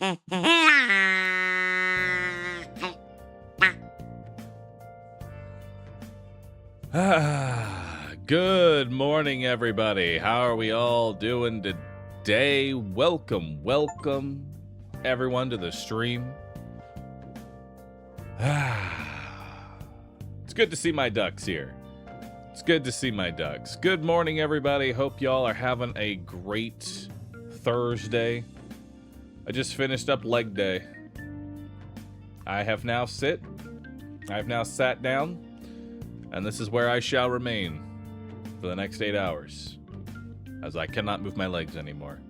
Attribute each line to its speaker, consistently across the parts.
Speaker 1: Good morning, everybody. How are we all doing today? Welcome, everyone, to the stream. It's good to see my ducks here. It's good to see my ducks. Good morning, everybody. Hope y'all are having a great Thursday. I just finished up leg day. I have now sat down, and this is where I shall remain for the next 8 hours, as I cannot move my legs anymore.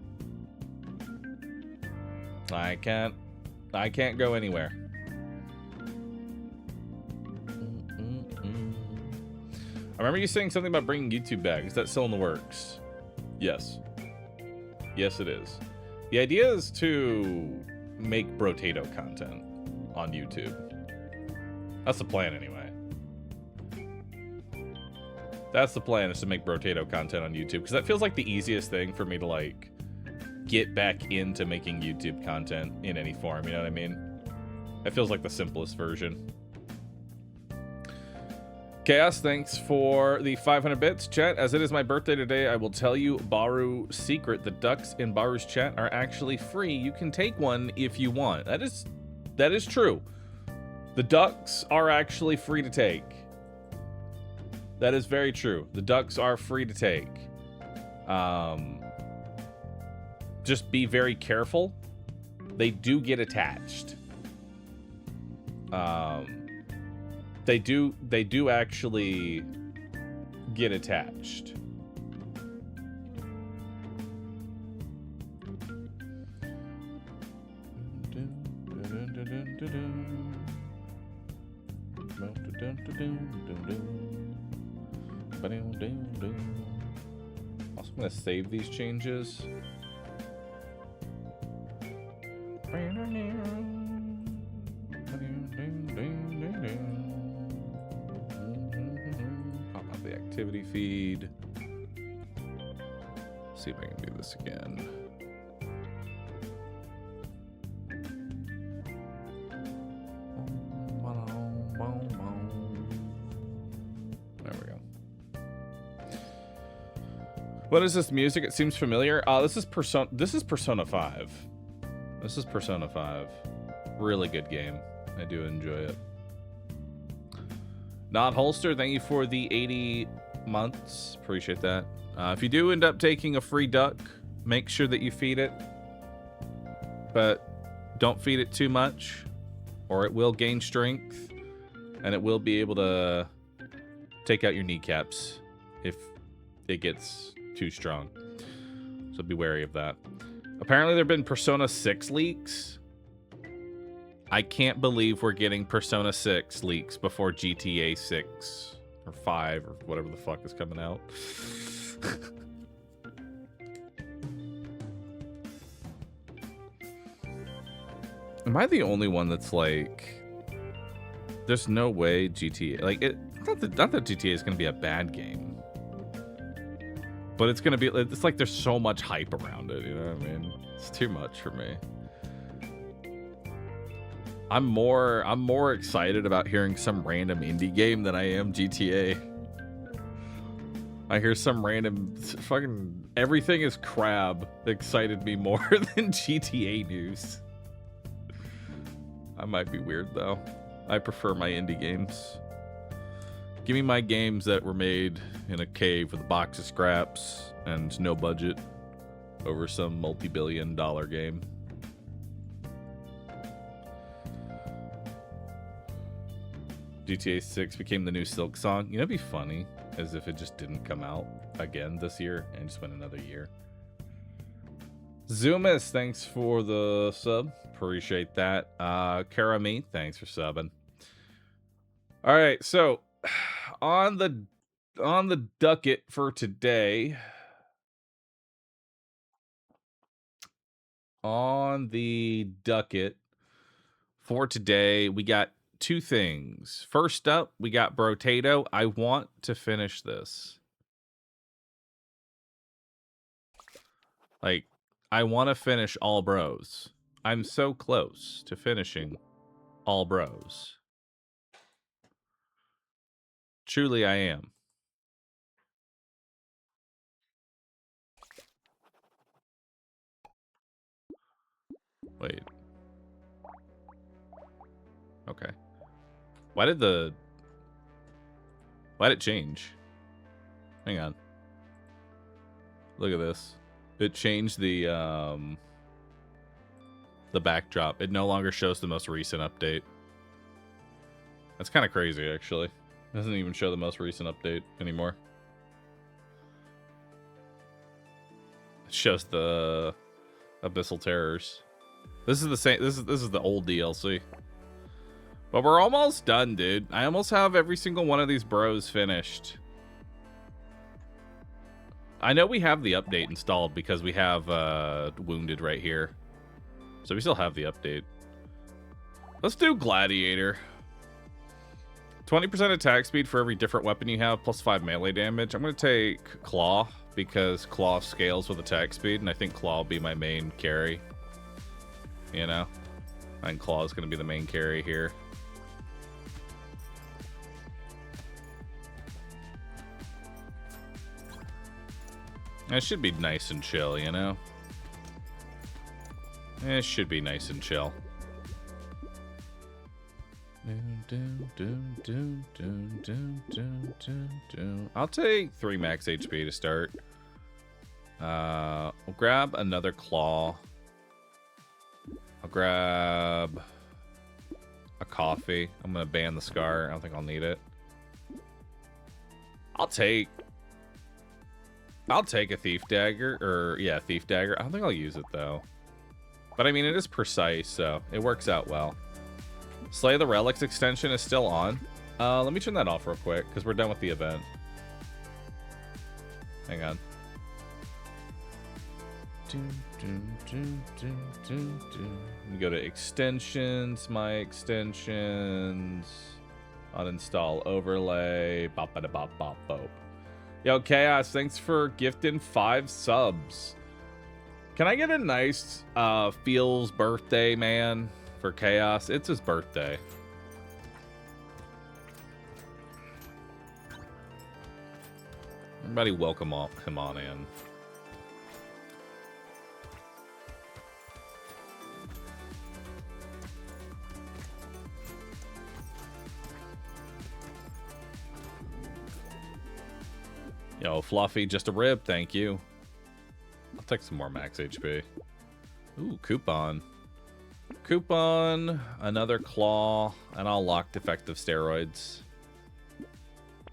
Speaker 1: I can't go anywhere. I remember you saying something about bringing YouTube back. Is that still in the works? Yes. Yes, it is. The idea is to make Brotato content on YouTube. That's the plan, anyway. That's the plan, is to make Brotato content on YouTube, because that feels like the easiest thing for me to, like, get back into making YouTube content in any form, you know what I mean? That feels like the simplest version. Chaos, thanks for the 500 bits. Chat, as it is my birthday today, I will tell you Bahroo secret. The ducks in Bahroo's chat are actually free. You can take one if you want. That is true. The ducks are actually free to take. That is very true. The ducks are free to take. Just be very careful. They do get attached. They do actually get attached. Also, I'm gonna save these changes. Pop out the activity feed. See if I can do this again. There we go. What is this music? It seems familiar. This is Persona 5. This is Persona 5. Really good game. I do enjoy it. Not Holster, thank you for the 80 months. Appreciate that. If you do end up taking a free duck, make sure that you feed it. But don't feed it too much, or it will gain strength, and it will be able to take out your kneecaps if it gets too strong. So be wary of that. Apparently there have been Persona 6 leaks. I can't believe we're getting Persona 6 leaks before GTA 6 or 5 or whatever the fuck is coming out. Am I the only one that's like, there's no way GTA, like, not that GTA is going to be a bad game, but it's going to be, it's like there's so much hype around it, you know what I mean? It's too much for me. I'm more excited about hearing some random indie game than I am GTA. I hear some random fucking everything is crab excited me more than GTA news. I might be weird though. I prefer my indie games. Give me my games that were made in a cave with a box of scraps and no budget over some multi-billion-dollar game. GTA 6 became the new Silk song. You know, it'd be funny as if it just didn't come out again this year and just went another year. Zoomis, thanks for the sub. Appreciate that. Karami, thanks for subbing. All right, so on the docket for today, we got two things. First up, we got Brotato. I want to finish this. Like, I want to finish all bros. I'm so close to finishing all bros. Truly, I am. Wait. Okay. Why did it change? Hang on. Look at this. It changed the backdrop. It no longer shows the most recent update. That's kind of crazy, actually. It doesn't even show the most recent update anymore. It shows the Abyssal Terrors. This is the same. This is the old DLC. But we're almost done, dude. I almost have every single one of these bros finished. I know we have the update installed because we have Wounded right here. So we still have the update. Let's do Gladiator. 20% attack speed for every different weapon you have, plus 5 melee damage. I'm going to take Claw because Claw scales with attack speed, and I think Claw will be my main carry. You know? I think Claw is going to be the main carry here. It should be nice and chill, you know? It should be nice and chill. I'll take 3 max HP to start. We'll grab another Claw. I'll grab a coffee. I'm going to ban the Scar. I don't think I'll need it. I'll take a Thief Dagger, or yeah, Thief Dagger. I don't think I'll use it though. But I mean, it is precise, so it works out well. Slay the Relics extension is still on. Let me turn that off real quick, because we're done with the event. Hang on. Let me go to extensions, my extensions. Uninstall overlay. Bop, bop, bop, bop, bop. Yo, Chaos, thanks for gifting 5 subs. Can I get a nice Feels birthday, man, for Chaos? It's his birthday. Everybody welcome him on in. Yo, Fluffy, just a rib, thank you. I'll take some more max HP. Ooh, Coupon. Coupon, another Claw, and I'll lock Defective Steroids.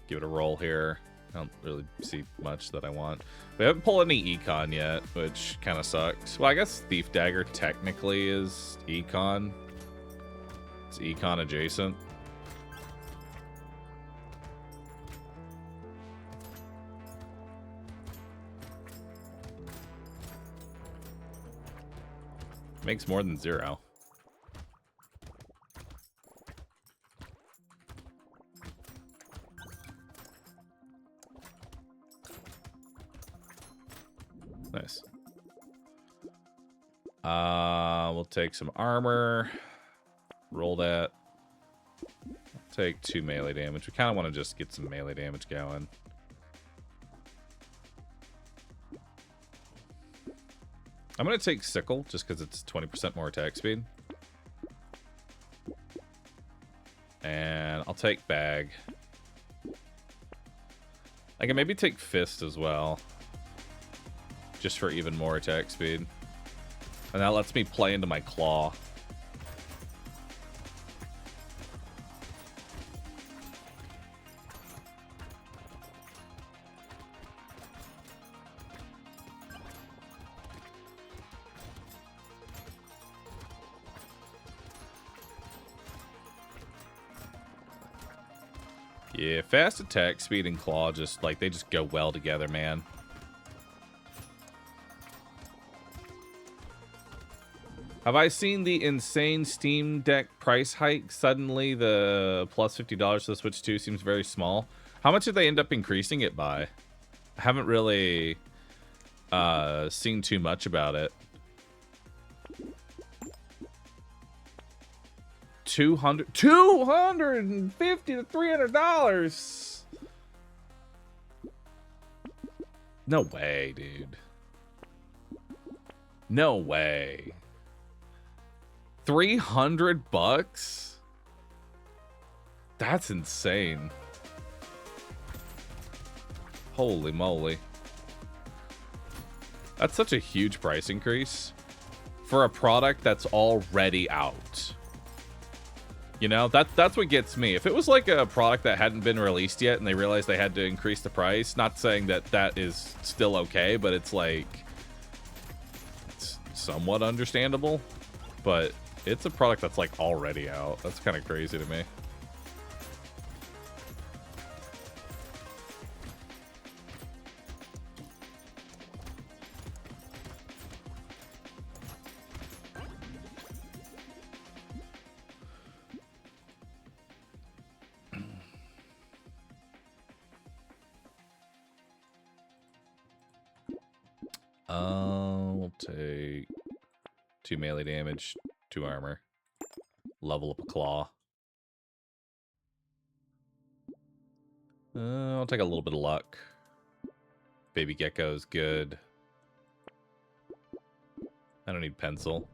Speaker 1: Give it a roll here. I don't really see much that I want. We haven't pulled any Econ yet, which kind of sucks. Well, I guess Thief Dagger technically is Econ. It's Econ adjacent. Makes more than 0. Nice. We'll take some armor. Roll that. Take 2 melee damage. We kind of want to just get some melee damage going. I'm going to take Sickle, just because it's 20% more attack speed. And I'll take Bag. I can maybe take Fist as well. Just for even more attack speed. And that lets me play into my Claw. Yeah, fast attack speed and Claw just, like, they just go well together, man. Have I seen the insane Steam Deck price hike? Suddenly the plus $50 to the Switch 2 seems very small. How much did they end up increasing it by? I haven't really seen too much about it. $250 to $300. No way, dude. No way. $300? That's insane. Holy moly. That's such a huge price increase for a product that's already out. You know, that's what gets me. If it was like a product that hadn't been released yet and they realized they had to increase the price, not saying that that is still okay, but it's like, it's somewhat understandable. But it's a product that's like already out. That's kind of crazy to me. We'll take 2 melee damage, 2 armor. Level up a claw. I'll take a little bit of luck. Baby gecko's good. I don't need pencil.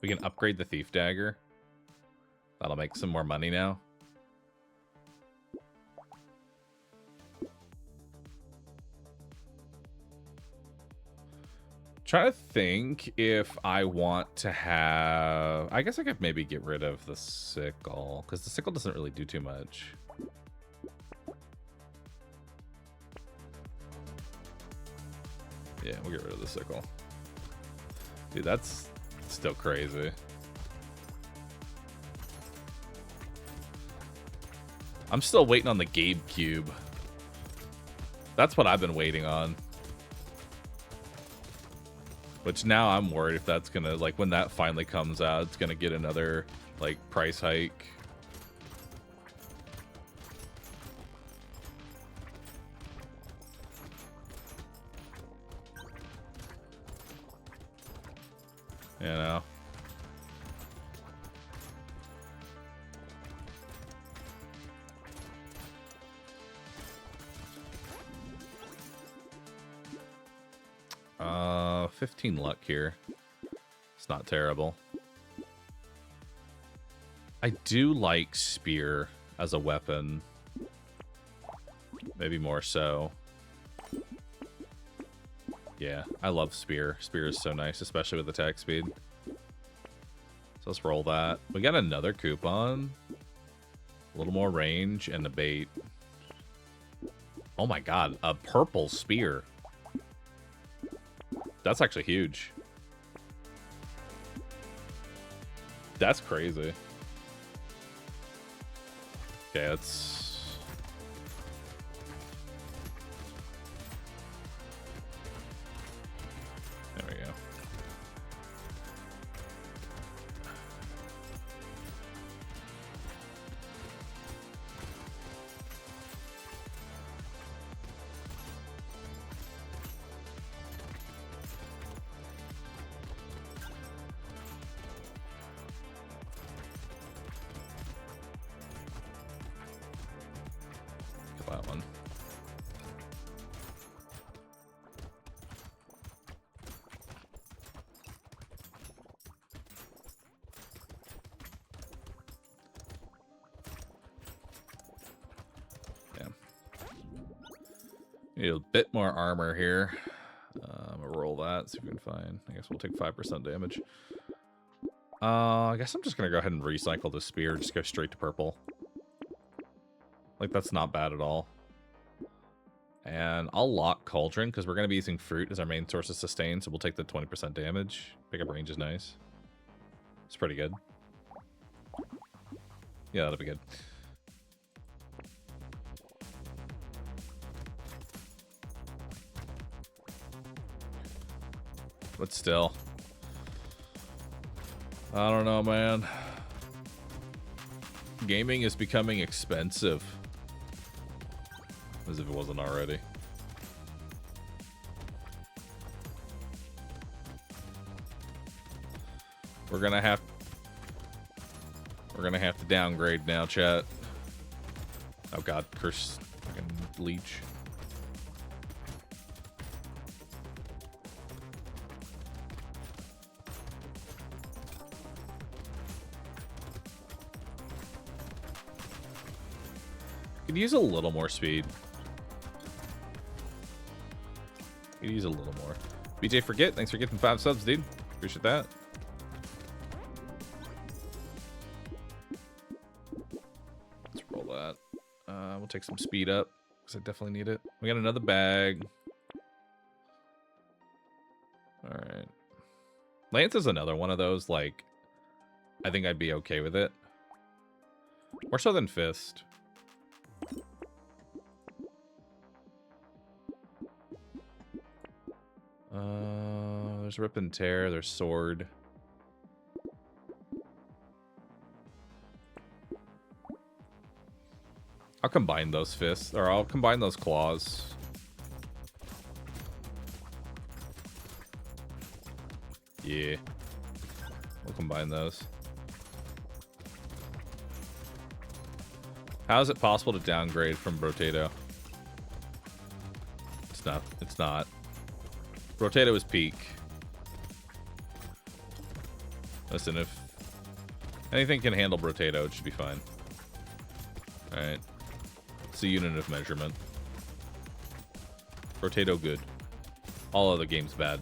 Speaker 1: We can upgrade the thief dagger. That'll make some more money now. Trying to think if I want to have... I guess I could maybe get rid of the sickle, because the sickle doesn't really do too much. Yeah, we'll get rid of the sickle. Dude, that's still crazy. I'm still waiting on the Gabe Cube. That's what I've been waiting on. Which now I'm worried if that's gonna, like, when that finally comes out, it's gonna get another, like, price hike. You know? Uh, 15 luck here. It's not terrible. I do like spear as a weapon. Maybe more so. Yeah, I love spear. Spear is so nice, especially with attack speed. So let's roll that. We got another coupon. A little more range and a bait. Oh my god, a purple spear. That's actually huge. That's crazy. Okay, let's... There we go. That one. Yeah. Need a bit more armor here. I'm gonna roll that, see if we can find. I guess we'll take 5% damage. I guess I'm just gonna go ahead and recycle the spear. Just go straight to purple. Like, that's not bad at all. And I'll lock Cauldron, because we're going to be using fruit as our main source of sustain, so we'll take the 20% damage. Pickup range is nice. It's pretty good. Yeah, that'll be good. But still. I don't know, man. Gaming is becoming expensive. As if it wasn't already. We're gonna have to downgrade now, chat. Oh god, curse fucking leech. Could use a little more speed. Could use a little more. BJ Forget, thanks for getting 5 subs, dude. Appreciate that. Let's roll that. We'll take some speed up, because I definitely need it. We got another bag. Alright. Lance is another one of those, like, I think I'd be okay with it. More so than Fist. There's Rip and Tear, there's Sword. I'll combine those fists, or I'll combine those claws. Yeah. We'll combine those. How is it possible to downgrade from Brotato? It's not. Brotato is peak. Listen, if anything can handle Brotato, it should be fine. Alright. It's a unit of measurement. Brotato good. All other games bad.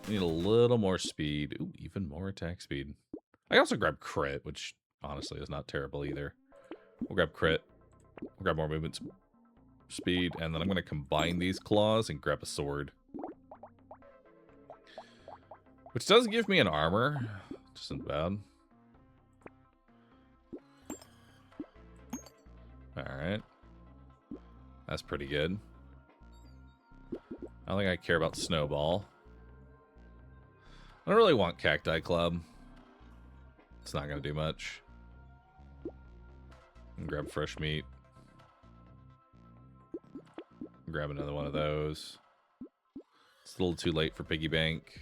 Speaker 1: Need a little more speed. Ooh, even more attack speed. I also grab crit, which honestly is not terrible either. We'll grab crit. We'll grab more movement speed, and then I'm going to combine these claws and grab a sword. Which does give me an armor. Which isn't bad. Alright. That's pretty good. I don't think I care about Snowball. I don't really want Cacti Club. It's not going to do much. And grab fresh meat. Grab another one of those. It's a little too late for Piggy Bank.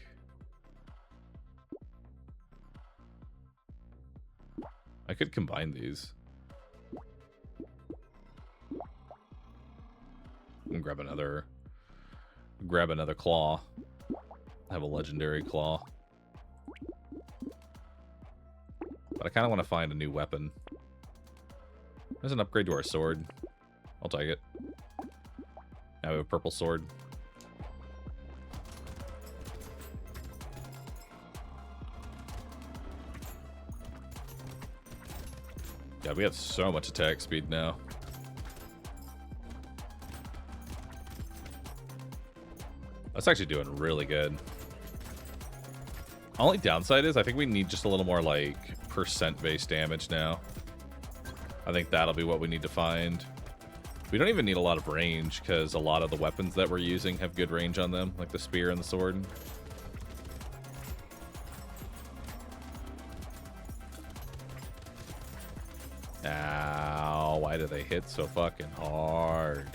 Speaker 1: I could combine these. And grab another claw. Have a legendary claw. But I kind of want to find a new weapon. There's an upgrade to our sword. I'll take it. Now we have a purple sword. Yeah, we have so much attack speed now. That's actually doing really good. Only downside is I think we need just a little more like percent-based damage now. I think that'll be what we need to find. We don't even need a lot of range because a lot of the weapons that we're using have good range on them, like the spear and the sword. Ow, why do they hit so fucking hard?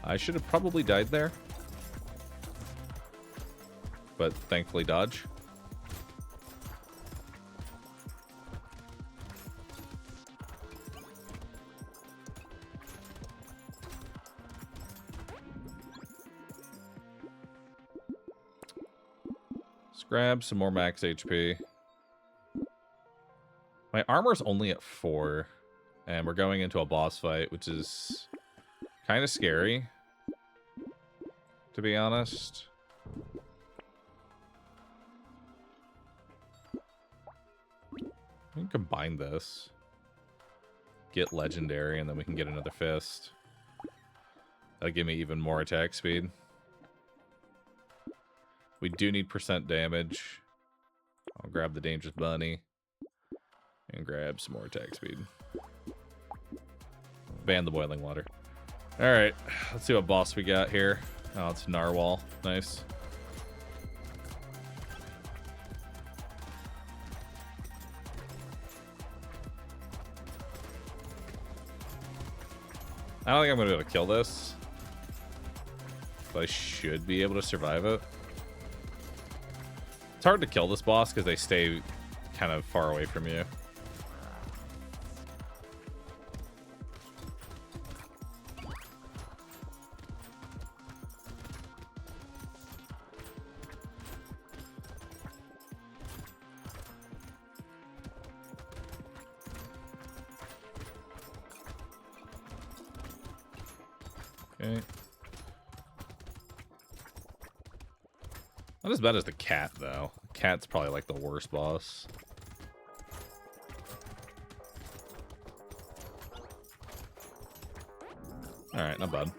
Speaker 1: I should have probably died there. But thankfully dodge. Let's grab some more max HP. My armor's only at 4. And we're going into a boss fight, which is kind of scary, to be honest. We can combine this. Get legendary, and then we can get another fist. That'll give me even more attack speed. We do need percent damage. I'll grab the dangerous bunny. And grab some more attack speed. ban the boiling water. Alright, let's see what boss we got here. Oh, it's Narwhal. Nice. I don't think I'm going to be able to kill this. But I should be able to survive it. It's hard to kill this boss because they stay kind of far away from you. Okay. Not as bad as the cat, though. The cat's probably like the worst boss. Alright, not bad.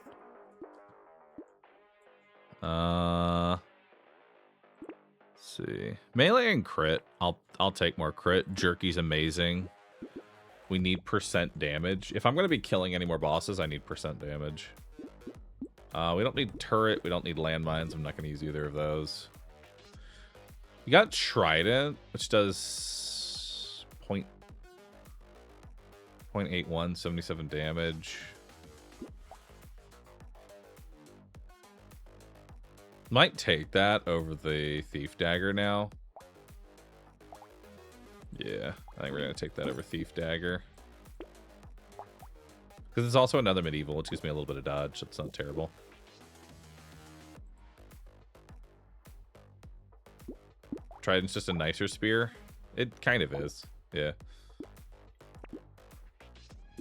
Speaker 1: Let's see. Melee and crit. I'll take more crit. Jerky's amazing. We need percent damage. If I'm gonna be killing any more bosses, I need percent damage. We don't need turret. We don't need landmines. I'm not going to use either of those. We got Trident, which does 0.81, 77 damage. Might take that over the Thief Dagger now. Yeah, I think we're going to take that over Thief Dagger. Because it's also another medieval, which gives me a little bit of dodge. That's not terrible. Trident's just a nicer spear. It kind of is. Yeah.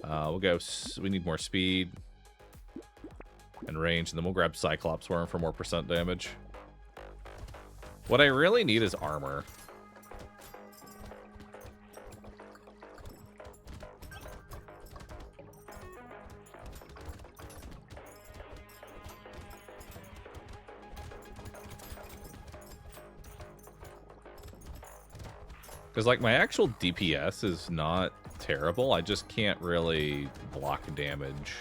Speaker 1: We'll go. We need more speed and range, and then we'll grab Cyclops Worm for more percent damage. What I really need is armor. Because, like, my actual DPS is not terrible. I just can't really block damage.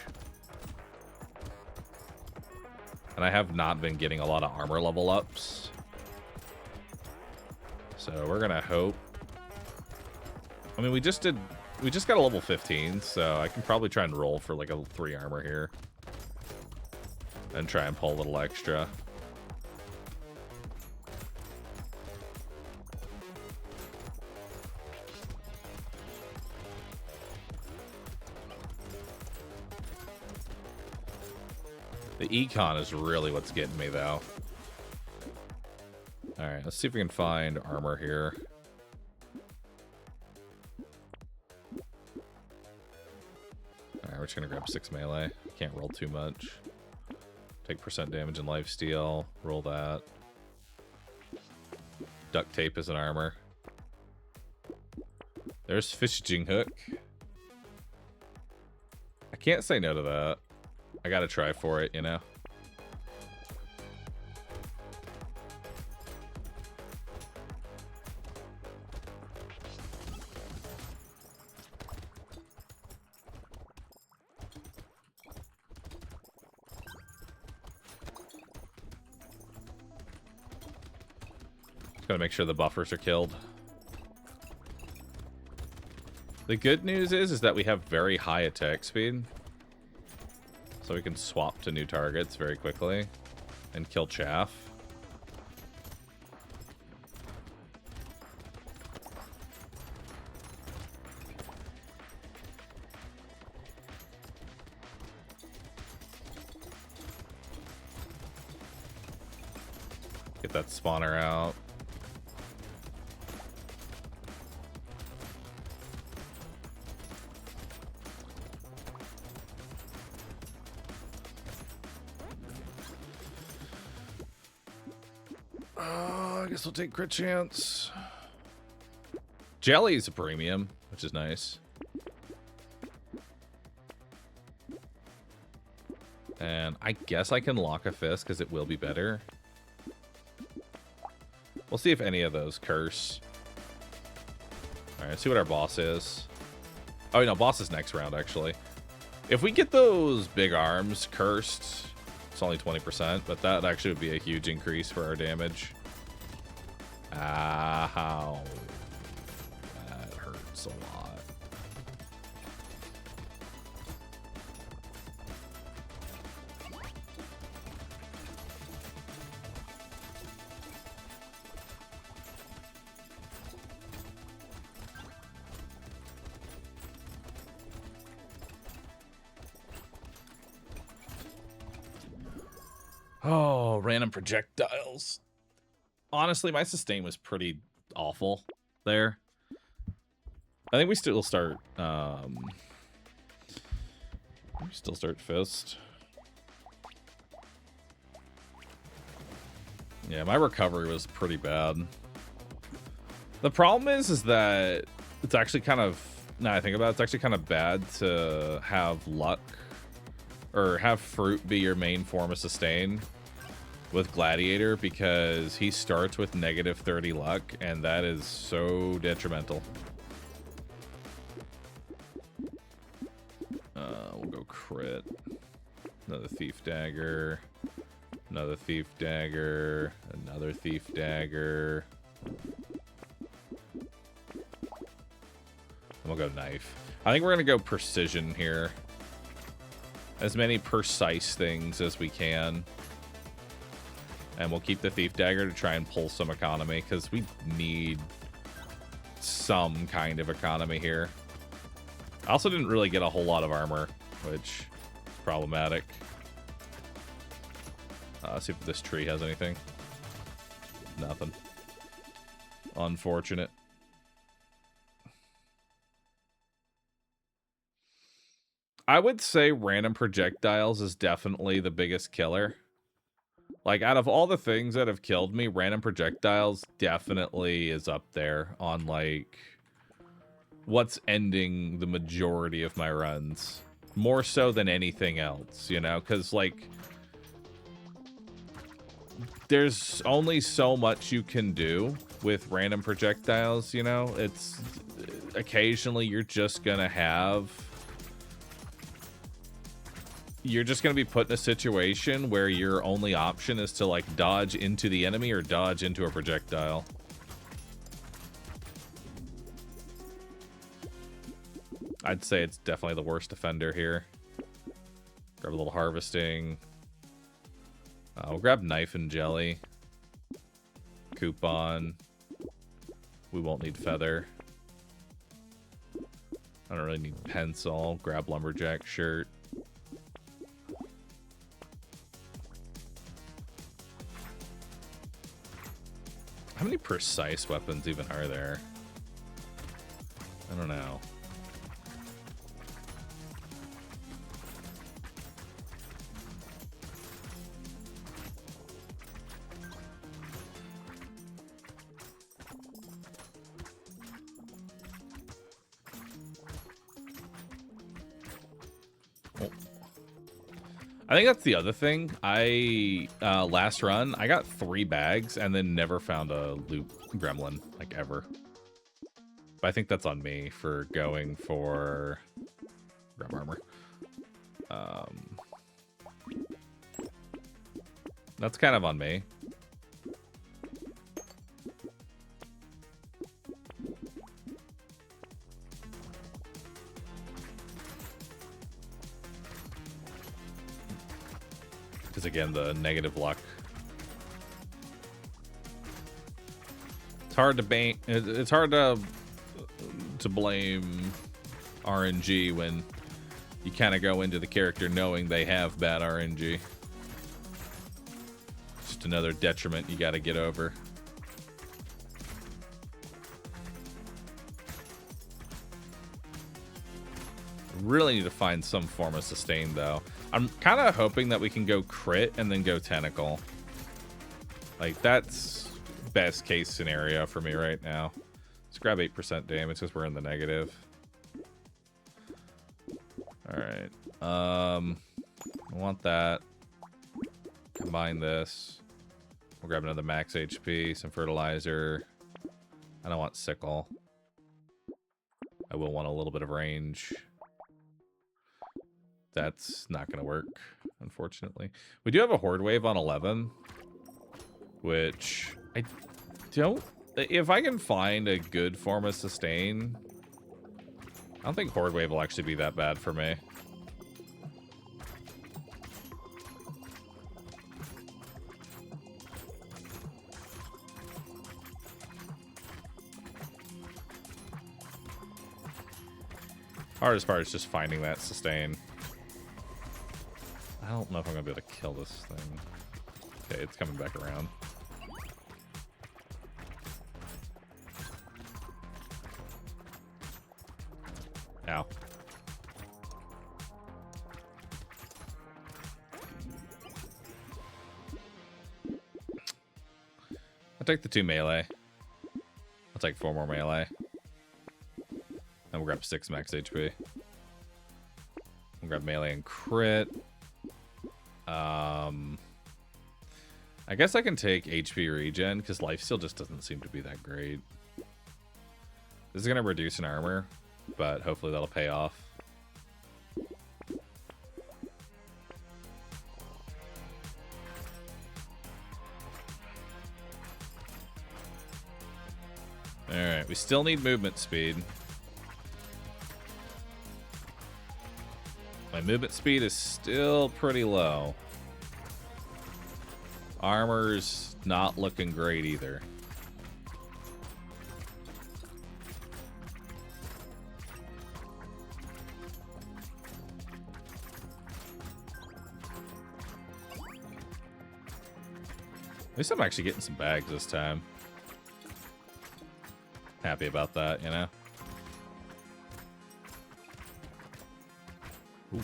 Speaker 1: And I have not been getting a lot of armor level ups. So we're going to hope. I mean, we just got a level 15, so I can probably try and roll for, like, a 3 armor here. And try and pull a little extra. The econ is really what's getting me, though. Alright, let's see if we can find armor here. Alright, we're just gonna grab 6 melee. Can't roll too much. Take percent damage and lifesteal. Roll that. Duct tape is an armor. There's fishing hook. I can't say no to that. I gotta try for it, you know? Just gotta make sure the buffers are killed. The good news is that we have very high attack speed. So we can swap to new targets very quickly and kill chaff. Get that spawner out. I guess we'll take crit chance. Jelly is a premium, which is nice. And I guess I can lock a fist because it will be better. We'll see if any of those curse. Alright, let's see what our boss is. Oh, no, boss is next round, actually. If we get those big arms cursed, it's only 20%, but that actually would be a huge increase for our damage. Ow. That hurts a lot. Oh, random projectiles. Honestly, my sustain was pretty awful there. I think we still start fist. Yeah, my recovery was pretty bad. The problem is that it's actually kind of, now I think about it, it's actually kind of bad to have luck or have fruit be your main form of sustain with Gladiator, because he starts with negative 30 luck, and that is so detrimental. We'll go crit. Another Thief Dagger. Another Thief Dagger. Another Thief Dagger. And we'll go Knife. I think we're going to go Precision here. As many precise things as we can. And we'll keep the Thief Dagger to try and pull some economy, because we need some kind of economy here. I also didn't really get a whole lot of armor, which is problematic. Let's see if this tree has anything. Nothing. Unfortunate. I would say random projectiles is definitely the biggest killer. Like, out of all the things that have killed me, random projectiles definitely is up there on, like, what's ending the majority of my runs. More so than anything else, you know? Because, like, there's only so much you can do with random projectiles, you know? It's, occasionally you're just gonna have... You're just going to be put in a situation where your only option is to, like, dodge into the enemy or dodge into a projectile. I'd say it's definitely the worst offender here. Grab a little harvesting. We'll grab Knife and Jelly. Coupon. We won't need Feather. I don't really need Pencil. Grab Lumberjack Shirt. How many precise weapons even are there? I don't know. I think that's the other thing. Last run, I got 3 bags and then never found a loot gremlin, like, ever. But I think that's on me for going for grab armor. That's kind of on me. Because again, the negative luck. It's hard to blame RNG when you kind of go into the character knowing they have bad RNG. Just another detriment you got to get over. Really need to find some form of sustain, though. I'm kind of hoping that we can go crit and then go tentacle. Like, that's best case scenario for me right now. Let's grab 8% damage because we're in the negative. Alright. I want that. Combine this. We'll grab another max HP, some fertilizer. I don't want sickle. I will want a little bit of range. That's not going to work, unfortunately. We do have a Horde Wave on 11, which I don't... If I can find a good form of sustain, I don't think Horde Wave will actually be that bad for me. Hardest part is just finding that sustain. I don't know if I'm gonna be able to kill this thing. Okay, it's coming back around. Ow. I'll take the 2 melee. I'll take 4 more melee. And we'll grab 6 max HP. We'll grab melee and crit. I guess I can take HP regen, because life steal just doesn't seem to be that great. This is going to reduce an armor, but hopefully that'll pay off. Alright, we still need movement speed. My movement speed is still pretty low. Armor's not looking great either. At least I'm actually getting some bags this time. Happy about that, you know? Ooh.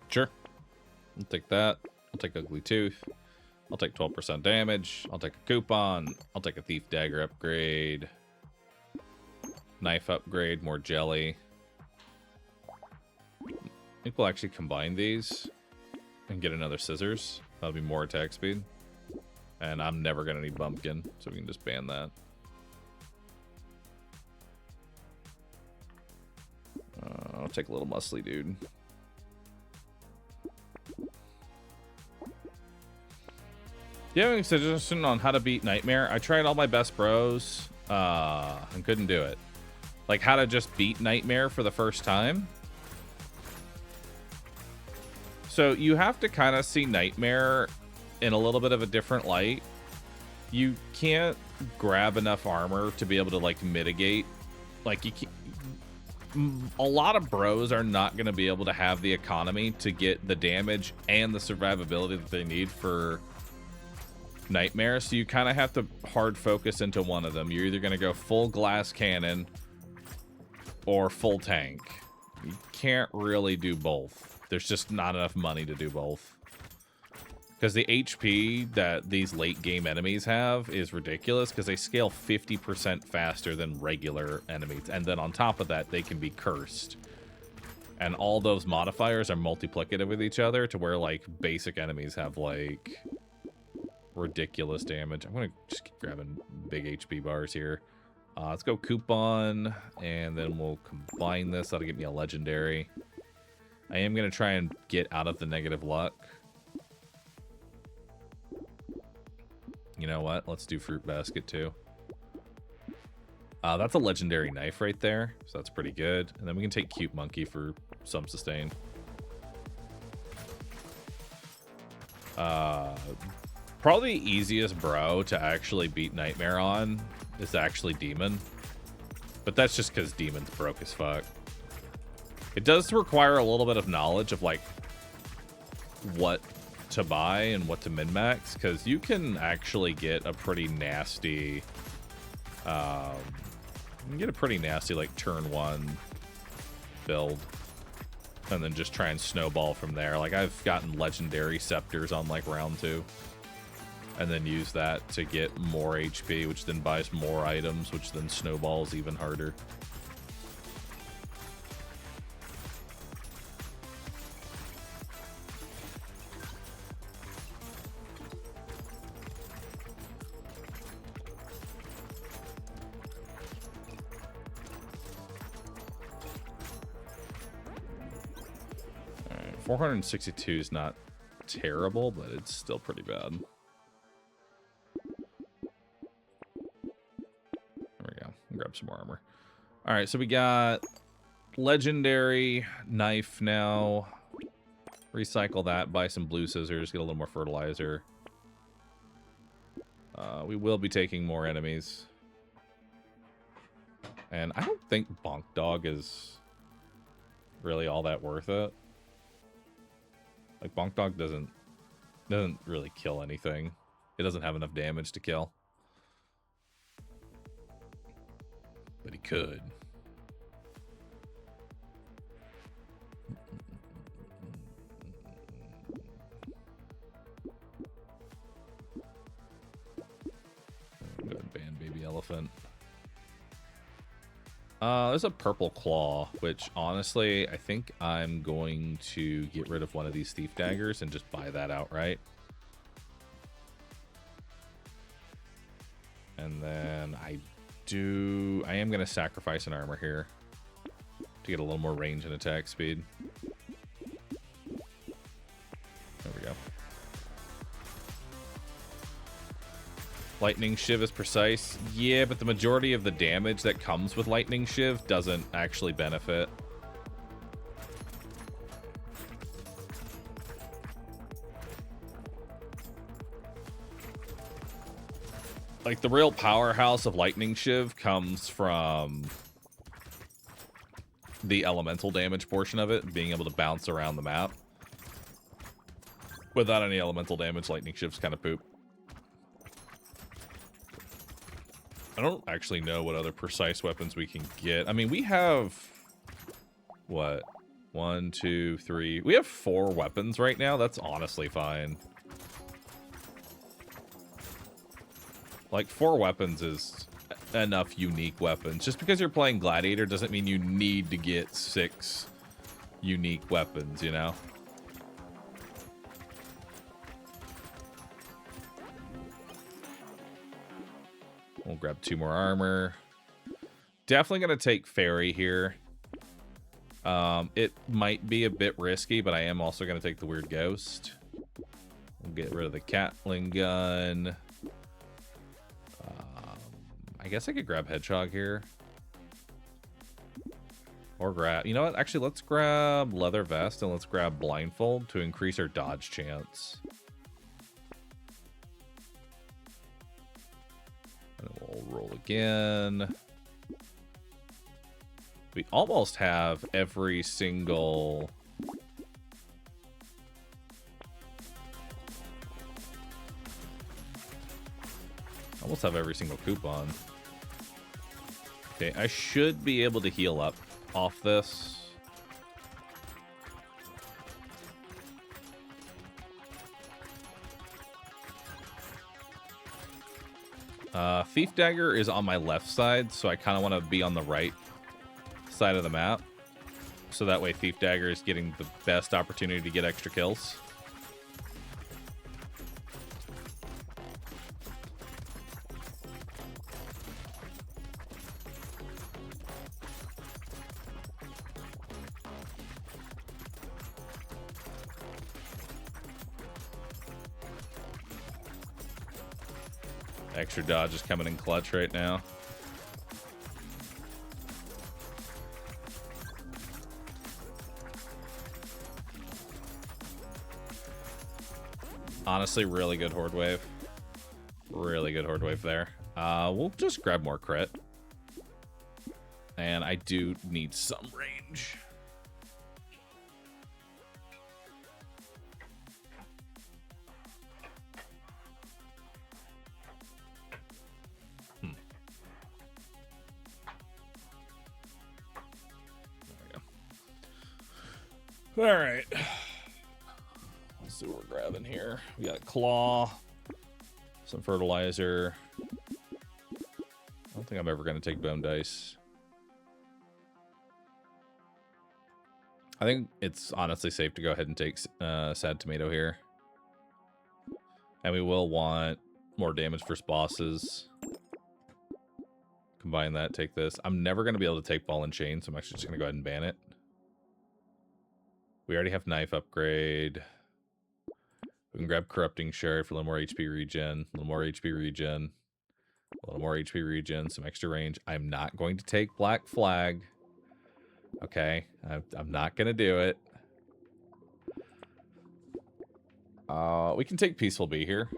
Speaker 1: Sure. I'll take that. I'll take Ugly Tooth. I'll take 12% damage. I'll take a coupon. I'll take a Thief Dagger upgrade. Knife upgrade, more jelly. I think we'll actually combine these and get another scissors. That'll be more attack speed. And I'm never going to need Bumpkin, so we can just ban that. I'll take a little muscly dude. Do you have any suggestion on how to beat Nightmare? I tried all my best bros and couldn't do it. Like how to just beat Nightmare for the first time. So you have to kind of see Nightmare in a little bit of a different light. You can't grab enough armor to be able to like mitigate. Like you can't, a lot of bros are not going to be able to have the economy to get the damage and the survivability that they need for Nightmare. So you kind of have to hard focus into one of them. You're either going to go full glass cannon or full tank. You can't really do both. There's just not enough money to do both. Because the HP that these late game enemies have is ridiculous, because they scale 50% faster than regular enemies. And then on top of that, they can be cursed. And all those modifiers are multiplicative with each other to where like basic enemies have like ridiculous damage. I'm going to just keep grabbing big HP bars here. Let's go coupon, and then we'll combine this. That'll get me a legendary. I am going to try and get out of the negative luck. You know what? Let's do fruit basket too. That's a legendary knife right there, so that's pretty good. And then we can take cute monkey for some sustain. Probably the easiest bro to actually beat Nightmare on is actually Demon. But that's just because Demon's broke as fuck. It does require a little bit of knowledge of like what to buy and what to min-max, because you can actually get a pretty nasty you can get a pretty nasty like turn 1 build and then just try and snowball from there. Like I've gotten legendary scepters on like round 2 and then use that to get more HP, which then buys more items, which then snowballs even harder. 462 is not terrible, but it's still pretty bad. There we go. Grab some more armor. All right, so we got legendary knife now. Recycle that, buy some blue scissors, get a little more fertilizer. We will be taking more enemies. And I don't think Bonk Dog is really all that worth it. Like, Bonk Dog doesn't really kill anything. It doesn't have enough damage to kill. But he could. Go ahead and ban Baby Elephant. There's a purple claw, which honestly, I think I'm going to get rid of one of these thief daggers and just buy that outright. And then I am going to sacrifice an armor here to get a little more range and attack speed. There we go. Lightning Shiv is precise. Yeah, but the majority of the damage that comes with Lightning Shiv doesn't actually benefit. Like, the real powerhouse of Lightning Shiv comes from the elemental damage portion of it, being able to bounce around the map. Without any elemental damage, Lightning Shiv's kind of poop. I don't actually know what other precise weapons we can get. I mean, we have... what? 1, 2, 3... We have 4 weapons right now. That's honestly fine. Like, 4 weapons is enough unique weapons. Just because you're playing Gladiator doesn't mean you need to get 6 unique weapons, you know? We'll grab 2 more armor. Definitely going to take Fairy here. It might be a bit risky, but I am also going to take the Weird Ghost. We'll get rid of the Catling Gun. I guess I could grab Hedgehog here. Or grab... You know what? Actually, let's grab Leather Vest and let's grab Blindfold to increase our dodge chance. And we'll roll again. We almost have every single... Almost have every single coupon. Okay, I should be able to heal up off this. Thief Dagger is on my left side, so I kind of want to be on the right side of the map. So that way Thief Dagger is getting the best opportunity to get extra kills. Extra dodge is coming in clutch right now. Honestly, really good Horde Wave. Really good Horde Wave there. We'll just grab more crit. And I do need some range. All right. Let's see what we're grabbing here. We got Claw, some fertilizer. I don't think I'm ever going to take Bone Dice. I think it's honestly safe to go ahead and take Sad Tomato here. And we will want more damage for bosses. Combine that, take this. I'm never going to be able to take Ball and Chain, so I'm actually just going to go ahead and ban it. We already have knife upgrade. We can grab corrupting sheriff for a little more HP regen, a little more HP regen, a little more HP regen, some extra range. I'm not going to take black flag. Okay, I'm not gonna do it. We can take Peaceful Bee here,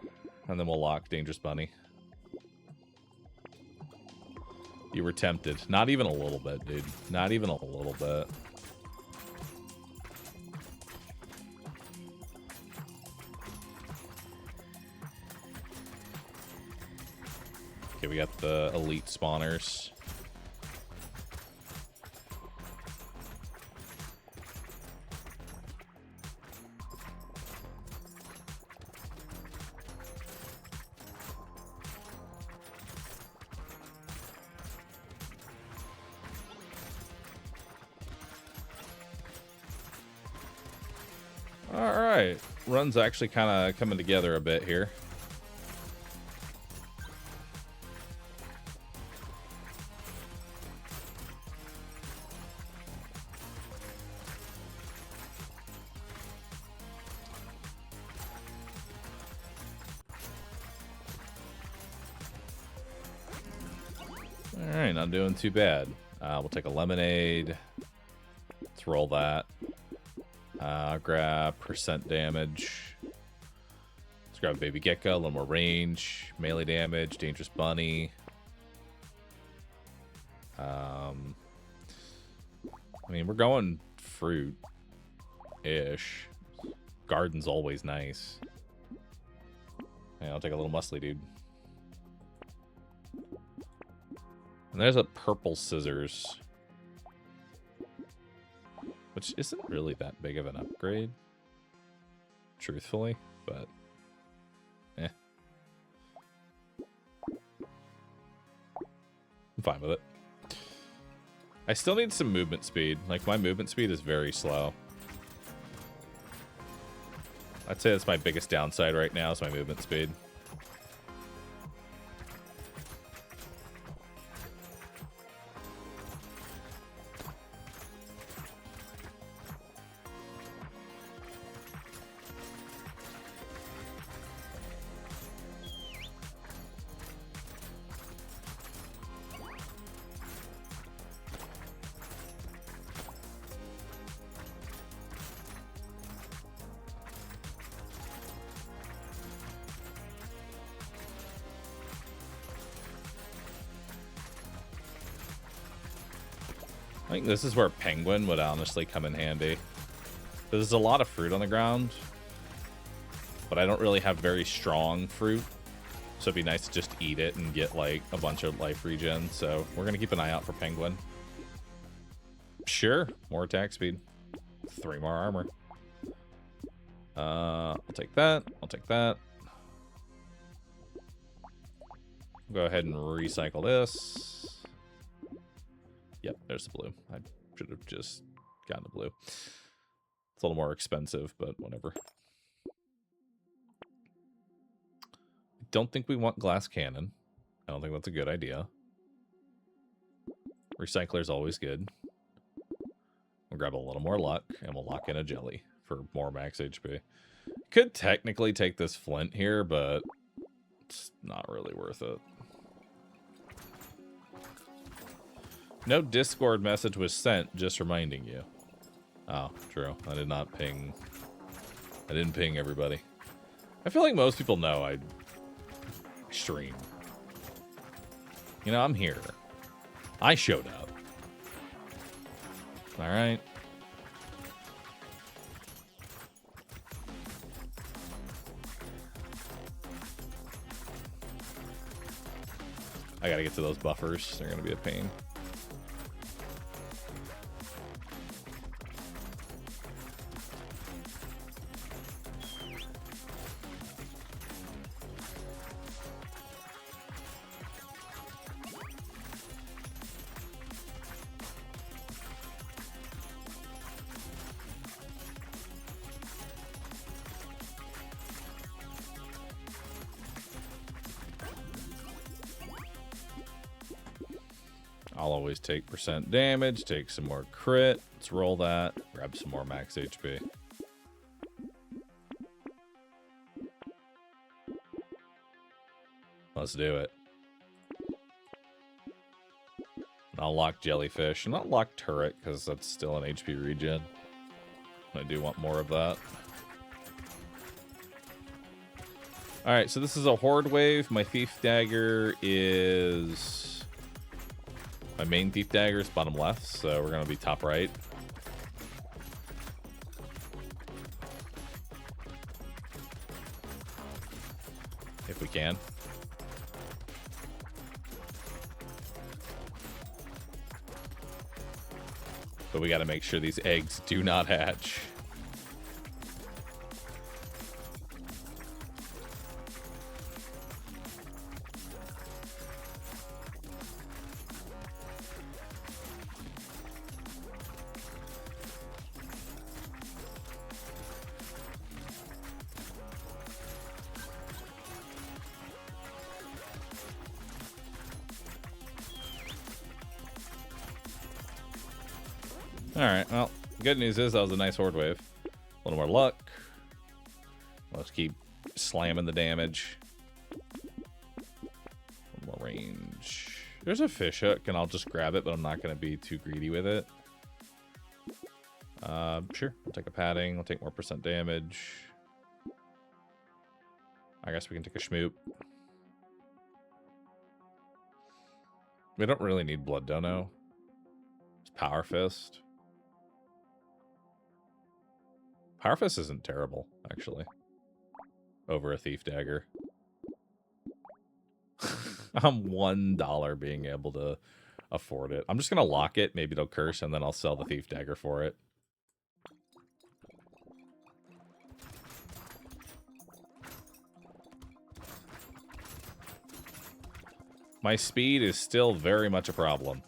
Speaker 1: and then we'll lock Dangerous Bunny. You were tempted. Not even a little bit, dude. Not even a little bit. Okay, we got the elite spawners. Alright, run's actually kind of coming together a bit here. Alright, not doing too bad. We'll take a lemonade. Let's roll that. Grab percent damage. Let's grab Baby Gecko, a little more range, melee damage, Dangerous Bunny. I mean, we're going fruit-ish. Garden's always nice. Yeah, I'll take a little muscly dude. And there's a purple scissors, which isn't really that big of an upgrade, truthfully, but eh. I'm fine with it. I still need some movement speed. Like, my movement speed is very slow. I'd say that's my biggest downside right now is my movement speed. I think this is where Penguin would honestly come in handy. There's a lot of fruit on the ground, but I don't really have very strong fruit, so it'd be nice to just eat it and get like a bunch of life regen. So we're gonna keep an eye out for Penguin. Sure, more attack speed, 3 more armor. I'll take that. I'll take that. Go ahead and recycle this. Yep, there's the blue. I should have just gotten the blue. It's a little more expensive, but whatever. I don't think we want glass cannon. I don't think that's a good idea. Recycler's always good. We'll grab a little more luck, and we'll lock in a jelly for more max HP. Could technically take this flint here, but it's not really worth it. No Discord message was sent, just reminding you. Oh, true. I did not ping. I didn't ping everybody. I feel like most people know I stream. You know, I'm here. I showed up. Alright. I gotta get to those buffers. They're gonna be a pain. I'll always take percent damage, take some more crit. Let's roll that. grab some more max HP. Let's do it. I'll lock jellyfish. And not lock turret, because that's still an HP regen. I do want more of that. Alright, so this is a horde wave. My thief dagger is... My main thief dagger is bottom left, so we're going to be top right. If we can. But we got to make sure these eggs do not hatch. Alright, well, good news is that was a nice horde wave. A little more luck. Let's keep slamming the damage. One more range. There's a fish hook, and I'll just grab it, but I'm not going to be too greedy with it. Sure, I'll take a padding. I'll take more % damage. I guess we can take a schmoop. We don't really need blood dono. It's power fist. Power fist isn't terrible, actually. Over a thief dagger. I'm $1 being able to afford it. I'm just gonna lock it. Maybe it'll curse, and then I'll sell the thief dagger for it. My speed is still very much a problem.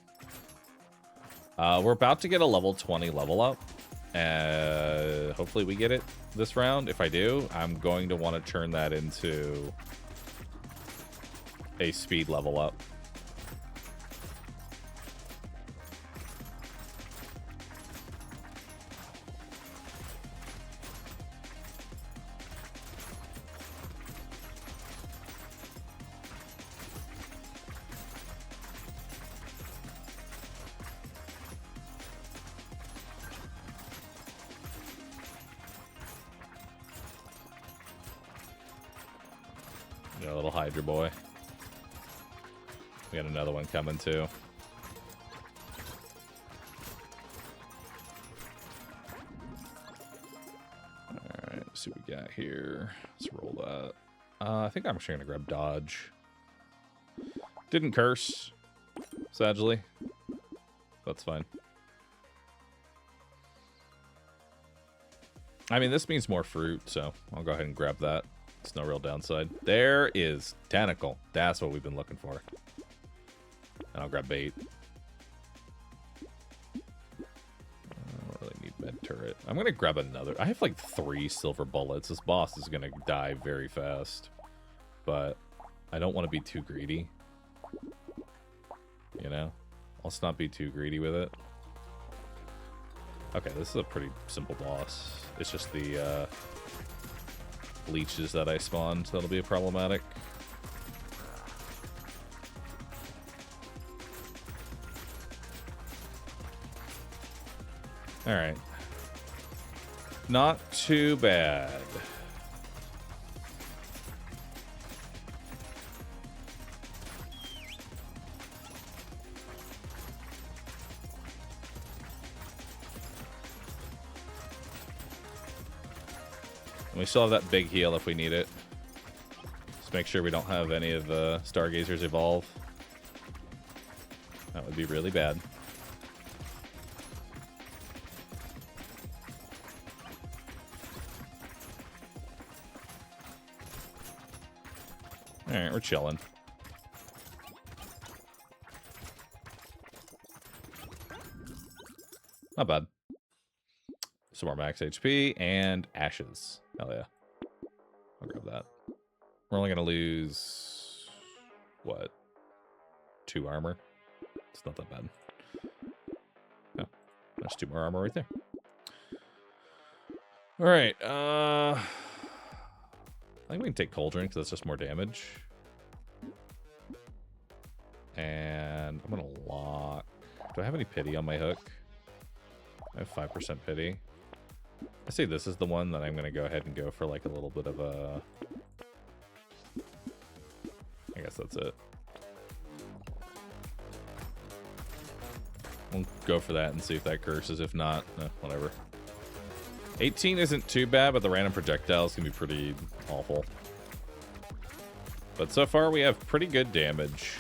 Speaker 1: We're about to get a level 20 level up. Hopefully we get it this round. If I do, I'm going to want to turn that into a speed level up. Got a little Hydra boy. We got another one coming too. Alright, let's see what we got here. Let's roll that. I think I'm actually gonna grab dodge. Didn't curse, sadly. That's fine. I mean, this means more fruit, so I'll go ahead and grab that. It's no real downside. There is tentacle. That's what we've been looking for. And I'll grab bait. I don't really need med turret. I'm going to grab another. I have like 3 silver bullets. This boss is going to die very fast. But I don't want to be too greedy. You know? Let's not be too greedy with it. Okay, this is a pretty simple boss. It's just the leeches that I spawned that'll be problematic. Alright. Not too bad. We still have that big heal if we need it. Just make sure we don't have any of the Stargazers evolve. That would be really bad. Alright, we're chilling. Not bad. Some more max HP and ashes. Hell yeah. I'll grab that. We're only going to lose... what? 2 armor? It's not that bad. No. There's 2 more armor right there. All right. I think we can take Cauldron because that's just more damage. And I'm going to lock. Do I have any pity on my hook? I have 5% pity. I say this is the one that I'm going to go ahead and go for like a little bit of a... I guess that's it. We'll go for that and see if that curses. If not, whatever. 18 isn't too bad, but the random projectiles can be pretty awful. But so far we have pretty good damage.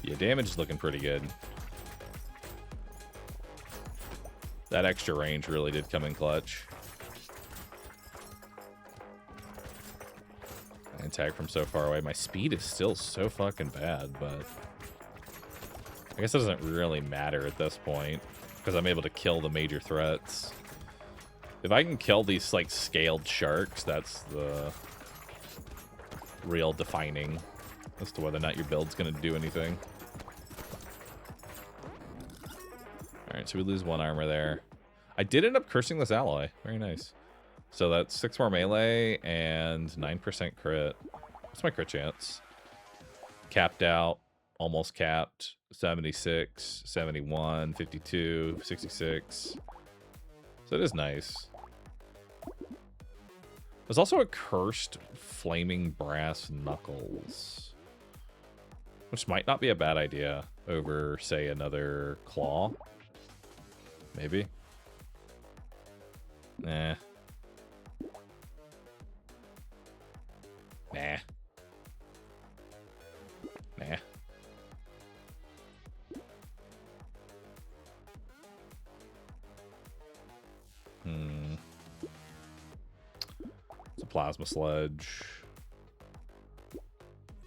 Speaker 1: Yeah, damage is looking pretty good. That extra range really did come in clutch. I attack from so far away. My speed is still so fucking bad, but I guess it doesn't really matter at this point because I'm able to kill the major threats. If I can kill these like scaled sharks, that's the real defining as to whether or not your build's gonna do anything. Alright, so we lose 1 armor there. I did end up cursing this ally. Very nice. So that's 6 more melee and 9% crit. What's my crit chance? Capped out. Almost capped. 76, 71, 52, 66. So it is nice. There's also a cursed flaming brass knuckles, which might not be a bad idea over, say, another claw. Maybe. Nah. Nah. Nah. It's a plasma sledge.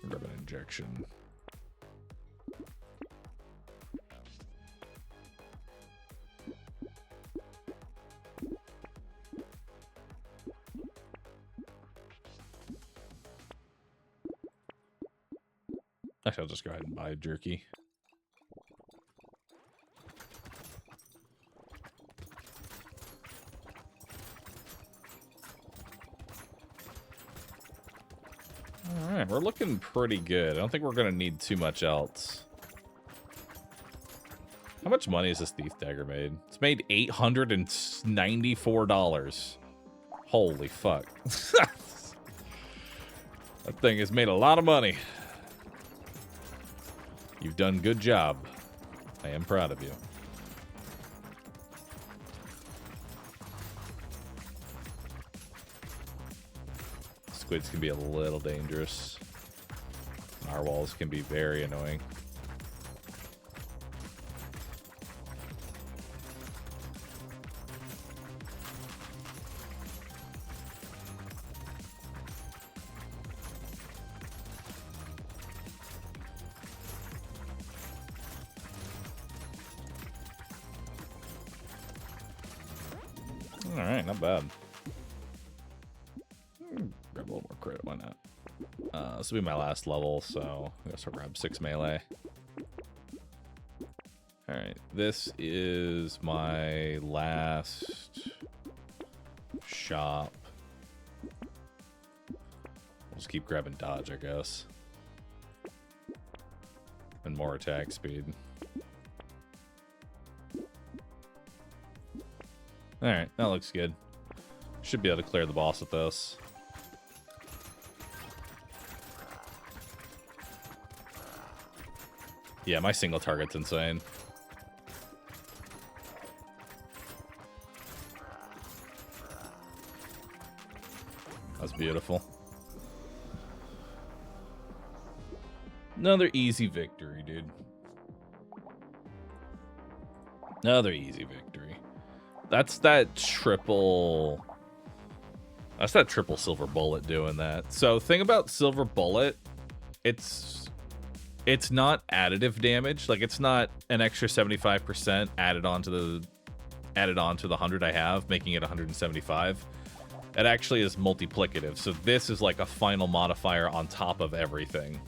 Speaker 1: Grab an injection. Actually, I'll just go ahead and buy a jerky. Alright, we're looking pretty good. I don't think we're going to need too much else. How much money has this Thief Dagger made? It's made $894. Holy fuck. That thing has made a lot of money. You've done a good job. I am proud of you. Squids can be a little dangerous. Narwhals can be very annoying. Alright, not bad. Grab a little more crit, why not? This will be my last level, so I guess I'll grab 6 melee. Alright, this is my last shop. We'll just keep grabbing dodge, I guess. And more attack speed. Alright, that looks good. Should be able to clear the boss with this. Yeah, my single target's insane. That's beautiful. Another easy victory, dude. Another easy victory. That's that triple silver bullet doing that. So thing about silver bullet, it's not additive damage. Like it's not an extra 75% added on to the 100 I have, making it 175. It actually is multiplicative. So this is like a final modifier on top of everything.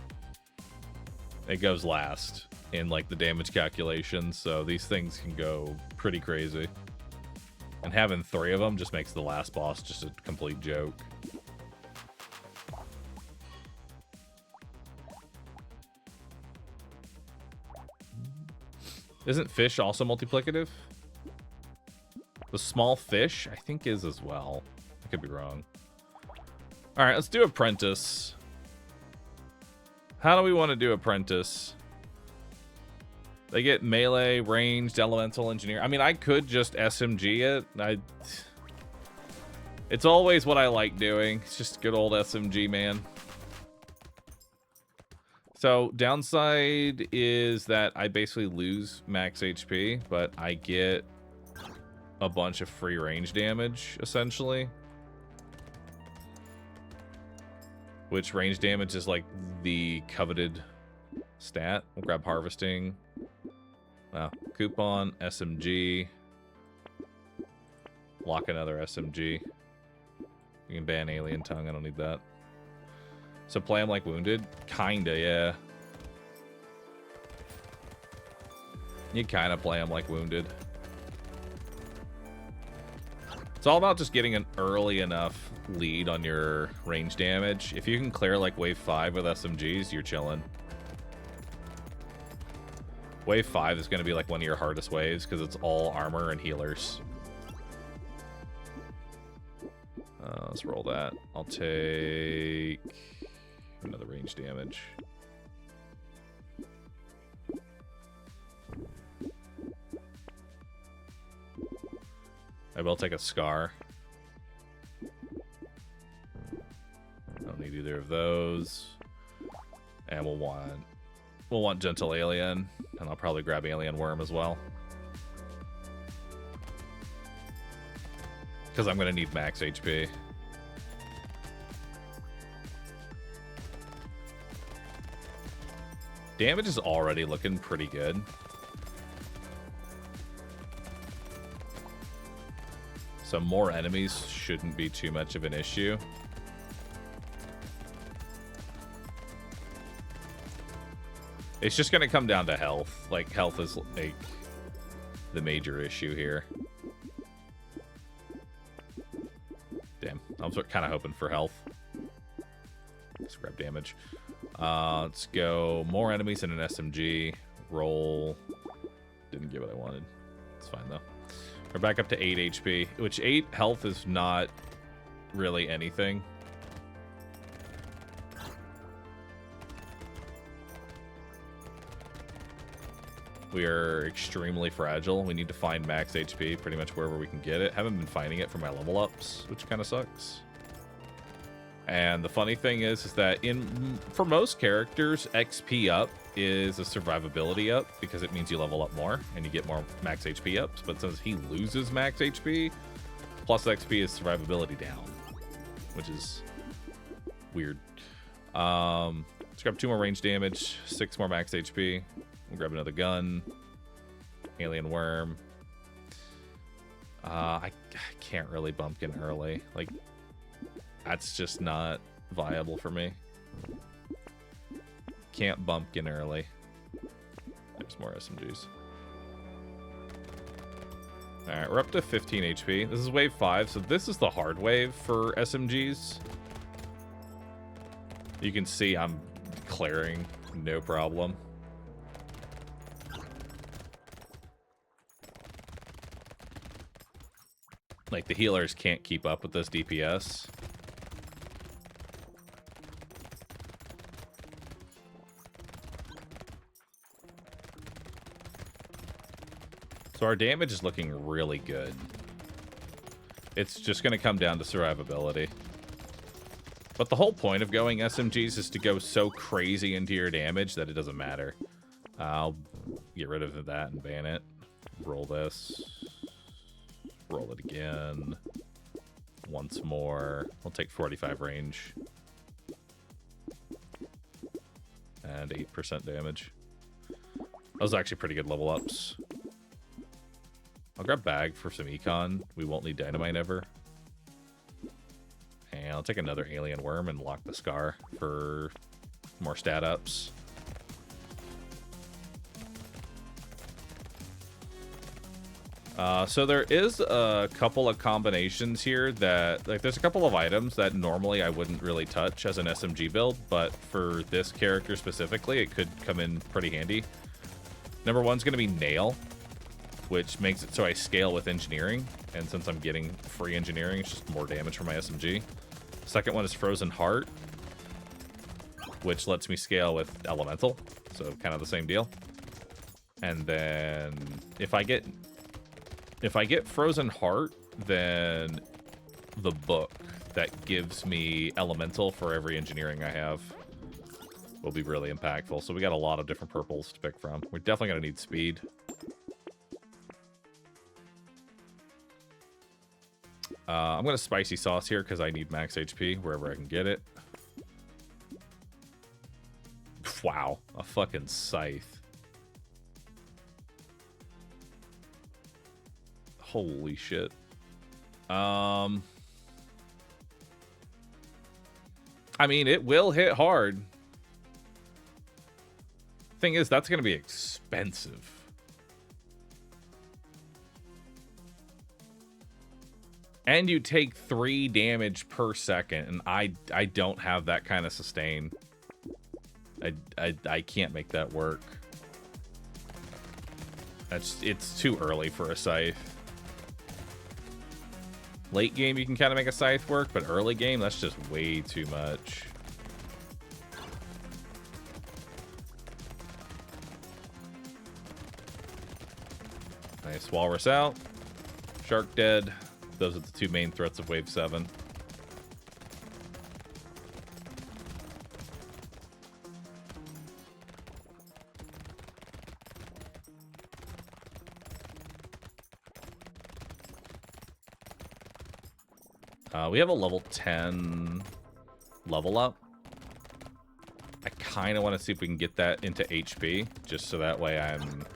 Speaker 1: It goes last in like the damage calculations. So these things can go pretty crazy. And having 3 of them just makes the last boss just a complete joke. Isn't fish also multiplicative? The small fish, I think, is as well. I could be wrong. All right, let's do apprentice. How do we want to do apprentice? They get melee, ranged, elemental, engineer. I mean, I could just SMG it. It's always what I like doing. It's just good old SMG, man. So downside is that I basically lose max HP, but I get a bunch of free range damage, essentially. Which range damage is like the coveted stat. We'll grab harvesting. Wow. Coupon, SMG. Lock another SMG. You can ban alien tongue. I don't need that. So play him like wounded? Kinda, yeah. You kinda play him like wounded. It's all about just getting an early enough lead on your range damage. If you can clear like wave 5 with SMGs, you're chilling. Wave 5 is going to be like one of your hardest waves because it's all armor and healers. Let's roll that. I'll take another range damage. I will take a scar. Don't need either of those. And we'll want gentle alien, and I'll probably grab alien worm as well. Because I'm gonna need max HP. Damage is already looking pretty good. So more enemies shouldn't be too much of an issue. It's just going to come down to health. Like, health is like the major issue here. Damn, I was kind of hoping for health. Let's grab damage. Let's go more enemies in an SMG. Roll. Didn't get what I wanted. It's fine though. We're back up to 8 HP, which 8 health is not really anything. We are extremely fragile. We need to find max HP pretty much wherever we can get it. Haven't been finding it for my level ups, which kind of sucks. And the funny thing is that for most characters, XP up is a survivability up because it means you level up more and you get more max HP ups. But since he loses max HP, plus XP is survivability down, which is weird. Let's grab 2 more range damage, 6 more max HP. We'll grab another gun. Alien worm. I can't really bumpkin early. Like, that's just not viable for me. Can't bumpkin early. There's more SMGs. Alright, we're up to 15 HP. This is wave 5, so this is the hard wave for SMGs. You can see I'm clearing no problem. Like, the healers can't keep up with this DPS. So our damage is looking really good. It's just going to come down to survivability. But the whole point of going SMGs is to go so crazy into your damage that it doesn't matter. I'll get rid of that and ban it. Roll this. Roll it again. Once more. We'll take 45 range. And 8% damage. Those are actually pretty good level ups. I'll grab bag for some econ. We won't need dynamite ever. I'll take another alien worm and lock the scar for more stat ups. So there is a couple of combinations here that, like, there's a couple of items that normally I wouldn't really touch as an SMG build, but for this character specifically, it could come in pretty handy. Number one's going to be Nail, which makes it so I scale with engineering, and since I'm getting free engineering, it's just more damage for my SMG. Second one is Frozen Heart, which lets me scale with Elemental, so kind of the same deal. And then if I get Frozen Heart, then the book that gives me Elemental for every engineering I have will be really impactful. So we got a lot of different purples to pick from. We're definitely going to need speed. I'm going to spicy sauce here because I need max HP wherever I can get it. Wow, a fucking scythe. Holy shit. I mean, it will hit hard. Thing is, that's going to be expensive. And you take 3 damage per second, and I don't have that kind of sustain. I can't make that work. It's too early for a scythe. Late game, you can kind of make a scythe work, but early game, that's just way too much. Nice. Walrus out. Shark dead. Those are the 2 main threats of Wave 7. We have a level 10 level up. I kind of want to see if we can get that into HP, just so that way I'm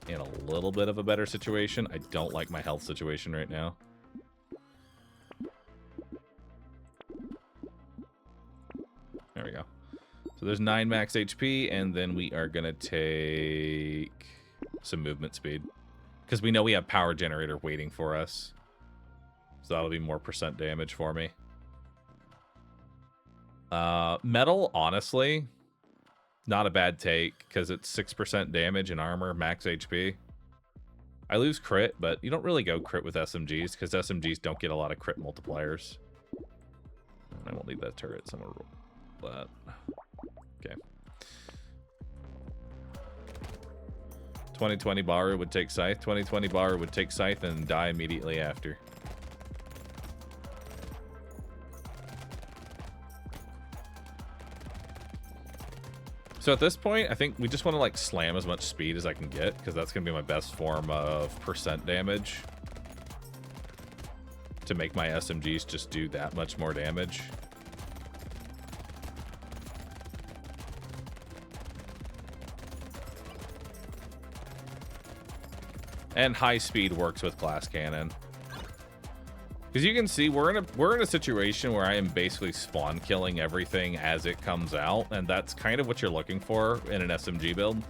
Speaker 1: in a little bit of a better situation. I don't like my health situation right now. There we go. So there's 9 max HP, and then we are going to take some movement speed, because we know we have power generator waiting for us. So that'll be more % damage for me. Metal, honestly, not a bad take, because it's 6% damage and armor, max HP. I lose crit, but you don't really go crit with SMGs, because SMGs don't get a lot of crit multipliers. I won't leave that turret, so I'm going to roll that. Okay. 2020 Bahroo would take Scythe. 2020 Bahroo would take Scythe and die immediately after. So at this point, I think we just want to like slam as much speed as I can get, because that's going to be my best form of % damage to make my SMGs just do that much more damage. And high speed works with glass cannon. Because you can see we're in a situation where I am basically spawn killing everything as it comes out, and that's kind of what you're looking for in an SMG build.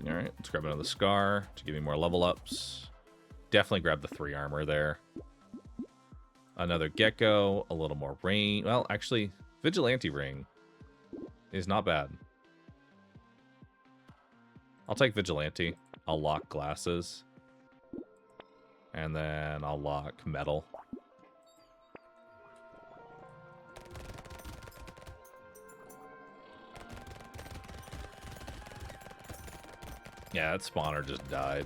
Speaker 1: All right, let's grab another scar to give me more level ups. Definitely grab the 3 armor there. Another gecko, a little more rain. Well, actually, Vigilante ring is not bad. I'll take Vigilante. I'll lock glasses. And then I'll lock metal. Yeah, that spawner just died.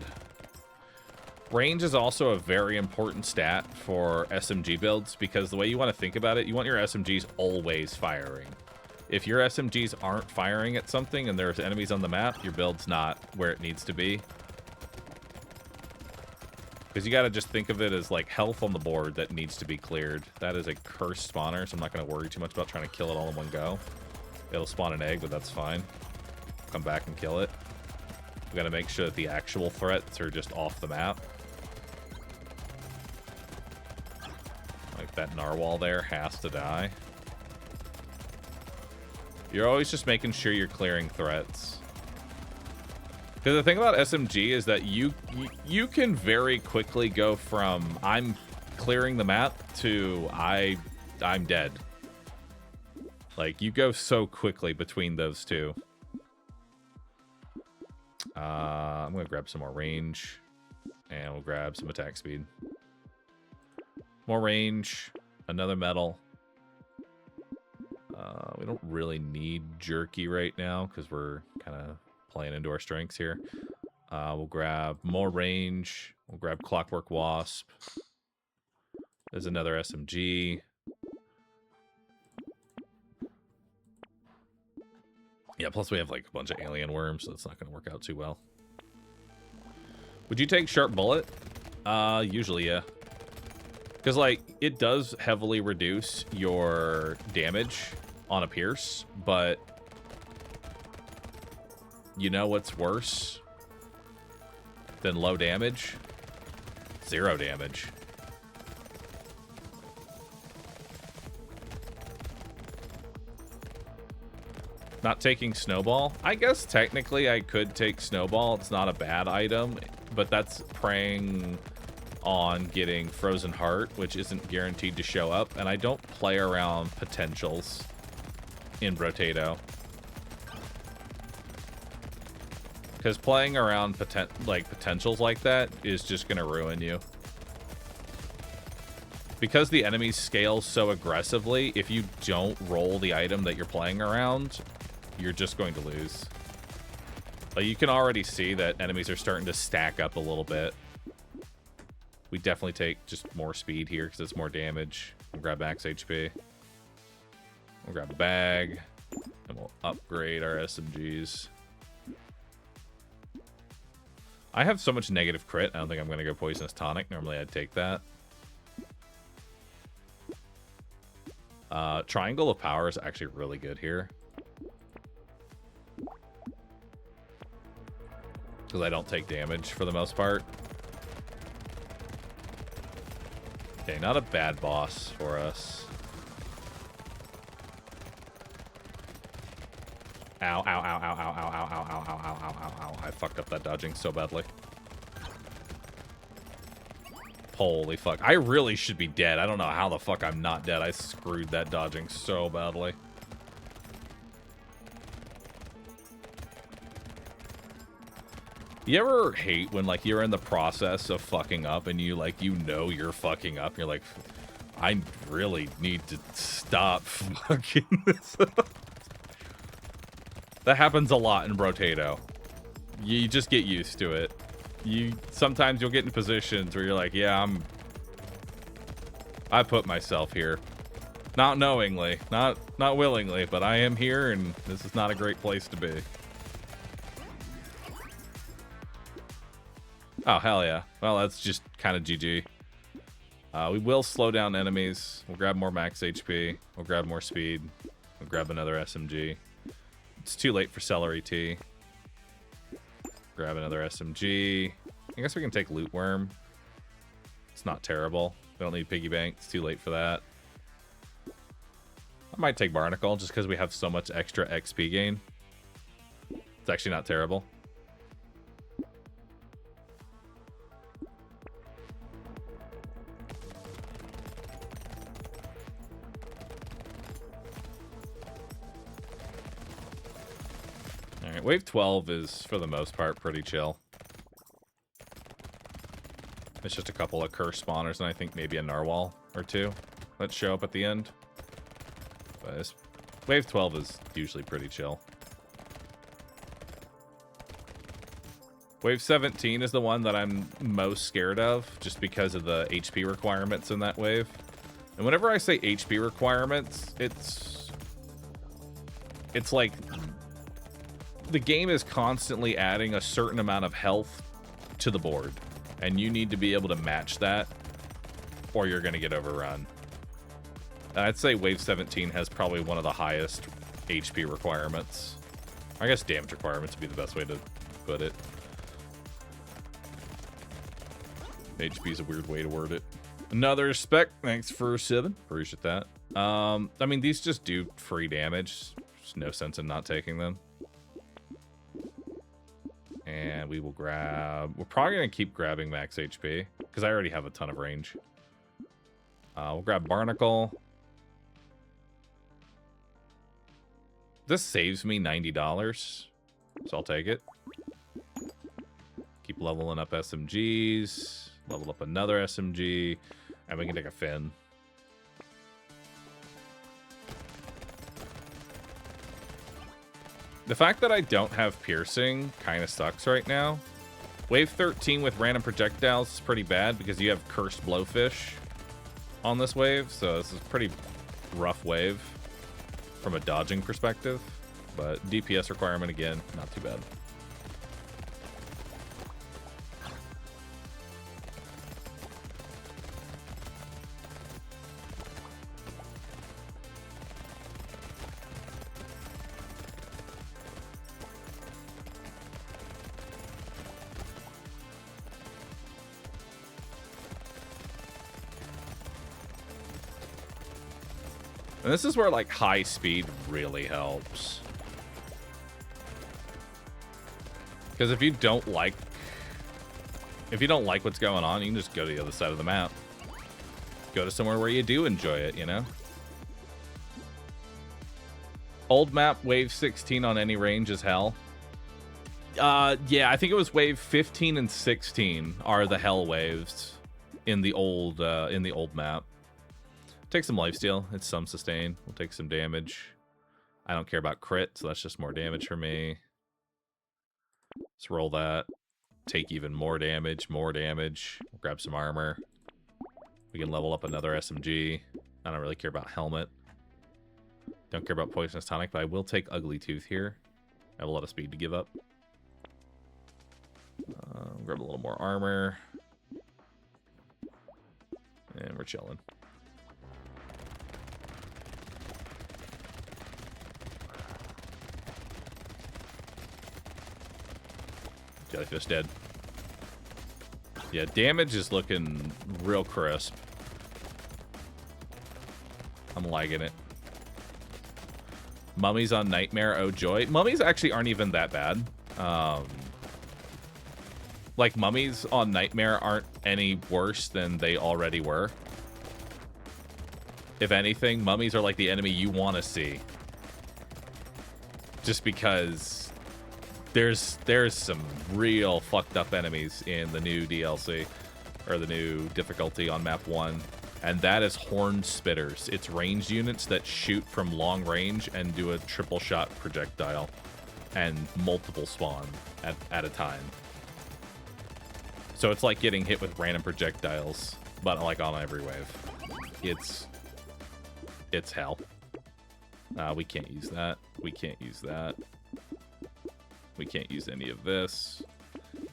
Speaker 1: Range is also a very important stat for SMG builds, because the way you want to think about it, you want your SMGs always firing. If your SMGs aren't firing at something and there's enemies on the map, your build's not where it needs to be. Because you got to just think of it as like health on the board that needs to be cleared. That is a cursed spawner, so I'm not going to worry too much about trying to kill it all in one go. It'll spawn an egg, but that's fine. Come back and kill it. We gotta make sure that the actual threats are just off the map. Like that narwhal there has to die. You're always just making sure you're clearing threats. Because the thing about SMG is that you can very quickly go from I'm clearing the map to I'm dead. Like, you go so quickly between those two. I'm going to grab some more range. And we'll grab some attack speed. More range. Another metal. We don't really need jerky right now because we're kind of playing into our strengths here. We'll grab more range. We'll grab Clockwork Wasp. There's another SMG. Yeah, plus we have like a bunch of alien worms, so it's not going to work out too well. Would you take Sharp Bullet? Usually, yeah. Because, like, it does heavily reduce your damage on a pierce, but you know what's worse than low damage? 0 damage. Not taking Snowball? I guess technically I could take Snowball. It's not a bad item, but that's preying on getting Frozen Heart, which isn't guaranteed to show up, and I don't play around potentials in Brotato. Because playing around potentials like that is just going to ruin you. Because the enemies scale so aggressively, if you don't roll the item that you're playing around, you're just going to lose. Like, you can already see that enemies are starting to stack up a little bit. We definitely take just more speed here because it's more damage. We'll grab max HP. We'll grab a bag. And we'll upgrade our SMGs. I have so much negative crit, I don't think I'm going to go Poisonous Tonic. Normally I'd take that. Triangle of Power is actually really good here. Because I don't take damage for the most part. Okay, not a bad boss for us. Ow, ow, ow, ow, ow, ow, ow, ow, ow, ow, ow, ow, ow, ow. I fucked up that dodging so badly. Holy fuck. I really should be dead. I don't know how the fuck I'm not dead. I screwed that dodging so badly. You ever hate when, like, you're in the process of fucking up and you, like, you know you're fucking up? You're like, I really need to stop fucking this up. That happens a lot in Brotato. You just get used to it. Sometimes you'll get in positions where you're like, yeah, I put myself here. Not knowingly, not willingly, but I am here and this is not a great place to be. Oh, hell yeah. Well, that's just kind of GG. We will slow down enemies. We'll grab more max HP. We'll grab more speed. We'll grab another SMG. It's too late for Celery Tea. Grab another SMG. I guess we can take Loot Worm. It's not terrible. We don't need Piggy Bank. It's too late for that. I might take Barnacle just because we have so much extra XP gain. It's actually not terrible. Alright, wave 12 is, for the most part, pretty chill. It's just a couple of curse spawners and I think maybe a narwhal or two that show up at the end. But wave 12 is usually pretty chill. Wave 17 is the one that I'm most scared of, just because of the HP requirements in that wave. And whenever I say HP requirements, it's like the game is constantly adding a certain amount of health to the board. And you need to be able to match that, or you're going to get overrun. And I'd say Wave 17 has probably one of the highest HP requirements. I guess damage requirements would be the best way to put it. HP is a weird way to word it. Another spec. Thanks for 7. Appreciate that. I mean, these just do free damage. There's no sense in not taking them. And we will grab... We're probably going to keep grabbing max HP, because I already have a ton of range. We'll grab Barnacle. This saves me $90, so I'll take it. Keep leveling up SMGs. Level up another SMG. And we can take a Fin. The fact that I don't have piercing kind of sucks right now. Wave 13 with random projectiles is pretty bad because you have cursed blowfish on this wave. So this is a pretty rough wave from a dodging perspective. But DPS requirement, again, not too bad. And this is where, like, high speed really helps. Because if you don't like what's going on, you can just go to the other side of the map. Go to somewhere where you do enjoy it, you know? Old map, wave 16 on any range is hell. Yeah, I think it was wave 15 and 16 are the hell waves in the old map. Take some lifesteal. It's some sustain. We'll take some damage. I don't care about crit, so that's just more damage for me. Let's roll that. Take even more damage, more damage. We'll grab some armor. We can level up another SMG. I don't really care about helmet. Don't care about poisonous tonic, but I will take ugly tooth here. I have a lot of speed to give up. Grab a little more armor. And we're chilling. Jellyfish dead. Yeah, damage is looking real crisp. I'm liking it. Mummies on Nightmare, oh joy. Mummies actually aren't even that bad. Like, mummies on Nightmare aren't any worse than they already were. If anything, mummies are like the enemy you want to see. Just because there's some real fucked up enemies in the new DLC, or the new difficulty on map 1, and that is horned spitters. It's ranged units that shoot from long range and do a triple shot projectile and multiple spawn at a time. So it's like getting hit with random projectiles, but like on every wave. It's hell. We can't use that. We can't use that. We can't use any of this.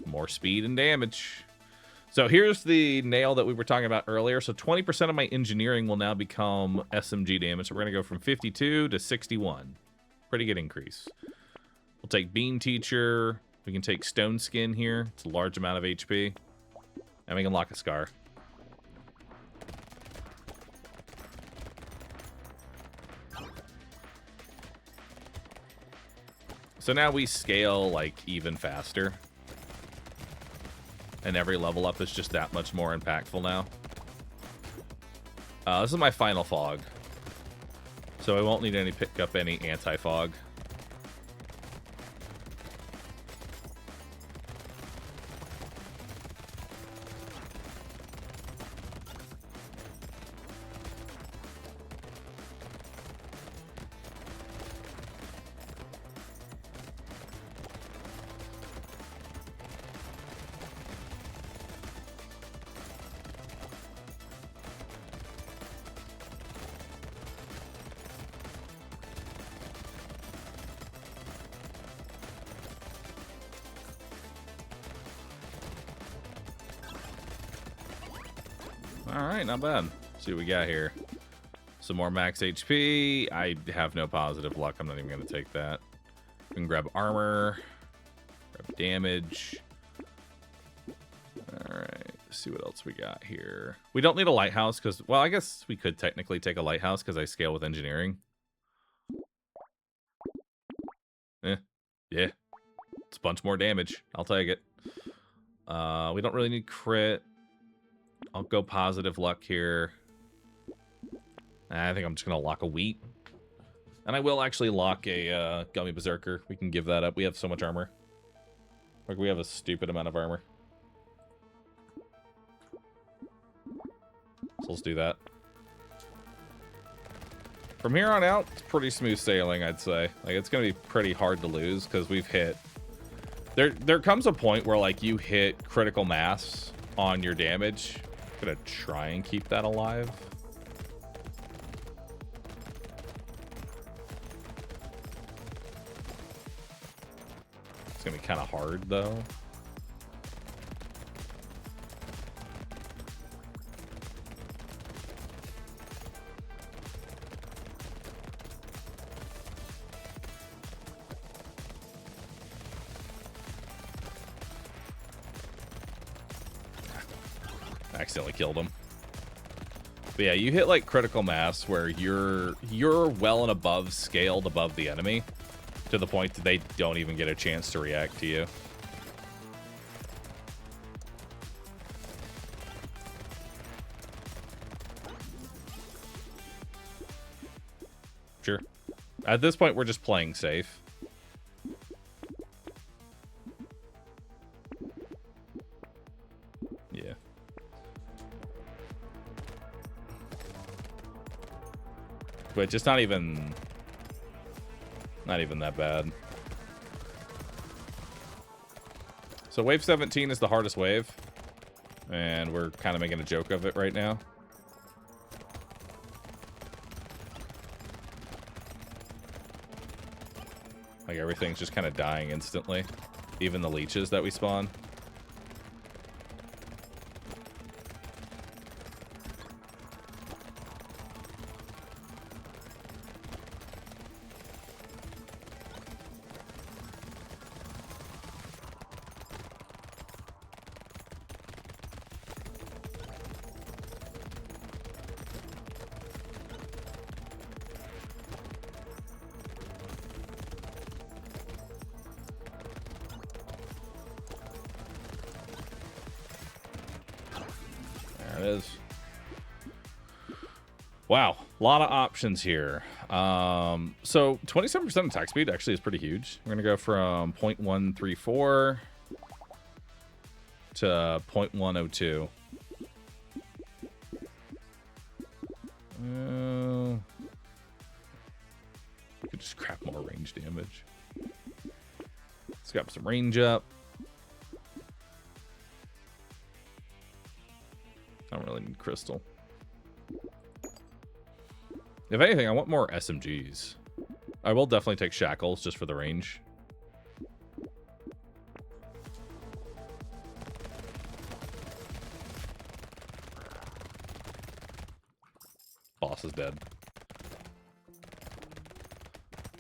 Speaker 1: More speed and damage. So here's the nail that we were talking about earlier. So 20% of my engineering will now become SMG damage. So we're going to go from 52 to 61. Pretty good increase. We'll take Bean Teacher. We can take Stone Skin here. It's a large amount of HP. And we can lock a Scar. So now we scale, like, even faster. And every level up is just that much more impactful now. This is my final fog. So I won't need any pick up any anti-fog. Alright, not bad. Let's see what we got here. Some more max HP. I have no positive luck. I'm not even going to take that. We can grab armor. Grab damage. Alright. Let's see what else we got here. We don't need a lighthouse because, well, I guess we could technically take a lighthouse because I scale with engineering. Yeah. It's a bunch more damage. I'll take it. We don't really need crit. I'll go positive luck here. I think I'm just going to lock a wheat. And I will actually lock a Gummy Berserker. We can give that up. We have so much armor. Like, we have a stupid amount of armor. So let's do that. From here on out, it's pretty smooth sailing, I'd say. Like, it's going to be pretty hard to lose because we've hit... There comes a point where, like, you hit critical mass on your damage. I'm going to try and keep that alive. It's going to be kind of hard, though. Accidentally killed him. But yeah, you hit like critical mass where you're well and above scaled above the enemy to the point that they don't even get a chance to react to you. Sure. At this point, we're just playing safe. Yeah. Which is not even that bad. So wave 17 is the hardest wave, and we're kind of making a joke of it right now. Like, everything's just kind of dying instantly, even the leeches that we spawn. Wow, a lot of options here. So 27% attack speed actually is pretty huge. We're gonna go from 0.134 to 0.102. Could just crap more range damage. Let's grab some range up. I don't really need crystal. If anything, I want more SMGs. I will definitely take shackles just for the range. Boss is dead.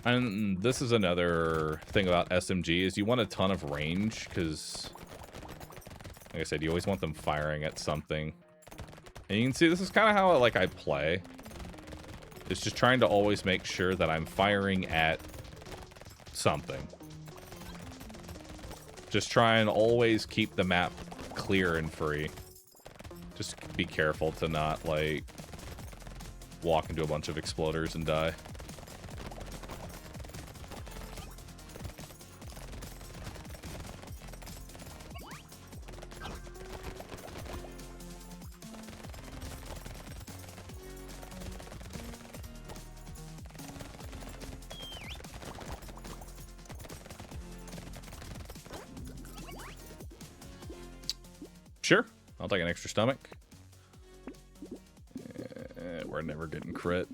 Speaker 1: And this is another thing about SMG is you want a ton of range because, like I said, you always want them firing at something. And you can see this is kind of how I play. It's just trying to always make sure that I'm firing at something. Just try and always keep the map clear and free. Just be careful to not, like, walk into a bunch of exploders and die. Sure, I'll take an extra stomach. We're never getting crit.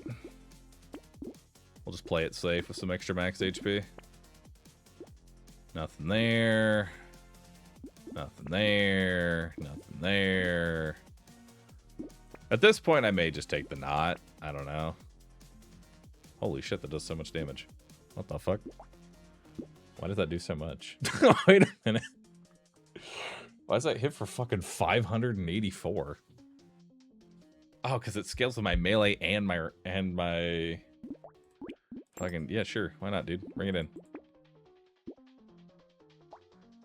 Speaker 1: We'll just play it safe with some extra max HP. Nothing there. Nothing there. Nothing there. At this point, I may just take the knot. I don't know. Holy shit, that does so much damage. What the fuck? Why does that do so much? Wait a minute. Why does that hit for fucking 584? Oh, because it scales with my melee and my fucking, yeah, sure. Why not, dude? Bring it in.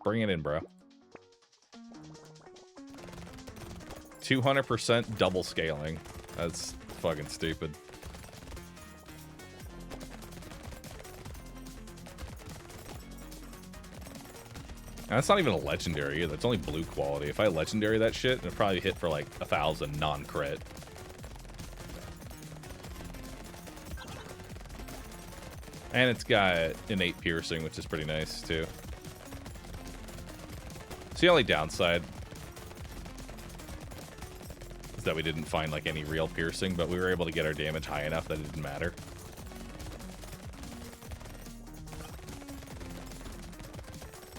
Speaker 1: Bring it in, bro. 200% double scaling. That's fucking stupid. And that's not even a legendary either. It's only blue quality. If I legendary that shit, it'd probably hit for like 1,000 non-crit. And it's got innate piercing, which is pretty nice too. So the only downside is that we didn't find like any real piercing, but we were able to get our damage high enough that it didn't matter.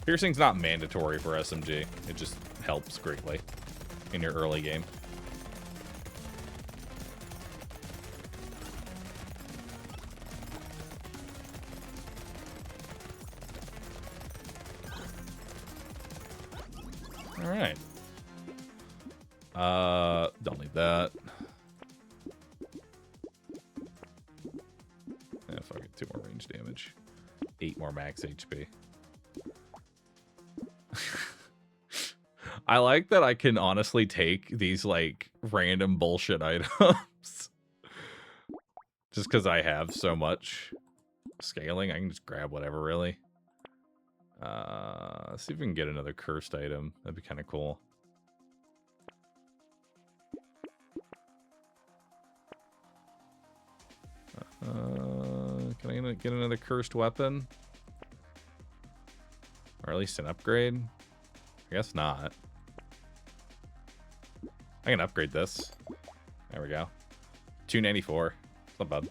Speaker 1: Piercing's not mandatory for SMG. It just helps greatly in your early game. All right. Don't need that. Yeah, fuck it. 2 more range damage. 8 more max HP. I like that I can honestly take these, like, random bullshit items. Just because I have so much scaling, I can just grab whatever, really. Let's see if we can get another cursed item. That'd be kind of cool. Can I get another cursed weapon? Or at least an upgrade? I guess not. I can upgrade this. There we go. 294. It's not bad.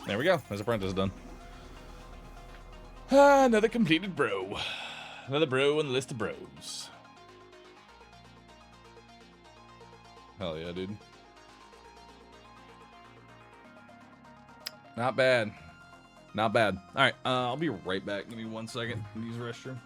Speaker 1: There we go. His apprentice done. Another completed bro. Another bro in the list of bros. Hell yeah, dude. Not bad. Not bad. All right, I'll be right back. Give me 1 second. Use the restroom.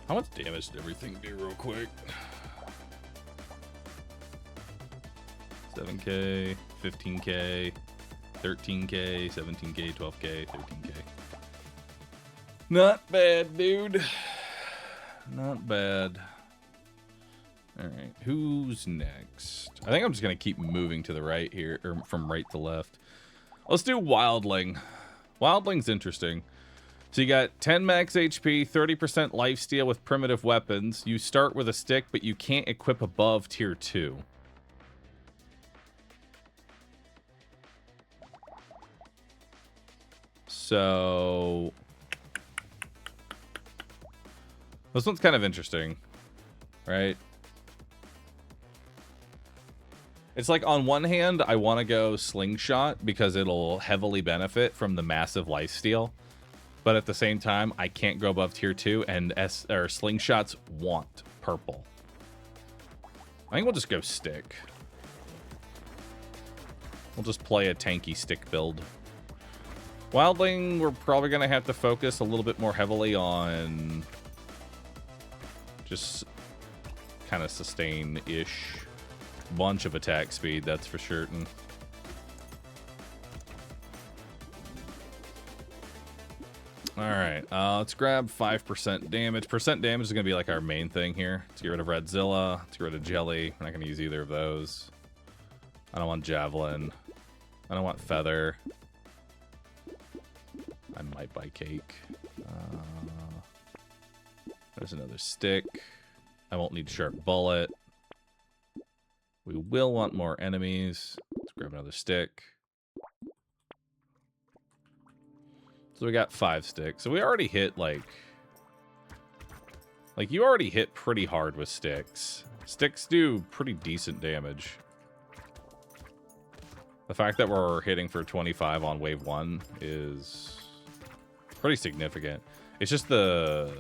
Speaker 1: How much damage did everything do real quick? 7k, 15k, 13k, 17k, 12k, 13k. Not bad, dude. Not bad. Alright, who's next? I think I'm just going to keep moving to the right here, or from right to left. Let's do Wildling. Wildling's interesting. So you got 10 max HP, 30% lifesteal with primitive weapons. You start with a stick, but you can't equip above tier 2. So this one's kind of interesting, right? It's like, on one hand, I want to go Slingshot because it'll heavily benefit from the massive lifesteal. But at the same time, I can't go above tier 2, and Slingshots want purple. I think we'll just go stick. We'll just play a tanky stick build. Wildling, we're probably going to have to focus a little bit more heavily on just kind of sustain-ish. Bunch of attack speed, that's for certain. Alright, let's grab 5% damage. Percent damage is going to be like our main thing here. Let's get rid of Redzilla. Let's get rid of Jelly. We're not going to use either of those. I don't want Javelin. I don't want Feather. I might buy Cake. There's another stick. I won't need Sharp Bullet. We will want more enemies. Let's grab another stick. So we got 5 sticks. So we already hit, like you already hit pretty hard with sticks. Sticks do pretty decent damage. The fact that we're hitting for 25 on wave 1 is pretty significant. It's just the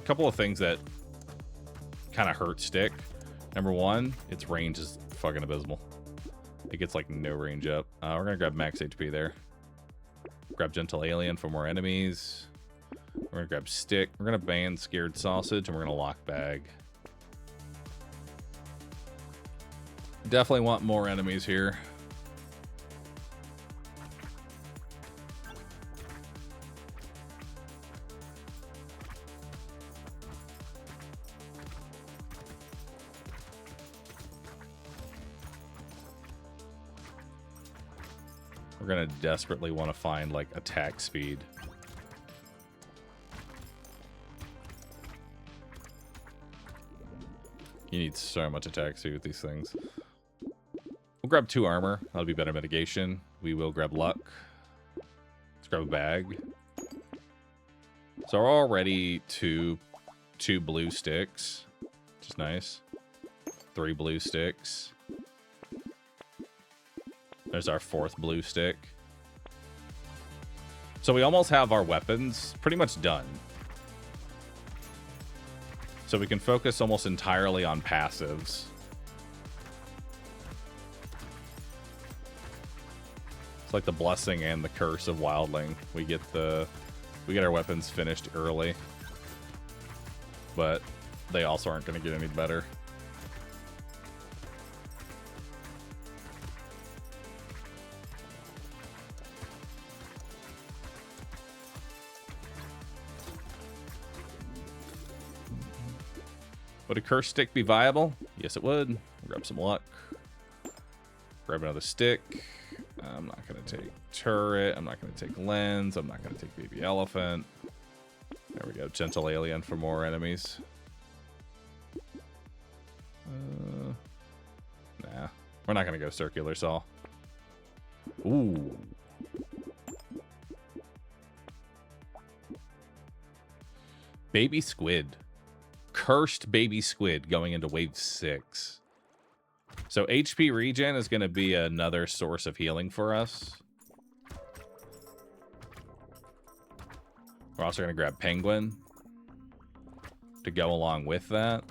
Speaker 1: couple of things that kind of hurt stick. Number one, its range is fucking abysmal. It gets like no range up. We're gonna grab max HP there. Grab Gentle Alien for more enemies. We're gonna grab Stick. We're gonna ban Scared Sausage, and we're gonna lock Bag. Definitely want more enemies here. We're gonna desperately want to find like attack speed. You need so much attack speed with these things. We'll grab 2 armor. That'll be better mitigation. We will grab luck. Let's grab a bag. So we're already two blue sticks, which is nice. 3 blue sticks. There's our 4th blue stick. So we almost have our weapons pretty much done. So we can focus almost entirely on passives. It's like the blessing and the curse of Wildling. We get our weapons finished early. But they also aren't going to get any better. Would a curse stick be viable? Yes, it would. Grab some luck. Grab another stick. I'm not going to take turret. I'm not going to take lens. I'm not going to take baby elephant. There we go. Gentle Alien for more enemies. Nah. We're not going to go circular saw. Ooh. Baby squid. Cursed baby squid going into wave 6. So HP regen is going to be another source of healing for us. We're also going to grab penguin to go along with that.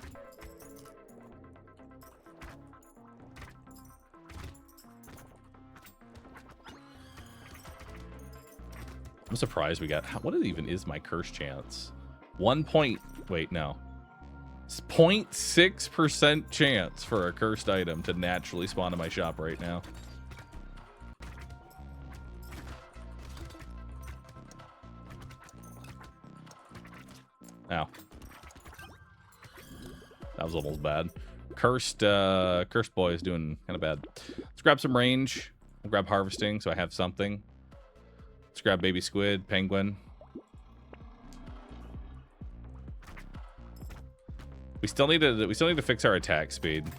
Speaker 1: I'm surprised we got... What even is my curse chance? 1 point... Wait, no. It's 0.6% chance for a cursed item to naturally spawn in my shop right now. Ow. That was almost bad. Cursed boy is doing kind of bad. Let's grab some range. We'll grab harvesting so I have something. Let's grab baby squid, penguin. We still need to fix our attack speed.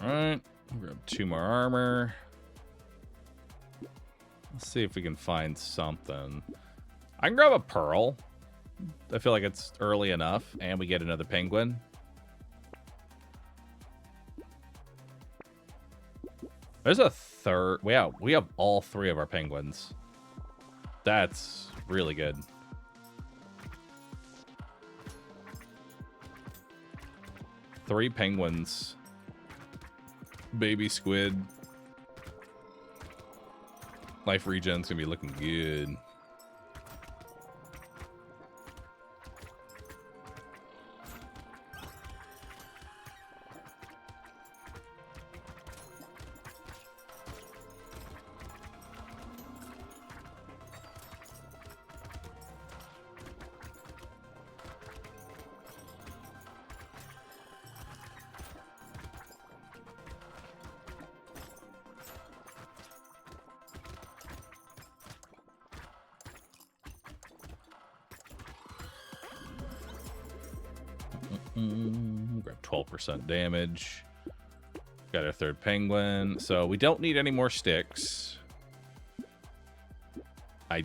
Speaker 1: Alright, grab 2 more armor. Let's see if we can find something. I can grab a pearl. I feel like it's early enough, and we get another penguin. There's a third. We have all 3 of our penguins. That's really good. Three penguins. Baby squid. Life regen's gonna be looking good. Grab 12% damage. Got our third penguin. So we don't need any more sticks. I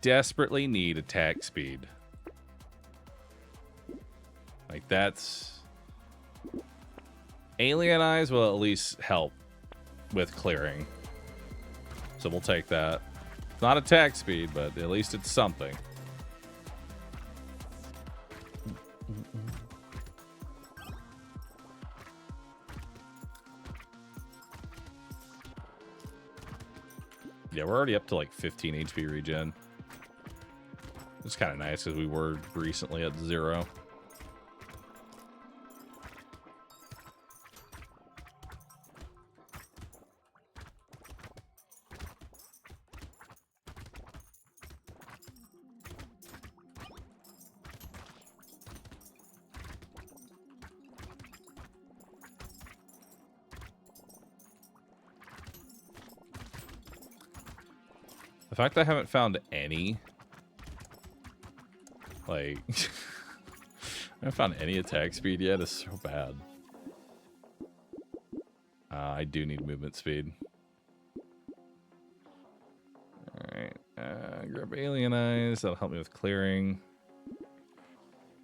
Speaker 1: desperately need attack speed. Like that's... Alien Eyes will at least help with clearing. So we'll take that. It's not attack speed, but at least it's something. Yeah, we're already up to like 15 HP regen. It's kind of nice because we were recently at 0. The fact that I haven't found any, like, I haven't found any attack speed yet is so bad. I do need movement speed. Alright, grab Alien Eyes, that'll help me with clearing.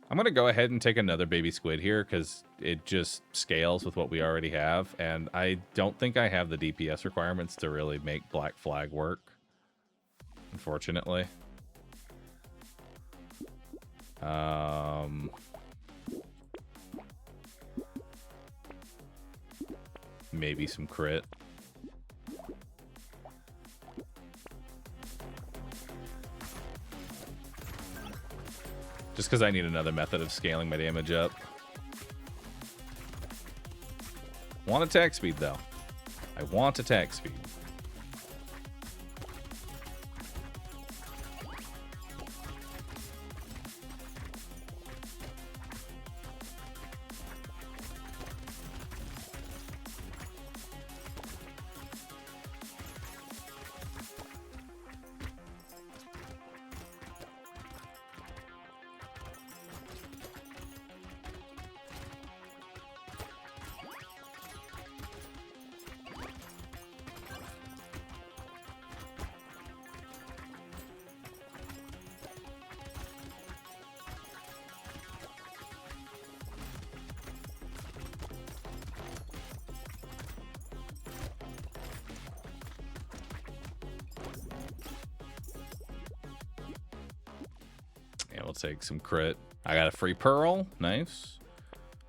Speaker 1: I'm going to go ahead and take another baby squid here because it just scales with what we already have, and I don't think I have the DPS requirements to really make Black Flag work. Unfortunately. Maybe some crit. Just because I need another method of scaling my damage up. Want attack speed, though. I want attack speed. I'll take some crit. I got a free pearl. Nice.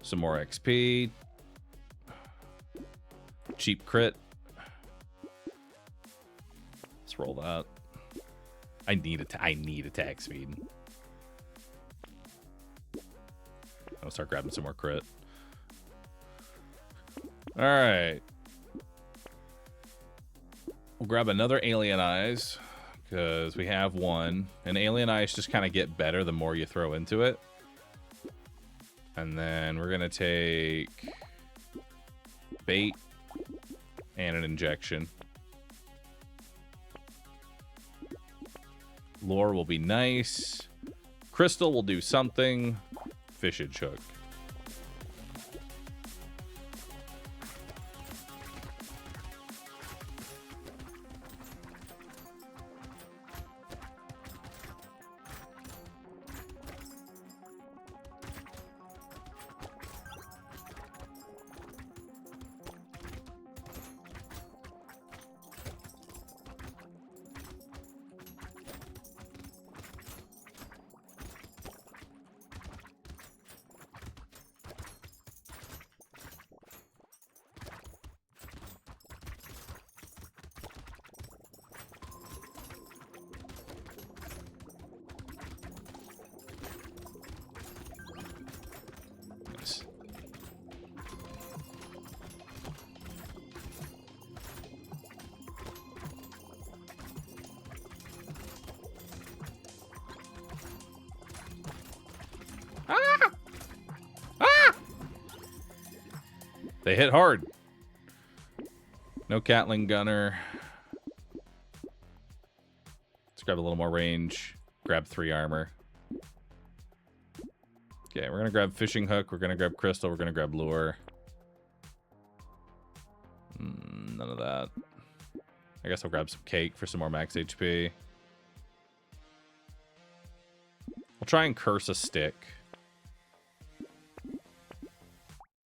Speaker 1: Some more XP. Cheap crit. Let's roll that. I need attack speed. I'll start grabbing some more crit. All right. We'll grab another Alien Eyes because we have one. And Alien Eyes just kind of get better the more you throw into it. And then we're going to take bait and an injection. Lure will be nice. Crystal will do something. Fishage hook. They hit hard. No Catling Gunner. Let's grab a little more range. Grab 3 armor. Okay, we're going to grab Fishing Hook. We're going to grab Crystal. We're going to grab Lure. None of that. I guess I'll grab some Cake for some more max HP. We'll try and curse a stick.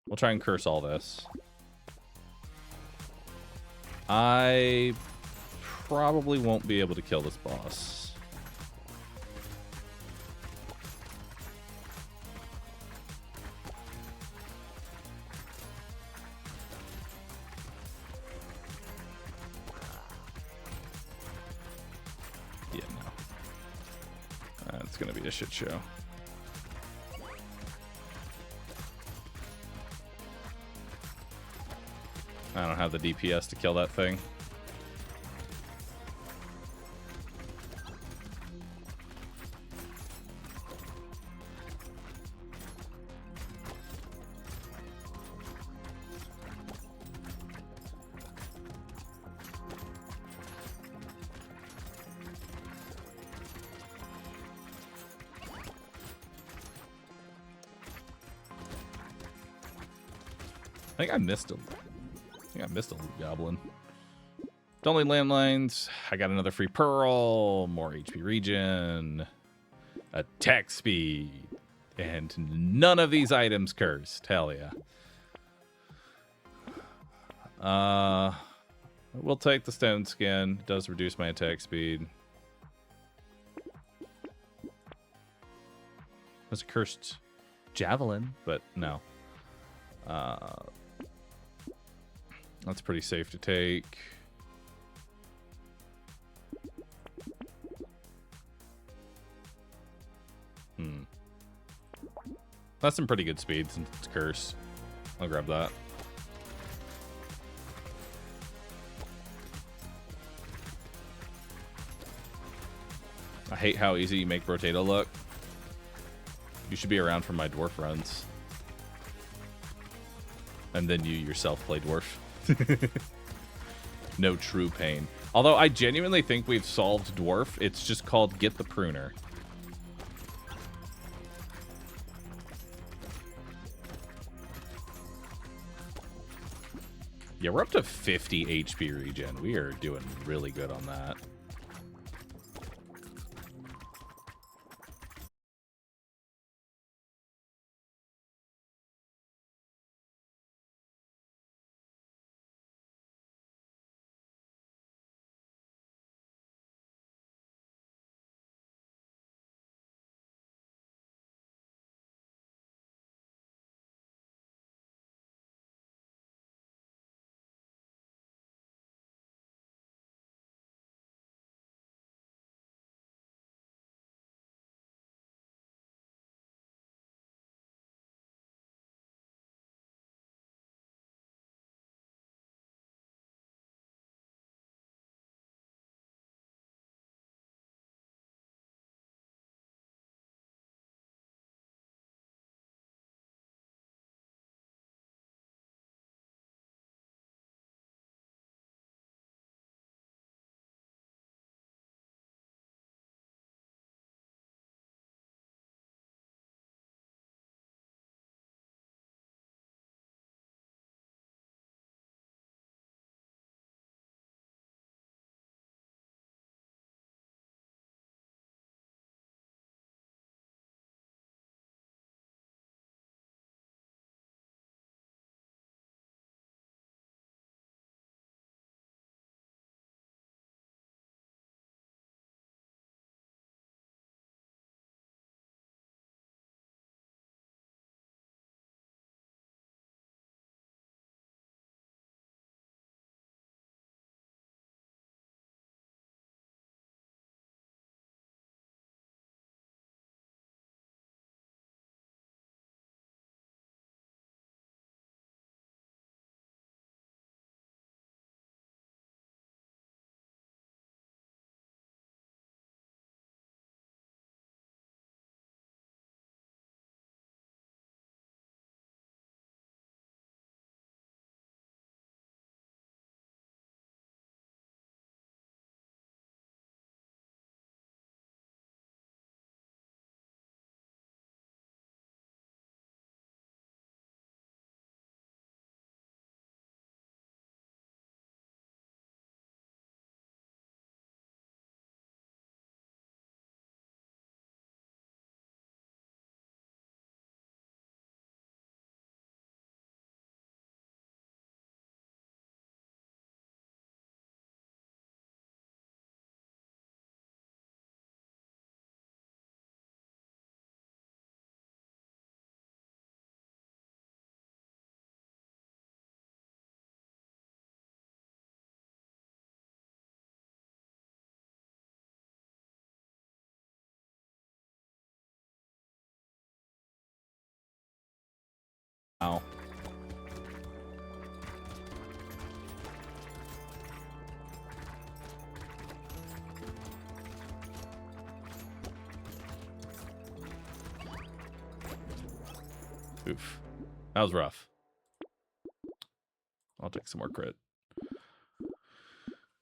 Speaker 1: We'll try and curse all this. I probably won't be able to kill this boss. Yeah, no. It's gonna be a shit show. I don't have the DPS to kill that thing. I think I missed him. I missed a loot goblin. Don't need landlines. I got another free pearl, more HP regen, attack speed, and none of these items cursed. Hell yeah. We'll take the stone skin. It does reduce my attack speed. There's a cursed javelin, but no. That's pretty safe to take. That's some pretty good speed since it's curse. I'll grab that. I hate how easy you make Brotato look. You should be around for my dwarf runs. And then you yourself play dwarf. No true pain. Although I genuinely think we've solved dwarf. It's just called Get the Pruner. Yeah, we're up to 50 HP regen. We are doing really good on that. Ow. Oof. That was rough. I'll take some more crit.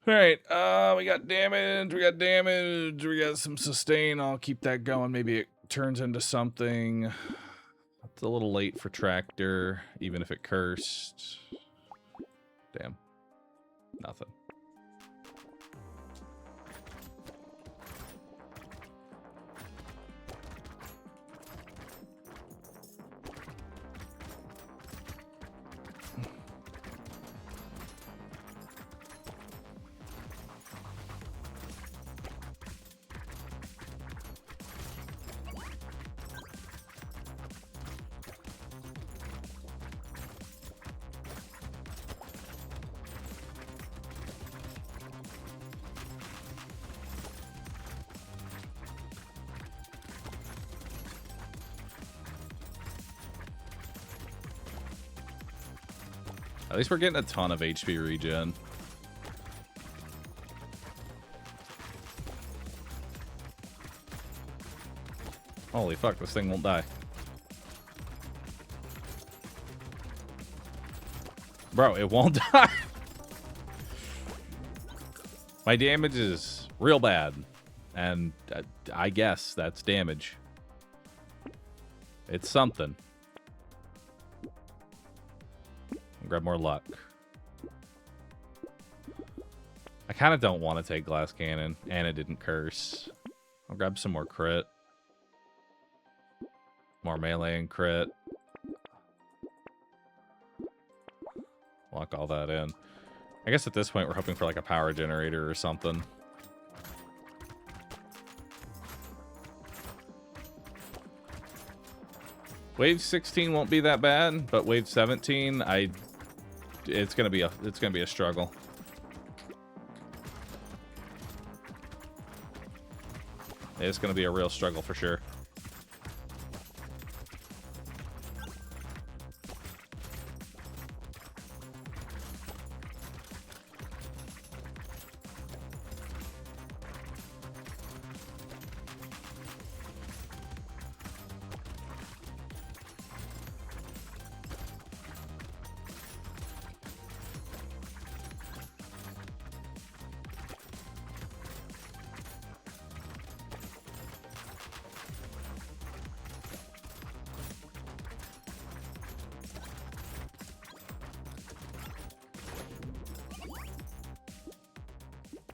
Speaker 1: Alright, we got damage, we got some sustain. I'll keep that going. Maybe it turns into something. It's a little late for tractor, even if it cursed. Damn. Nothing. At least we're getting a ton of HP regen. Holy fuck, this thing won't die. Bro, it won't die. My damage is real bad. And I guess that's damage. It's something. Grab more luck. I kind of don't want to take glass cannon, and it didn't curse. I'll grab some more crit. More melee and crit. Lock all that in. I guess at this point we're hoping for like a power generator or something. Wave 16 won't be that bad, but wave 17, it's gonna be a struggle. It's gonna be a real struggle for sure.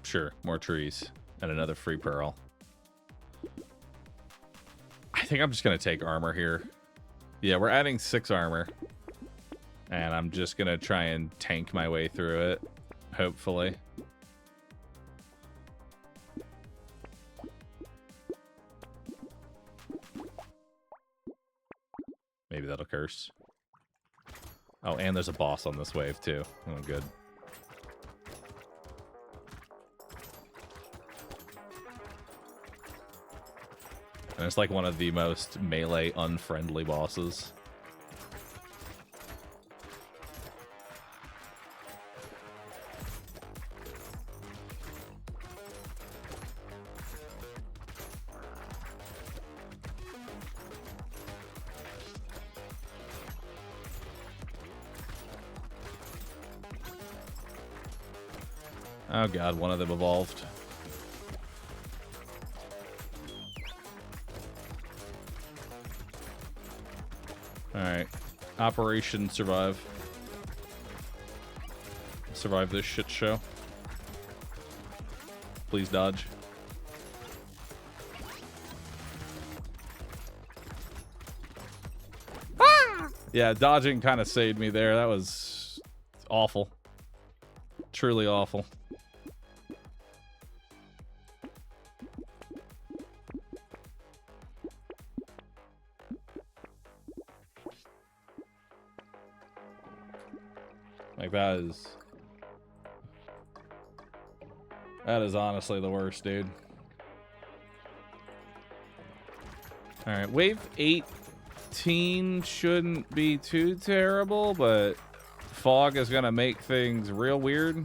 Speaker 1: Sure, more trees and another free pearl. I think I'm just gonna take armor here. Yeah, we're adding 6 armor. And I'm just gonna try and tank my way through it, hopefully. Maybe that'll curse. Oh, and there's a boss on this wave too. Oh, good. And it's like one of the most melee unfriendly bosses. Oh god, one of them evolved. Alright. Operation Survive. Survive this shit show. Please dodge. Ah! Yeah, dodging kind of saved me there. That was awful. Truly awful. Like, that is honestly the worst, dude. Alright, wave 8 15 shouldn't be too terrible, but fog is going to make things real weird.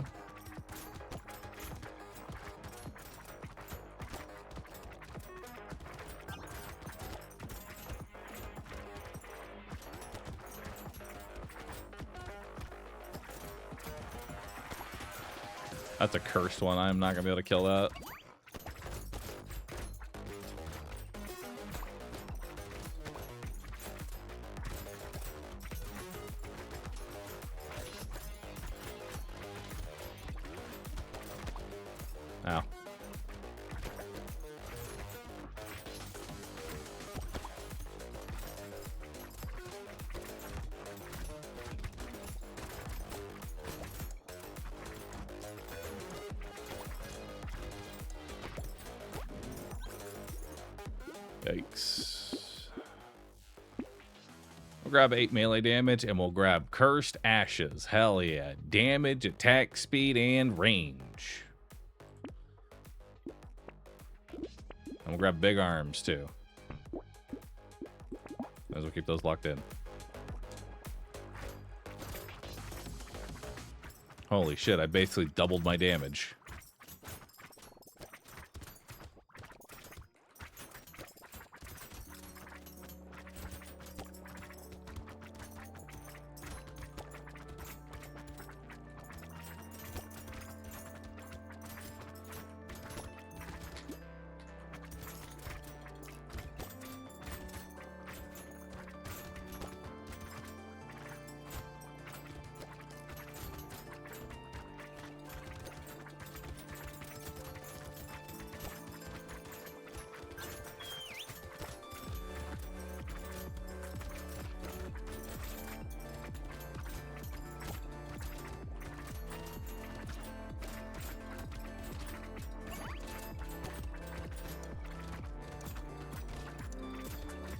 Speaker 1: That's a cursed one. I'm not going to be able to kill that. Ow. Yikes. We'll grab 8 melee damage and we'll grab Cursed Ashes. Hell yeah. Damage, attack speed, and range. And we'll grab Big Arms too. As we'll keep those locked in. Holy shit, I basically doubled my damage.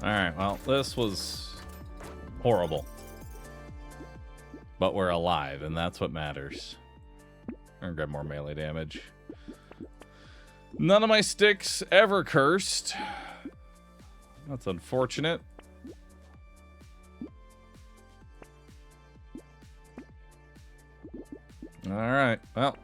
Speaker 1: Alright, well, this was horrible. But we're alive, and that's what matters. I'm gonna grab more melee damage. None of my sticks ever cursed. That's unfortunate. Alright, well.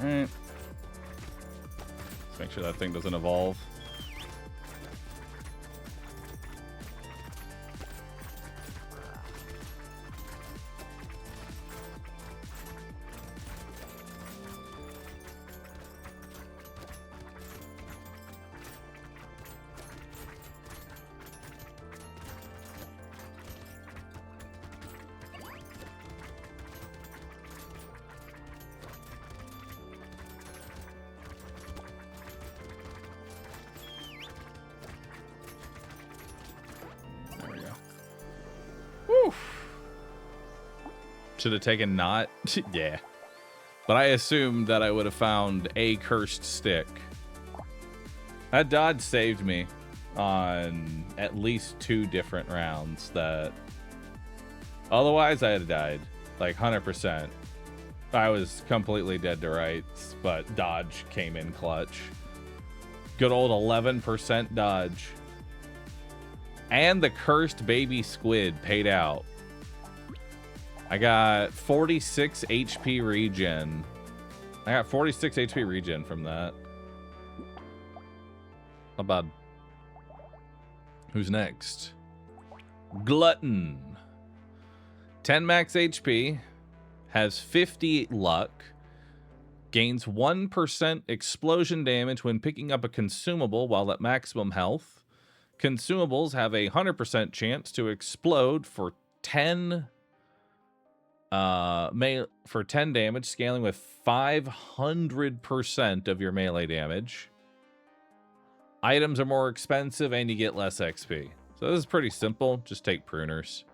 Speaker 1: Alright. Let's make sure that thing doesn't evolve. Should have taken not. Yeah. But I assumed that I would have found a cursed stick. That dodge saved me on at least 2 different rounds that otherwise I had died. Like 100%. I was completely dead to rights, but dodge came in clutch. Good old 11% dodge. And the cursed baby squid paid out. I got 46 HP regen. I got 46 HP regen from that. Not bad. Who's next? Glutton. 10 max HP. Has 50 luck. Gains 1% explosion damage when picking up a consumable while at maximum health. Consumables have a 100% chance to explode for 10 For 10 damage, scaling with 500% of your melee damage. Items are more expensive and you get less XP. So this is pretty simple. Just take pruners.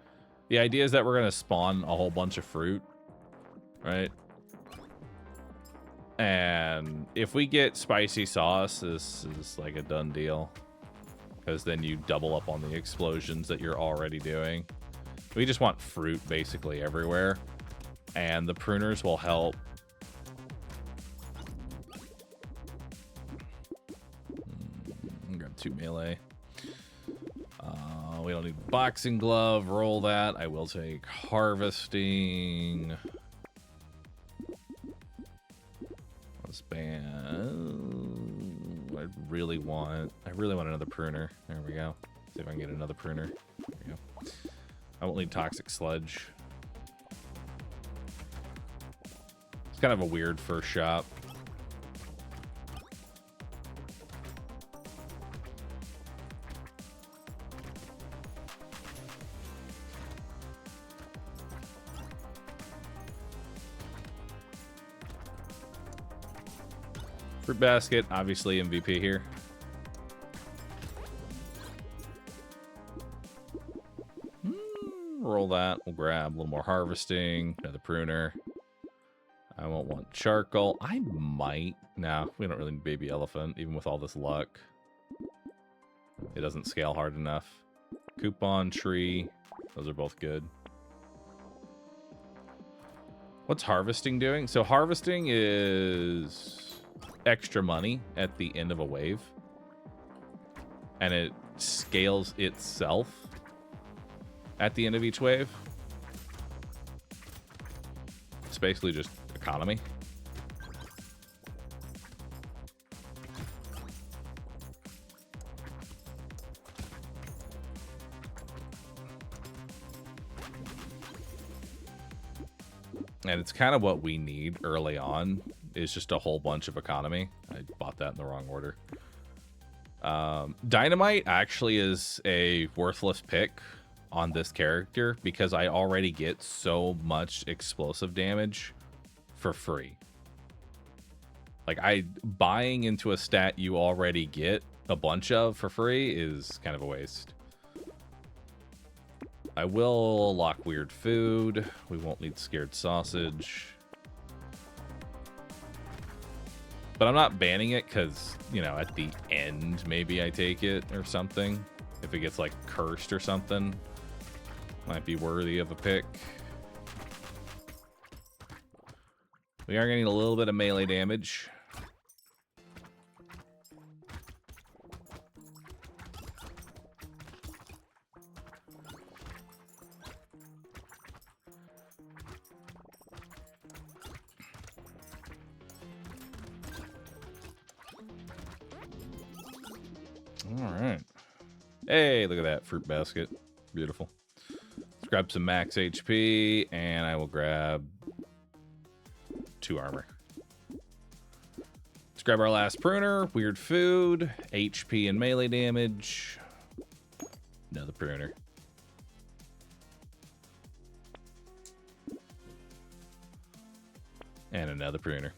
Speaker 1: The idea is that we're going to spawn a whole bunch of fruit, right? And if we get spicy sauce, this is like a done deal. Because then you double up on the explosions that you're already doing. We just want fruit basically everywhere. And the pruners will help. Grab 2 melee. We don't need boxing glove. Roll that. I will take harvesting. Let's ban. I really want another pruner. There we go. See if I can get another pruner. There we go. I won't need toxic sludge. It's kind of a weird first shop. Fruit basket, obviously MVP here. Roll that. We'll grab a little more harvesting. Another pruner. I won't want charcoal. I might. No, we don't really need baby elephant, even with all this luck. It doesn't scale hard enough. Coupon tree. Those are both good. What's harvesting doing? So harvesting is extra money at the end of a wave. And it scales itself at the end of each wave. It's basically just economy. And it's kind of what we need early on, is just a whole bunch of economy. I bought that in the wrong order. Dynamite actually is a worthless pick on this character because I already get so much explosive damage for free. Like, buying into a stat you already get a bunch of for free is kind of a waste. I will lock weird food. We won't need scared sausage. But I'm not banning it because, you know, at the end, maybe I take it or something. If it gets, like, cursed or something, might be worthy of a pick. We are getting a little bit of melee damage. All right. Hey, look at that fruit basket. Beautiful. Let's grab some max HP, and I will grab 2 armor. Let's grab our last pruner. Weird food. HP and melee damage. Another pruner. And another pruner.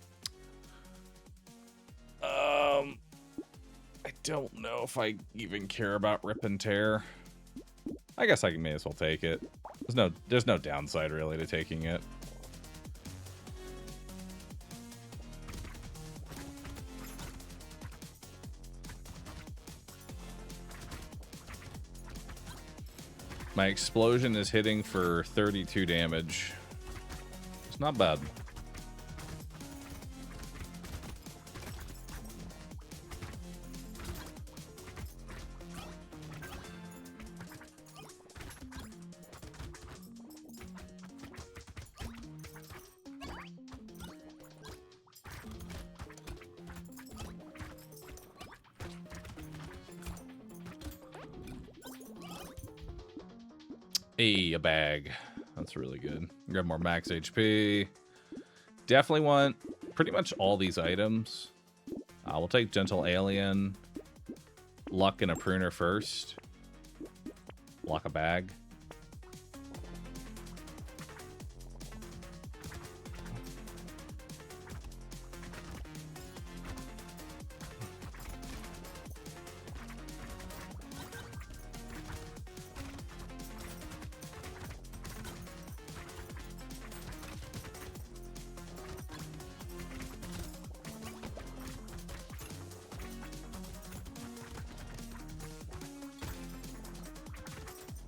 Speaker 1: I don't know if I even care about rip and tear. I guess I may as well take it. There's no downside really to taking it. My explosion is hitting for 32 damage. It's not bad. Hey, a bag. That's really good. Grab more max HP. Definitely want pretty much all these items. We'll take Gentle Alien. Luck and a pruner first. Lock a bag.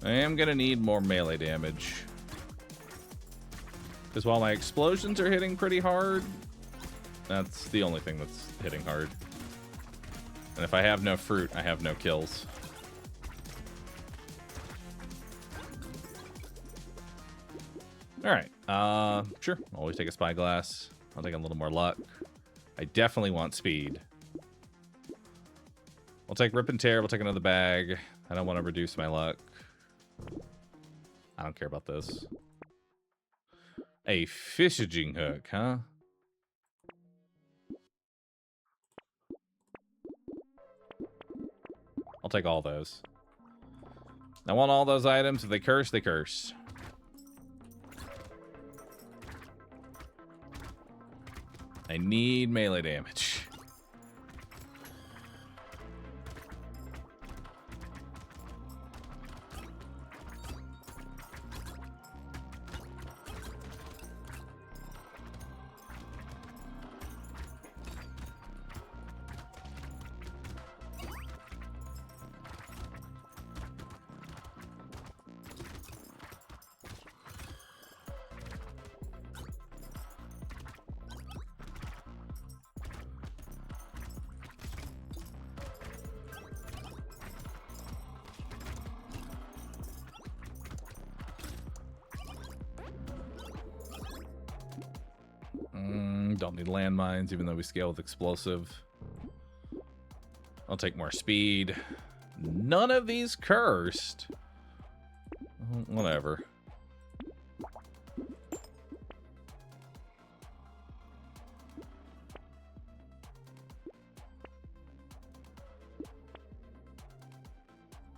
Speaker 1: I am going to need more melee damage. Because while my explosions are hitting pretty hard, that's the only thing that's hitting hard. And if I have no fruit, I have no kills. Alright, sure. Always take a spyglass. I'll take a little more luck. I definitely want speed. We'll take Rip and Tear. We'll take another bag. I don't want to reduce my luck. I don't care about this. A fishing hook, huh? I'll take all those. I want all those items. If they curse, they curse. I need melee damage. Don't need landmines, even though we scale with explosive. I'll take more speed. None of these cursed. Whatever.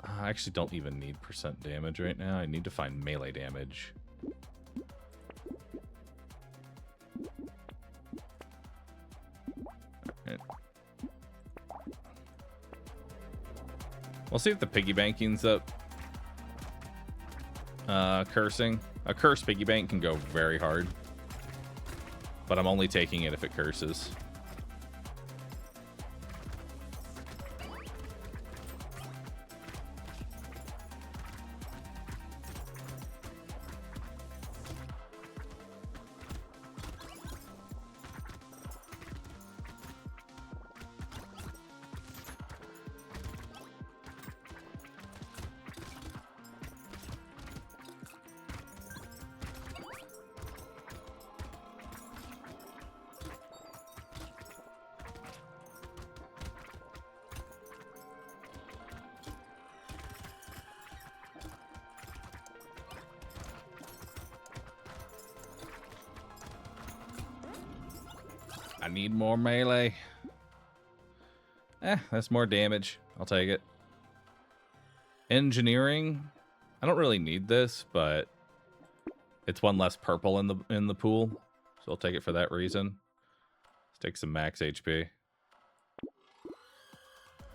Speaker 1: I actually don't even need percent damage right now. I need to find melee damage. We'll see if the piggy banking's up. Cursing. A cursed piggy bank can go very hard. But I'm only taking it if it curses. I need more melee. That's more damage. I'll take it. Engineering. I don't really need this, but it's one less purple in the pool, so I'll take it for that reason. Let's take some max HP.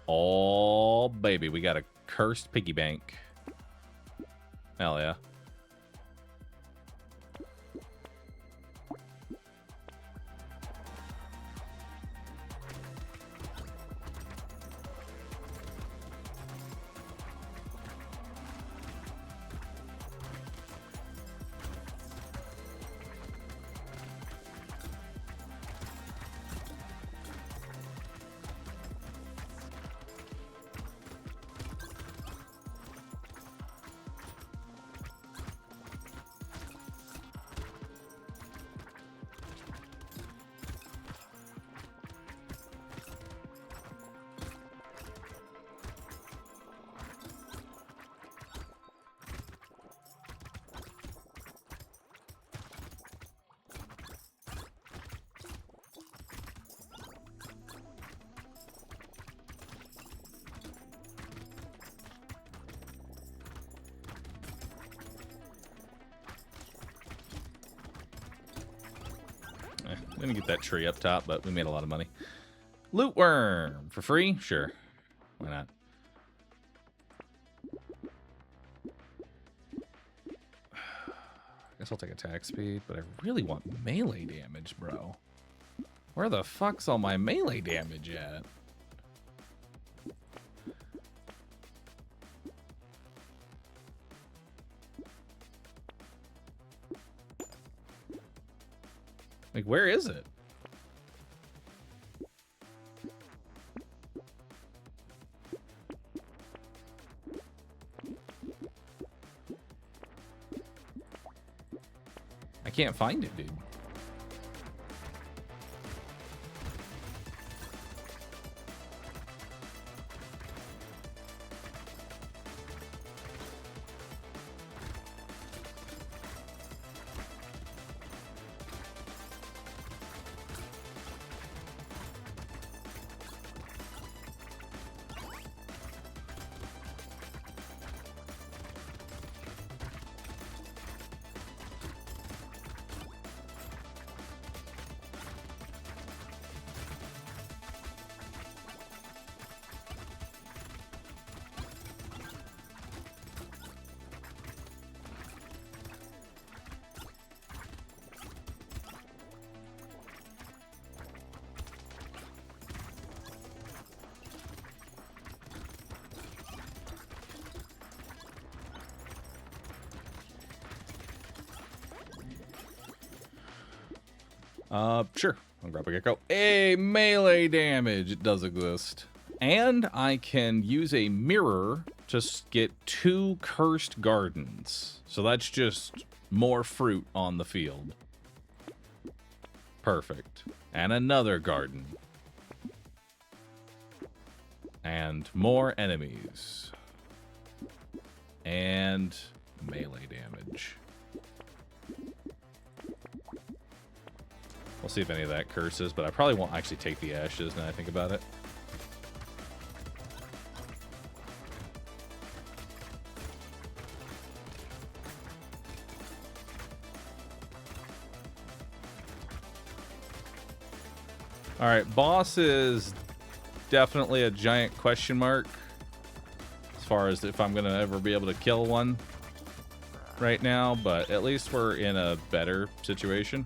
Speaker 1: Oh, baby, we got a cursed piggy bank. Hell yeah. Didn't get that tree up top, but we made a lot of money. Loot worm for free? Sure. Why not? I guess I'll take attack speed, but I really want melee damage, bro. Where the fuck's all my melee damage at? Like, where is it? I can't find it, dude. Sure. I'll grab a gecko. Hey, melee damage. It does exist. And I can use a mirror to get 2 cursed gardens. So that's just more fruit on the field. Perfect. And another garden. And more enemies. And melee damage. We'll see if any of that curses, but I probably won't actually take the ashes now I think about it. Alright, boss is definitely a giant question mark as far as if I'm going to ever be able to kill one right now, but at least we're in a better situation.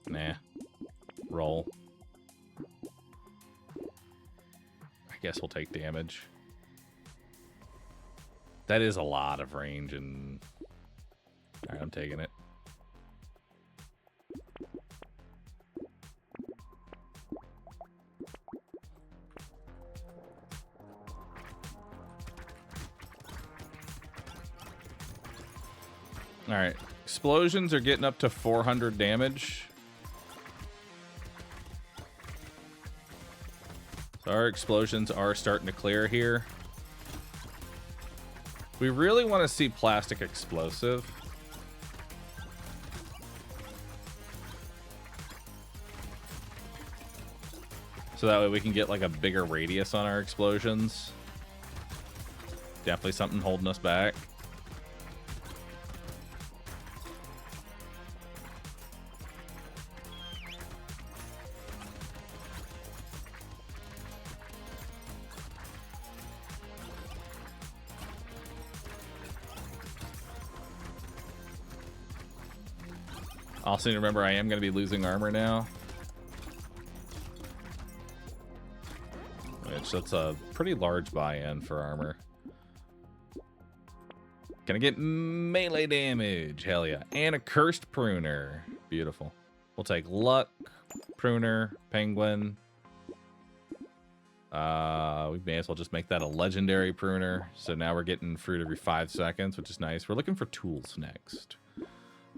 Speaker 1: Nah. Roll. I guess we'll take damage. That is a lot of range, and alright, I'm taking it. Alright. Explosions are getting up to 400 damage. So our explosions are starting to clear here. We really want to see plastic explosive. So that way we can get like a bigger radius on our explosions. Definitely something holding us back. Also need to remember I am going to be losing armor now. Which, that's a pretty large buy-in for armor. Gonna get melee damage. Hell yeah. And a cursed pruner. Beautiful. We'll take luck, pruner, penguin. We may as well just make that a legendary pruner. So now we're getting fruit every 5 seconds, which is nice. We're looking for tools next.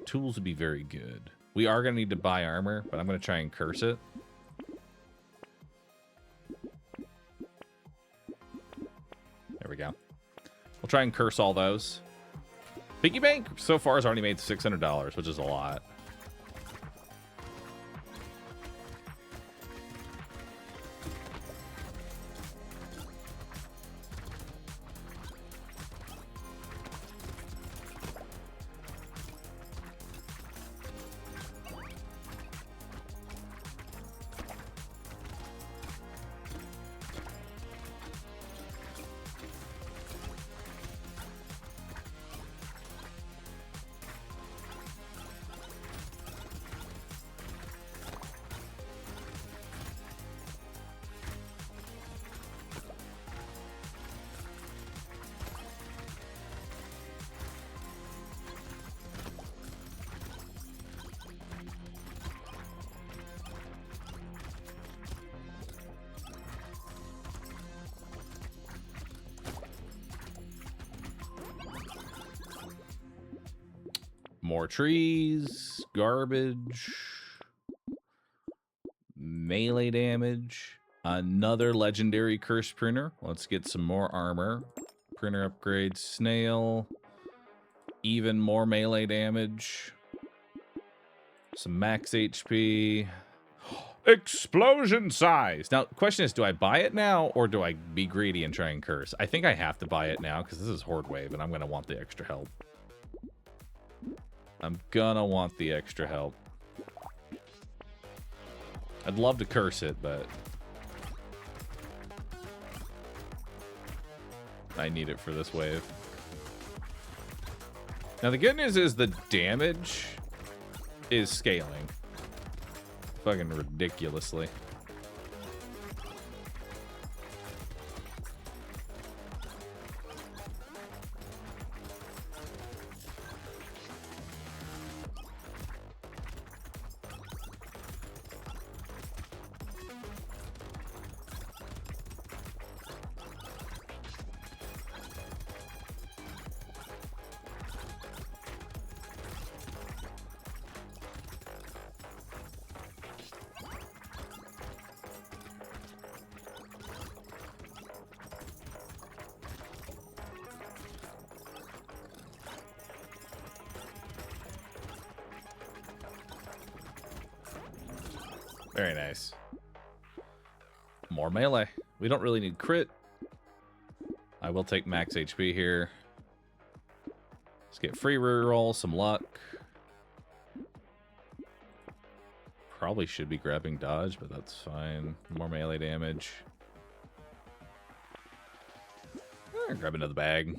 Speaker 1: Tools would be very good. We are going to need to buy armor, but I'm going to try and curse it. There we go. We'll try and curse all those. Piggy Bank so far has already made $600, which is a lot. More trees. Garbage. Melee damage. Another legendary curse printer. Let's get some more armor. Printer upgrade. Snail. Even more melee damage. Some max HP. Explosion size. Now, the question is, do I buy it now or do I be greedy and try and curse? I think I have to buy it now because this is Horde Wave and I'm going to want the extra help. I'm going to want the extra help. I'd love to curse it, but I need it for this wave. Now, the good news is the damage is scaling. Fucking ridiculously. Very nice. More melee. We don't really need crit. I will take max HP here. Let's get free reroll, some luck. Probably should be grabbing dodge, but that's fine. More melee damage. Grab another bag.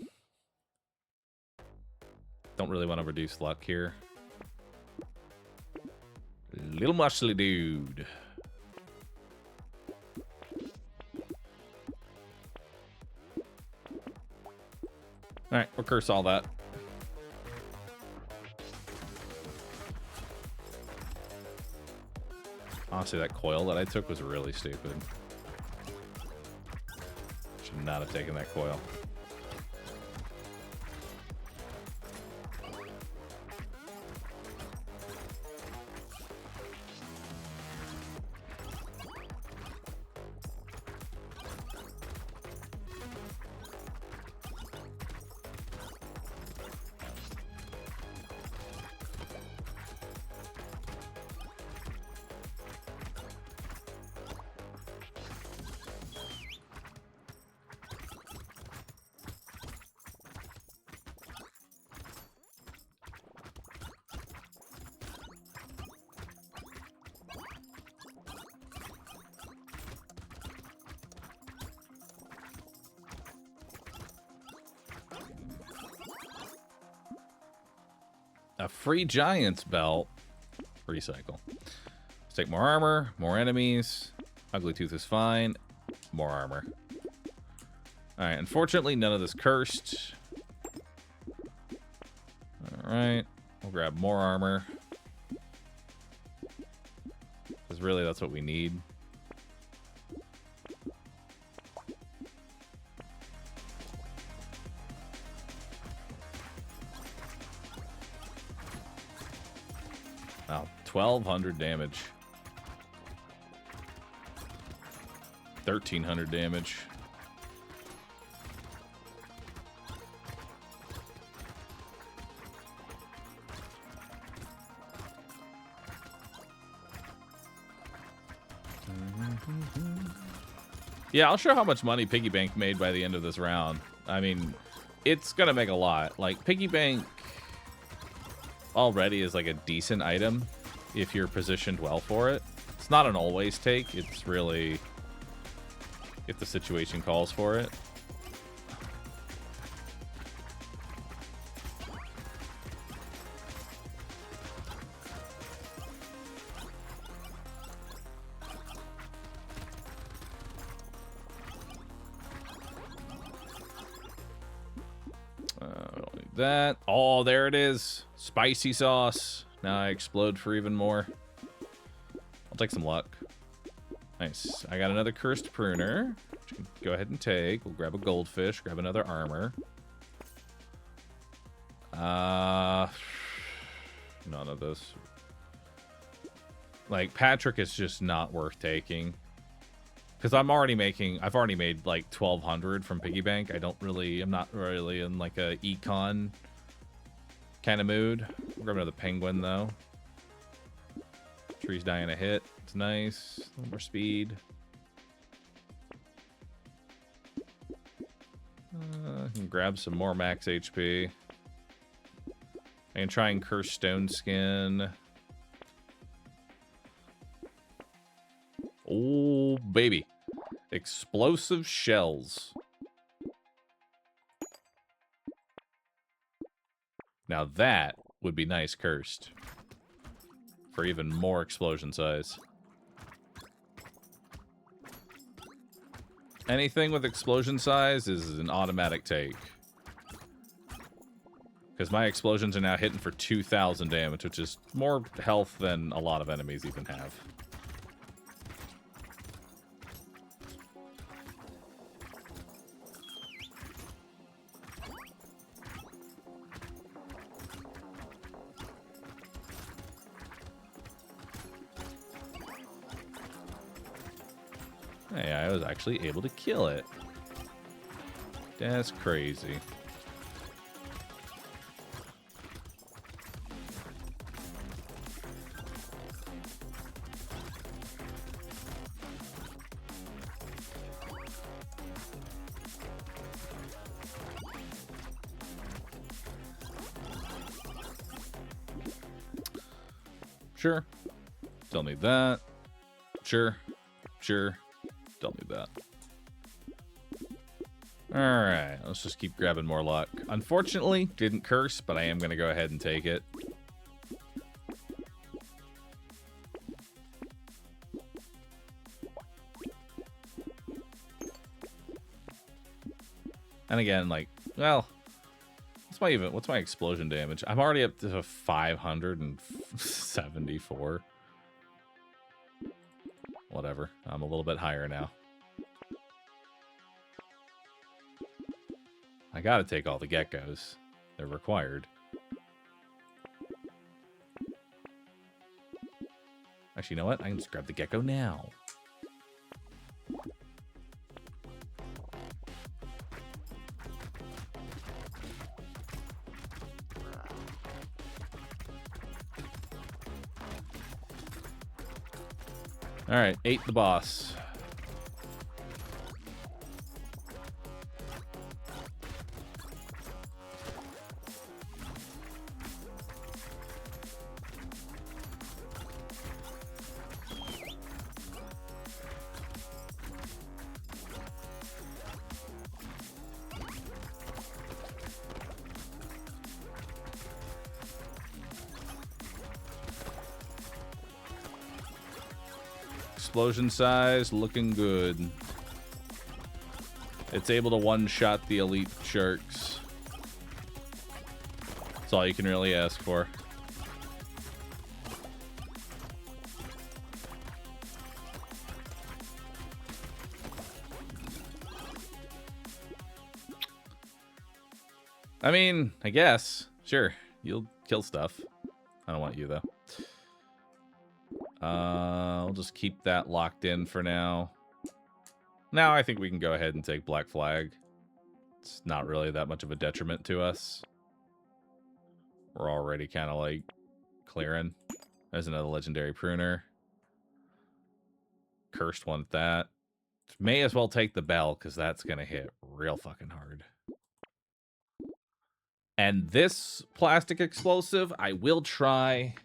Speaker 1: Don't really want to reduce luck here. Little muscly dude. Alright, we'll curse all that. Honestly, that coil that I took was really stupid. Should not have taken that coil. A free Giant's Belt. Recycle. Let's take more armor, more enemies. Ugly Tooth is fine. More armor. Alright, unfortunately, none of this cursed. Alright, we'll grab more armor. Because really, that's what we need. Wow, 1,200 damage. 1,300 damage. Yeah, I'll show how much money Piggy Bank made by the end of this round. I mean, it's gonna make a lot. Like, Piggy Bank already is like a decent item if you're positioned well for it. It's not an always take. It's really if the situation calls for it. Don't need that. Oh, there it is. Spicy sauce. Now I explode for even more. I'll take some luck. Nice. I got another cursed pruner, which you can go ahead and take. We'll grab a goldfish, grab another armor. none of this. Like, Patrick is just not worth taking. Because I've already made like 1,200 from Piggy Bank. I'm not really in like a econ kind of mood. We're grabbing another penguin though. Tree's dying a hit. It's nice. A little more speed. I can grab some more max HP. I can try and curse Stone Skin. Oh, baby. Explosive shells. Now that would be nice cursed. For even more explosion size. Anything with explosion size is an automatic take. Because my explosions are now hitting for 2,000 damage, which is more health than a lot of enemies even have. Hey, I was actually able to kill it. That's crazy. Sure. Don't need that. Sure. Sure. Don't need that. Alright, let's just keep grabbing more luck. Unfortunately, didn't curse, but I am going to go ahead and take it. And again, like, well, what's my explosion damage? I'm already up to 574. Whatever. I'm a little bit higher now. I gotta take all the geckos. They're required. Actually, you know what? I can just grab the gecko now. Alright, ate the boss. Explosion size, looking good. It's able to one-shot the elite sharks. That's all you can really ask for. I mean, I guess. Sure, you'll kill stuff. I don't want you, though. I'll just keep that locked in for now. Now I think we can go ahead and take Black Flag. It's not really that much of a detriment to us. We're already kind of like clearing. There's another legendary pruner. Cursed one at that. May as well take the bell because that's going to hit real fucking hard. And this plastic explosive, I will try...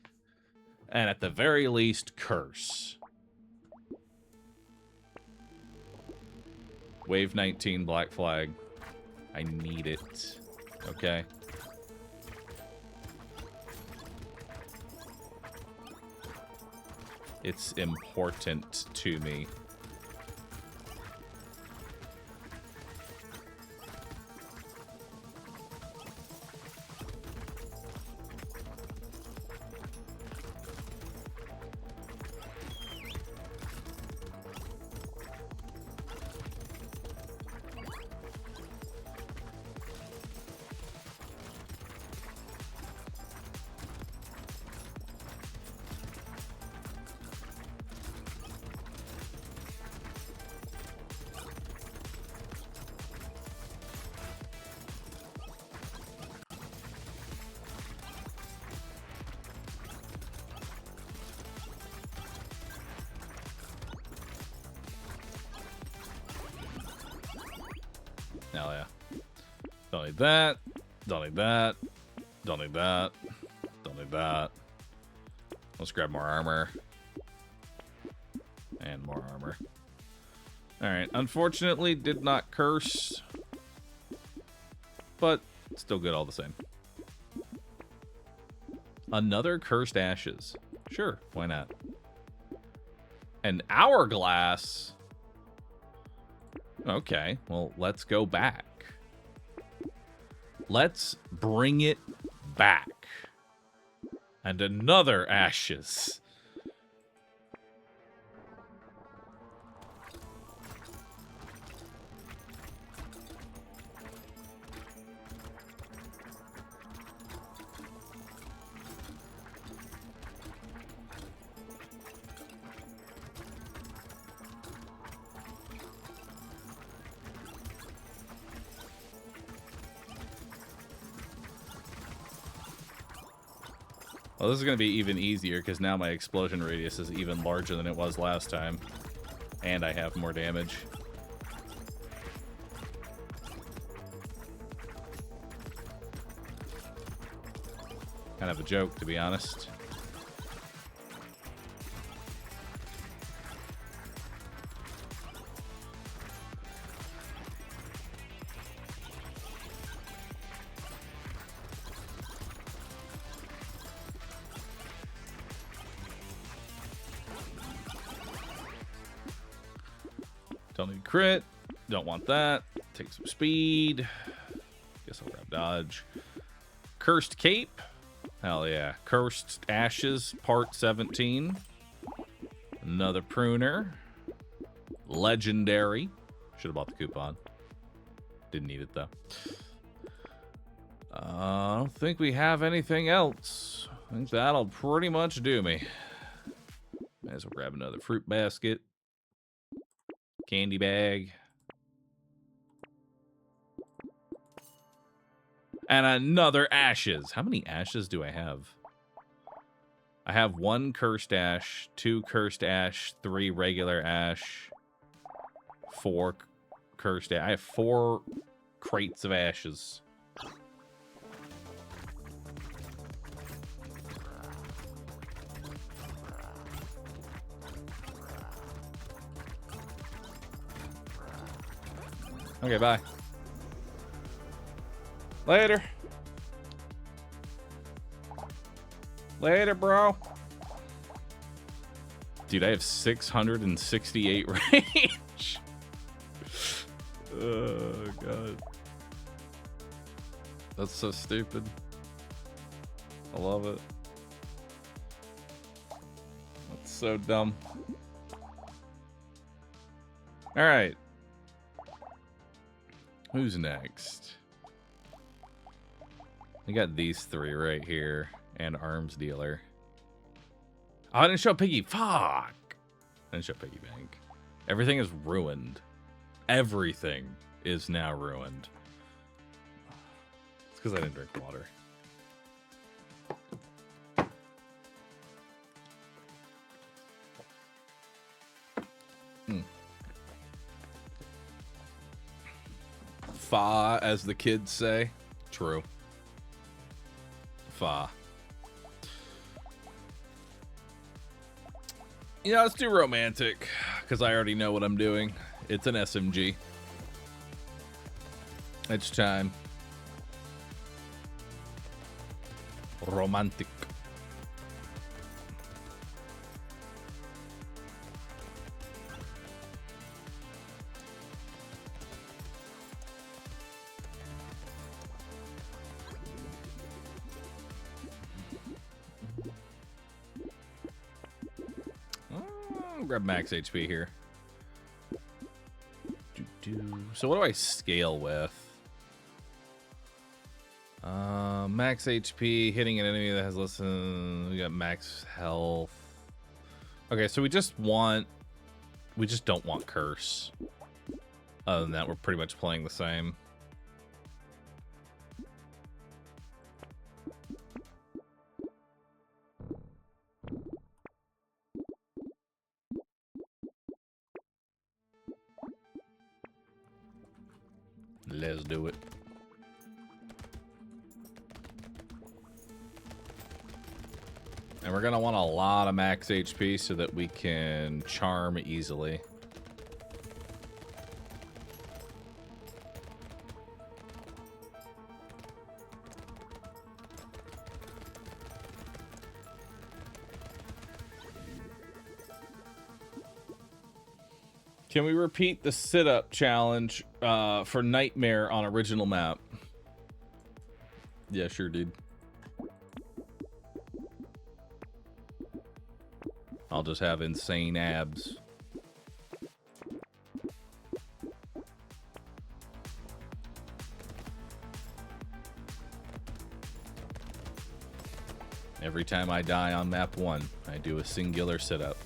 Speaker 1: And at the very least, curse. Wave 19 Black Flag. I need it. Okay. It's important to me. Hell yeah. Don't need that. Don't need that. Don't need that. Don't need that. Let's grab more armor. And more armor. Alright, unfortunately did not curse. But still good all the same. Another cursed ashes. Sure, why not? An hourglass? Okay, well, let's go back. Let's bring it back. And another ashes. Well, this is going to be even easier because now my explosion radius is even larger than it was last time. And I have more damage. Kind of a joke, to be honest. Don't need crit. Don't want that. Take some speed. Guess I'll grab dodge. Cursed cape. Hell yeah. Cursed ashes, part 17. Another pruner. Legendary. Should have bought the coupon. Didn't need it though. I don't think we have anything else. I think that'll pretty much do me. Might as well grab another fruit basket. Candy bag. And another ashes. How many ashes do I have? I have 1 cursed ash, 2 cursed ash, 3 regular ash, 4 cursed ash. I have 4 crates of ashes. Okay, bye. Later. Later, bro. Dude, I have 668 range. Oh, God. That's so stupid. I love it. That's so dumb. All right. Who's next? We got these 3 right here. And arms dealer. Oh, I didn't show Piggy. Fuck! I didn't show Piggy Bank. Everything is ruined. Everything is now ruined. It's because I didn't drink water. Fa, as the kids say. True. Fa. You know, let's do romantic, because I already know what I'm doing. It's an SMG. It's time. Romantic. Grab max HP here. So what do I scale with? Max HP, hitting an enemy that has less than... We got max health. Okay, so we just don't want curse. Other than that, we're pretty much playing the same. Let's do it. And we're going to want a lot of max HP so that we can charm easily. Can we repeat the sit-up challenge for Nightmare on original map? Yeah, sure, dude. I'll just have insane abs. Every time I die on map 1, I do a singular sit-up.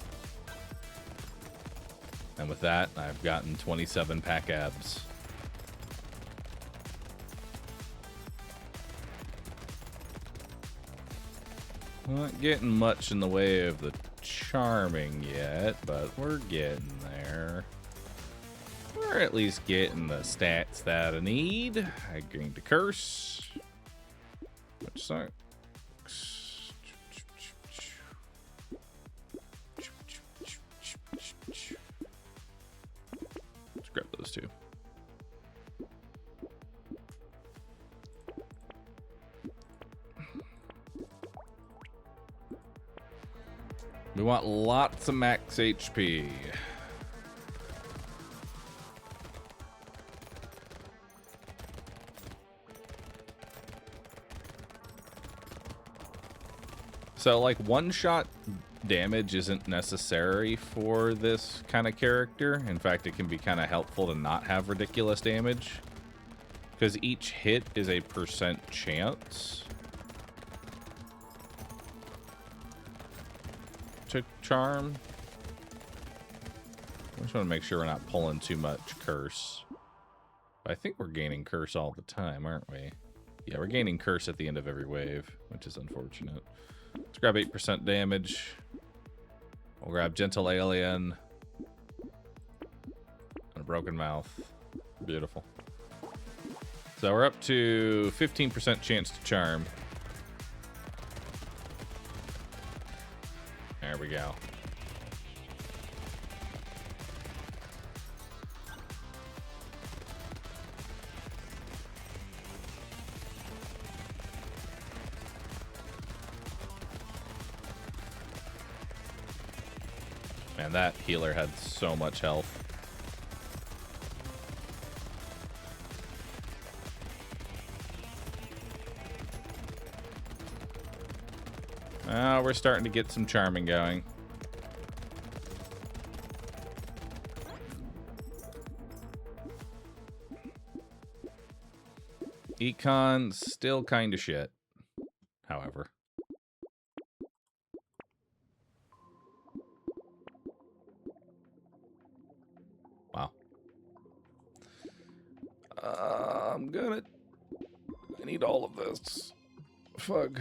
Speaker 1: And with that, I've gotten 27 pack abs. Not getting much in the way of the charming yet, but we're getting there. We're at least getting the stats that I need. I gained a curse, which sucks. Let's grab those two. We want lots of max HP. So, like, one-shot damage isn't necessary for this kind of character. In fact, it can be kind of helpful to not have ridiculous damage, because each hit is a % chance to charm. I just want to make sure we're not pulling too much curse. I think we're gaining curse all the time, aren't we? Yeah, we're gaining curse at the end of every wave, which is unfortunate. Let's grab 8% damage. We'll grab Gentle Alien. And a Broken Mouth. Beautiful. So we're up to 15% chance to charm. There we go. Man, that healer had so much health. We're starting to get some charming going. Econ still kind of shit, however. Wow. I need all of this. Fuck.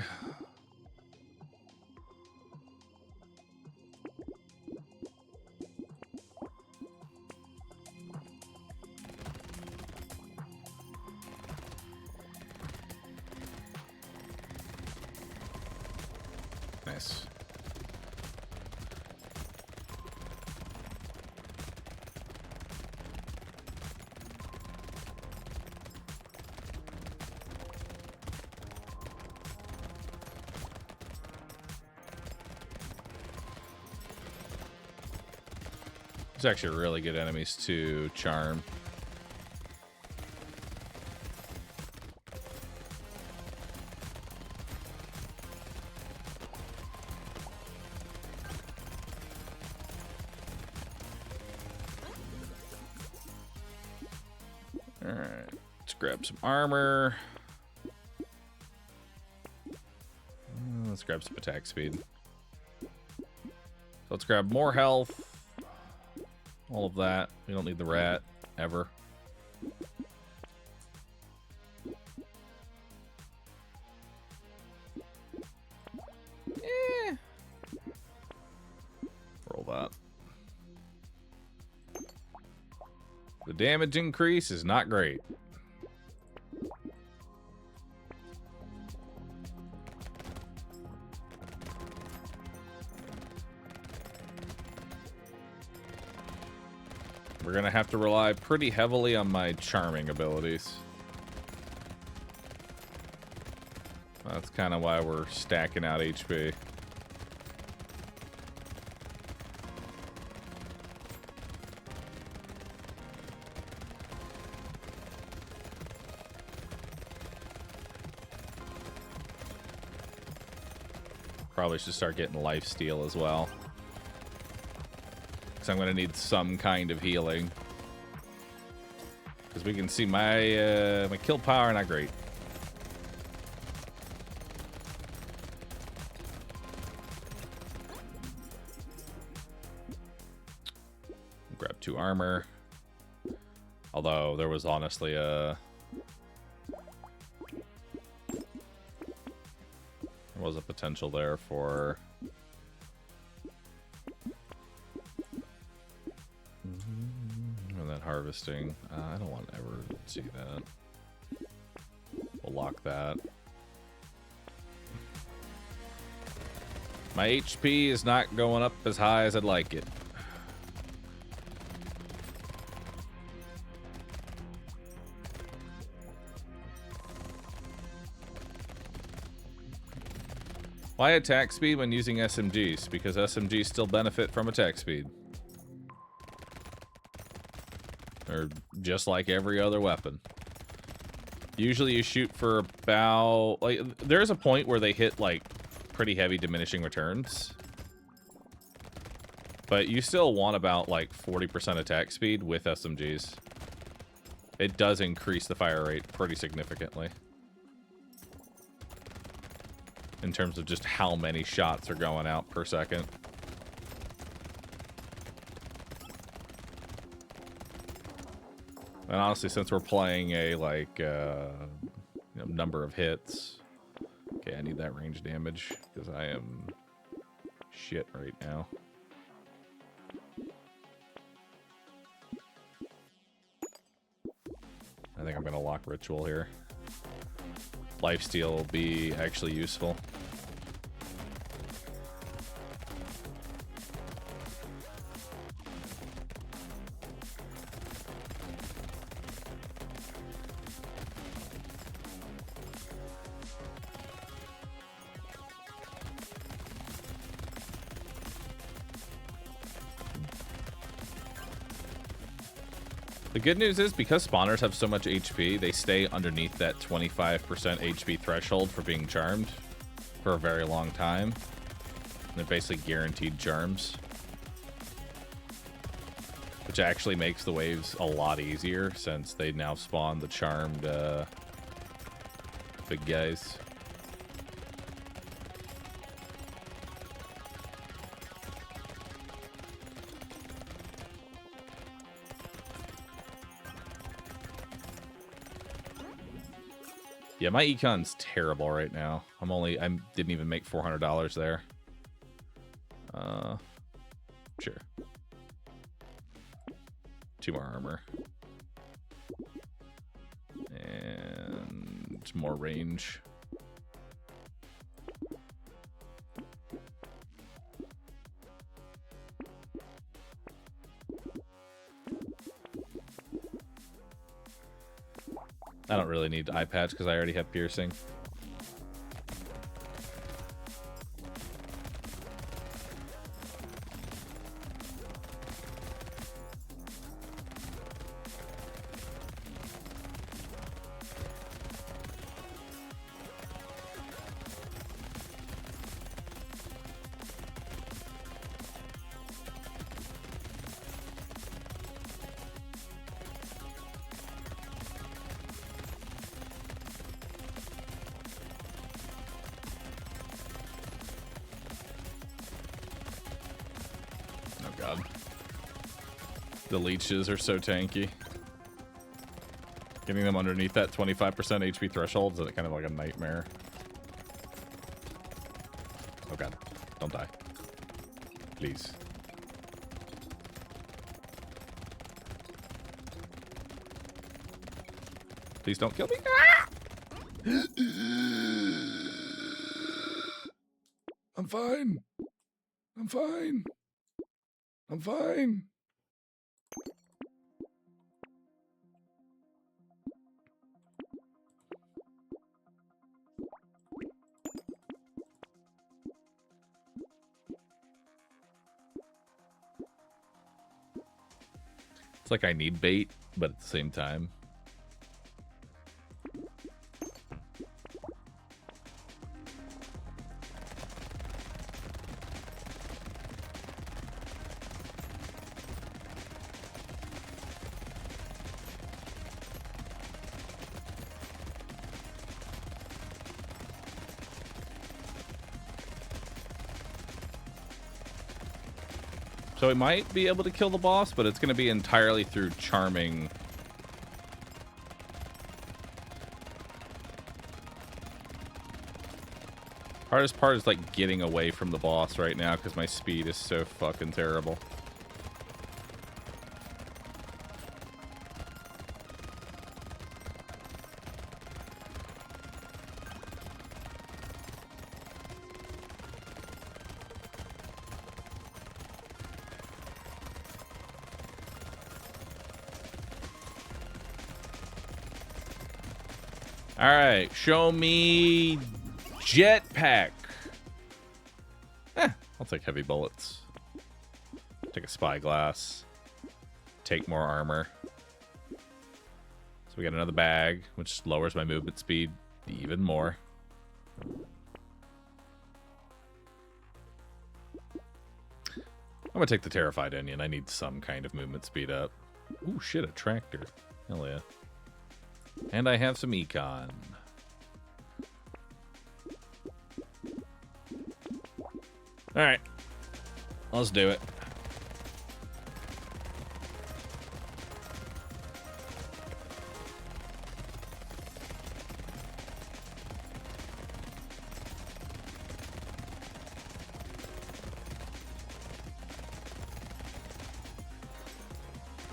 Speaker 1: Nice. It's actually really good enemies to charm. All right, let's grab some armor. Let's grab some attack speed. So let's grab more health. All of that. We don't need the rat, ever. Roll that. The damage increase is not great. We're gonna have to rely pretty heavily on my charming abilities. That's kind of why we're stacking out HP. Probably should start getting lifesteal as well. Because I'm going to need some kind of healing. Because we can see my my kill power, not great. Grab 2 armor. Although there was honestly a... There was a potential there for... that harvesting. I don't want to ever see that. We'll lock that. My HP is not going up as high as I'd like it. Why attack speed when using SMGs? Because SMGs still benefit from attack speed. Or just like every other weapon. Usually you shoot for about... like, there's a point where they hit, like, pretty heavy diminishing returns. But you still want about, like, 40% attack speed with SMGs. It does increase the fire rate pretty significantly. In terms of just how many shots are going out per second. And honestly, since we're playing a, like, number of hits... Okay, I need that range damage, because I am shit right now. I think I'm going to lock Ritual here. Lifesteal will be actually useful. The good news is, because spawners have so much HP, they stay underneath that 25% HP threshold for being charmed for a very long time. They're basically guaranteed charms. Which actually makes the waves a lot easier, since they now spawn the charmed big guys. Yeah, my econ's terrible right now. I didn't even make $400 there. Sure. 2 more armor. And more range. I don't really need eye patch because I already have piercing. The leeches are so tanky. Getting them underneath that 25% HP threshold is kind of like a nightmare. Oh god. Don't die. Please. Please don't kill me. Ah! I'm fine. I'm fine. I'm fine. It's like I need bait, but at the same time. So we might be able to kill the boss, but it's going to be entirely through charming. Hardest part is like getting away from the boss right now because my speed is so fucking terrible. All right, show me jetpack. I'll take heavy bullets. Take a spyglass. Take more armor. So we got another bag, which lowers my movement speed even more. I'm gonna take the terrified onion. I need some kind of movement speed up. Ooh, shit, a tractor. Hell yeah. And I have some econ. Alright. Let's do it.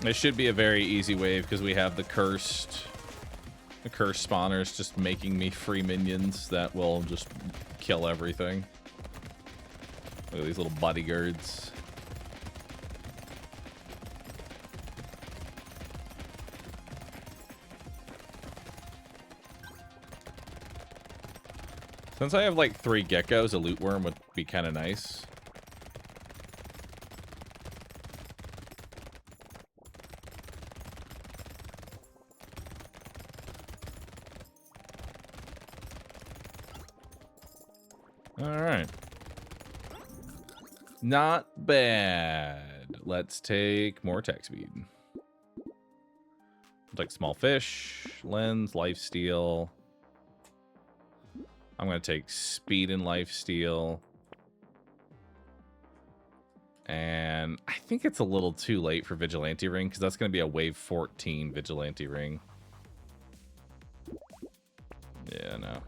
Speaker 1: It should be a very easy wave because we have the cursed spawners just making me free minions that will just kill everything. Look at these little bodyguards. Since I have like 3 geckos, a loot worm would be kind of nice. Not bad. Let's take more attack speed. Like small fish, lens, lifesteal. I'm going to take speed and lifesteal. And I think it's a little too late for Vigilante Ring because that's going to be a wave 14 Vigilante Ring. Yeah, no.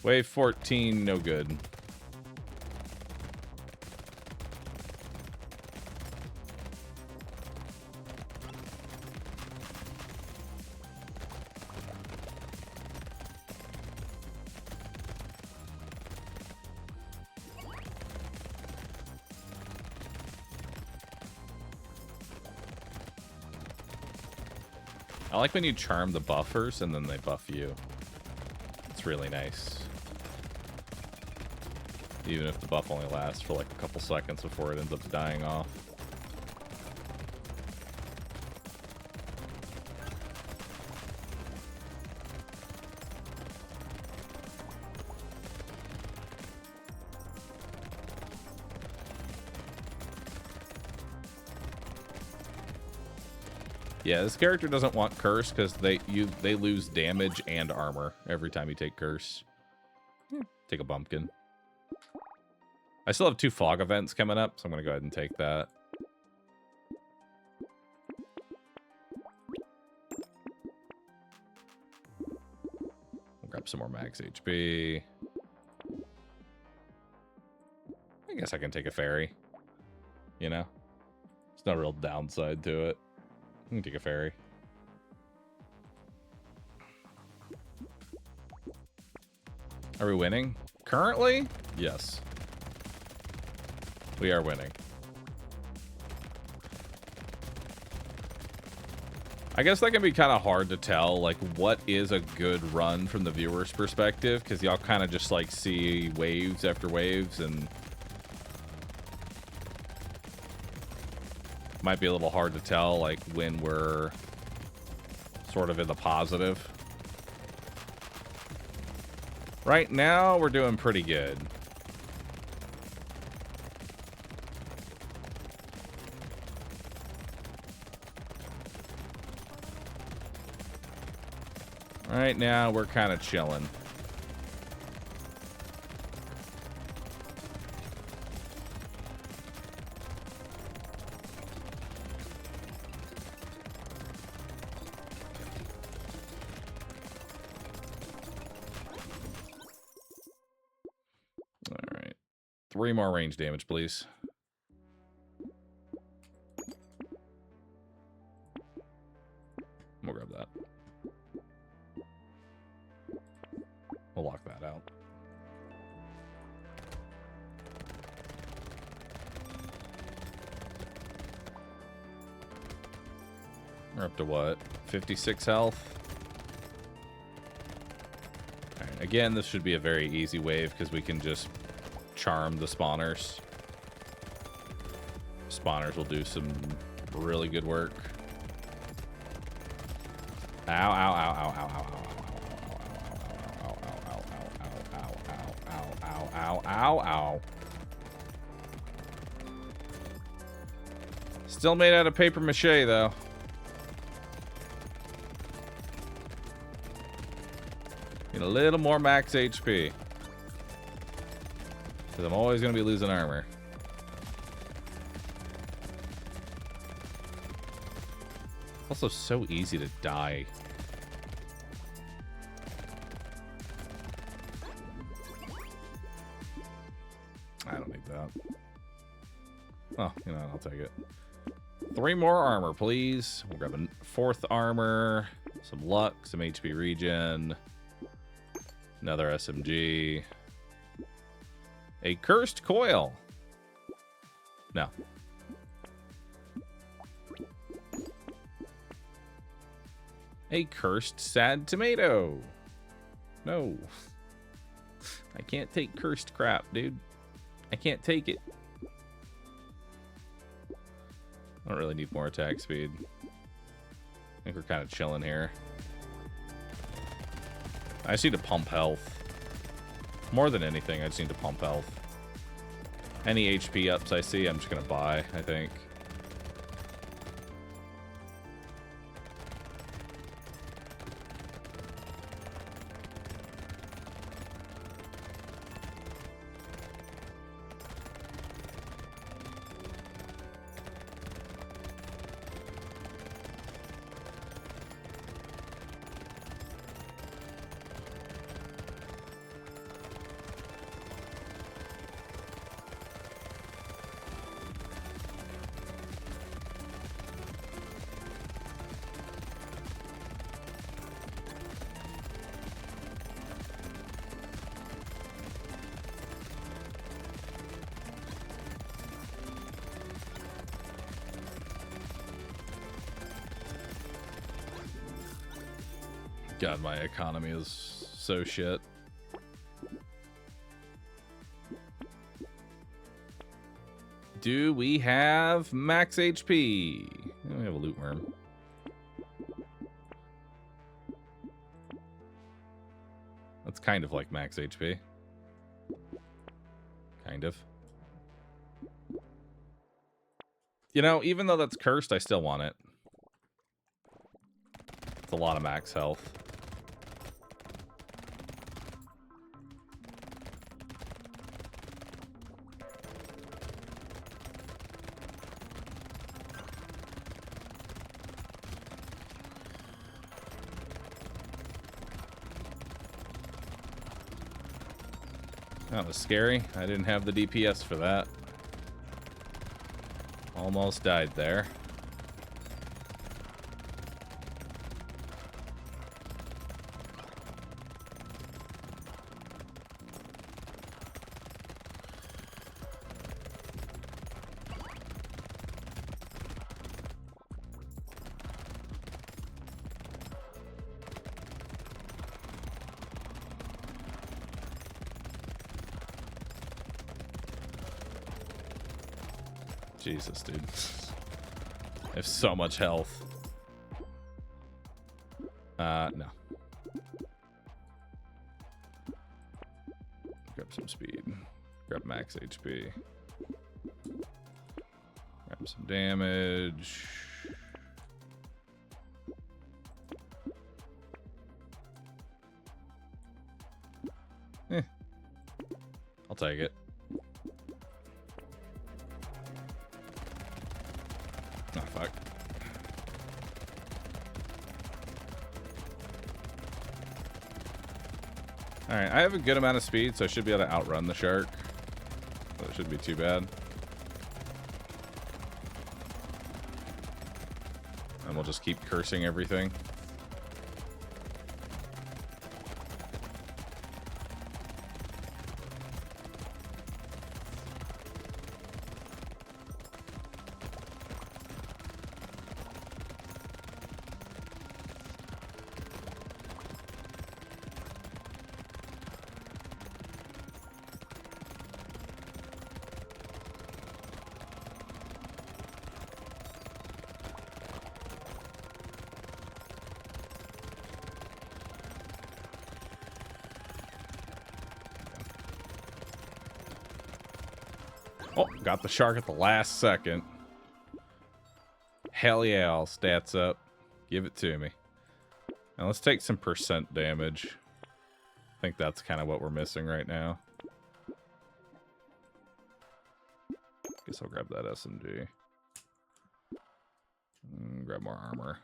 Speaker 1: Wave 14, no good. I like when you charm the buffers and then they buff you. It's really nice. Even if the buff only lasts for like a couple seconds before it ends up dying off. Yeah, this character doesn't want curse because they lose damage and armor every time you take curse. Take a bumpkin. I still have 2 fog events coming up, so I'm gonna go ahead and take that. We'll grab some more max HP. I guess I can take a ferry. You know? There's no real downside to it. I can take a ferry. Are we winning? Currently? Yes. We are winning. I guess that can be kind of hard to tell, like, what is a good run from the viewer's perspective, because y'all kind of just, like, see waves after waves, and Might be a little hard to tell, like, when we're sort of in the positive. Right now, we're doing pretty good. Right now, we're kind of chilling. All right. 3 more range damage, please. We'll grab that. We'll lock that out. We're up to what? 56 health? All right. Again, this should be a very easy wave because we can just charm the spawners. Spawners will do some really good work. Ow, ow, ow, ow, ow, ow, ow. Ow, ow, ow. Still made out of paper mache, though. Need a little more max HP. Because I'm always going to be losing armor. Also so easy to die. I don't need that. Oh, you know what? I'll take it. 3 more armor, please. We'll grab a 4th armor, some luck, some HP regen, another SMG, a cursed coil. No. A cursed sad tomato. No. I can't take cursed crap, dude. I can't take it. I don't really need more attack speed. I think we're kind of chilling here. I just need to pump health. More than anything, I just need to pump health. Any HP ups I see, I'm just going to buy, I think. God, my economy is so shit. Do we have max HP? We have a loot worm. That's kind of like max HP. Kind of. You know, even though that's cursed, I still want it. It's a lot of max health. That was scary. I didn't have the DPS for that. Almost died there. Jesus, dude. have so much health. No. Grab some speed. Grab max HP. Grab some damage. I'll take it. Oh, fuck. Alright, I have a good amount of speed, so I should be able to outrun the shark. So it shouldn't be too bad. And we'll just keep cursing everything. Oh, got the shark at the last second. Hell yeah, all stats up. Give it to me. Now let's take some percent damage. I think that's kind of what we're missing right now. Guess I'll grab that SMG. Grab more armor.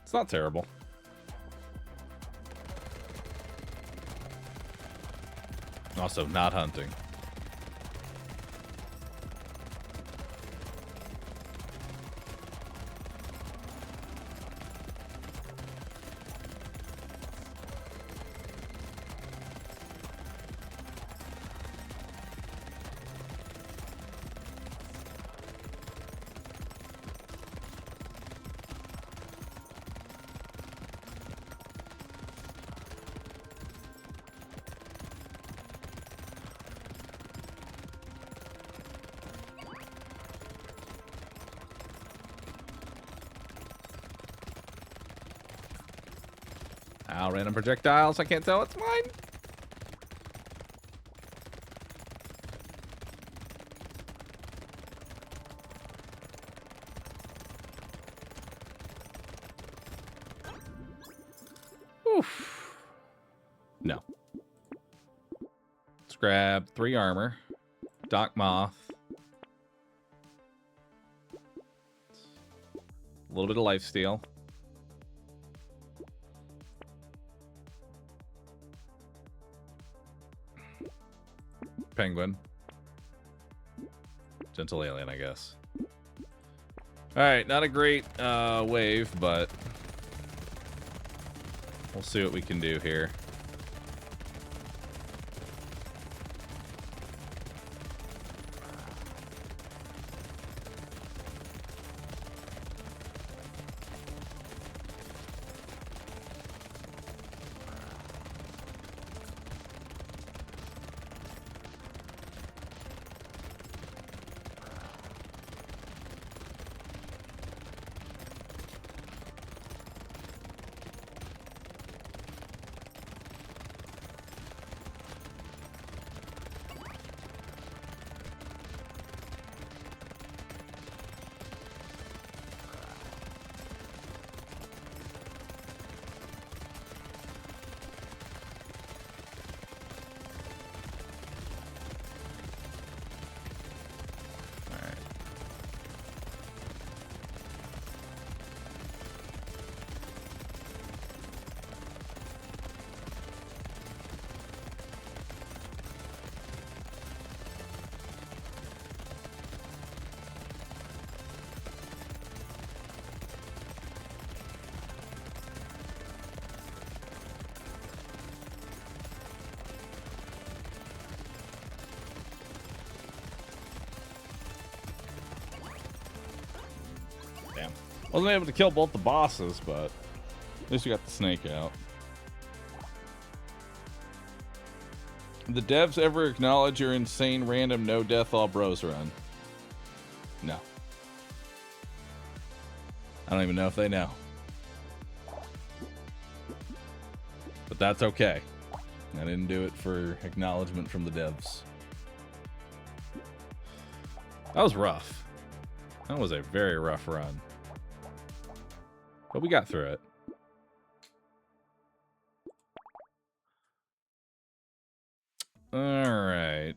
Speaker 1: It's not terrible. Also, not hunting. Ow, random projectiles. I can't tell. It's mine. Oof. No. Let's grab 3 armor. Dock Moth. A little bit of lifesteal. Penguin. Gentle alien, I guess. Alright, not a great wave, but we'll see what we can do here. Wasn't able to kill both the bosses, but at least we got the snake out. The devs ever acknowledge your insane random no death all bros run? No. I don't even know if they know. But that's okay. I didn't do it for acknowledgement from the devs. That was rough. That was a very rough run. But we got through it. Alright.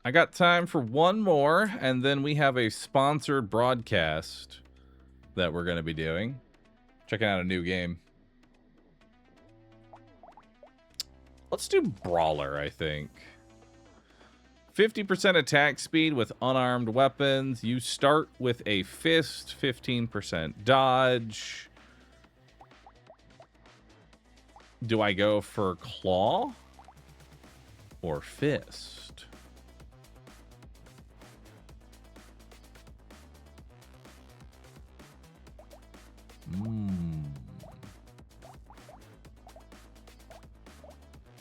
Speaker 1: I got time for one more, and then we have a sponsored broadcast that we're going to be doing. Checking out a new game. Let's do Brawler, I think. 50% attack speed with unarmed weapons. You start with a fist, 15% dodge. Do I go for claw or fist?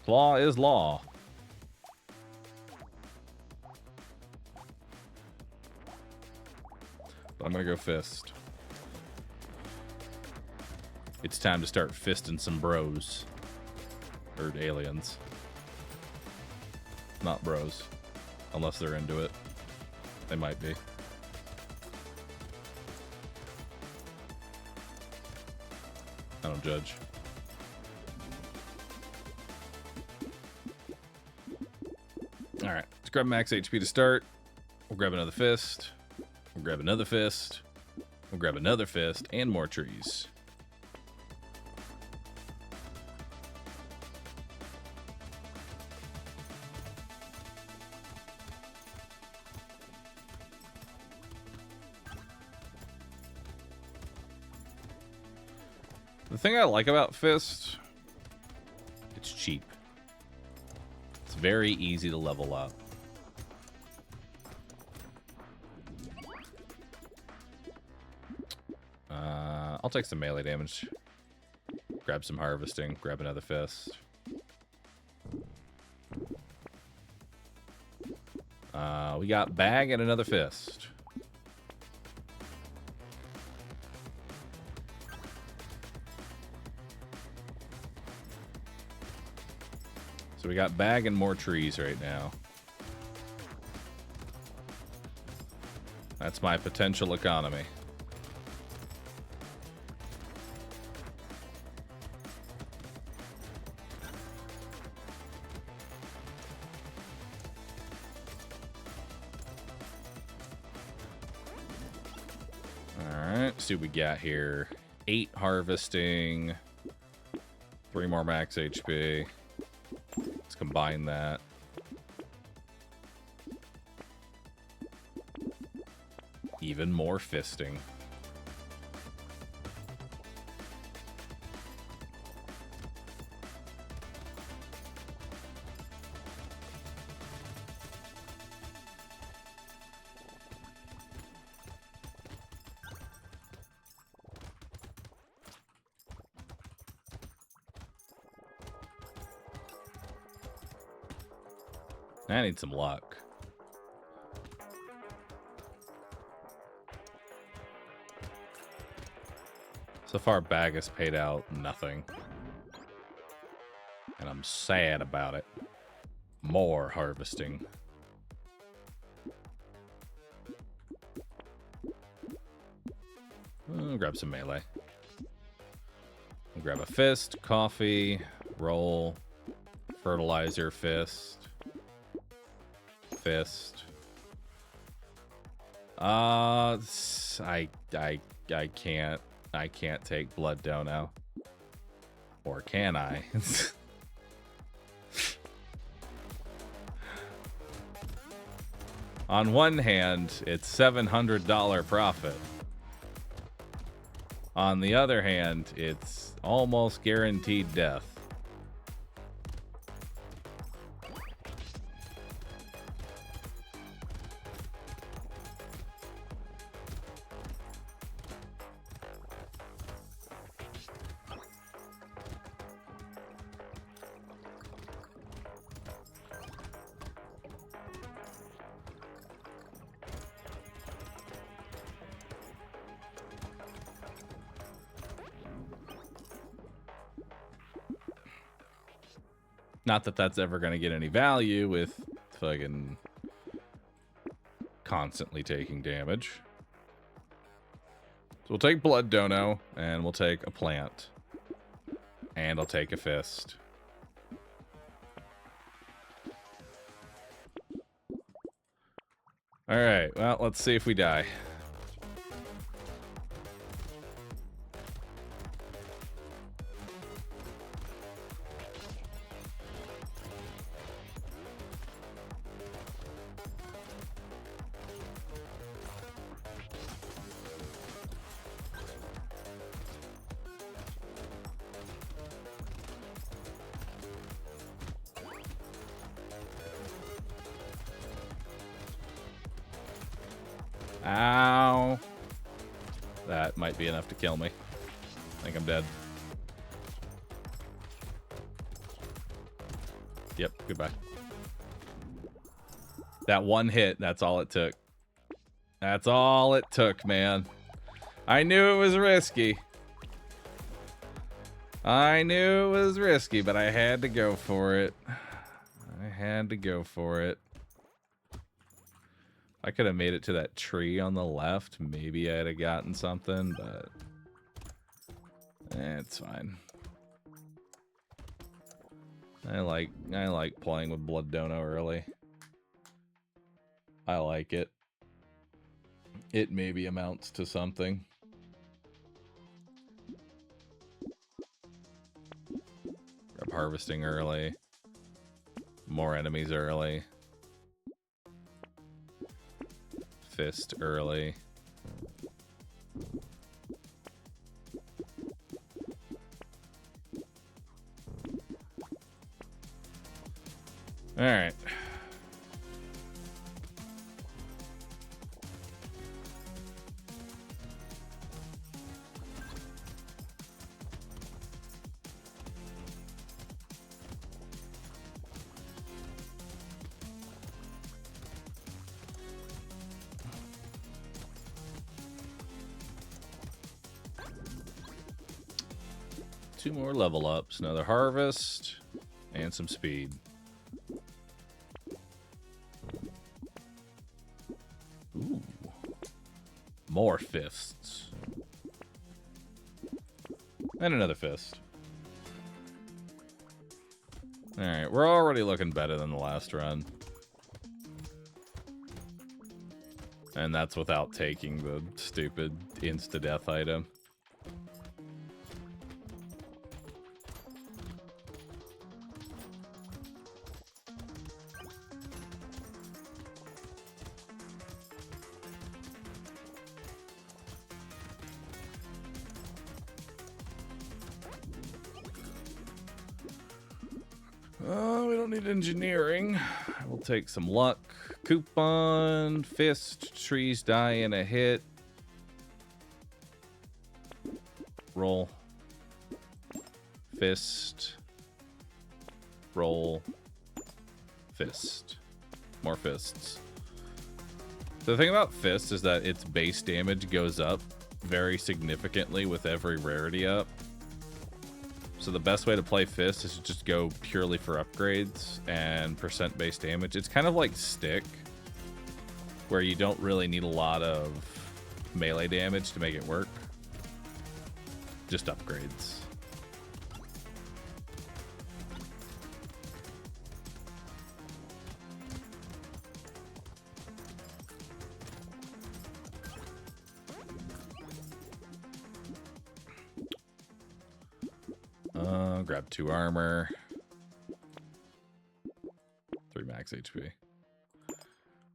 Speaker 1: Claw is law. But I'm gonna go fist. It's time to start fisting some bros. Or aliens. Not bros. Unless they're into it. They might be. I don't judge. Alright, let's grab max HP to start. We'll grab another fist. We'll grab another fist. We'll grab another fist and more trees. The thing I like about fist, it's cheap. It's very easy to level up. I'll take some melee damage. Grab some harvesting. Grab another fist. We got bag and another fist. So we got bag and more trees right now. That's my potential economy. Alright, see what we got here. 8 harvesting. 3 more max HP. Let's combine that. Even more fisting. I need some luck. So far, bag has paid out nothing. And I'm sad about it. More harvesting. Grab some melee. Grab a fist, coffee, roll, fertilizer, fist. Fist. I can't take blood dough now. Or can I? On one hand, it's $700 profit. On the other hand, it's almost guaranteed death. Not that that's ever going to get any value with fucking constantly taking damage. So we'll take Blood Dono, and we'll take a plant. And I'll take a fist. Alright, well, let's see if we die. Ow. That might be enough to kill me. I think I'm dead. Yep, goodbye. That one hit, that's all it took. That's all it took, man. I knew it was risky. I knew it was risky, but I had to go for it. I had to go for it. I could have made it to that tree on the left. Maybe I'd have gotten something, but it's fine. I like playing with Blood Dono early. I like it. It maybe amounts to something. Grab harvesting early. More enemies early. Fist early. All right. Two more level ups, another harvest, and some speed. Ooh. More fists. And another fist. Alright, we're already looking better than the last run. And that's without taking the stupid insta-death item. We don't need engineering. We'll take some luck. Coupon, fist, trees die in a hit. Roll. Fist. Roll. Fist. More fists. The thing about fist is that its base damage goes up very significantly with every rarity up. So the best way to play Fist is to just go purely for upgrades and percent base damage. It's kind of like Stick, where you don't really need a lot of melee damage to make it work. Just upgrades. Grab 2 armor. 3 max HP.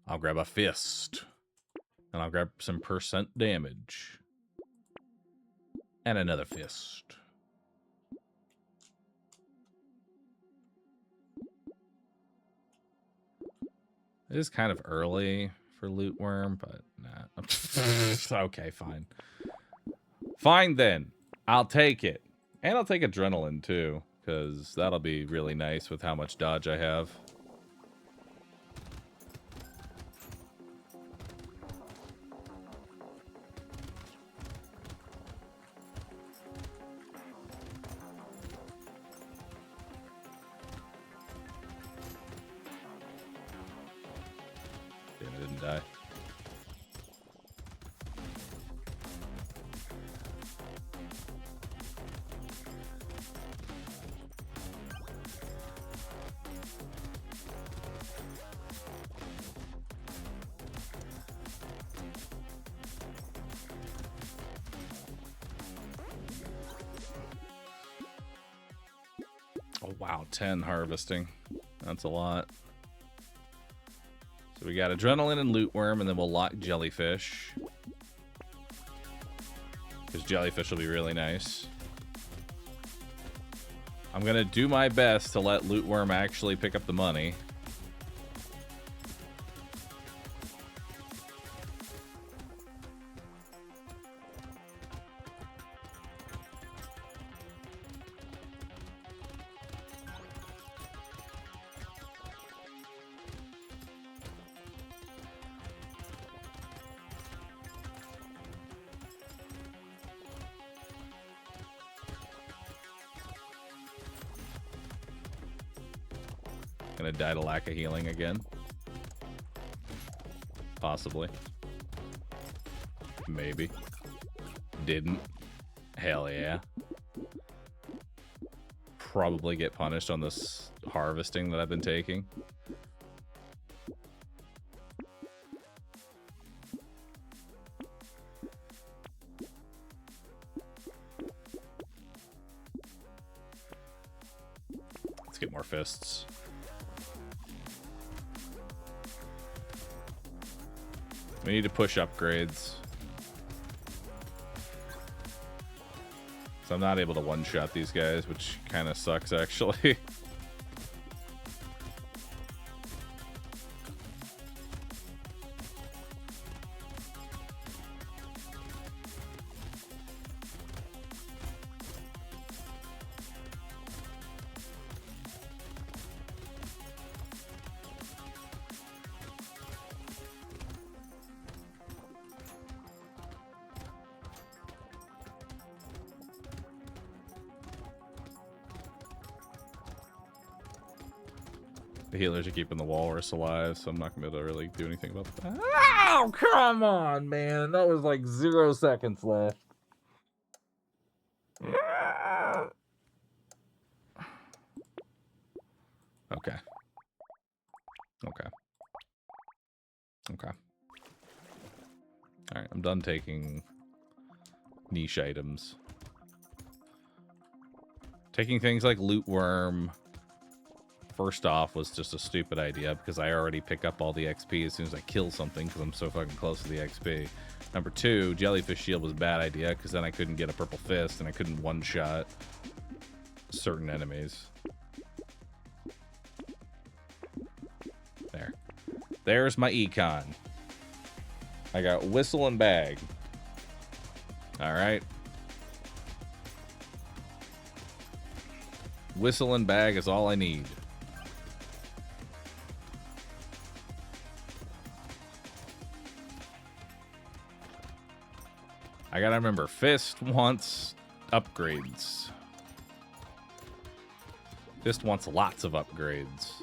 Speaker 1: I'll grab a fist. And I'll grab some percent damage. And another fist. It is kind of early for Loot Worm, but nah. Okay, fine. Fine then. I'll take it. And I'll take Adrenaline too, because that'll be really nice with how much dodge I have. didn't die. Oh, wow. 10 harvesting. That's a lot. So we got Adrenaline and Loot Worm, and then we'll lock Jellyfish. Because Jellyfish will be really nice. I'm going to do my best to let Loot Worm actually pick up the money. Gonna die to lack of healing again. Possibly. Maybe. Didn't. Hell yeah. Probably get punished on this harvesting that I've been taking. Let's get more fists. We need to push upgrades. So I'm not able to one-shot these guys, which kind of sucks, actually. The healers are keeping the walrus alive, so I'm not going to be able to really do anything about that. Oh, come on, man. That was like 0 seconds left. Okay. Okay. Okay. Alright, I'm done taking niche items. Taking things like Loot Worm... First off, was just a stupid idea because I already pick up all the XP as soon as I kill something because I'm so fucking close to the XP. Number 2, Jellyfish Shield was a bad idea because then I couldn't get a purple fist and I couldn't one-shot certain enemies. There. There's my econ. I got Whistle and Bag. Alright. Whistle and Bag is all I need. I gotta remember, Fist wants upgrades. Fist wants lots of upgrades.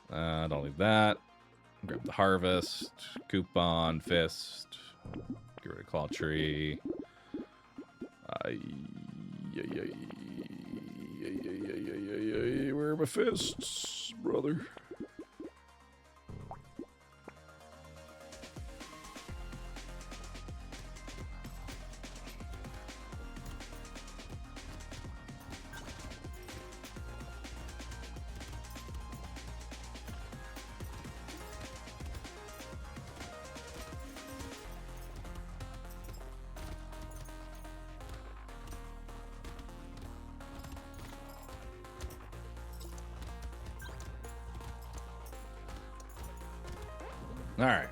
Speaker 1: Don't leave that. Grab the Harvest, Coupon, Fist. Get rid of Claw Tree. Where are my fists, brother? All right.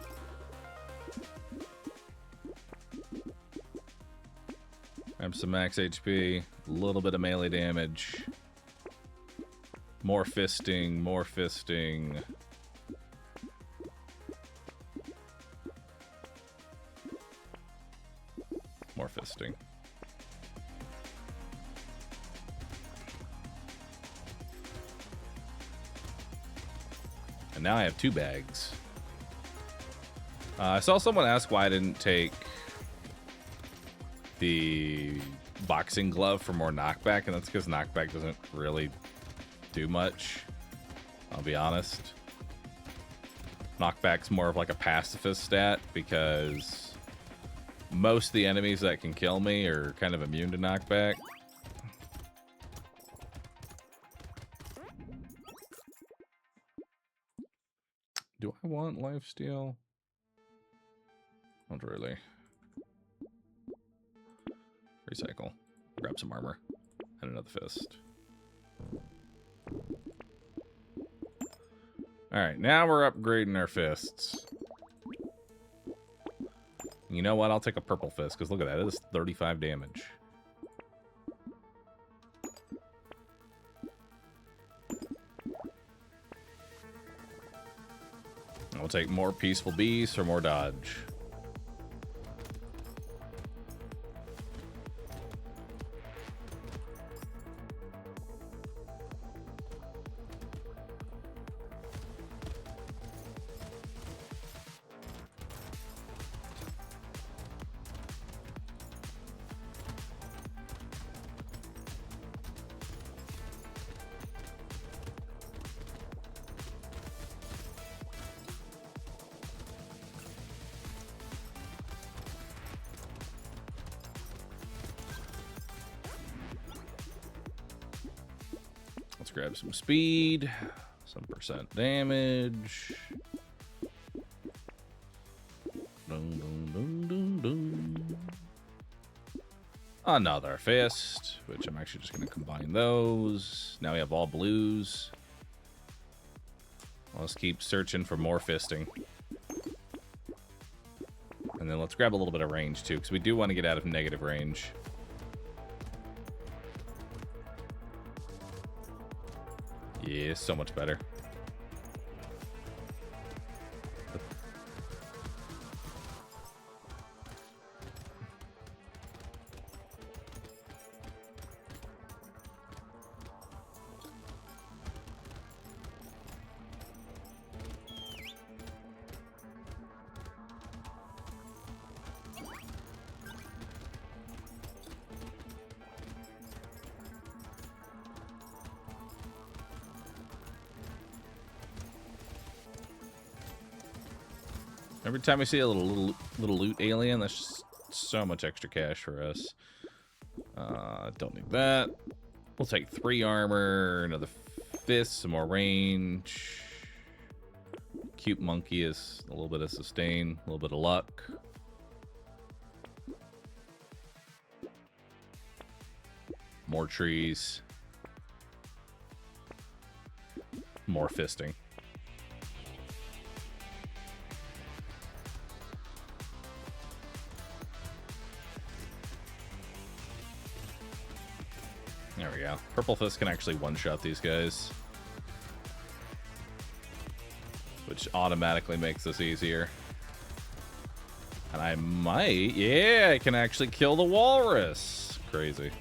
Speaker 1: Grab some max HP, a little bit of melee damage. More fisting, more fisting. More fisting. And now I have 2 bags. I saw someone ask why I didn't take the boxing glove for more knockback, and that's because knockback doesn't really do much. I'll be honest. Knockback's more of like a pacifist stat because most of the enemies that can kill me are kind of immune to knockback. Do I want lifesteal? Not really. Recycle. Grab some armor. And another fist. Alright, now we're upgrading our fists. You know what? I'll take a purple fist, because look at that. It is 35 damage. I'll take more Peaceful Beast or more dodge. Let's grab some speed, some percent damage. Dun, dun, dun, dun, dun. Another fist, which I'm actually just going to combine those. Now we have all blues. Let's keep searching for more fisting. And then let's grab a little bit of range too, because we do want to get out of negative range. Yeah, so much better. Every time we see a little loot alien, that's just so much extra cash for us. Don't need that. We'll take 3 armor, another fist, some more range. Cute monkey is a little bit of sustain, a little bit of luck. More trees. More fisting. There we go. Purple Fist can actually one-shot these guys, which automatically makes this easier. And I might... Yeah, I can actually kill the walrus. Crazy.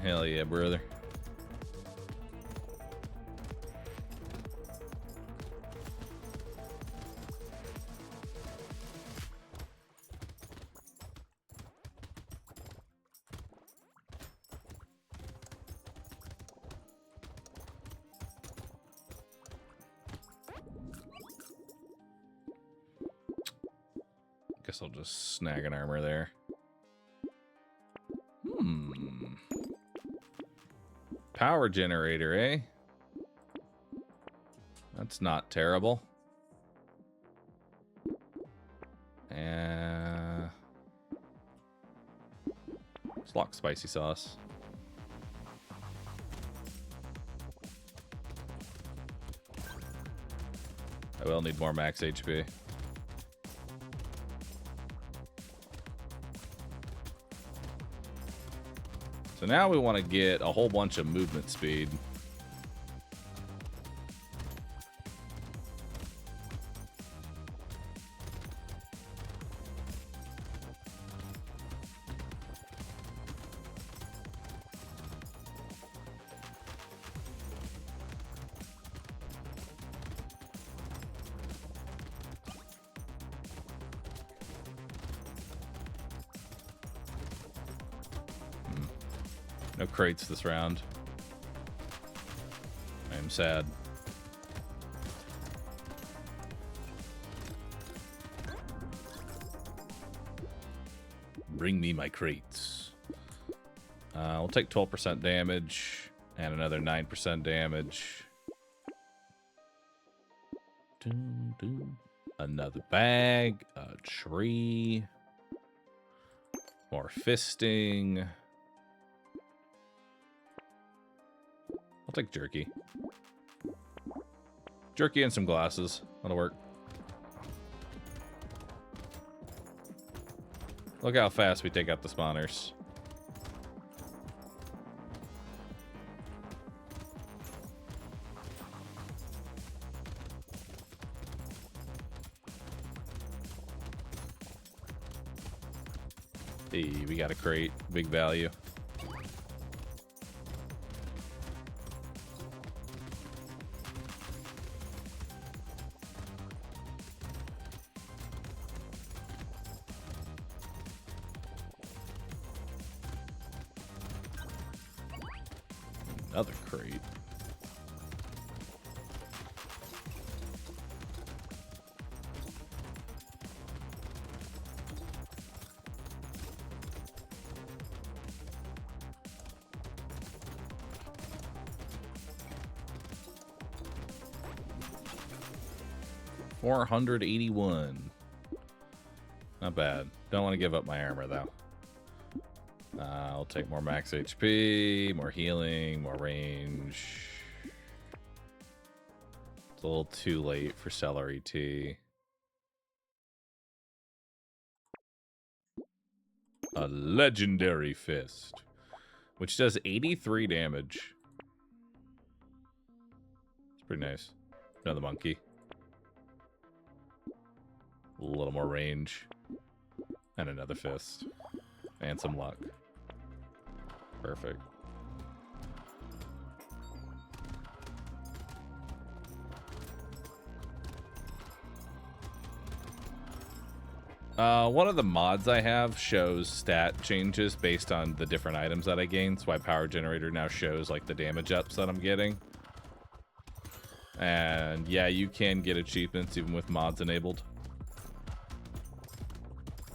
Speaker 1: Hell yeah, brother. Guess I'll just snag an armor there. Power generator, eh? That's not terrible. Let's lock spicy sauce. I will need more max HP. So now we want to get a whole bunch of movement speed. No crates this round. I am sad. Bring me my crates. We'll take 12% damage and another 9% damage. Dun, dun. Another bag, a tree, more fisting. I'll take jerky. Jerky and some glasses. That'll work. Look how fast we take out the spawners. Hey, we got a crate. Big value. Another crate. $481. Not bad. Don't want to give up my armor though. I'll take more max HP, more healing, more range. It's a little too late for celery tea. A legendary fist, which does 83 damage. It's pretty nice. Another monkey. A little more range. And another fist. And some luck. Perfect. One of the mods I have shows stat changes based on the different items that I gain. So my power generator now shows like the damage ups that I'm getting. And yeah, you can get achievements even with mods enabled.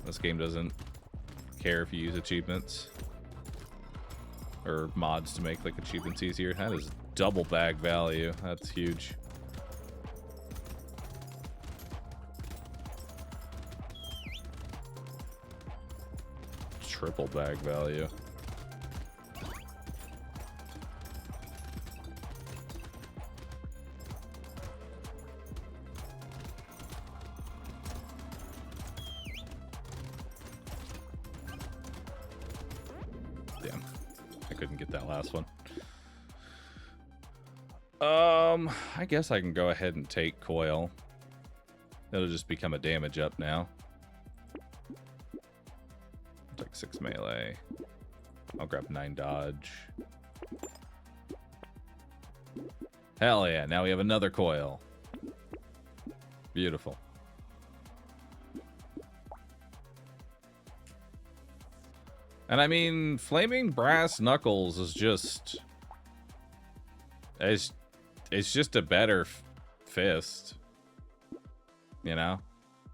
Speaker 1: This game doesn't care if you use achievements or mods to make like achievements easier. That is double bag value. That's huge. Triple bag value. Damn. I couldn't get that last one. I guess I can go ahead and take coil. It'll just become a damage up now. Like 6 melee. I'll grab 9 dodge. Hell yeah, now we have another coil. Beautiful. And I mean, flaming brass knuckles is just... It's just a better fist. You know?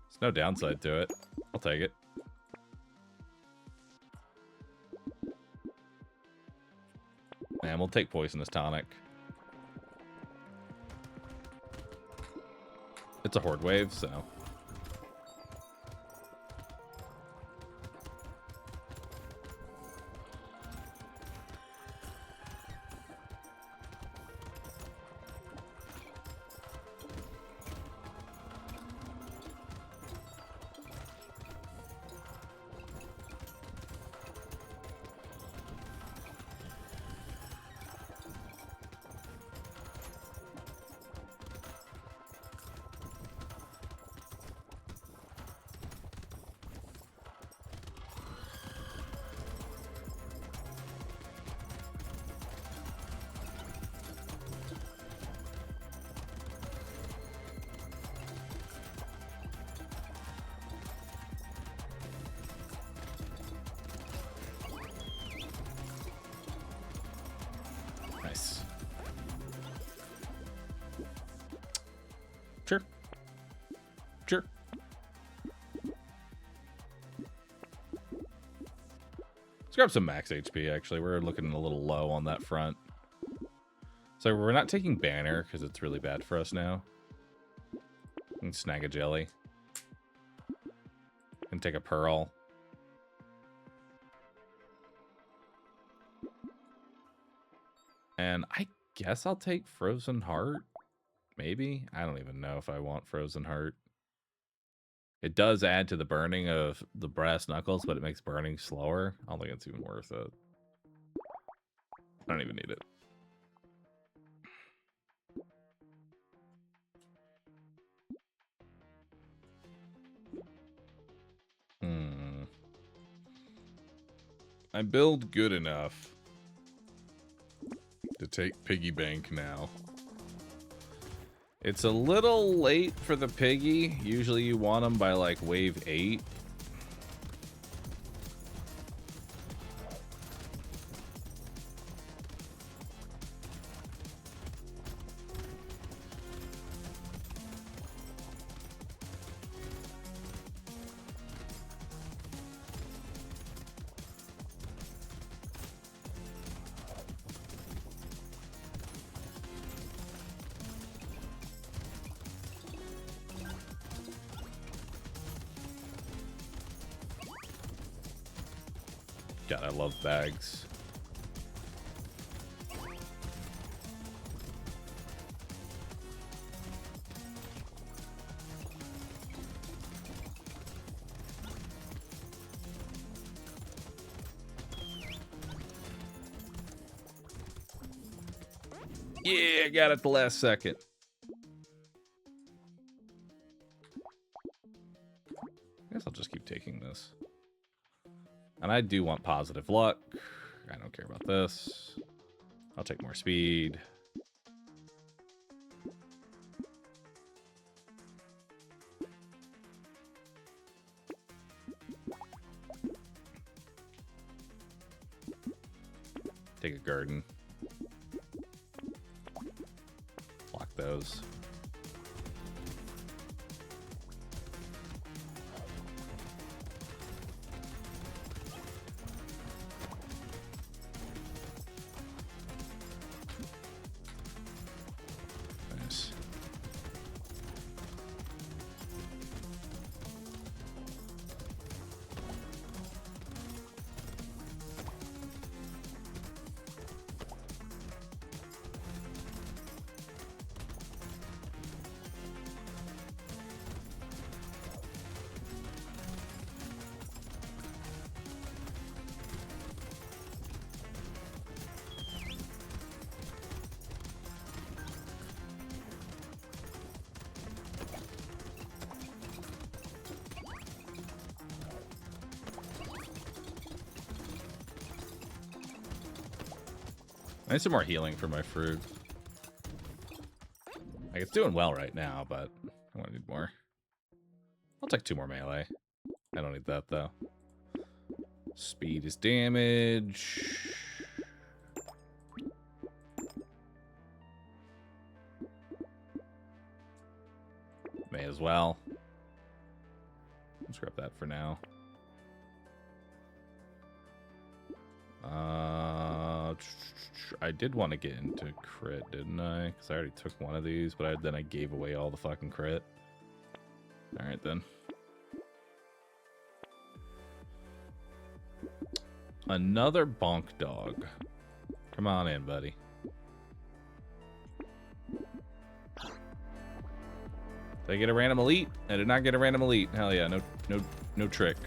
Speaker 1: There's no downside to it. I'll take it. And we'll take poisonous tonic. It's a horde wave, so. Let's grab some max HP, actually. We're looking a little low on that front. So we're not taking banner, because it's really bad for us now. And snag a jelly. And take a pearl. And I guess I'll take Frozen Heart. Maybe? I don't even know if I want Frozen Heart. It does add to the burning of the brass knuckles, but it makes burning slower. I don't think it's even worth it. I don't even need it. I build good enough to take Piggy Bank now. It's a little late for the Piggy. Usually you want them by like wave 8. God, I love bags. Yeah, got it at the last second. I guess I'll just keep taking this. And I do want positive luck. I don't care about this. I'll take more speed. Take a garden. Block those. Nice. I need some more healing for my fruit. Like, it's doing well right now, but I want to need more. I'll take 2 more melee. I don't need that, though. Speed is damage. May as well. Let's grab that for now. I did want to get into crit, didn't I? Because I already took one of these, but then I gave away all the fucking crit. Alright, then. Another bonk dog. Come on in, buddy. Did I get a random elite? I did not get a random elite. Hell yeah, no trick.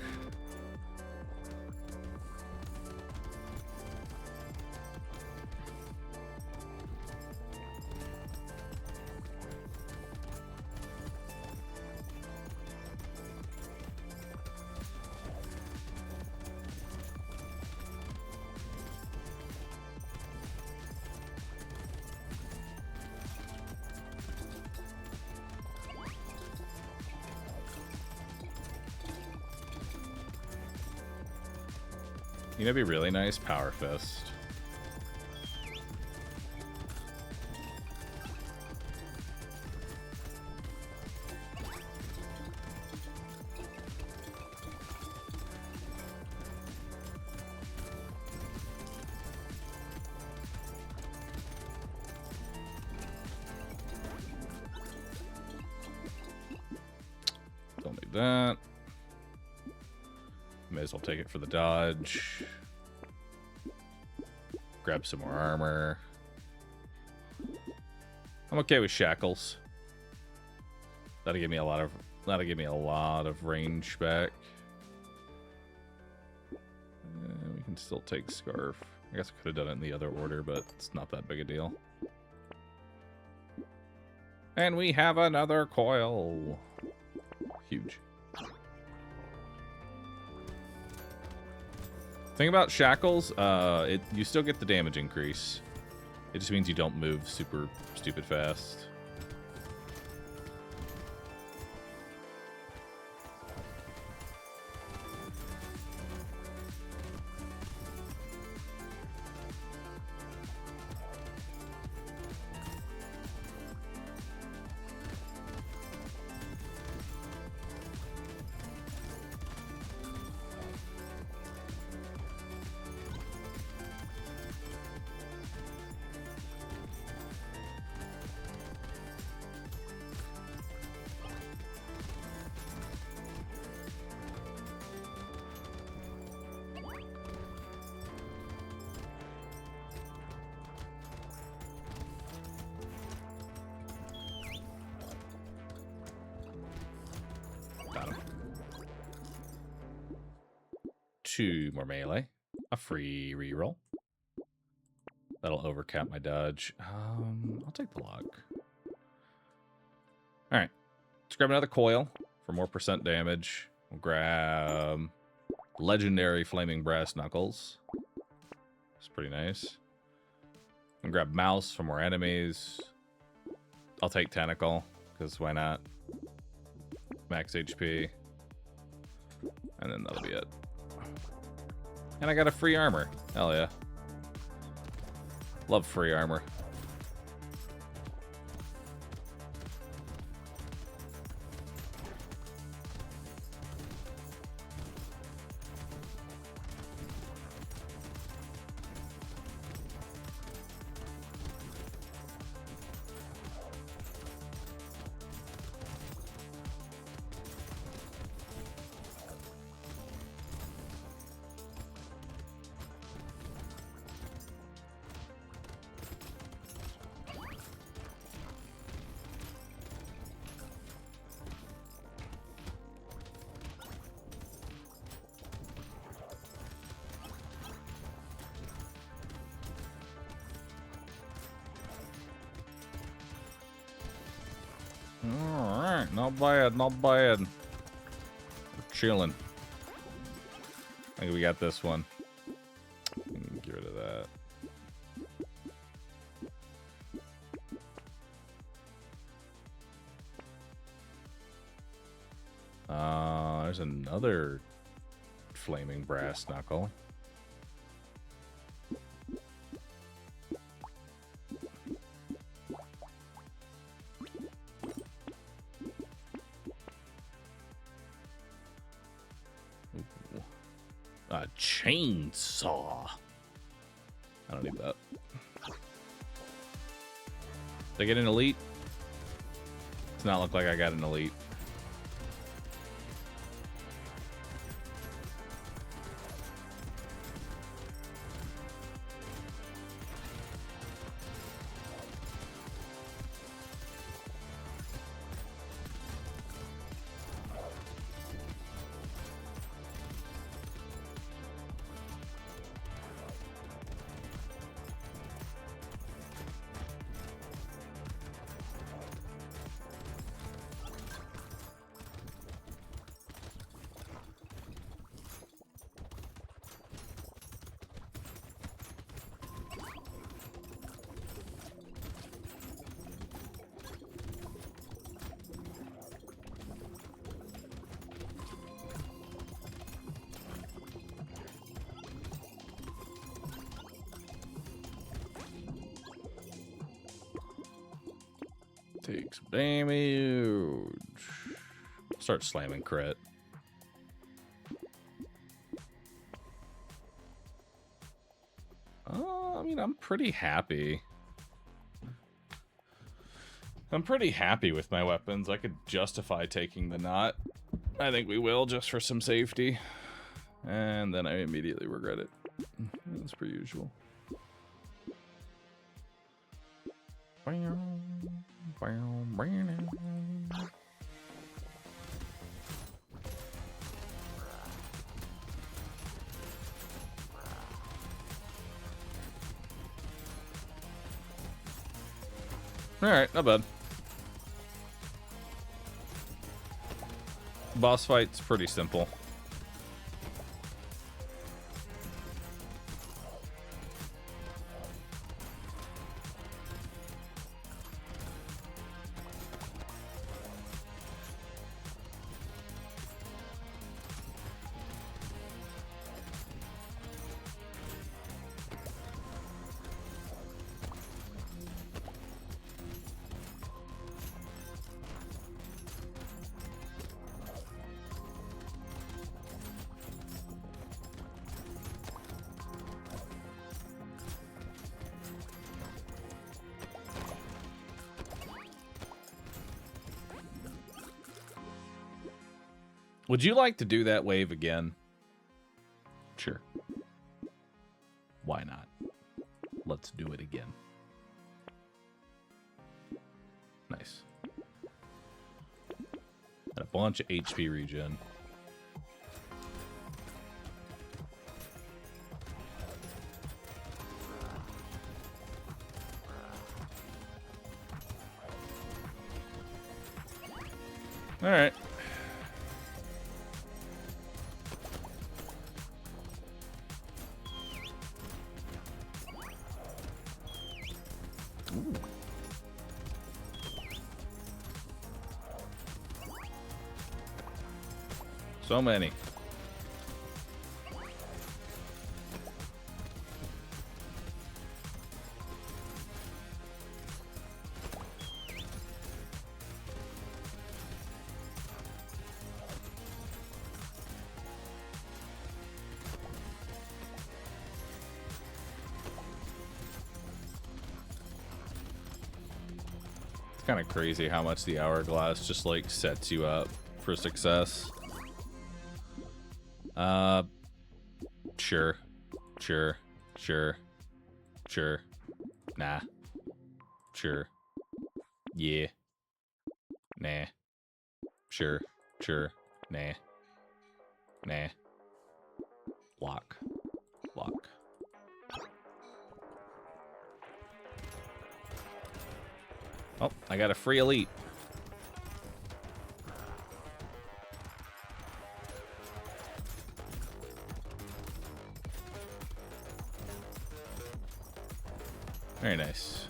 Speaker 1: You know, it'd be really nice, Power Fist. that. May as well take it for the dodge. Grab some more armor. I'm okay with shackles. That'll give me a lot of range back. We can still take scarf. I guess I could have done it in the other order, but it's not that big a deal. And we have another coil. Huge. Thing about shackles, you still get the damage increase. It just means you don't move super stupid fast. Got him. 2 more melee. A free reroll. That'll overcap my dodge. I'll take the lock. Alright. Let's grab another coil for more % damage. We'll grab legendary flaming brass knuckles. It's pretty nice. And grab mouse for more enemies. I'll take tentacle, because why not? Max HP. And then that'll be it. And I got a free armor. Hell yeah. Love free armor. Alright, not bad, not bad. We're chilling. I think we got this one. Get rid of that. There's another flaming brass knuckle. A chainsaw. I don't need that. Did I get an elite? Does not look like I got an elite. Take some damage. Start slamming crit. I mean, I'm pretty happy. I'm pretty happy with my weapons. I could justify taking the knot. I think we will, just for some safety. And then I immediately regret it. As per usual. Alright, not bad. Boss fight's pretty simple. Would you like to do that wave again? Sure. Why not? Let's do it again. Nice. And a bunch of HP regen. All right. So many. It's kind of crazy how much the hourglass just like sets you up for success. Sure. Nah. Sure. Yeah. Nah. Sure. Nah. Lock. Oh, I got a free elite. Very nice.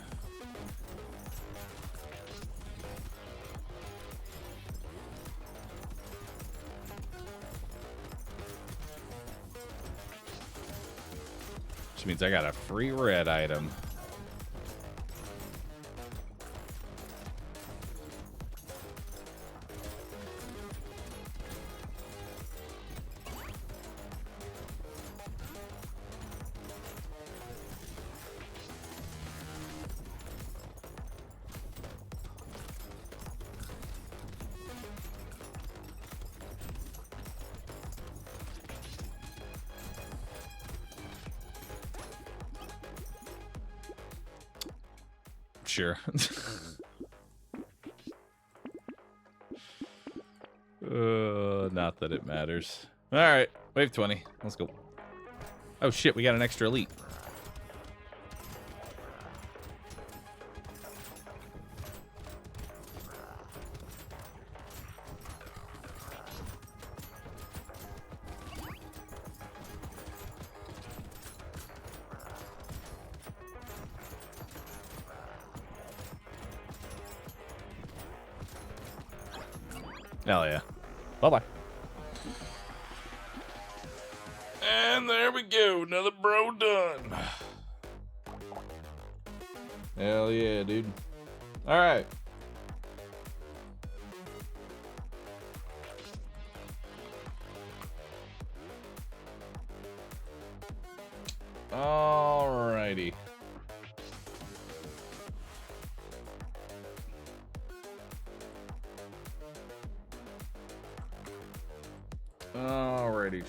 Speaker 1: Which means I got a free red item. Sure. Not that it matters. All right, wave 20. Let's go. Oh shit, we got an extra elite. Hell yeah. Bye-bye. And there we go. Another bro done. Hell yeah, dude. All right. Alrighty.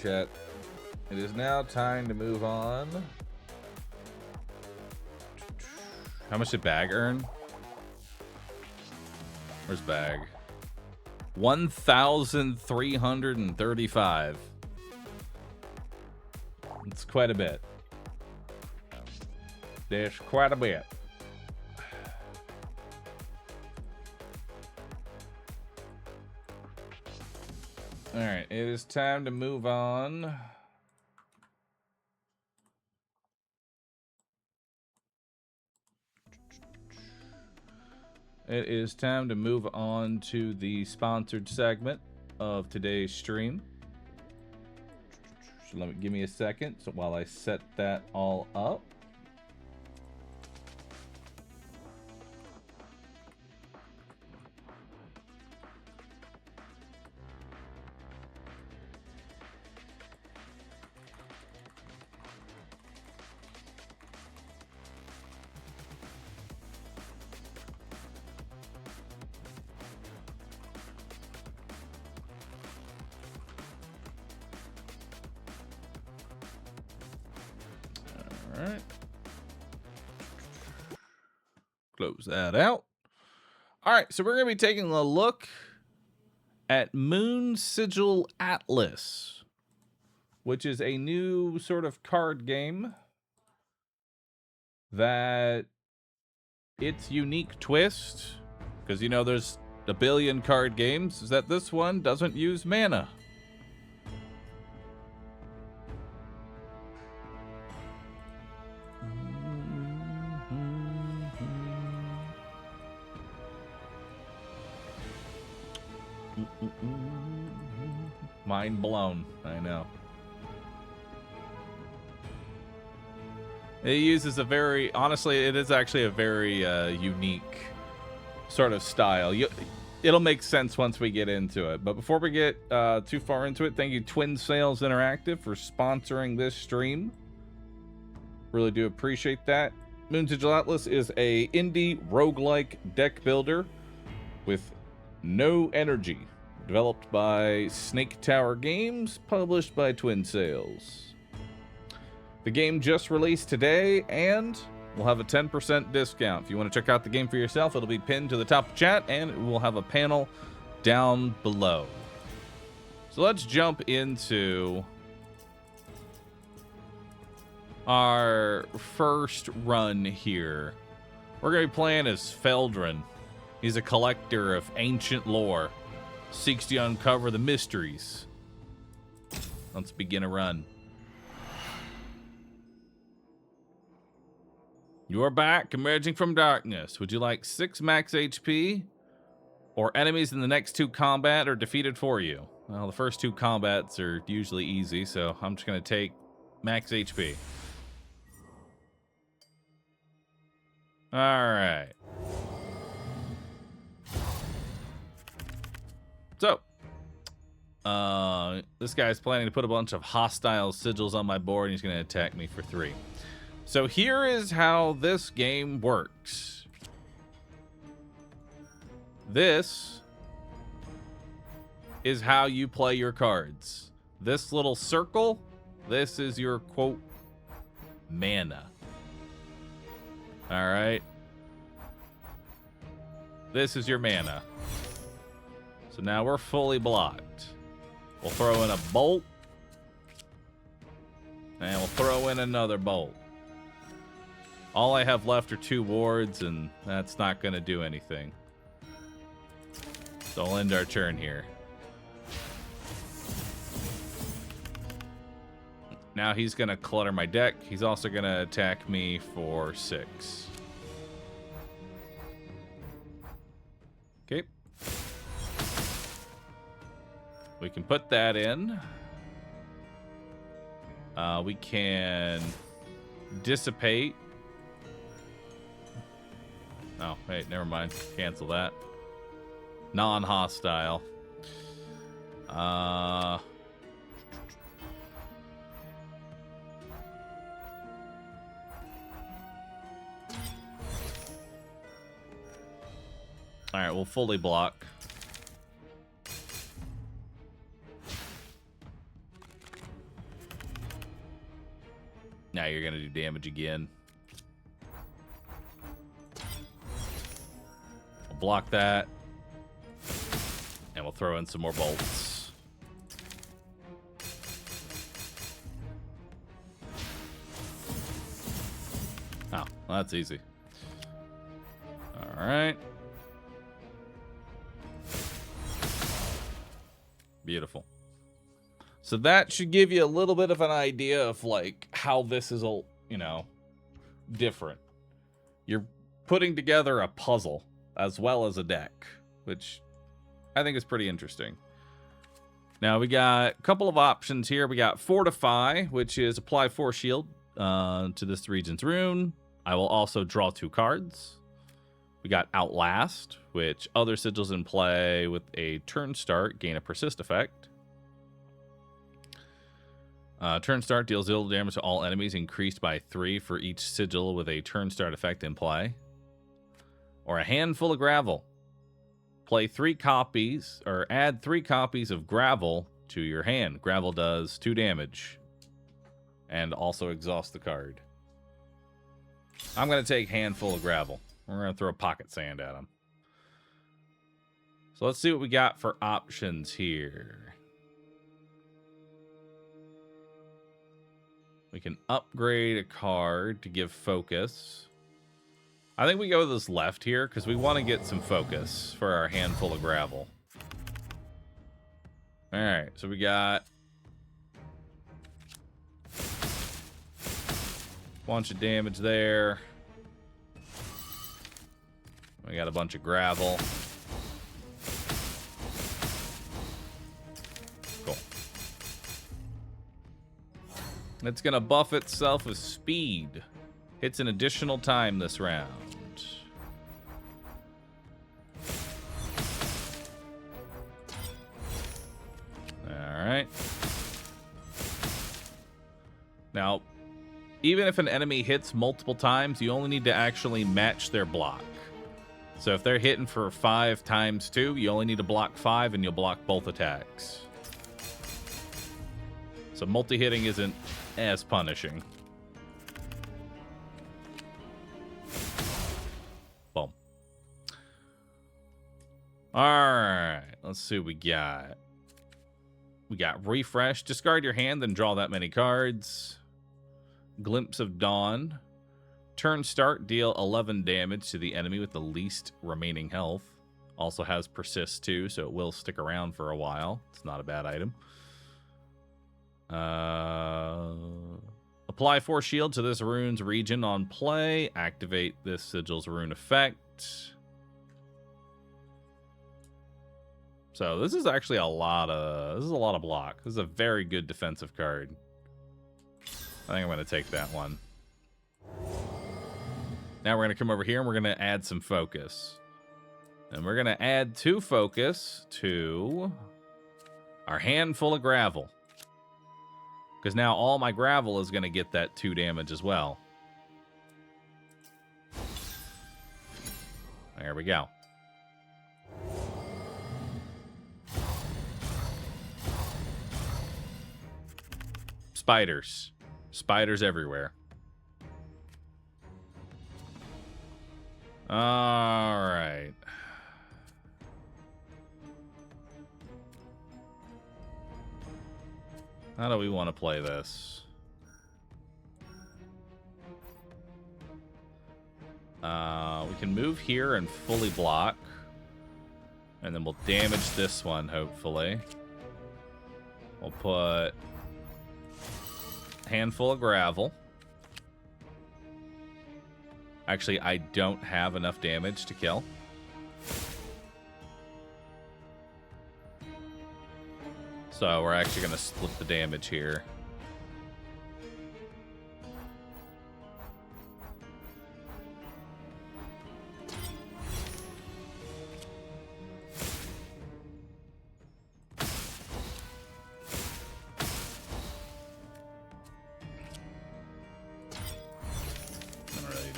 Speaker 1: chat. It is now time to move on. How much did Bag earn? Where's Bag? 1,335. It's quite a bit. There's quite a bit. All right, it is time to move on. It is time to move on to the sponsored segment of today's stream. So give me a second while I set that all up. Close that out. All right, so we're going to be taking a look at Moonsigil Atlas, which is a new sort of card game that its unique twist, because you know there's a billion card games, is that this one doesn't use mana. Mind blown, I know. It uses a very, honestly, it is actually a very unique sort of style. It'll make sense once we get into it. But before we get too far into it, thank you Twin Sails Interactive for sponsoring this stream. Really do appreciate that. Moonsigil Atlas is a indie roguelike deck builder with no energy. Developed by Snake Tower Games, published by Twin Sails. The game just released today, and we'll have a 10% discount. If you want to check out the game for yourself, it'll be pinned to the top of the chat, and it will have a panel down below. So let's jump into our first run here. We're going to be playing as Feldrin. He's a collector of ancient lore. Seeks to uncover the mysteries. Let's begin a run. You are back, emerging from darkness. Would you like 6 max HP? Or enemies in the next 2 combat are defeated for you? Well, the first 2 combats are usually easy, so I'm just going to take max HP. Alright. So, this guy's planning to put a bunch of hostile sigils on my board, and he's going to attack me for 3. So here is how this game works. This is how you play your cards. This little circle, this is your, quote, mana. All right? This is your mana. So now we're fully blocked. We'll throw in a bolt. And we'll throw in another bolt. All I have left are 2 wards, and that's not going to do anything. So I'll end our turn here. Now he's going to clutter my deck. He's also going to attack me for 6. Okay. We can put that in. We can dissipate. Oh, wait, never mind. Cancel that. Non-hostile. Alright, we'll fully block. damage again. We'll block that. And we'll throw in some more bolts. Oh, well, that's easy. All right. Beautiful. So that should give you a little bit of an idea of like how this is, you know, different. You're putting together a puzzle as well as a deck, which I think is pretty interesting. Now we got a couple of options here. We got Fortify, which is apply 4 shield to this region's rune. I will also draw 2 cards. We got Outlast, which other sigils in play with a turn start gain a persist effect. Turn start deals 0 damage to all enemies, increased by 3 for each sigil with a turn start effect in play. Or a handful of gravel. Play 3 copies, or add 3 copies of gravel to your hand. Gravel does 2 damage. And also exhaust the card. I'm going to take handful of gravel. We're going to throw pocket sand at him. So let's see what we got for options here. We can upgrade a card to give focus. I think we go with this left here because we want to get some focus for our handful of gravel. All right, so we got a bunch of damage there. We got a bunch of gravel. Cool. It's going to buff itself with speed. Hits an additional time this round. Alright. Now, even if an enemy hits multiple times, you only need to actually match their block. So if they're hitting for 5 times 2, you only need to block 5 and you'll block both attacks. So multi-hitting isn't as punishing. Boom. Alright, let's see what we got. We got Refresh. Discard your hand, then draw that many cards. Glimpse of Dawn. Turn start, deal 11 damage to the enemy with the least remaining health. Also has Persist too, so it will stick around for a while. It's not a bad item. Apply 4 shield to this rune's region on play. Activate this sigil's rune effect. So this is actually a lot of block. This is a very good defensive card. I think I'm going to take that one. Now we're going to come over here and we're going to add some focus. And we're going to add 2 focus to our handful of gravel. Because now all my gravel is going to get that 2 damage as well. There we go. Spiders. Spiders everywhere. All right. How do we want to play this? We can move here and fully block. And then we'll damage this one, hopefully. We'll put a handful of gravel. Actually, I don't have enough damage to kill. So we're actually going to split the damage here.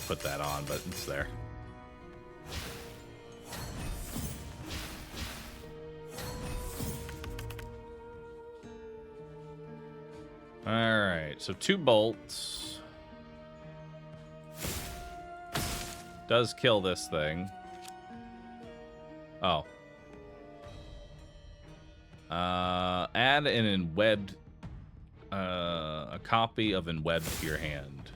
Speaker 1: Put that on, but it's there. All right, so 2 bolts. Does kill this thing. Oh. Add an enwebbed, a copy of enwebbed to your hand.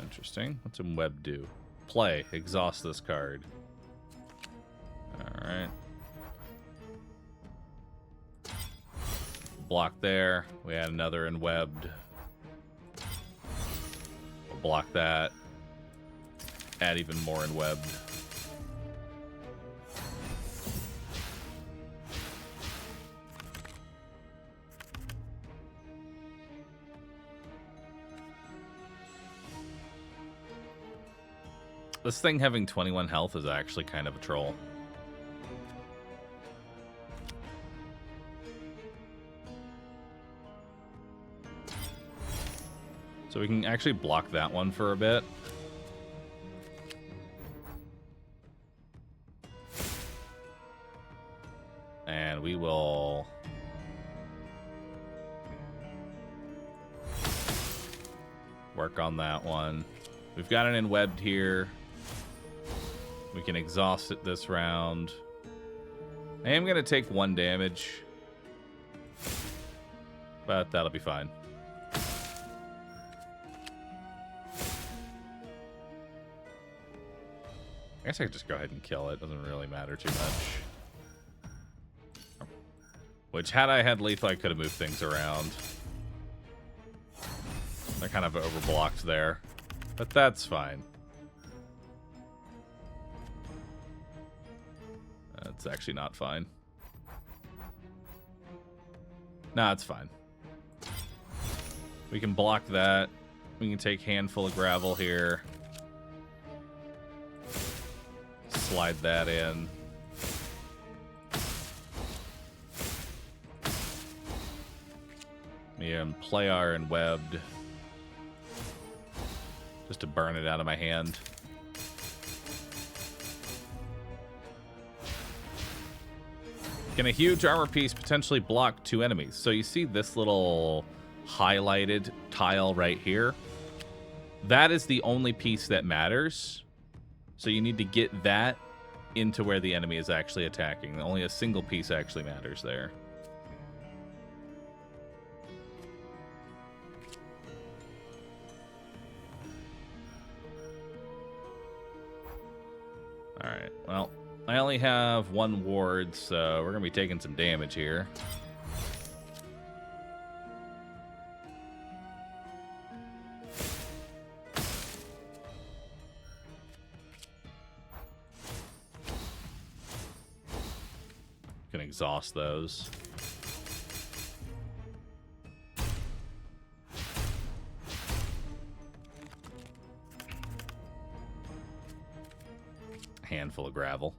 Speaker 1: Interesting. What's enwebbed do? Play. Exhaust this card. Alright. Block there. We had another enwebbed. We'll block that. Add even more enwebbed. This thing having 21 health is actually kind of a troll. So we can actually block that one for a bit. And we will... work on that one. We've got an enwebbed here. We can exhaust it this round. I am going to take 1 damage. But that'll be fine. I guess I could just go ahead and kill it. Doesn't really matter too much. Which, had I had lethal, I could have moved things around. They're kind of overblocked there. But that's fine. That's actually not fine. Nah, it's fine. We can block that. We can take handful of gravel here. Slide that in. We can play our enwebbed. Just to burn it out of my hand. Can a huge armor piece potentially block 2 enemies? So you see this little highlighted tile right here? That is the only piece that matters. So you need to get that into where the enemy is actually attacking. Only a single piece actually matters there. Alright, well, I only have 1 ward, so we're going to be taking some damage here. Can exhaust those. Handful of gravel.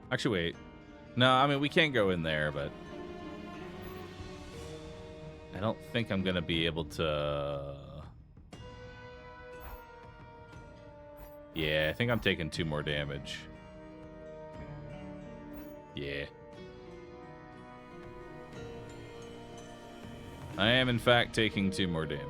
Speaker 1: Actually, wait. No, I mean, we can't go in there, but... I don't think I'm going to be able to... Yeah, I think I'm taking 2 more damage. Yeah. I am, in fact, taking 2 more damage.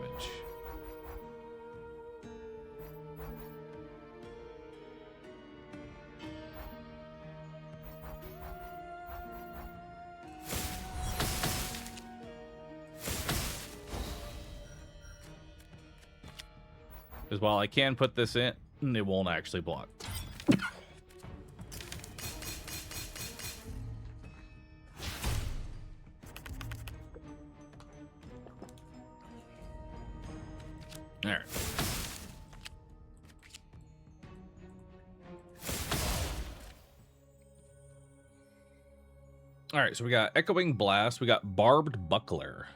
Speaker 1: Because while I can put this in, it won't actually block. Alright. Alright, so we got Echoing Blast, we got Barbed Buckler.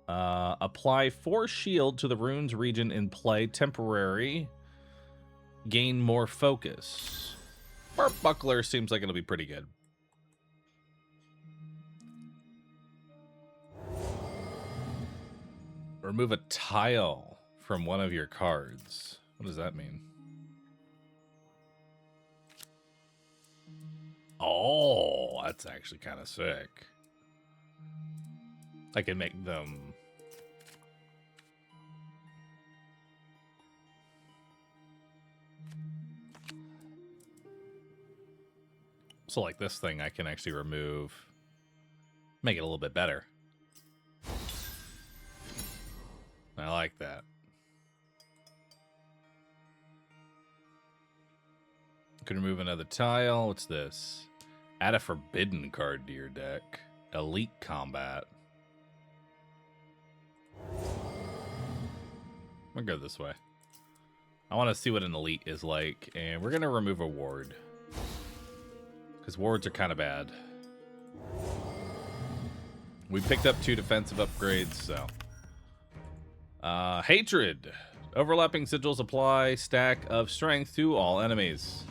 Speaker 1: Apply 4 shield to the runes region in play. Temporary. Gain more focus. Our buckler seems like it'll be pretty good. Remove a tile from one of your cards. What does that mean? Oh, that's actually kind of sick. I can make them... So like this thing I can actually remove, make it a little bit better. I like that. Can remove another tile. What's this? Add a forbidden card to your deck. Elite combat. We'll go this way. I want to see what an elite is like, and we're going to remove a ward. Because wards are kind of bad. We picked up 2 defensive upgrades, so... Hatred. Overlapping sigils apply stack of strength to all enemies.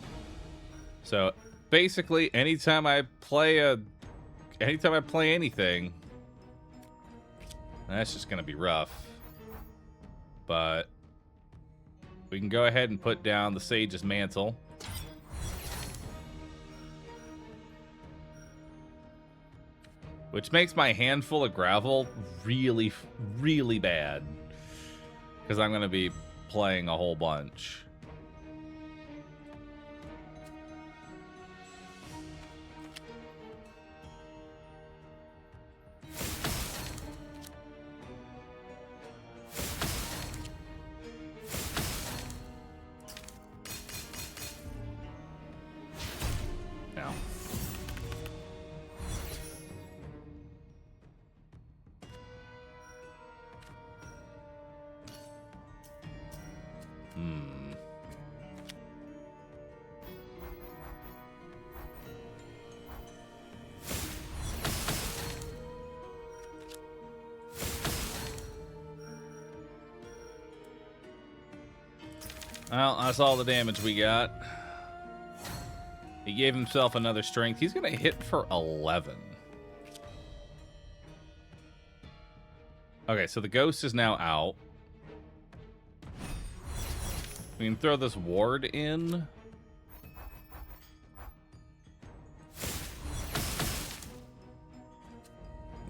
Speaker 1: So, basically, anytime I play anything, that's just going to be rough. But we can go ahead and put down the Sage's Mantle. Which makes my handful of gravel really, really bad. Because I'm going to be playing a whole bunch. Now. Well, that's all the damage we got. He gave himself another strength. He's going to hit for 11. Okay, so the ghost is now out. We can throw this ward in.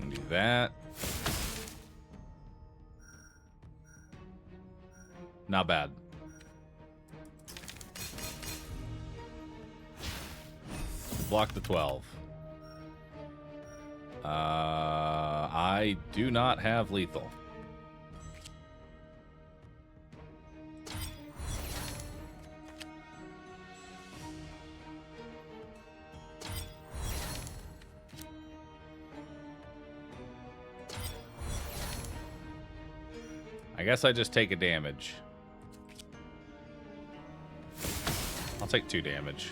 Speaker 1: And do that. Not bad. Block the 12. I do not have lethal. I guess I just take a damage. I'll take 2 damage.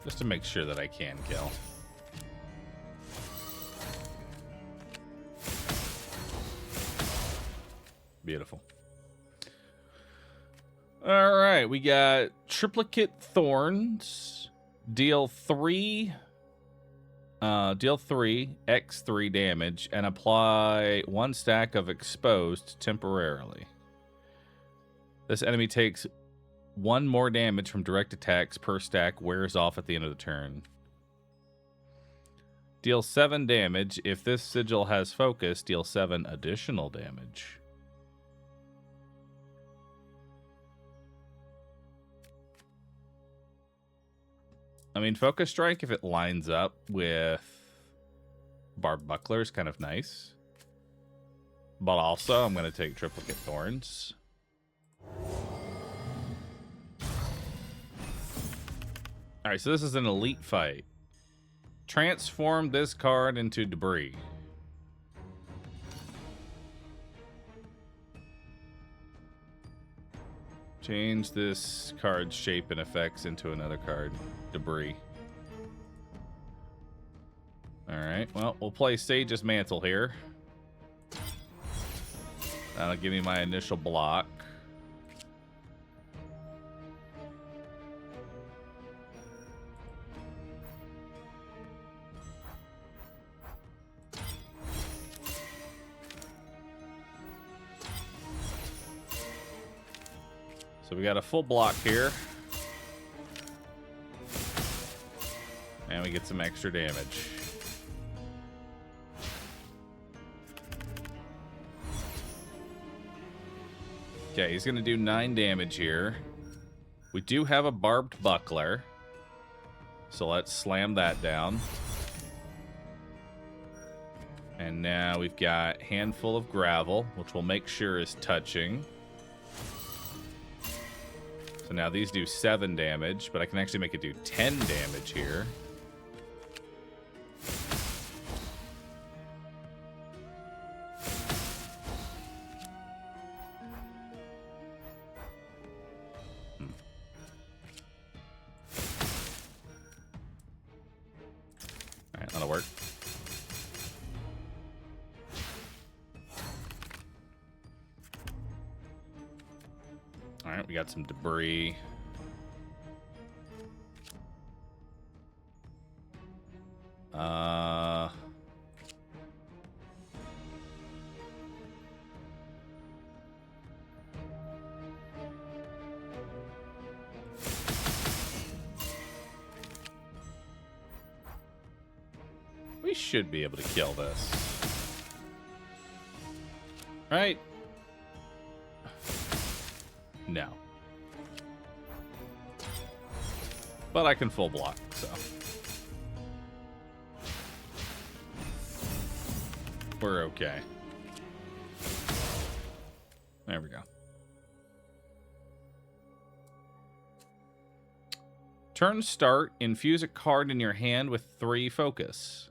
Speaker 1: Just to make sure that I can kill. Beautiful. All right, we got Triplicate Thorns. Deal 3 X3 damage and apply 1 stack of exposed temporarily. This enemy takes 1 more damage from direct attacks per stack, wears off at the end of the turn. Deal 7 damage. If this sigil has focus, deal 7 additional damage. I mean, Focus Strike, if it lines up with Barbed Buckler, is kind of nice. But also, I'm going to take Triplicate Thorns. Alright, so this is an elite fight. Transform this card into debris. Change this card's shape and effects into another card. Debris. Alright, well, we'll play Sage's Mantle here. That'll give me my initial block. So we got a full block here. And we get some extra damage. Okay, he's going to do 9 damage here. We do have a barbed buckler. So let's slam that down. And now we've got handful of gravel, which we'll make sure is touching. So now these do 7 damage, but I can actually make it do 10 damage here. Alright, that'll work. Alright, we got some debris. We should be able to kill this. Right? No. But I can full block, so. We're okay. There we go. Turn start, infuse a card in your hand with 3 focus.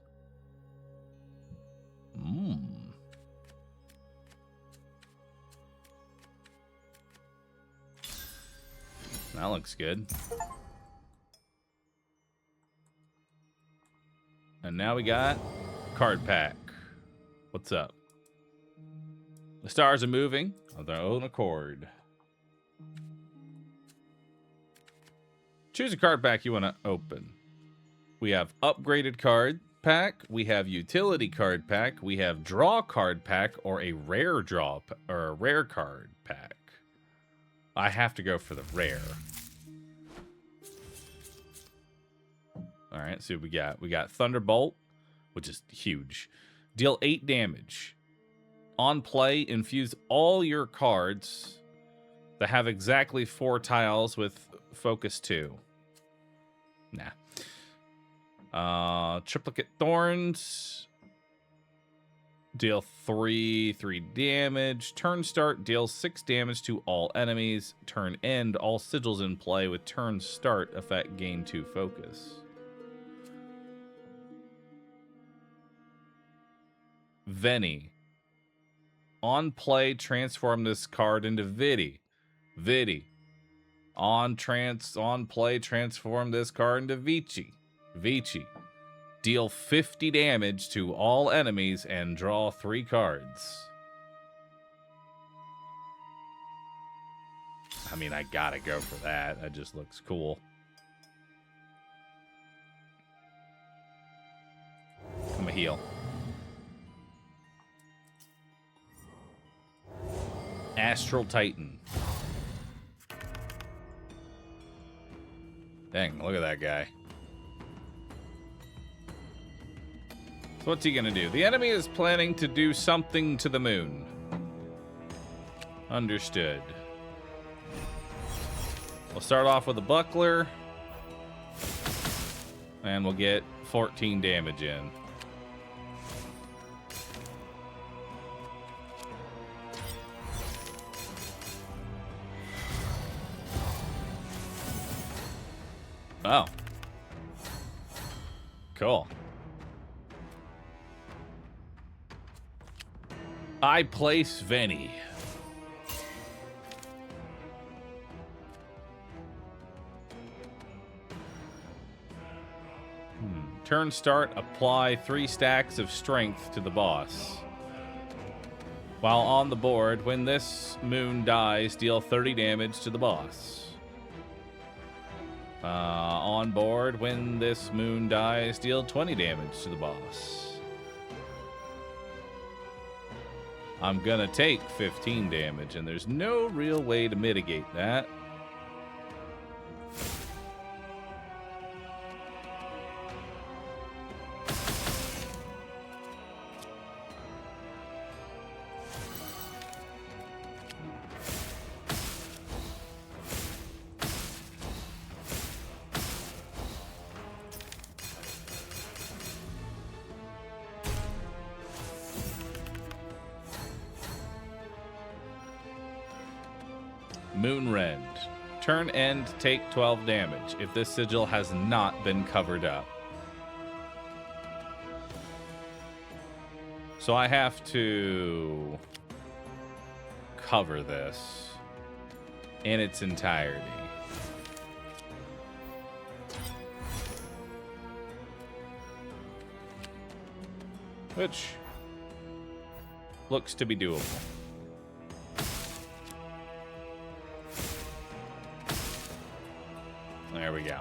Speaker 1: That looks good. And now we got card pack. What's up? The stars are moving of their own accord. Choose a card pack you want to open. We have upgraded card pack, we have utility card pack, we have draw card pack, or a rare draw or a rare card pack. I have to go for the rare. All right, so we got Thunderbolt, which is huge. Deal 8 damage. On play, infuse all your cards that have exactly 4 tiles with focus 2. Nah. Triplicate Thorns. Deal 3 damage. Turn start, deal 6 damage to all enemies. Turn end, all sigils in play with turn start effect gain 2 focus. Veni. On play, transform this card into Vidi. Vidi. On play, transform this card into Vici. Vici. Deal 50 damage to all enemies and draw 3 cards. I mean, I gotta go for that. That just looks cool. I'm a heal. Astral Titan. Dang, look at that guy. So what's he gonna do? The enemy is planning to do something to the moon. Understood. We'll start off with a buckler. And we'll get 14 damage in. Oh. Cool. I place Veni. Turn start, apply 3 stacks of strength to the boss. While on the board, when this moon dies, deal 30 damage to the boss. On board, when this moon dies, deal 20 damage to the boss. I'm gonna take 15 damage, and there's no real way to mitigate that. Moonrend. Turn end, take 12 damage if this sigil has not been covered up. So I have to cover this in its entirety. Which looks to be doable. There we go.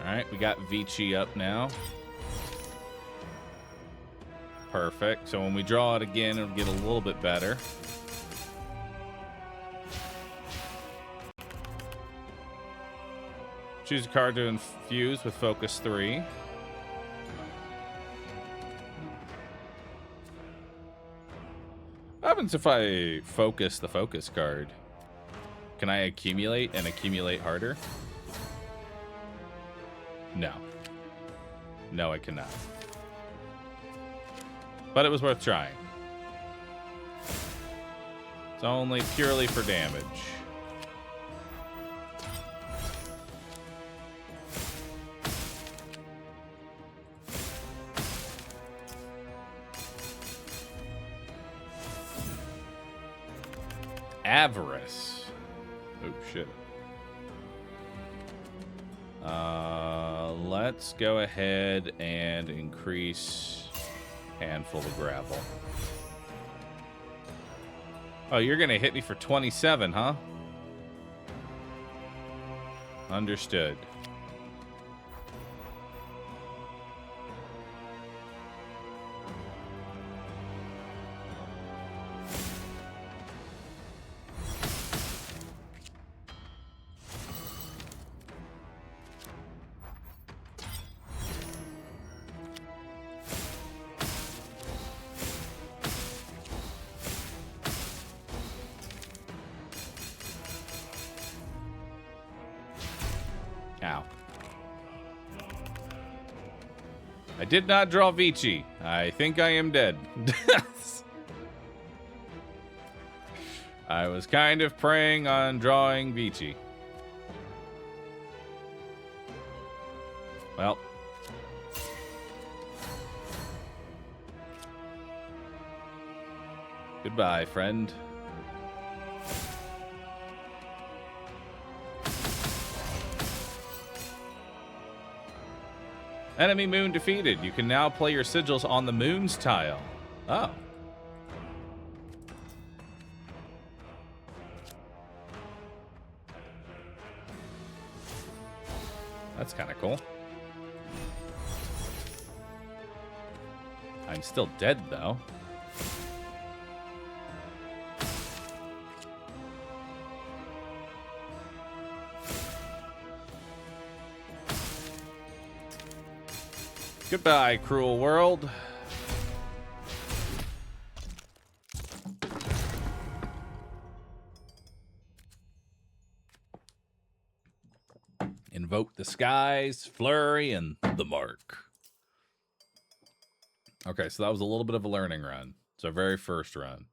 Speaker 1: Alright, we got Vici up now. Perfect. So when we draw it again, it'll get a little bit better. Choose a card to infuse with Focus 3. What happens if I focus the focus card? Can I accumulate and accumulate harder? No. No, I cannot. But it was worth trying. It's only purely for damage. Avarice. Oh, shit. Let's go ahead and increase handful of gravel. Oh, you're going to hit me for 27, huh? Understood. Ow. I did not draw Vici. I think I am dead. I was kind of preying on drawing Vici. Well. Goodbye, friend. Enemy moon defeated. You can now play your sigils on the moon's tile. Oh. That's kind of cool. I'm still dead, though. Goodbye, cruel world. Invoke the skies, flurry, and the mark. Okay, so that was a little bit of a learning run. It's our very first run.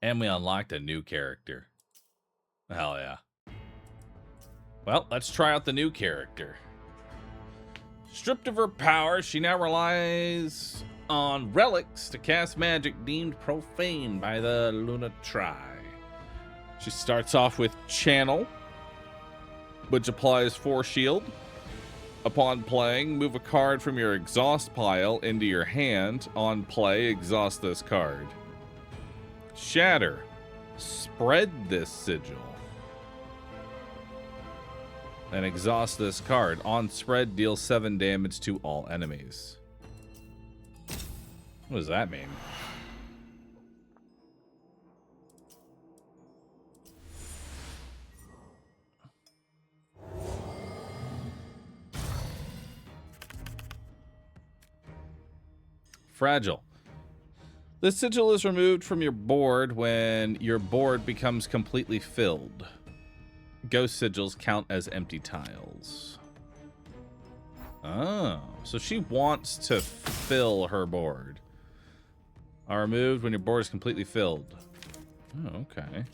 Speaker 1: And we unlocked a new character. Hell yeah. Well, let's try out the new character. Stripped of her power, she now relies on relics to cast magic deemed profane by the Lunatri. She starts off with Channel, which applies 4 shield. Upon playing, move a card from your exhaust pile into your hand. On play, exhaust this card. Shatter. Spread this sigil. And exhaust this card. On spread, deal 7 damage to all enemies. What does that mean? Fragile. This sigil is removed from your board when your board becomes completely filled. Ghost sigils count as empty tiles. Oh, so she wants to fill her board. Are removed when your board is completely filled. Oh, okay.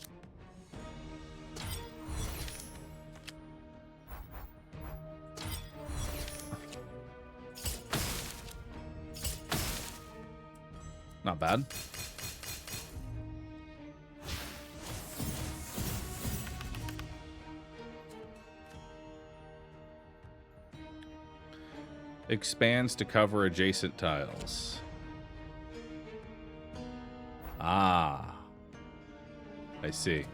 Speaker 1: Not bad. Expands to cover adjacent tiles. Ah. I see.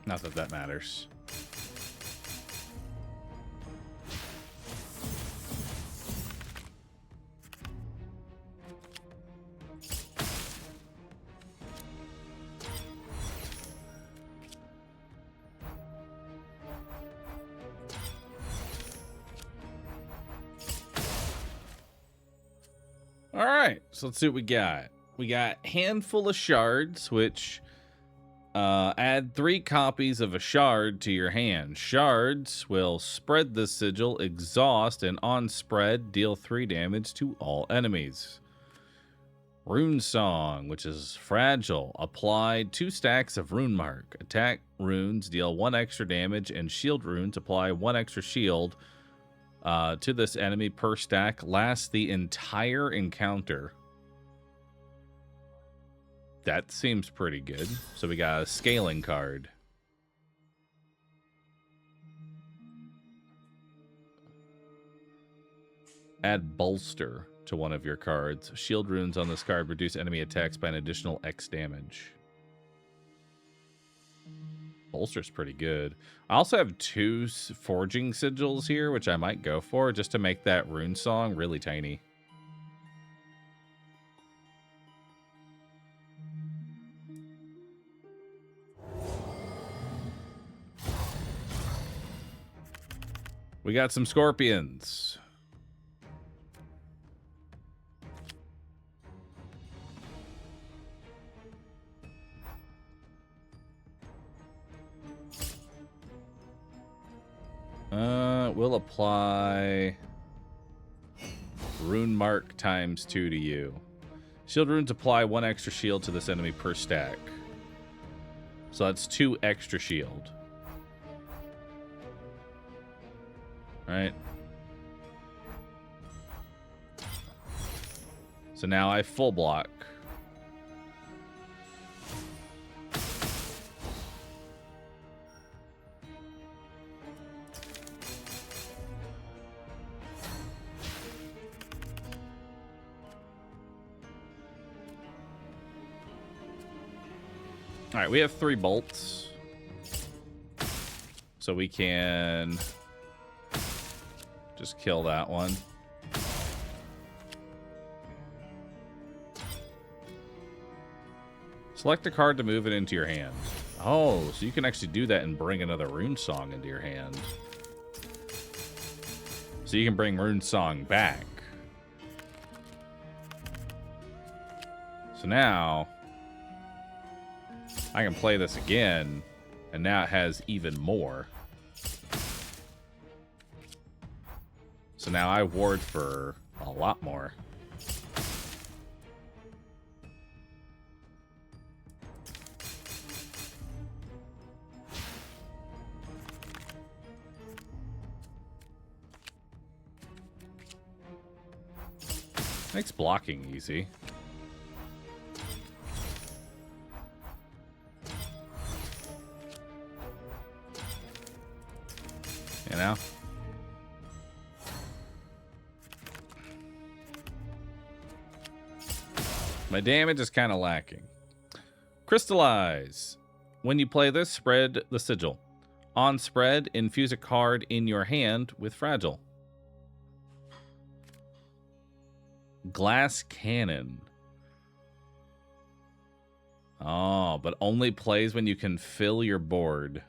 Speaker 1: Not that that matters. All right, so let's see what we got. We got handful of shards, which add 3 copies of a shard to your hand. Shards will spread the sigil, exhaust, and on spread, deal 3 damage to all enemies. Rune Song, which is fragile. Applied 2 stacks of rune mark. Attack runes deal 1 extra damage, and shield runes apply 1 extra shield to this enemy per stack. Lasts the entire encounter. That seems pretty good. So we got a scaling card. Add bolster to one of your cards. Shield runes on this card reduce enemy attacks by an additional X damage. Bolster's pretty good. I also have 2 forging sigils here, which I might go for just to make that rune song really tiny. We got some scorpions. We'll apply rune mark times 2 to you. Shield runes apply 1 extra shield to this enemy per stack. So that's 2 extra shield. Right. So now I full block. All right, we have 3 bolts. So we can just kill that one. Select a card to move it into your hand. Oh, so you can actually do that and bring another Rune Song into your hand. So you can bring Rune Song back. So now I can play this again, and now it has even more. So now I ward for a lot more. Makes blocking easy. You know? My damage is kind of lacking. Crystallize. When you play this, spread the sigil. On spread, infuse a card in your hand with fragile. Glass Cannon. Oh, but only plays when you can fill your board.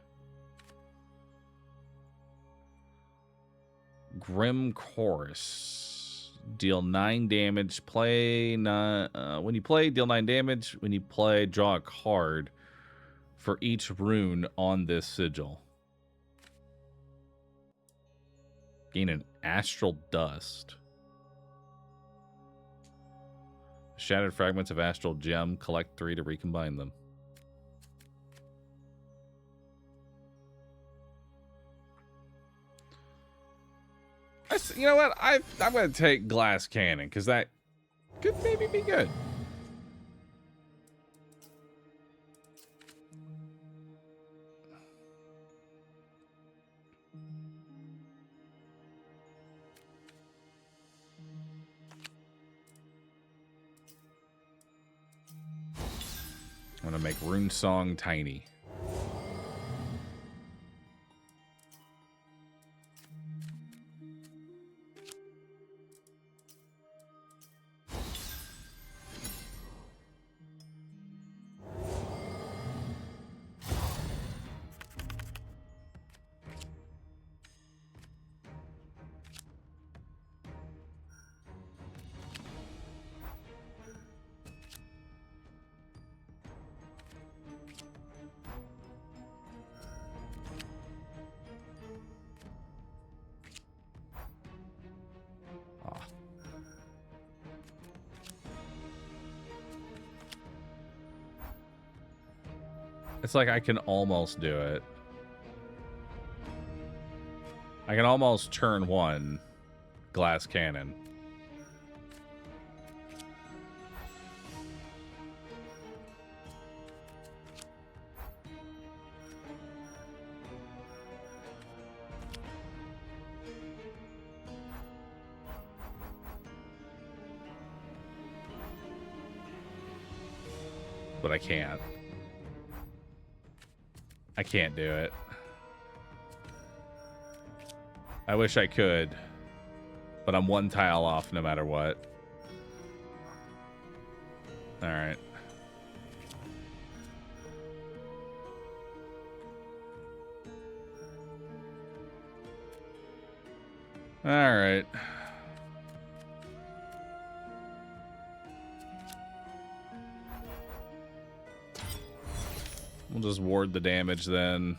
Speaker 1: Grim Chorus. Deal 9 damage. When you play, deal 9 damage. When you play, draw a card for each rune on this sigil. Gain an Astral Dust. Shattered fragments of Astral Gem. Collect 3 to recombine them. You know what? I'm going to take Glass Cannon because that could maybe be good. I'm going to make Rune Song tiny. It's like I can almost do it. I can almost turn 1 Glass Cannon. But I can't. I can't do it. I wish I could, but I'm 1 tile off no matter what. All right. All right. We'll just ward the damage then.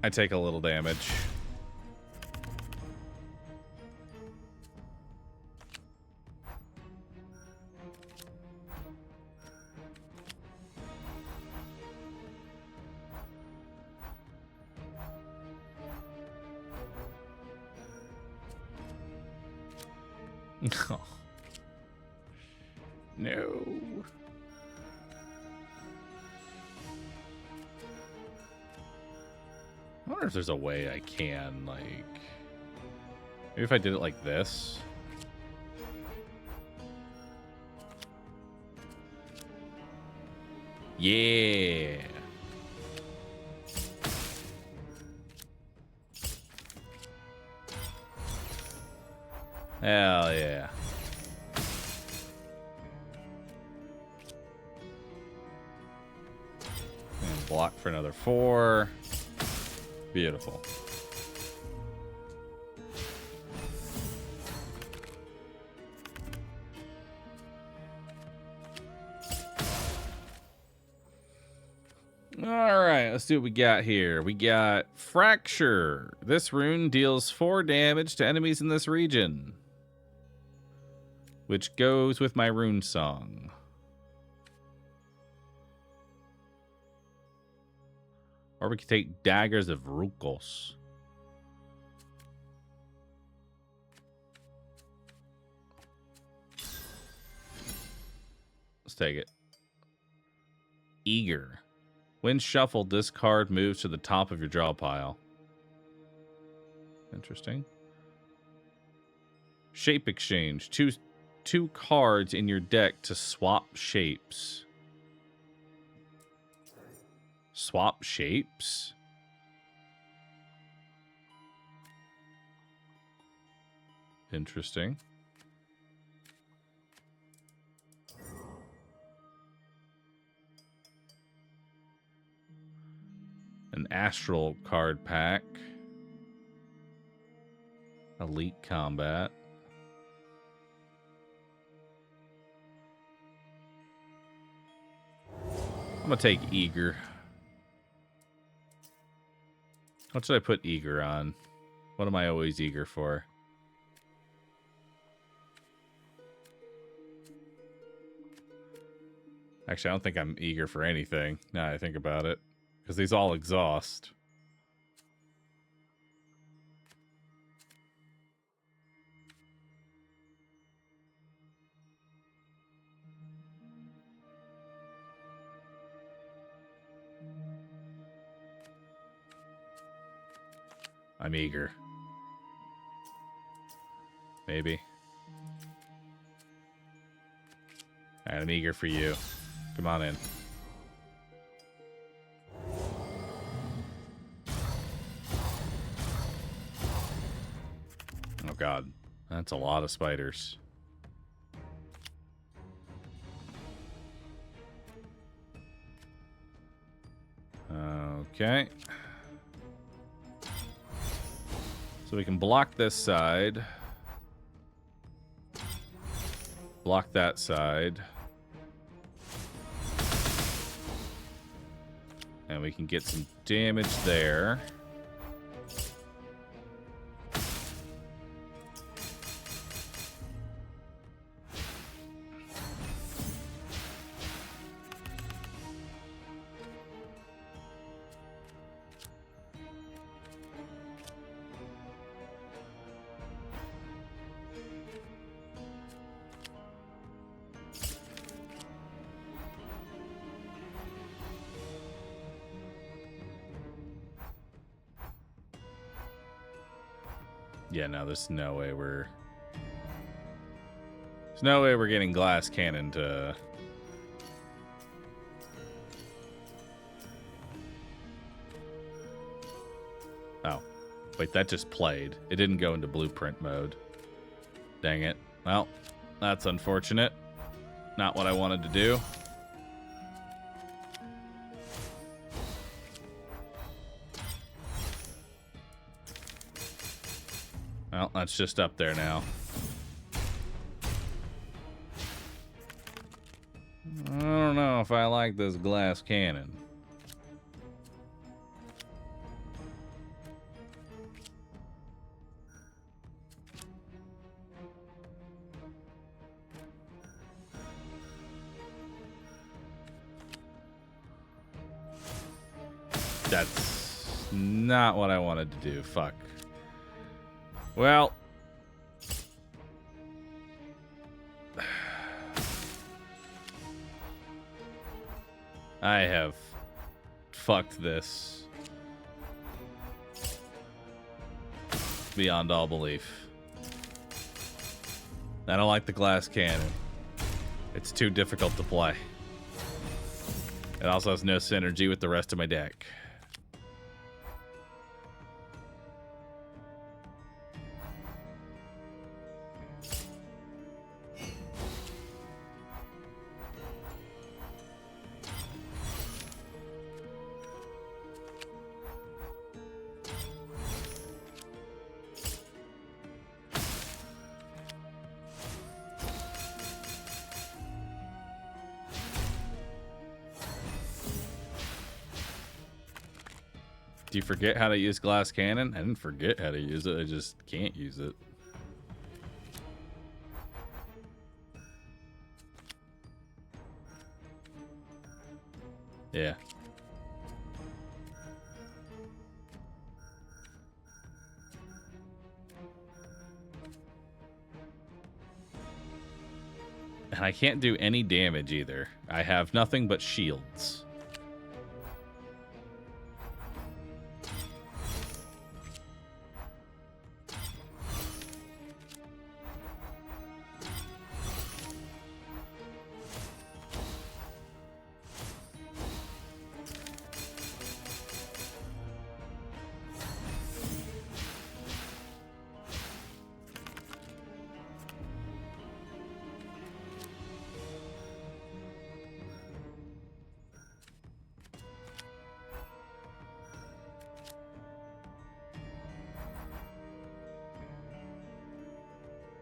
Speaker 1: I take a little damage. No. I wonder if there's a way I can, like... Maybe if I did it like this. Yeah. Hell yeah. And block for another 4. Beautiful. Alright, let's see what we got here. We got Fracture. This rune deals 4 damage to enemies in this region, which goes with my rune song. Or we could take Daggers of Rukos. Let's take it. Eager. When shuffled, this card moves to the top of your draw pile. Interesting. Shape exchange. Choose 2 cards in your deck to swap shapes. Swap shapes? Interesting. An astral card pack. Elite combat. I'm gonna take Eager. What should I put Eager on? What am I always eager for? Actually, I don't think I'm eager for anything, now that I think about it. Because these all exhaust. I'm eager. Maybe. Alright, I'm eager for you. Come on in. Oh god. That's a lot of spiders. Okay. So we can block this side. Block that side. And we can get some damage there. Yeah, no, there's no way we're... There's no way we're getting glass cannon to... Oh. Wait, that just played. It didn't go into blueprint mode. Dang it. Well, that's unfortunate. Not what I wanted to do. Well, that's just up there now. I don't know if I like this glass cannon. That's not what I wanted to do. Fuck. Well, I have fucked this beyond all belief. I don't like the glass cannon. It's too difficult to play. It also has no synergy with the rest of my deck. Do you forget how to use glass cannon? I didn't forget how to use it. I just can't use it. Yeah. And I can't do any damage either. I have nothing but shields.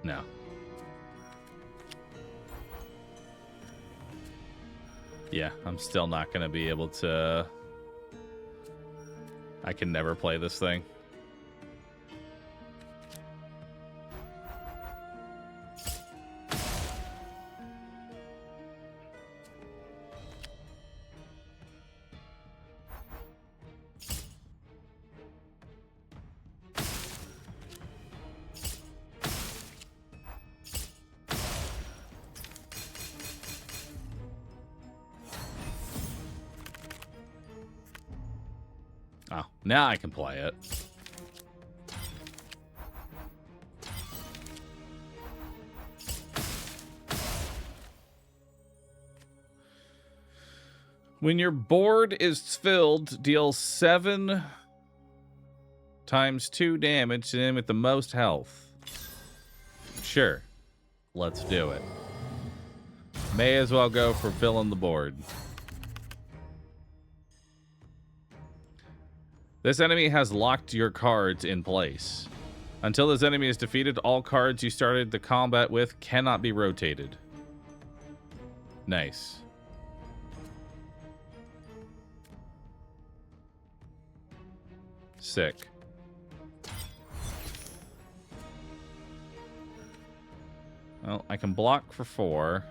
Speaker 1: No. Yeah, I'm still not going to be able to... I can never play this thing. Oh, now I can play it. When your board is filled, deal 7 times 2 damage to him with the most health. Sure. Let's do it. May as well go for filling the board. This enemy has locked your cards in place. Until this enemy is defeated, all cards you started the combat with cannot be rotated. Nice. Sick. Well, I can block for 4.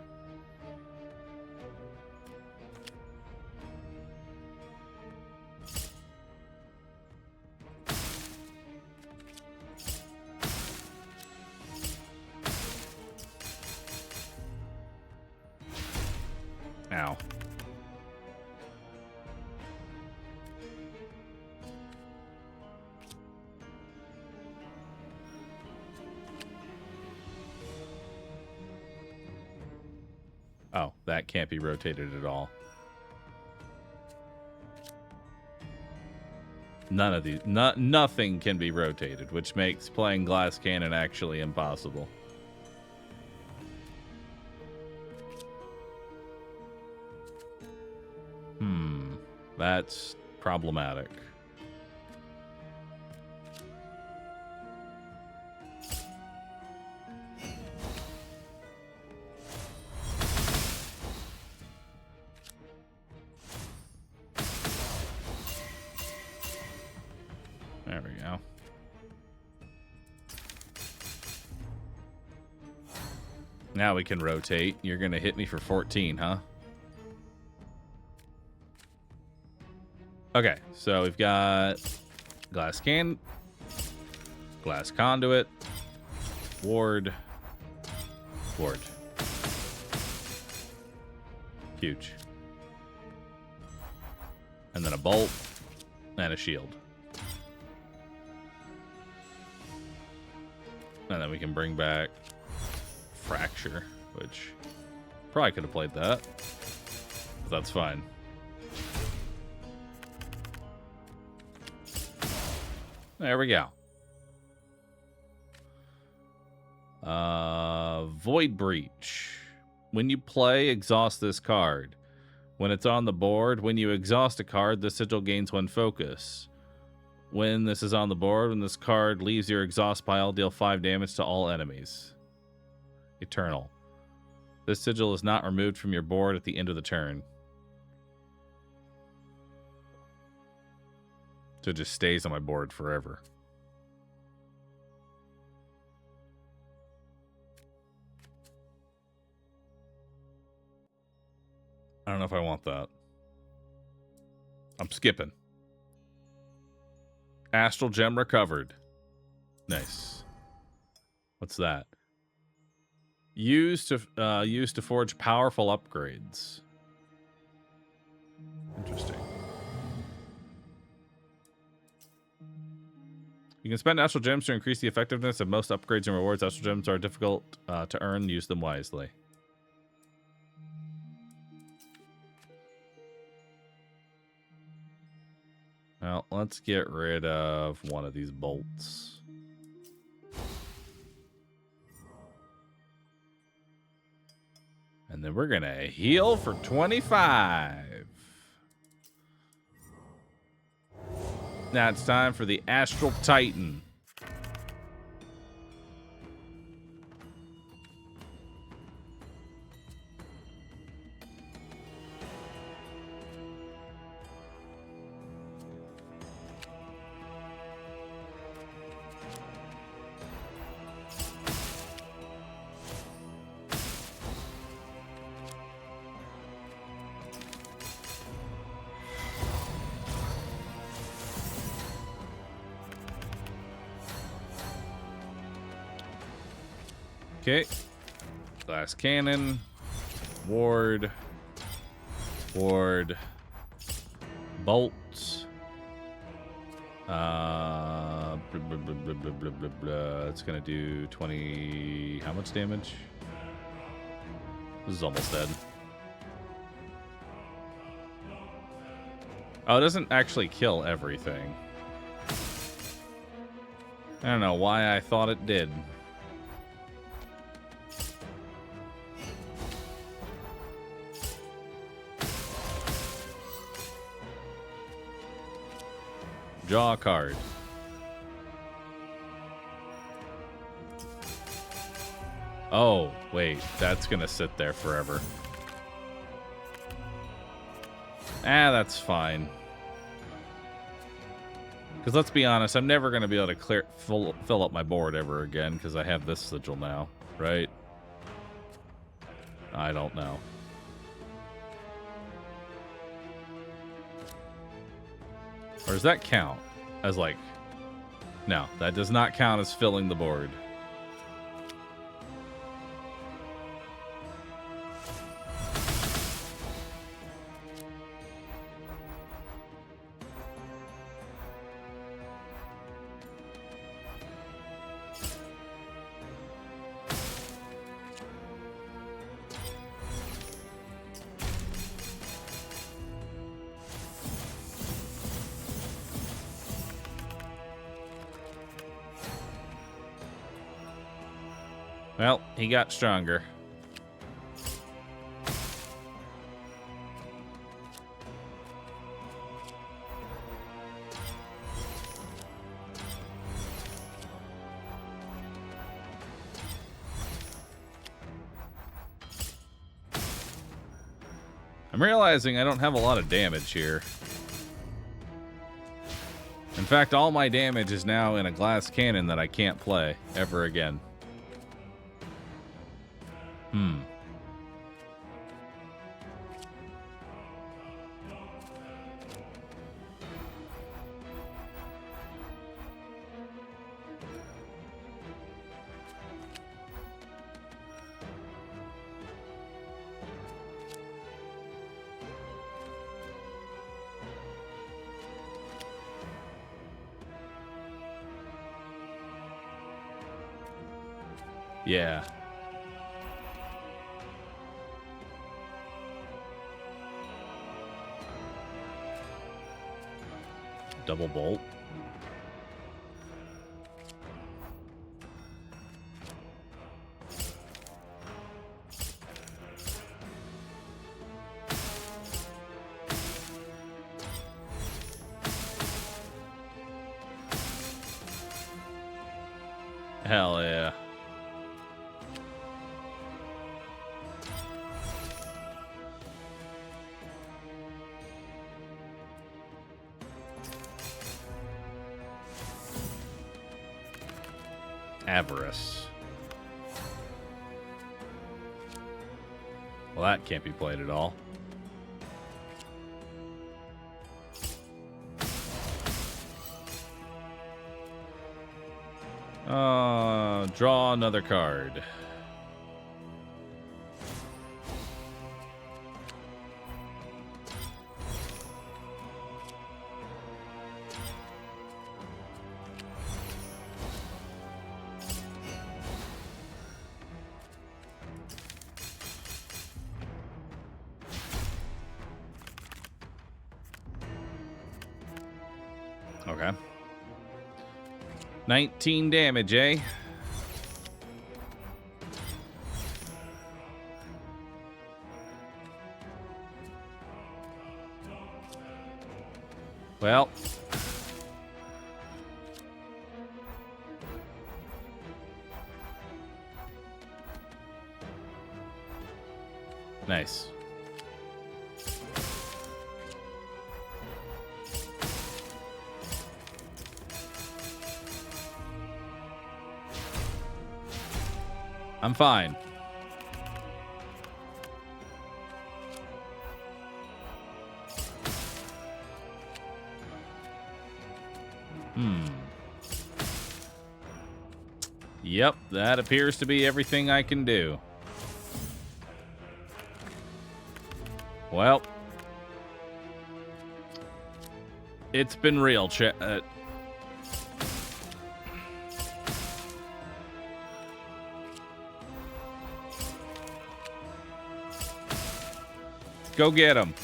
Speaker 1: Ow. Oh, that can't be rotated at all. None of these, nothing can be rotated, which makes playing glass cannon actually impossible. That's problematic. There we go. Now we can rotate. You're gonna hit me for 14, huh? Okay, so we've got glass conduit, ward. Huge. And then a bolt and a shield. And then we can bring back Fracture, which probably could have played that. But that's fine. There we go. Void Breach. When you play, exhaust this card. When it's on the board, when you exhaust a card, the sigil gains 1 focus. When this is on the board, when this card leaves your exhaust pile, deal 5 damage to all enemies. Eternal. This sigil is not removed from your board at the end of the turn. So it just stays on my board forever. I don't know if I want that. I'm skipping. Astral Gem recovered. Nice. What's that? Used to forge powerful upgrades. Interesting. You can spend Astral Gems to increase the effectiveness of most upgrades and rewards. Astral Gems are difficult to earn. Use them wisely. Well, let's get rid of one of these bolts. And then we're going to heal for 25. Now it's time for the Astral Titan. Okay. Glass cannon. Ward. Ward. Bolts. It's gonna do 20. How much damage? This is almost dead. Oh, it doesn't actually kill everything. I don't know why I thought it did. Draw a card. Oh, wait. That's gonna sit there forever. That's fine. Because let's be honest, I'm never gonna be able to fill up my board ever again because I have this sigil now, right? I don't know. Or does that count as like... No, that does not count as filling the board. Well, he got stronger. I'm realizing I don't have a lot of damage here. In fact, all my damage is now in a glass cannon that I can't play ever again. Yeah. Double bolt. Hell yeah. Avarice. Well, that can't be played at all. Draw another card. Okay. 19 damage, eh? Well. Nice. I'm fine. Yep, that appears to be everything I can do. Well, it's been real, Go get him.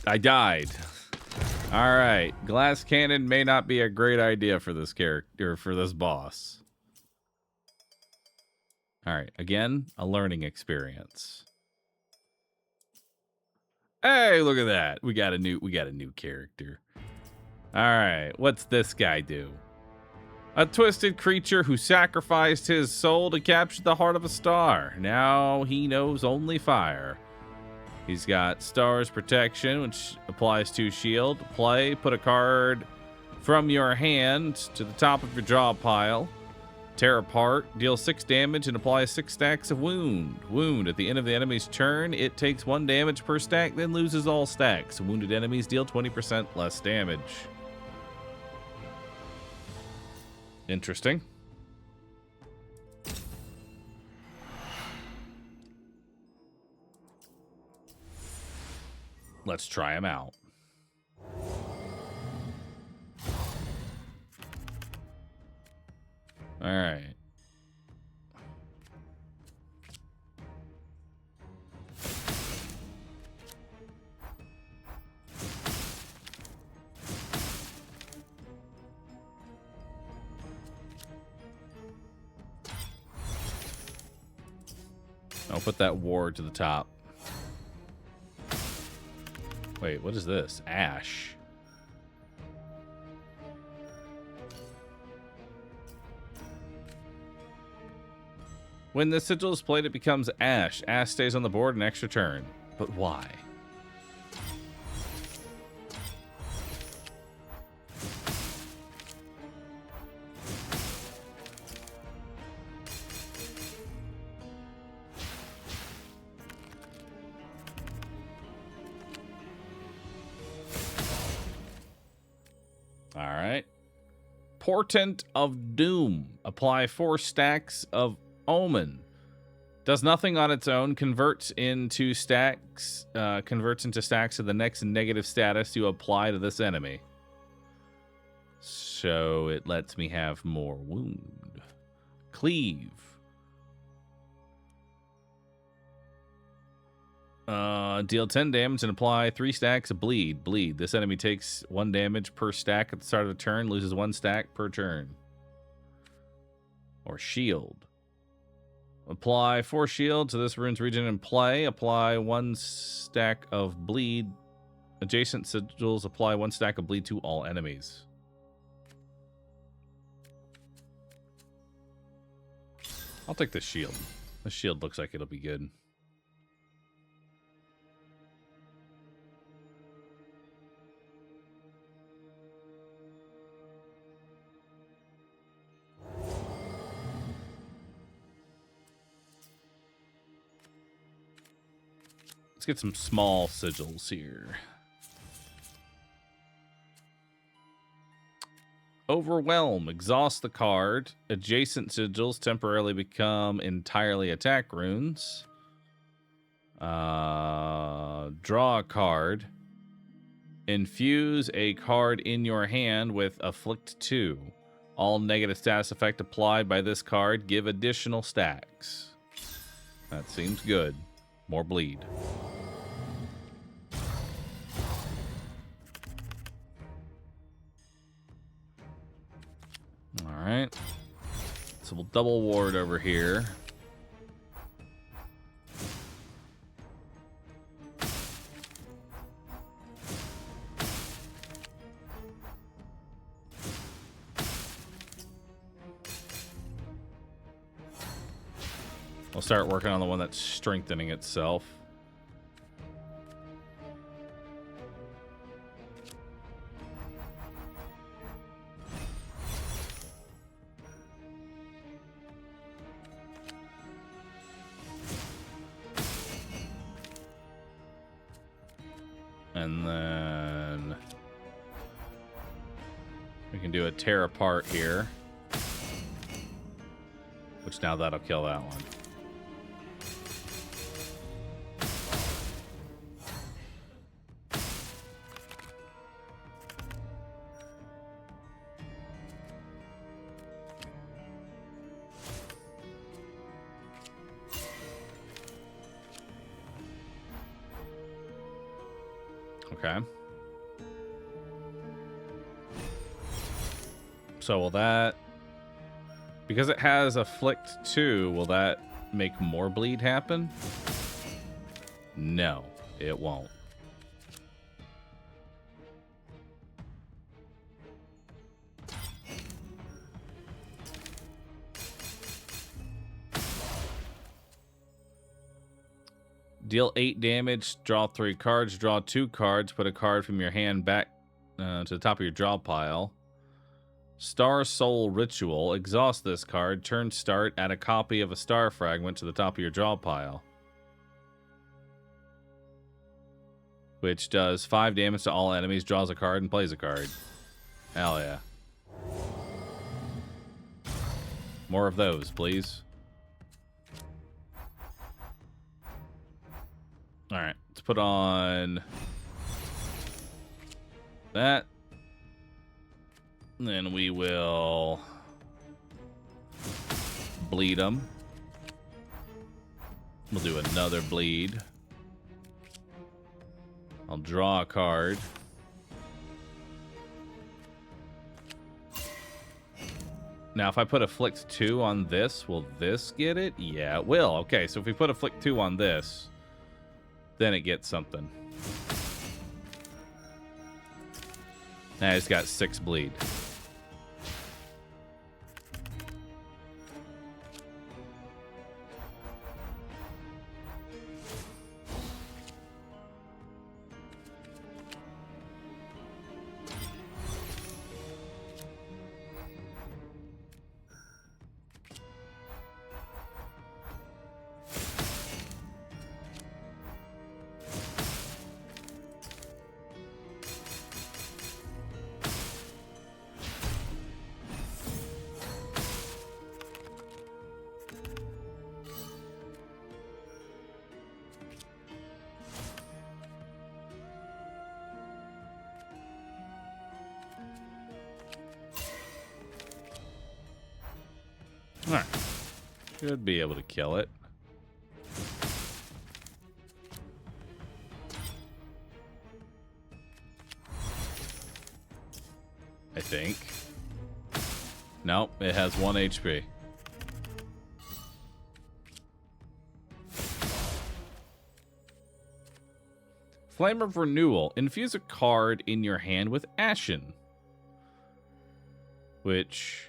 Speaker 1: I died. All right. Glass cannon may not be a great idea for this character, for this boss. All right. Again, a learning experience. Hey, look at that. We got a new character. All right. What's this guy do? A twisted creature who sacrificed his soul to capture the heart of a star. Now he knows only fire. He's got Star's Protection, which applies to shield. Play, put a card from your hand to the top of your draw pile. Tear apart, deal 6 damage, and apply 6 stacks of wound. Wound. At the end of the enemy's turn, it takes 1 damage per stack, then loses all stacks. Wounded enemies deal 20% less damage. Interesting. Let's try him out. All right. I'll put that ward to the top. Wait, what is this? Ash. When the sigil is played, it becomes ash. Ash stays on the board an extra turn. But why? All right. Portent of Doom. Apply 4 stacks of Omen. Does nothing on its own. Converts into stacks of the next negative status you apply to this enemy. So it lets me have more wound. Cleave. Deal 10 damage and apply 3 stacks of bleed. Bleed. This enemy takes 1 damage per stack at the start of the turn, loses 1 stack per turn. Or shield. Apply 4 shield to this rune's region in play. Apply 1 stack of bleed. Adjacent sigils apply 1 stack of bleed to all enemies. I'll take the shield. The shield looks like it'll be good. Let's get some small sigils here. Overwhelm. Exhaust the card. Adjacent sigils temporarily become entirely attack runes. Draw a card. Infuse a card in your hand with Afflict 2. All negative status effect applied by this card give additional stacks. That seems good. More bleed. Alright. So we'll double ward over here. We'll start working on the one that's strengthening itself. And then we can do a tear apart here. Which now that'll kill that one. Okay. So will that... Because it has Afflict 2, will that make more bleed happen? No, it won't. Deal 8 damage, draw 3 cards, draw 2 cards, put a card from your hand back to the top of your draw pile. Star Soul Ritual, exhaust this card, turn start, add a copy of a star fragment to the top of your draw pile. Which does 5 damage to all enemies, draws a card, and plays a card. Hell yeah. More of those, please. Alright, let's put on that. Then we will bleed them. We'll do another bleed. I'll draw a card. Now, if I put Afflict 2 on this, will this get it? Yeah, it will. Okay, so if we put Afflict 2 on this, then it gets something. Now it's got 6 bleed. Alright. Should be able to kill it. I think. Nope, it has 1 HP. Flame of Renewal. Infuse a card in your hand with Ashen, which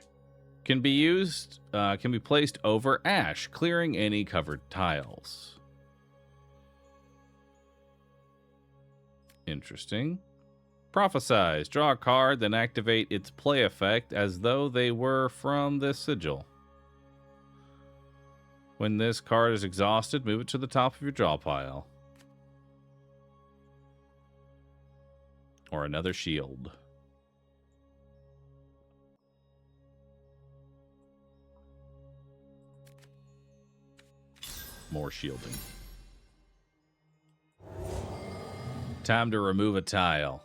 Speaker 1: can be used, can be placed over ash, clearing any covered tiles. Interesting. Prophesize. Draw a card, then activate its play effect as though they were from this sigil. When this card is exhausted, move it to the top of your draw pile. Or another shield. More shielding. Time to remove a tile.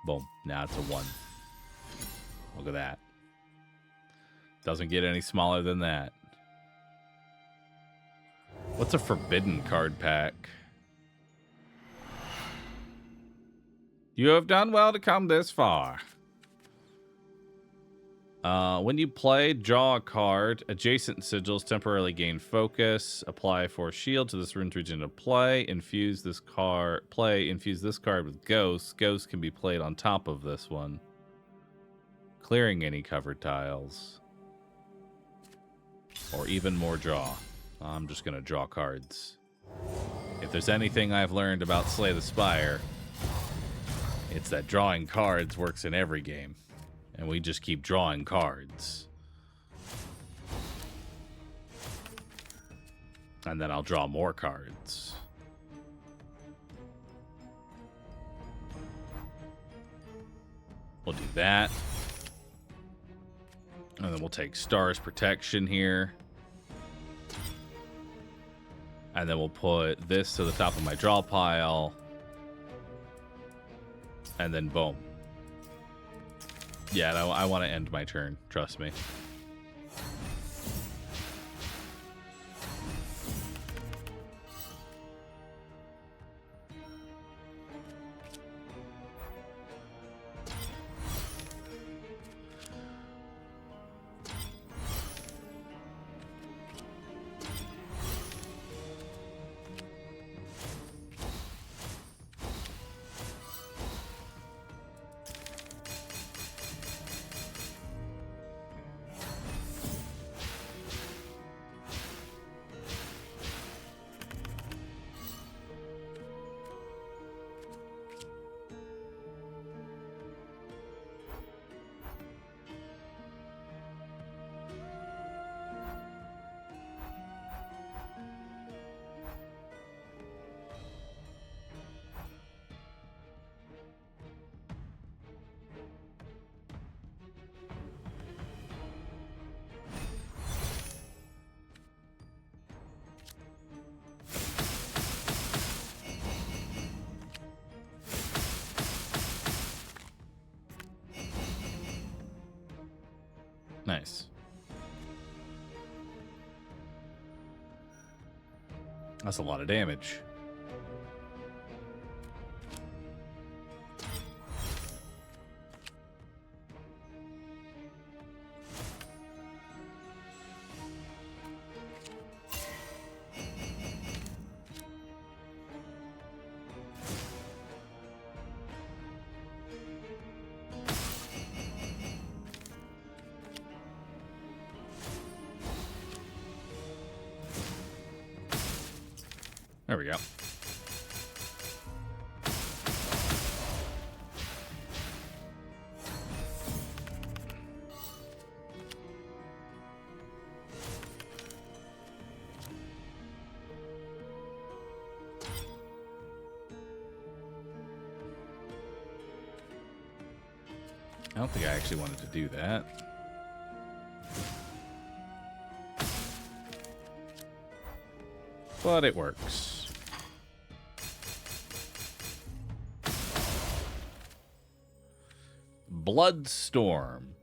Speaker 1: Boom. Now it's a 1. Look at that. Doesn't get any smaller than that. What's a forbidden card pack? You have done well to come this far. When you play, draw a card. Adjacent sigils temporarily gain focus. Apply 4 shield to this rune's region of play. Infuse this card. Infuse this card with ghosts. Ghosts can be played on top of this one, clearing any covered tiles. Or even more draw. I'm just gonna draw cards. If there's anything I've learned about Slay the Spire, it's that drawing cards works in every game. And we just keep drawing cards. And then I'll draw more cards. We'll do that. And then we'll take Star's Protection here. And then we'll put this to the top of my draw pile. And then boom. Yeah, I want to end my turn. Trust me. Nice. That's a lot of damage. There we go. I don't think I actually wanted to do that. But it works. Bloodstorm.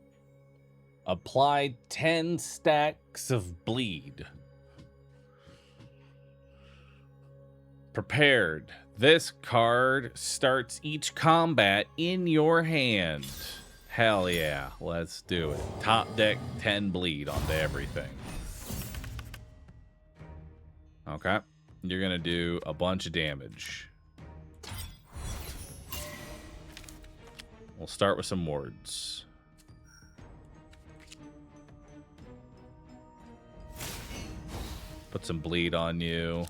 Speaker 1: Apply 10 stacks of bleed. Prepared. This card starts each combat in your hand. Hell yeah, let's do it. Top deck 10 bleed onto everything. Okay, you're gonna do a bunch of damage. We'll start with some wards. Put some bleed on you.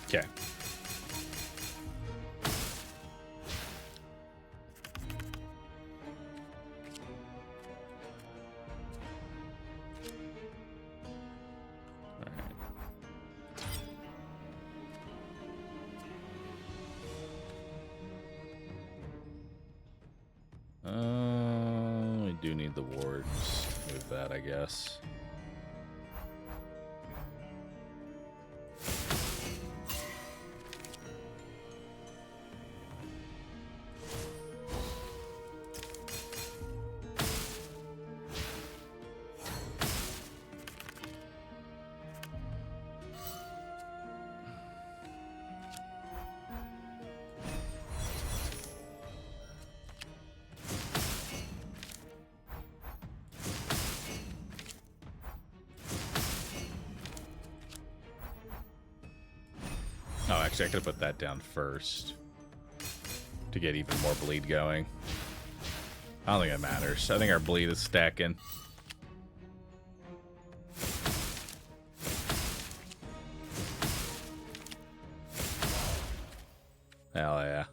Speaker 1: Okay. We do need the wards. Move that, I guess. Oh, actually, I could have put that down first to get even more bleed going. I don't think it matters. I think our bleed is stacking. Hell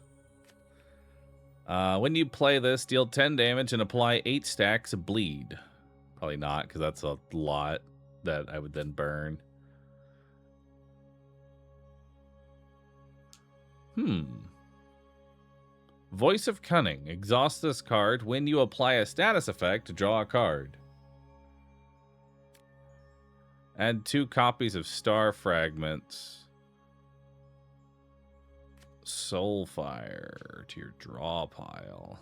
Speaker 1: yeah. When you play this, deal 10 damage and apply 8 stacks of bleed. Probably not, because that's a lot that I would then burn. Voice of Cunning. Exhaust this card. When you apply a status effect, draw a card. Add 2 copies of Star Fragments. Soulfire to your draw pile.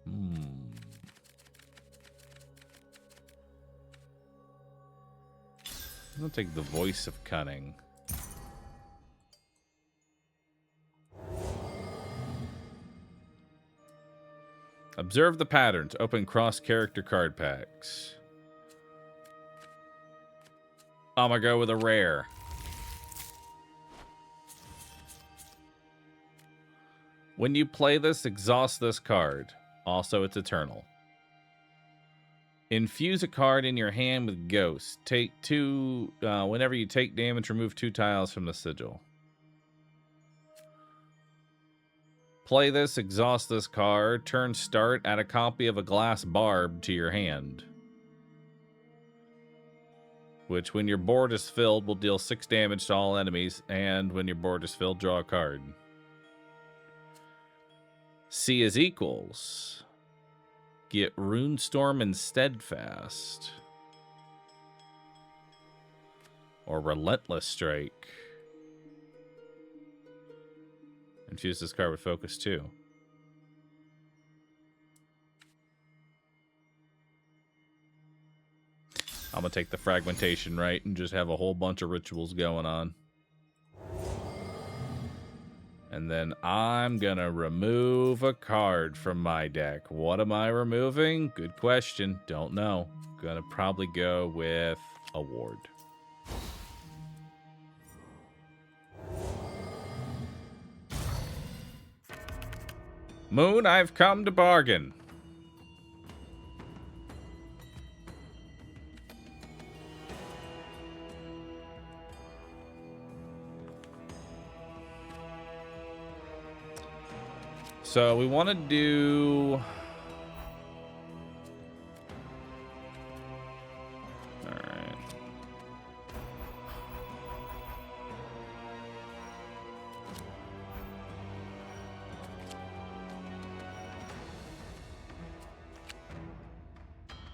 Speaker 1: I'm gonna take the Voice of Cunning. Observe the patterns. Open cross-character card packs. I'm gonna go with a rare. When you play this, exhaust this card. Also, it's eternal. Infuse a card in your hand with Ghost. Take 2... whenever you take damage, remove 2 tiles from the sigil. Play this, exhaust this card. Turn start, add a copy of a glass barb to your hand. Which, when your board is filled, will deal 6 damage to all enemies. And when your board is filled, draw a card. C is equals. Get Runestorm and Steadfast. Or Relentless Strike. Infuse this card with Focus too. I'm gonna take the Fragmentation right and just have a whole bunch of rituals going on. And then I'm gonna remove a card from my deck. What am I removing? Good question. Don't know. Gonna probably go with a ward. Moon, I've come to bargain. So we want to do... Alright.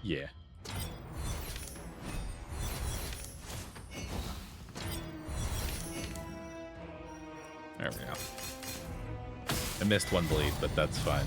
Speaker 1: Yeah. There we go. I missed one bleed, but that's fine.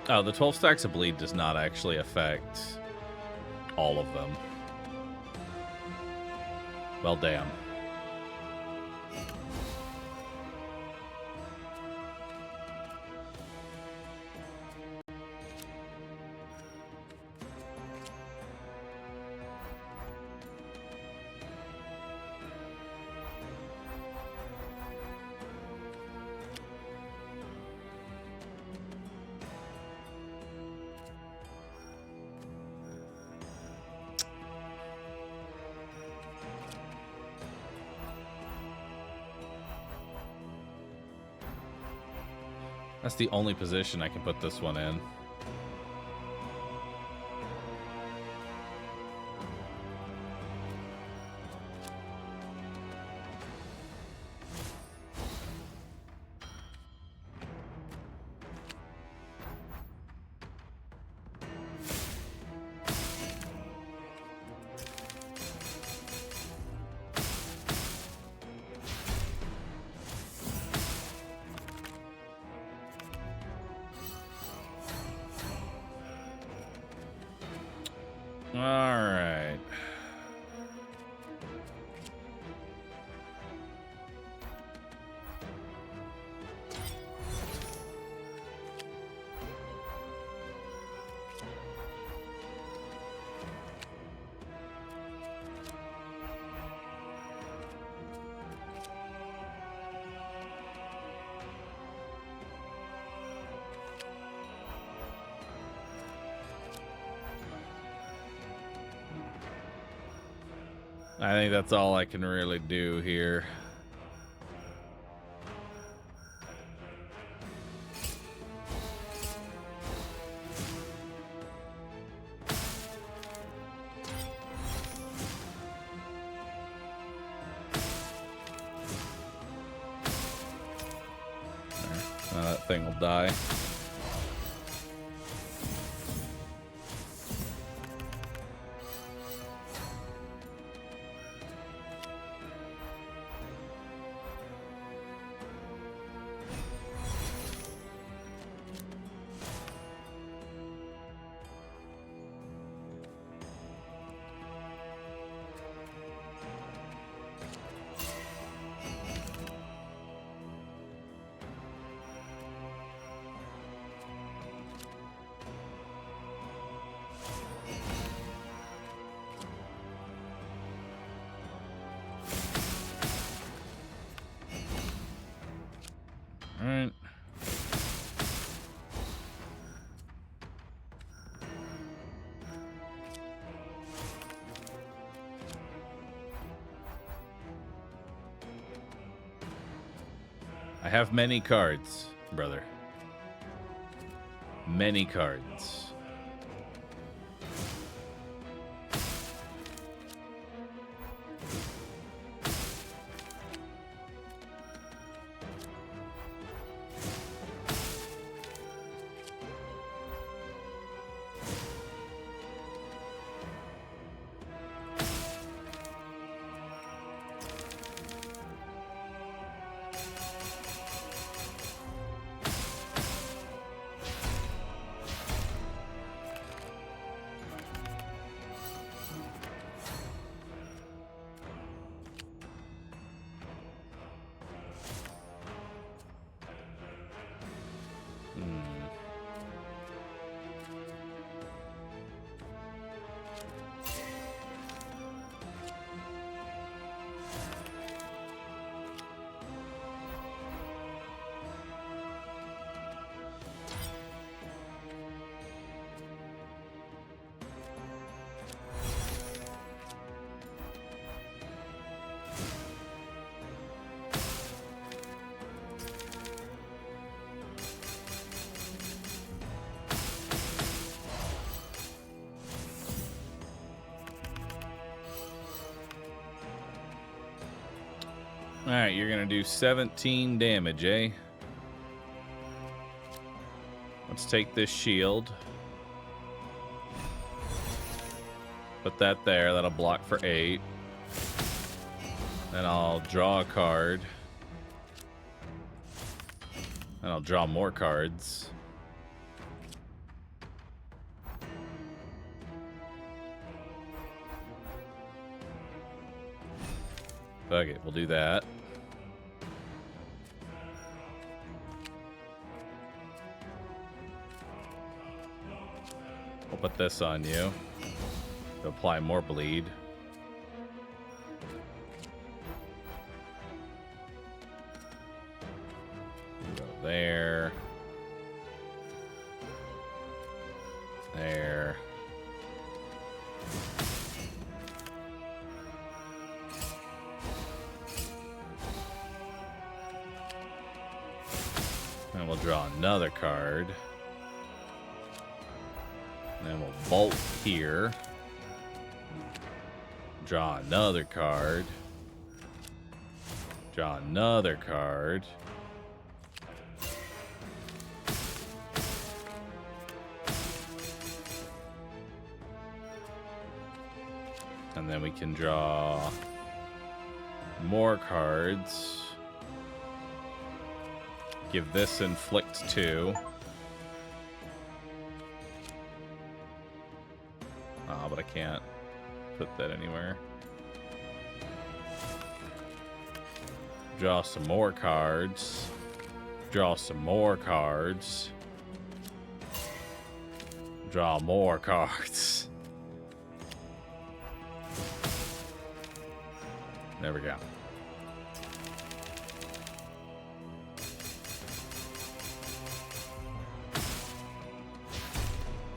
Speaker 1: Oh, the 12 stacks of bleed does not actually affect all of them. Well, damn. That's the only position I can put this one in. All right. I think that's all I can really do here. That thing will die. Alright. I have many cards, brother. Many cards. Hmm. Alright, you're going to do 17 damage, eh? Let's take this shield. Put that there. That'll block for 8. Then I'll draw a card. And I'll draw more cards. Fuck it, we'll do that. We'll put this on you to apply more bleed. Go there. There. And we'll draw another card. Then we'll bolt here. Draw another card. Draw another card. And then we can draw more cards. Give this inflict 2. Oh, but I can't put that anywhere. Draw some more cards. Draw some more cards. Draw more cards. There we go.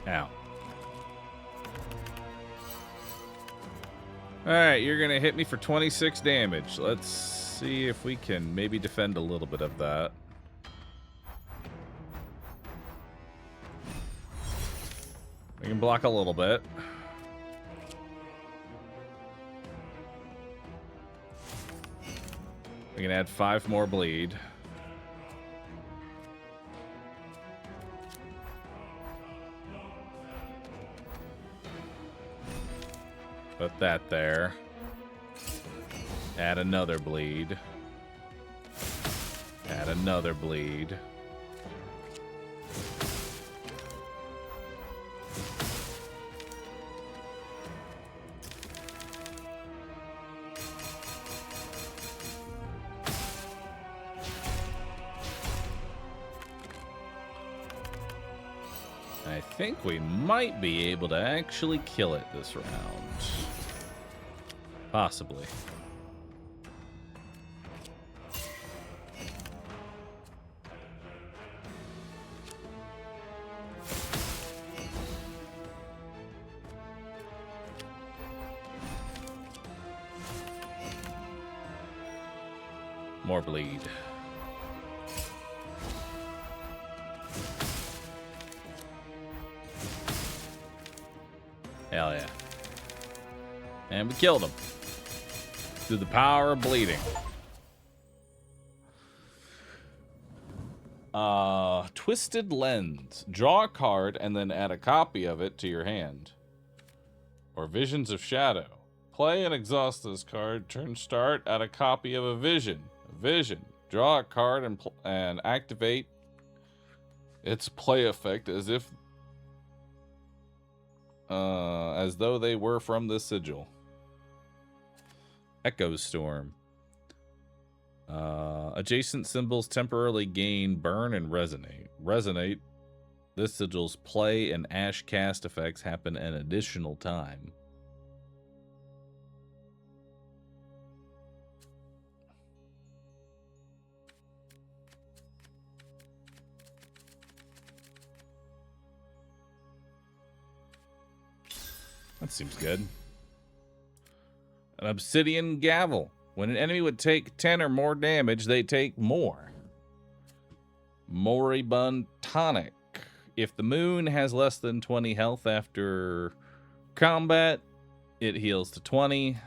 Speaker 1: Ow. Alright, you're going to hit me for 26 damage. Let's see if we can maybe defend a little bit of that. We can block a little bit. We can add 5 more bleed. Put that there. Add another bleed. Add another bleed. I think we might be able to actually kill it this round. Possibly. More bleed. Hell yeah. And we killed him. Through the power of bleeding. Twisted Lens. Draw a card and then add a copy of it to your hand. Or Visions of Shadow. Play and exhaust this card. Turn start. Add a copy of a vision. Vision. Draw a card and activate its play effect as though they were from the sigil. Echo Storm. Adjacent symbols temporarily gain burn and resonate. Resonate. This sigil's play and ash cast effects happen an additional time. That seems good. An obsidian gavel. When an enemy would take 10 or more damage, they take more. Moribund tonic. If the moon has less than 20 health after combat, it heals to 20.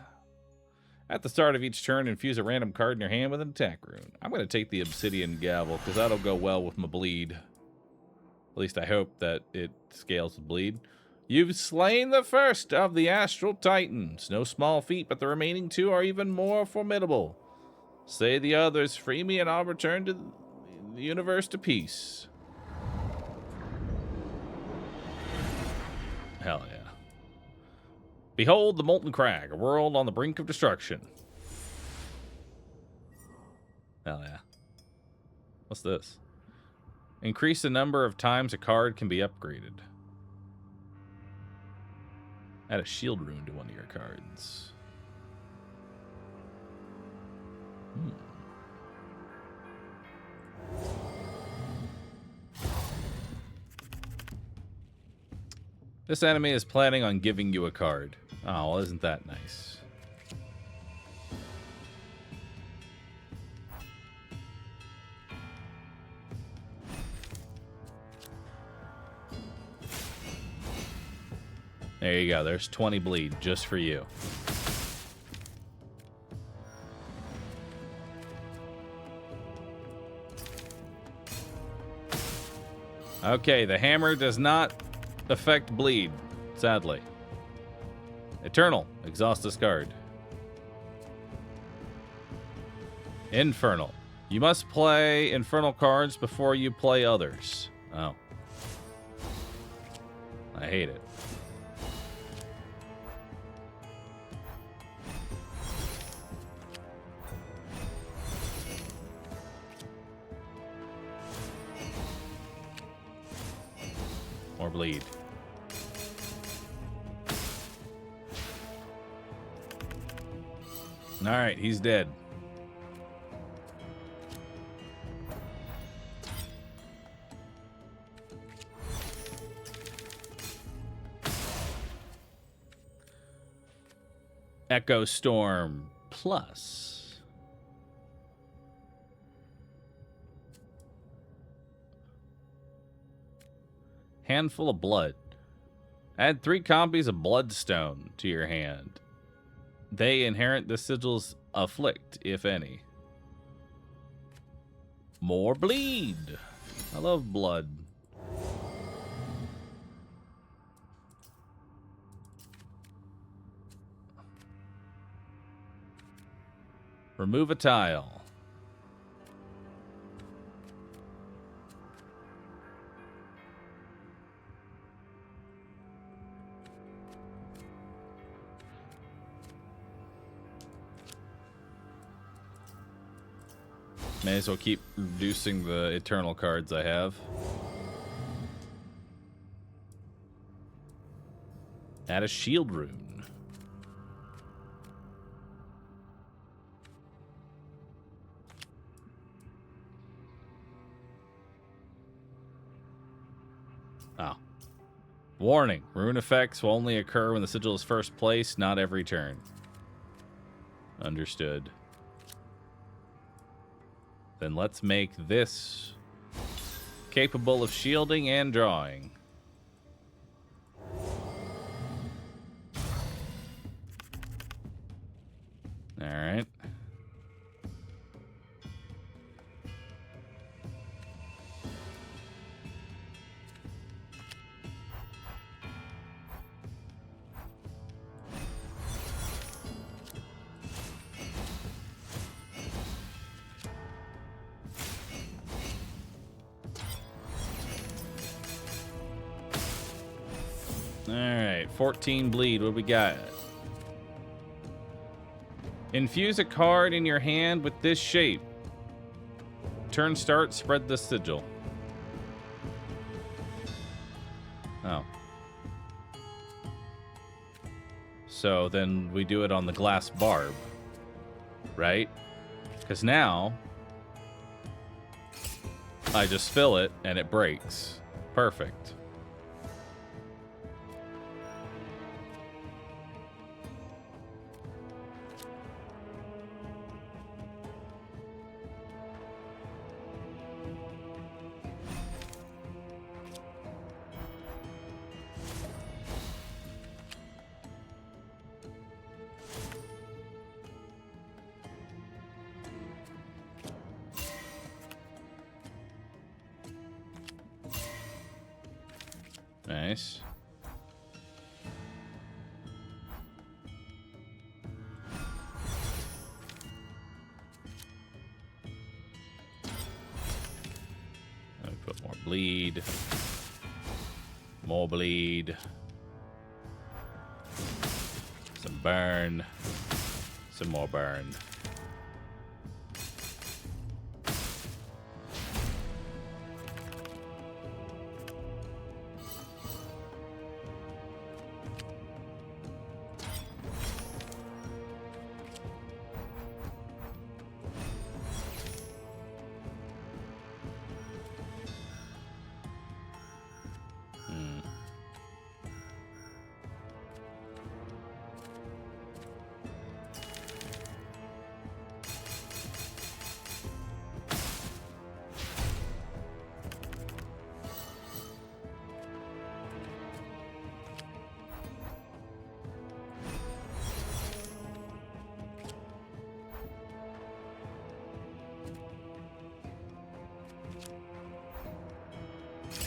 Speaker 1: At the start of each turn, infuse a random card in your hand with an attack rune. I'm going to take the obsidian gavel because that'll go well with my bleed. At least I hope that it scales with bleed. You've slain the first of the astral titans. No small feat, but the remaining two are even more formidable. Say the others, free me, and I'll return to the universe to peace. Hell yeah. Behold the Molten Crag, a world on the brink of destruction. Hell yeah. What's this? Increase the number of times a card can be upgraded. Add a shield rune to one of your cards. This enemy is planning on giving you a card. Oh, well, isn't that nice? There you go. There's 20 bleed just for you. Okay, the hammer does not affect bleed, sadly. Eternal. Exhaust discard. Infernal. You must play infernal cards before you play others. Oh. I hate it. More bleed. All right, he's dead. Echo Storm Plus. Handful of blood. Add 3 copies of Bloodstone to your hand. They inherit the sigils afflict, if any. More bleed. I love blood. Remove a tile. May as well keep reducing the eternal cards I have. Add a shield rune. Oh. Warning. Rune effects will only occur when the sigil is first placed, not every turn. Understood. Then let's make this capable of shielding and drawing. All right. Alright, 14 bleed. What we got? Infuse a card in your hand with this shape. turn start, spread the sigil. Oh. So then we do it on the glass barb, right? Because now I just fill it and it breaks. Perfect. Nice. Let me put more bleed. More bleed. Some burn. Some more burn.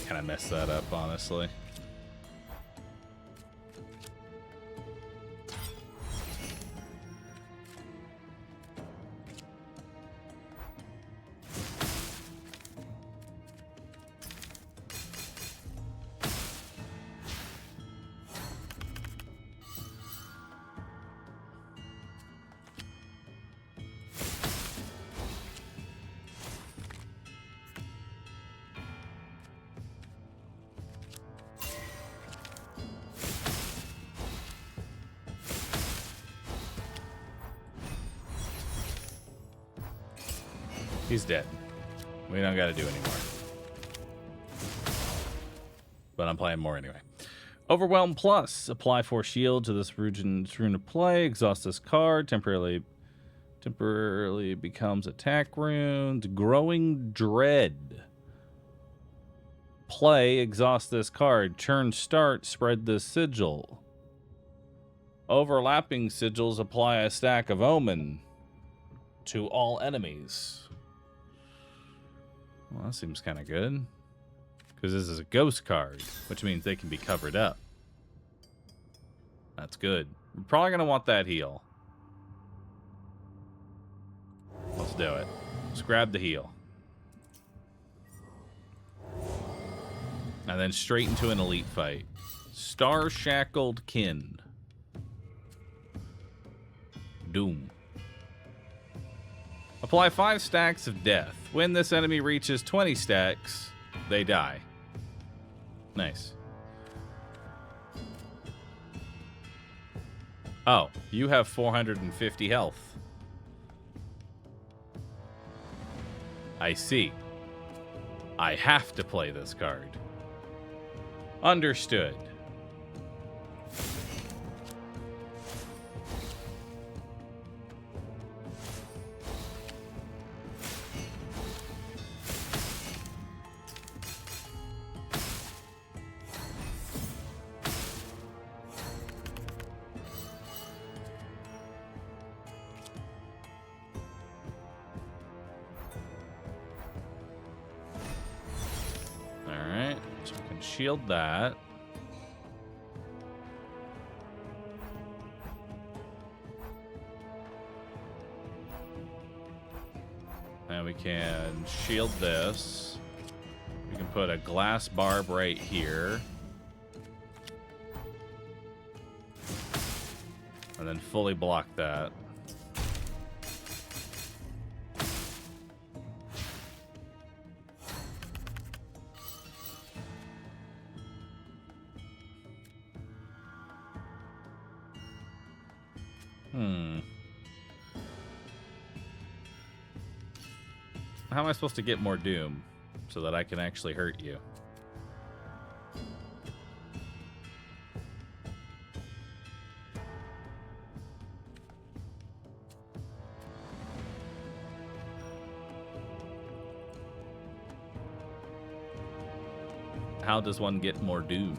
Speaker 1: Kind of messed that up, honestly. He's dead. We don't got to do anymore. But I'm playing more anyway. Overwhelm Plus. Apply 4 shield to this rune of play. Exhaust this card. Temporarily becomes attack runes. Growing Dread. Play. Exhaust this card. Turn start. Spread this sigil. Overlapping sigils. Apply a stack of Omen to all enemies. Well, that seems kind of good. Because this is a ghost card, which means they can be covered up. That's good. We're probably going to want that heal. Let's do it. Let's grab the heal. And then straight into an elite fight. Star Shackled Kin. Doom. Apply 5 stacks of death. When this enemy reaches 20 stacks, they die. Nice. Oh, you have 450 health. I see. I have to play this card. Understood. Shield that. And we can shield this. We can put a glass barb right here. And then fully block that. How am I supposed to get more doom so that I can actually hurt you? How does one get more doom?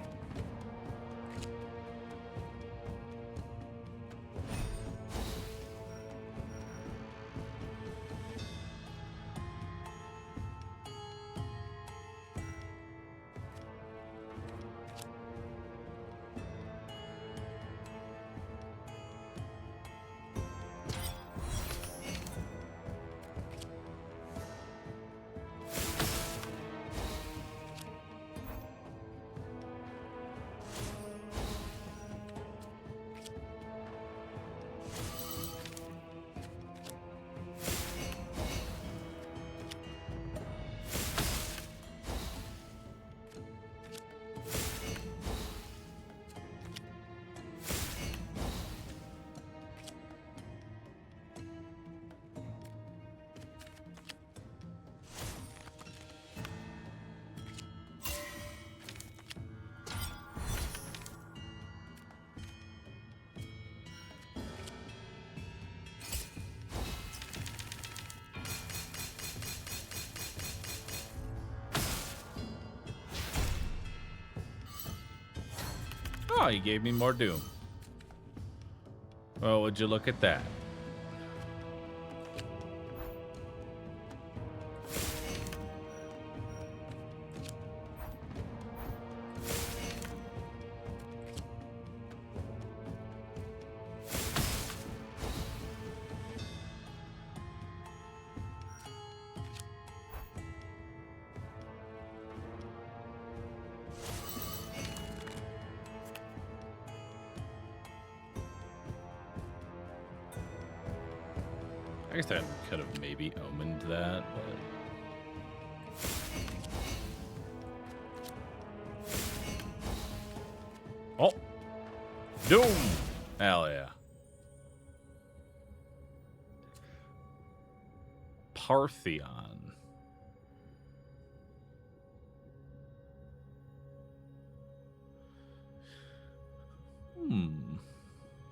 Speaker 1: Oh, you gave me more doom. Oh, would you look at that? I guess I could have maybe omened that, but... Oh! Doom! Hell yeah. Partheon.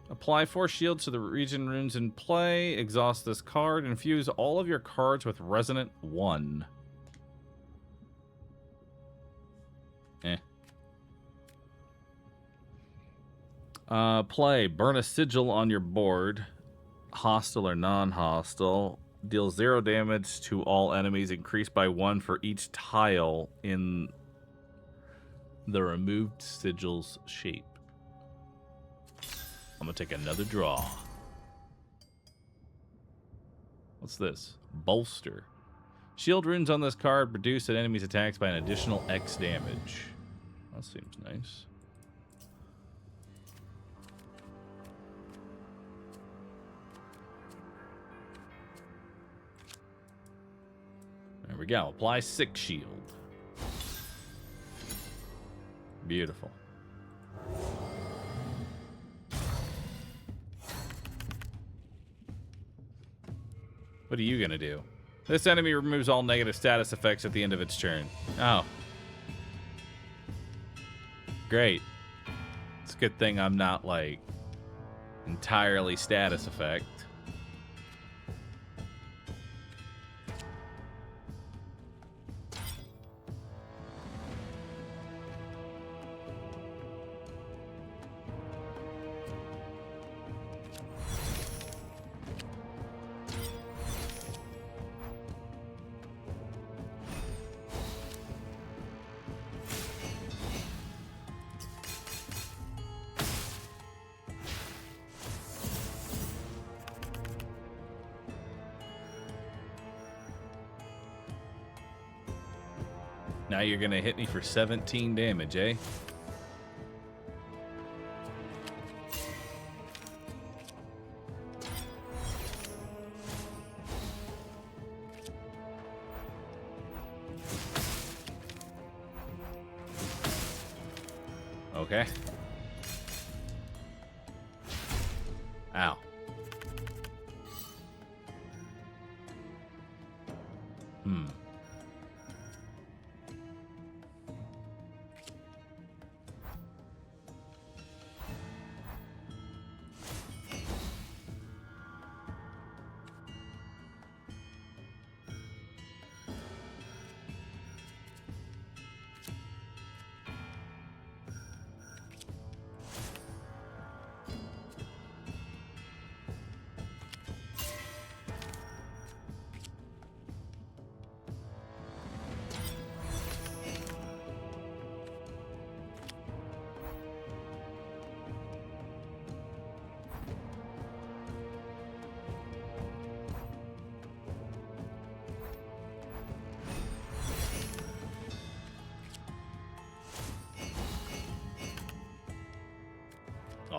Speaker 1: Apply 4 shields to the region runes in play. Exhaust this card. Infuse all of your cards with Resonant 1. Play. Burn a sigil on your board. Hostile or non-hostile. Deal 0 damage to all enemies. Increased by 1 for each tile in the removed sigil's shape. I'm gonna take another draw. What's this? Bolster. Shield runes on this card reduce an enemy's attacks by an additional X damage. That seems nice. There we go. Apply 6 shield. Beautiful. What are you gonna do? This enemy removes all negative status effects at the end of its turn. Oh. Great. It's a good thing I'm not, like, entirely status effect. Now you're gonna hit me for 17 damage, eh? Okay. Ow.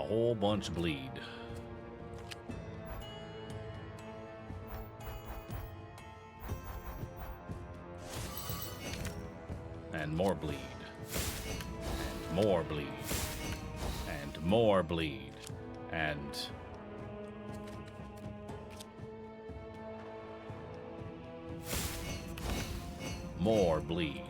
Speaker 1: whole bunch of bleed. And more bleed. And more bleed. And more bleed. And... more bleed.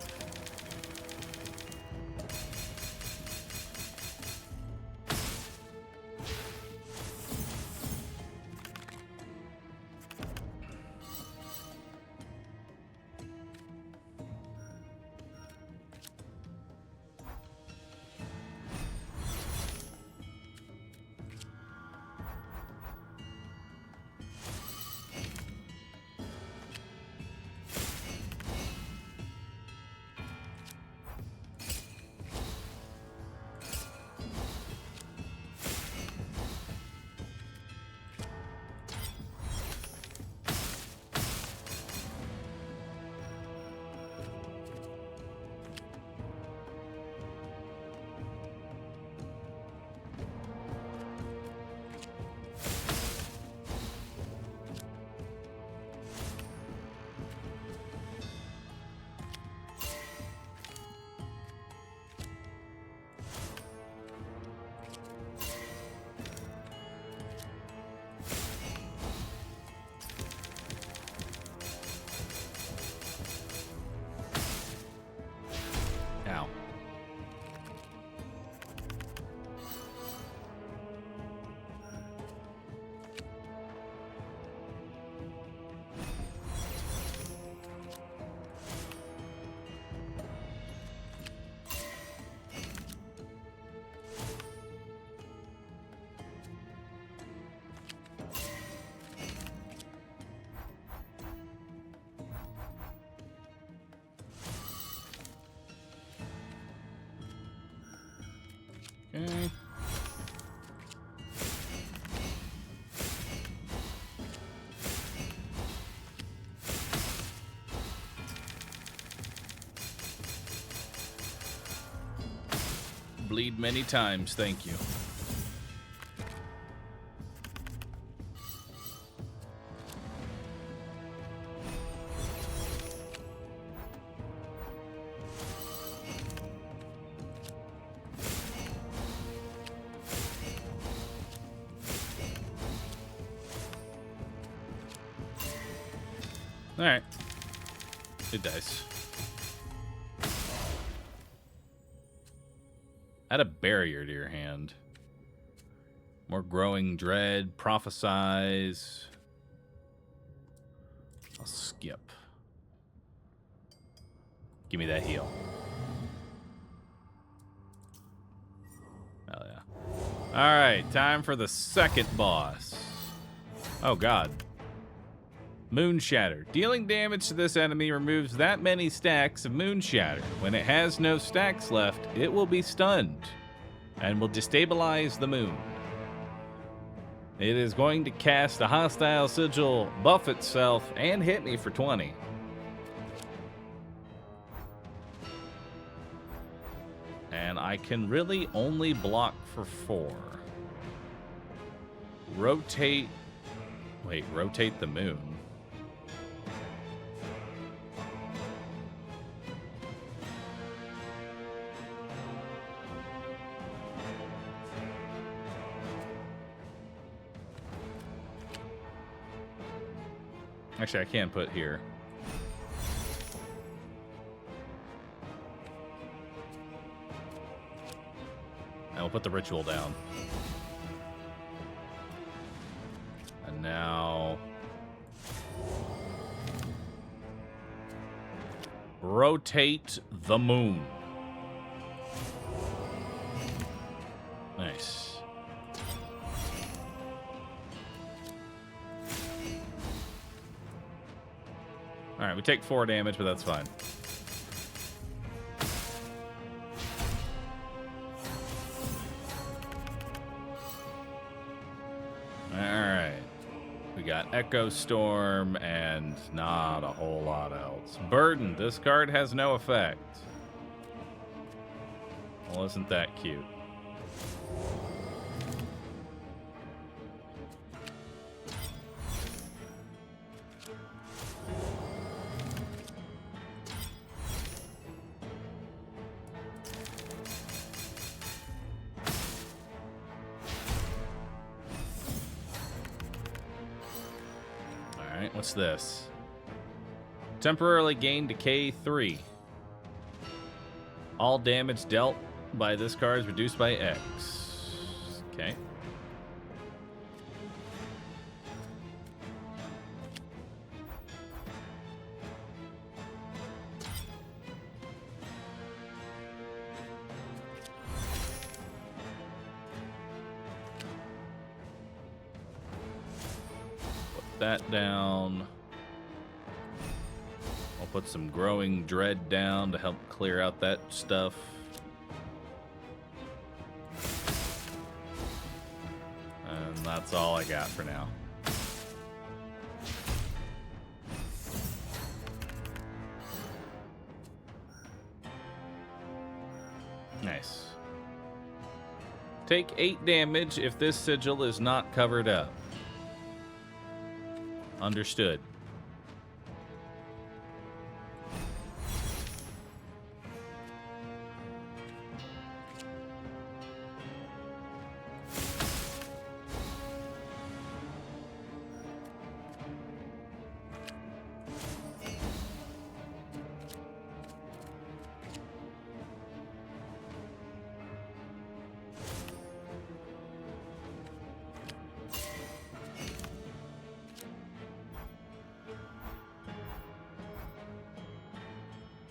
Speaker 1: Ow. Okay. Bleed many times, thank you. Alright. It dies. Add a barrier to your hand. More growing dread. Prophesize. I'll skip. Give me that heal. Hell yeah. Alright, time for the second boss. Oh god. Moon Shatter. Dealing damage to this enemy removes that many stacks of Moon Shatter. When it has no stacks left, it will be stunned and will destabilize the moon. It is going to cast a hostile sigil, buff itself, and hit me for 20. And I can really only block for 4. Rotate. Wait, rotate the moon. Actually, I can put here. And we'll put the ritual down. And now... rotate the moon. Nice. Alright, we take 4 damage, but that's fine. Alright. We got Echo Storm and not a whole lot else. Burden. This card has no effect. Well, isn't that cute? What's this? Temporarily gain decay 3. All damage dealt by this card is reduced by X. Okay. Put that down. I'll put some Growing Dread down to help clear out that stuff. And that's all I got for now. Nice. Take 8 damage if this sigil is not covered up. Understood.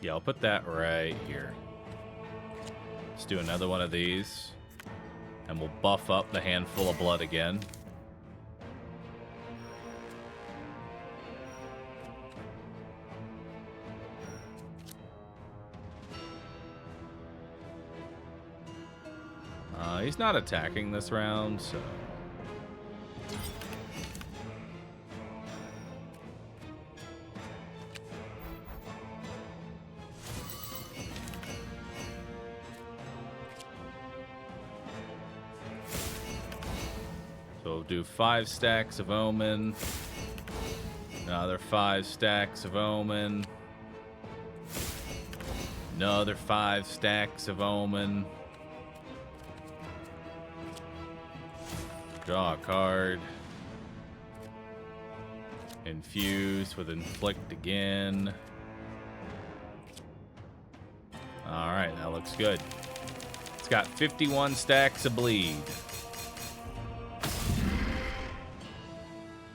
Speaker 1: Yeah, I'll put that right here. Let's do another one of these. And we'll buff up the Handful of Blood again. He's not attacking this round, so... So we'll do 5 stacks of Omen. Another 5 stacks of Omen. Another 5 stacks of Omen. Draw a card. Infuse with Inflict again. Alright, that looks good. It's got 51 stacks of Bleed.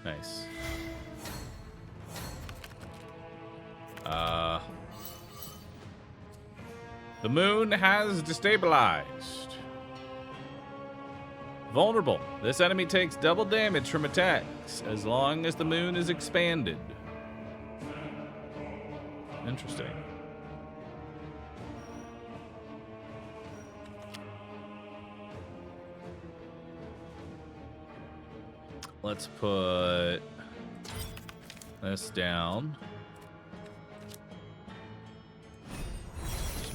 Speaker 1: Nice. The moon has destabilized. Vulnerable. This enemy takes double damage from attacks as long as the moon is expanded. Interesting. Let's put this down.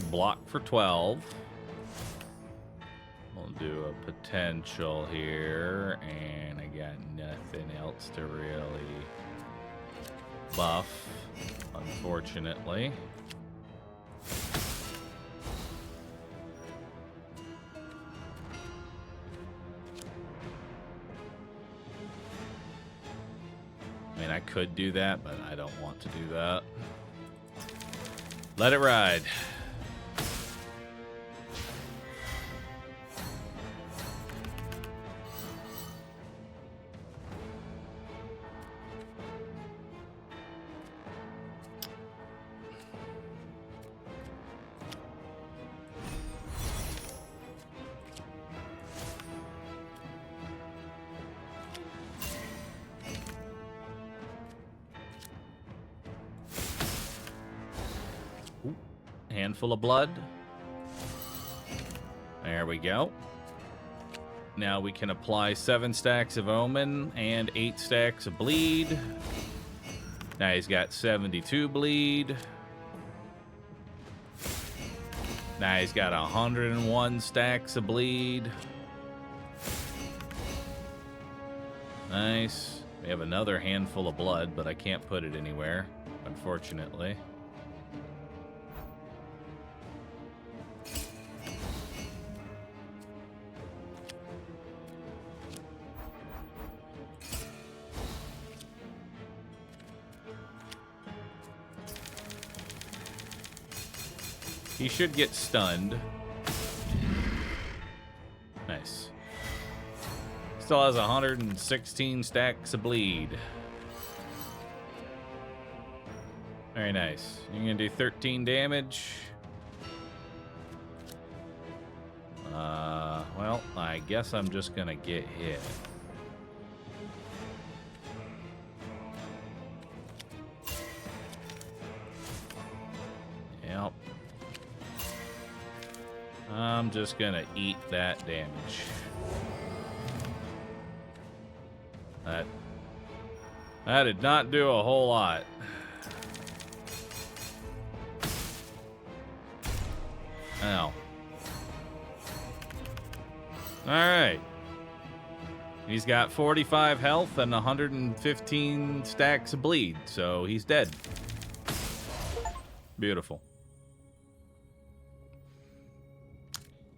Speaker 1: Block for 12. We'll do a potential here, and I got nothing else to really buff, unfortunately. I mean, I could do that, but I don't want to do that. Let it ride. Handful of blood. There we go. Now we can apply 7 stacks of Omen and 8 stacks of Bleed. Now he's got 72 Bleed. Now he's got 101 stacks of Bleed. Nice. We have another handful of blood, but I can't put it anywhere, unfortunately. He should get stunned. Nice. Still has 116 stacks of bleed. Very nice. You're gonna do 13 damage. Well, I guess I'm just gonna get hit. Yep. I'm just gonna eat that damage. That did not do a whole lot. Ow. Alright. He's got 45 health and 115 stacks of bleed, so he's dead. Beautiful.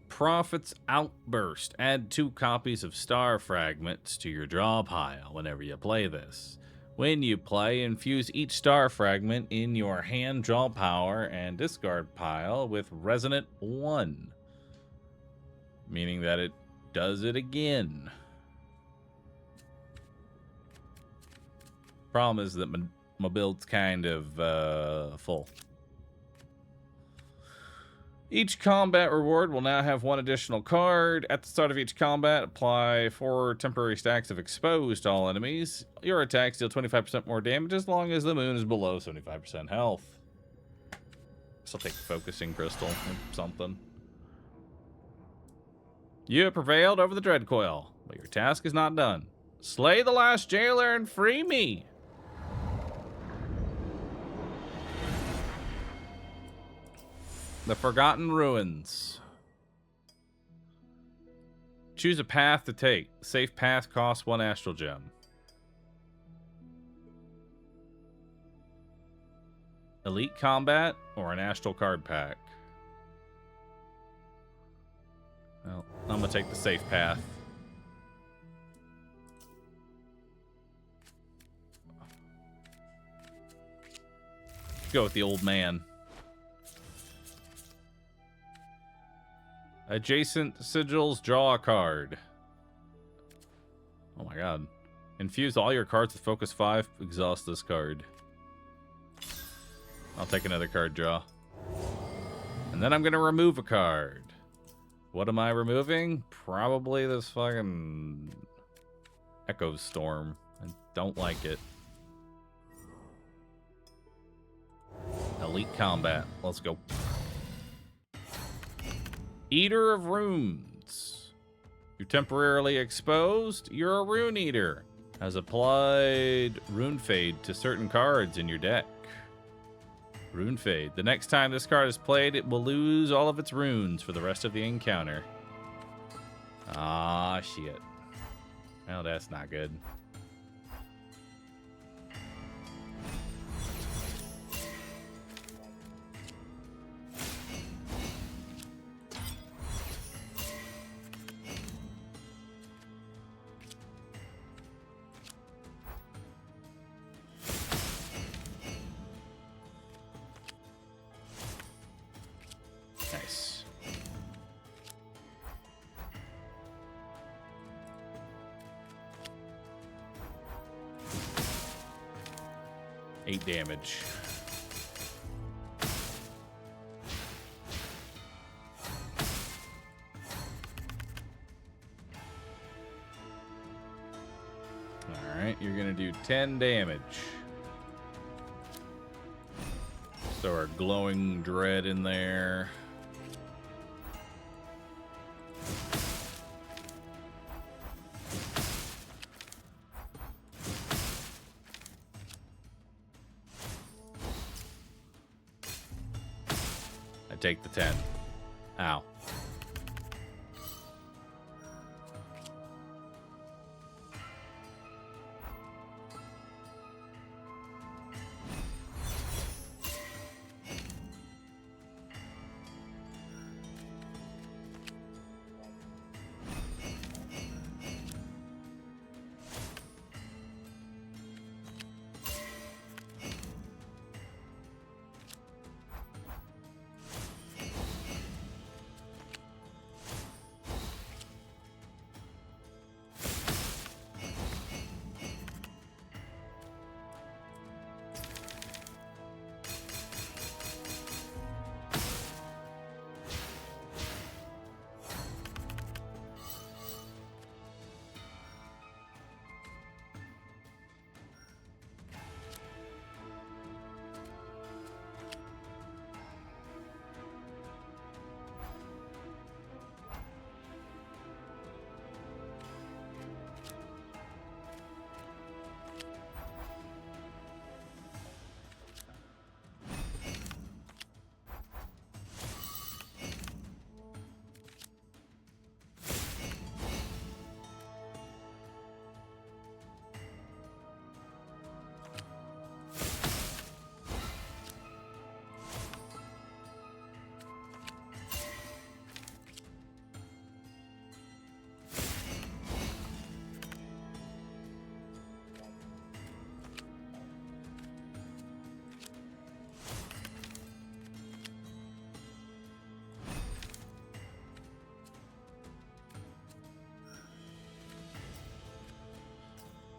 Speaker 1: Prophet's Outburst. Add 2 copies of star fragments to your draw pile whenever you play this. When you play, infuse each star fragment in your hand draw power and discard pile with Resonant 1. Meaning that it does it again. Problem is that my build's kind of full. Each combat reward will now have 1 additional card. At the start of each combat, apply 4 temporary stacks of exposed to all enemies. Your attacks deal 25% more damage as long as the moon is below 75% health. So I'll take Focusing Crystal or something. You have prevailed over the Dreadcoil, but your task is not done. Slay the last jailer and free me! The Forgotten Ruins. Choose a path to take. Safe path costs 1 astral gem. Elite combat or an astral card pack? Well, I'm gonna take the safe path. Go with the old man. Adjacent sigils, draw a card. Oh my god. Infuse all your cards with focus 5, exhaust this card. I'll take another card draw. And then I'm gonna remove a card. What am I removing? Probably this fucking Echo Storm. I don't like it. Elite combat. Let's go. Eater of Runes. You're temporarily exposed. You're a Rune Eater. Has applied Rune Fade to certain cards in your deck. Rune Fade. The next time this card is played, it will lose all of its runes for the rest of the encounter. Ah, shit. Well, that's not good. Nice. Eight damage. Alright, you're gonna do 10 damage. So our glowing dread in there. I take the 10. Ow.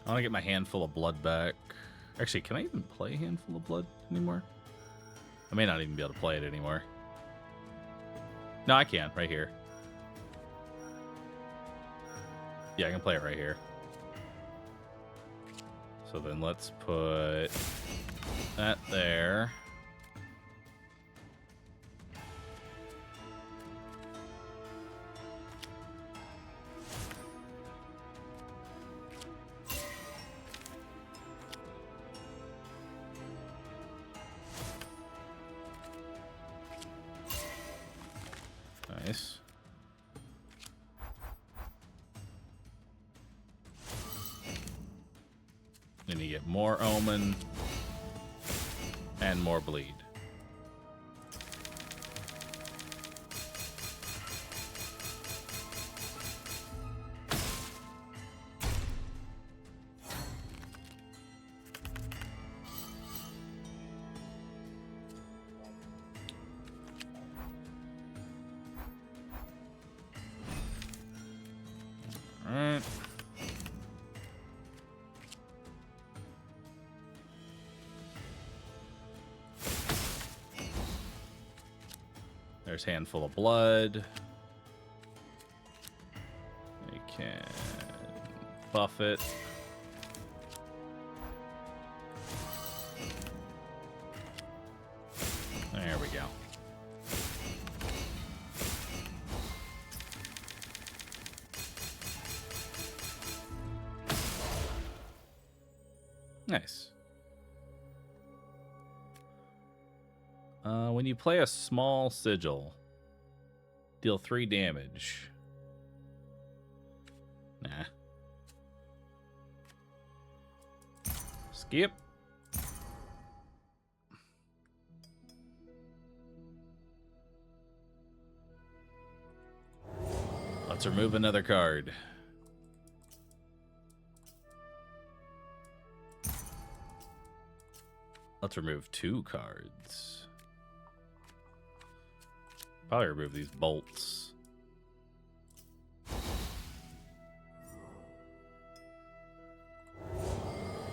Speaker 1: I want to get my handful of blood back. Actually, can I even play Handful of Blood anymore? I may not even be able to play it anymore. No, I can, right here. Yeah, I can play it right here. So then let's put that there. Nice. Then you get more Omen and more Bleed. Alright. There's Handful of Blood. You can buff it. There we go. Nice. When you play a small sigil, deal 3 damage. Nah. Skip. Let's remove another card. Let's remove 2 cards. Probably remove these bolts.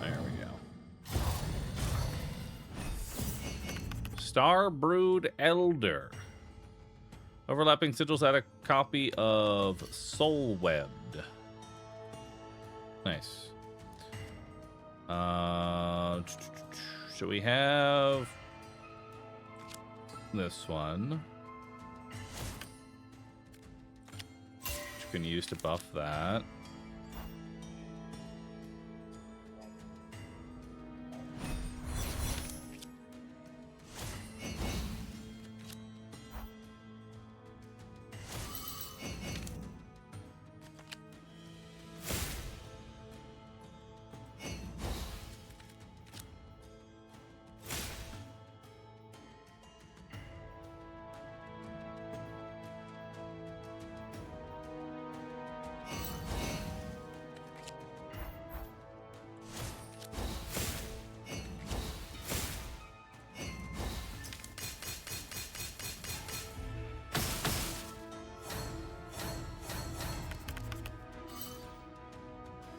Speaker 1: There we go. Starbrood Elder. Overlapping sigils add a copy of Soul Webbed. Nice. So we have this one, which you can use to buff that.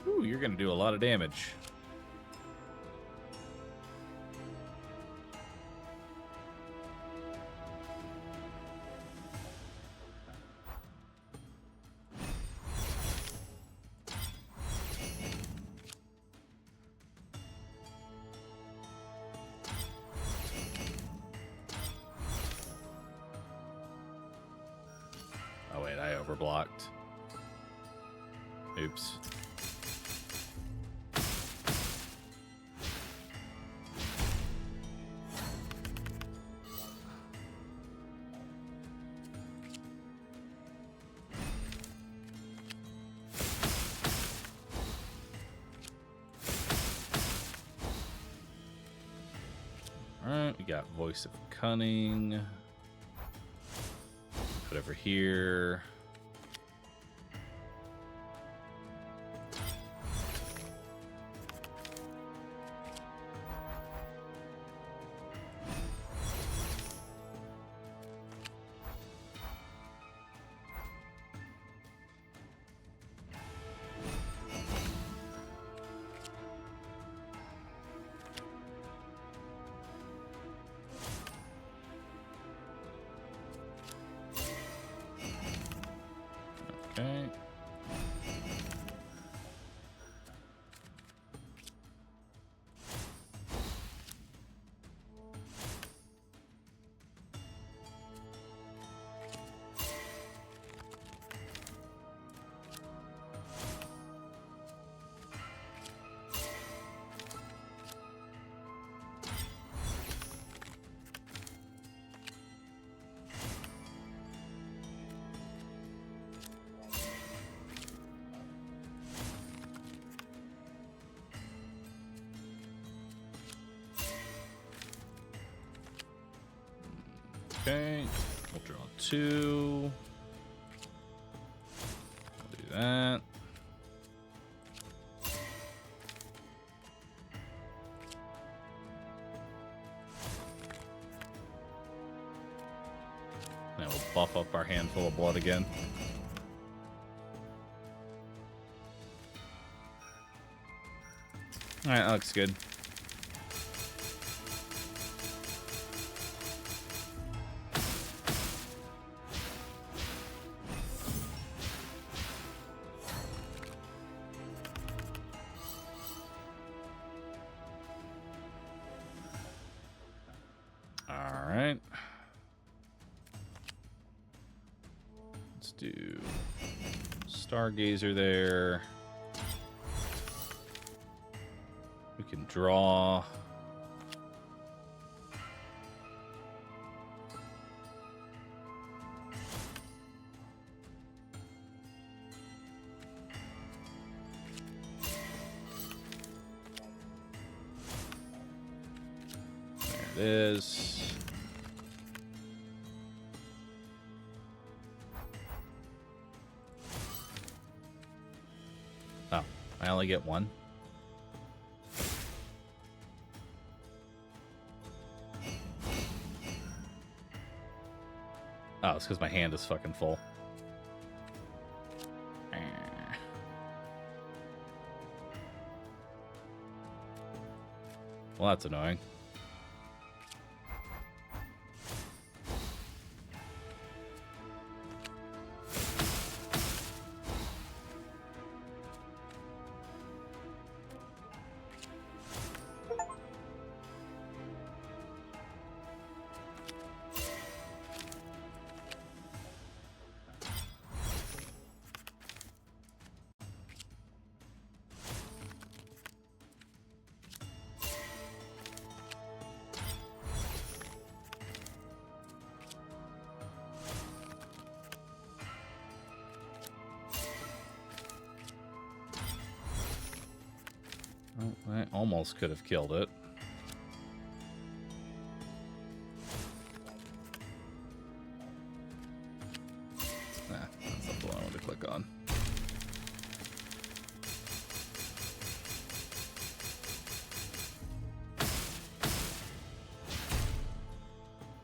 Speaker 1: Ooh, you're going to do a lot of damage. Oh wait, I overblocked. Oops. Alright, we got Voice of Cunning. Put over here. Okay. Okay, we'll draw 2. I'll do that. Now we'll buff up our handful of blood again. Alright, that looks good. Alright. Let's do Stargazer there. We can draw. There it is. Oh, I only get 1. Oh, it's because my hand is fucking full. Well, that's annoying. I almost could have killed it. Nah, that's not the one I want to click on.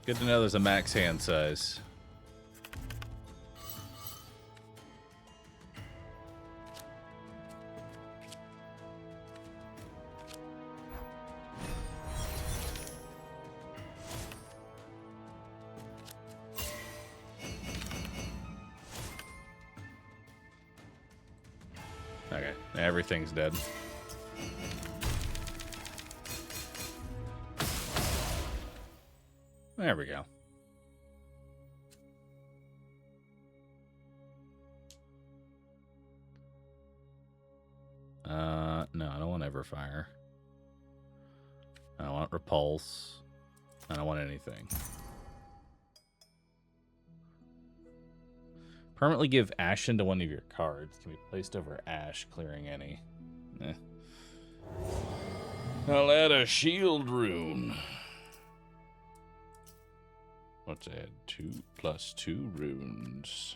Speaker 1: Good to know there's a max hand size. Okay, everything's dead. There we go. No, I don't want Everfire. I don't want Repulse. I don't want anything. Permanently give Ashen to one of your cards. Can be placed over Ash, clearing any. I'll add a shield rune. Let's add 2+2 runes.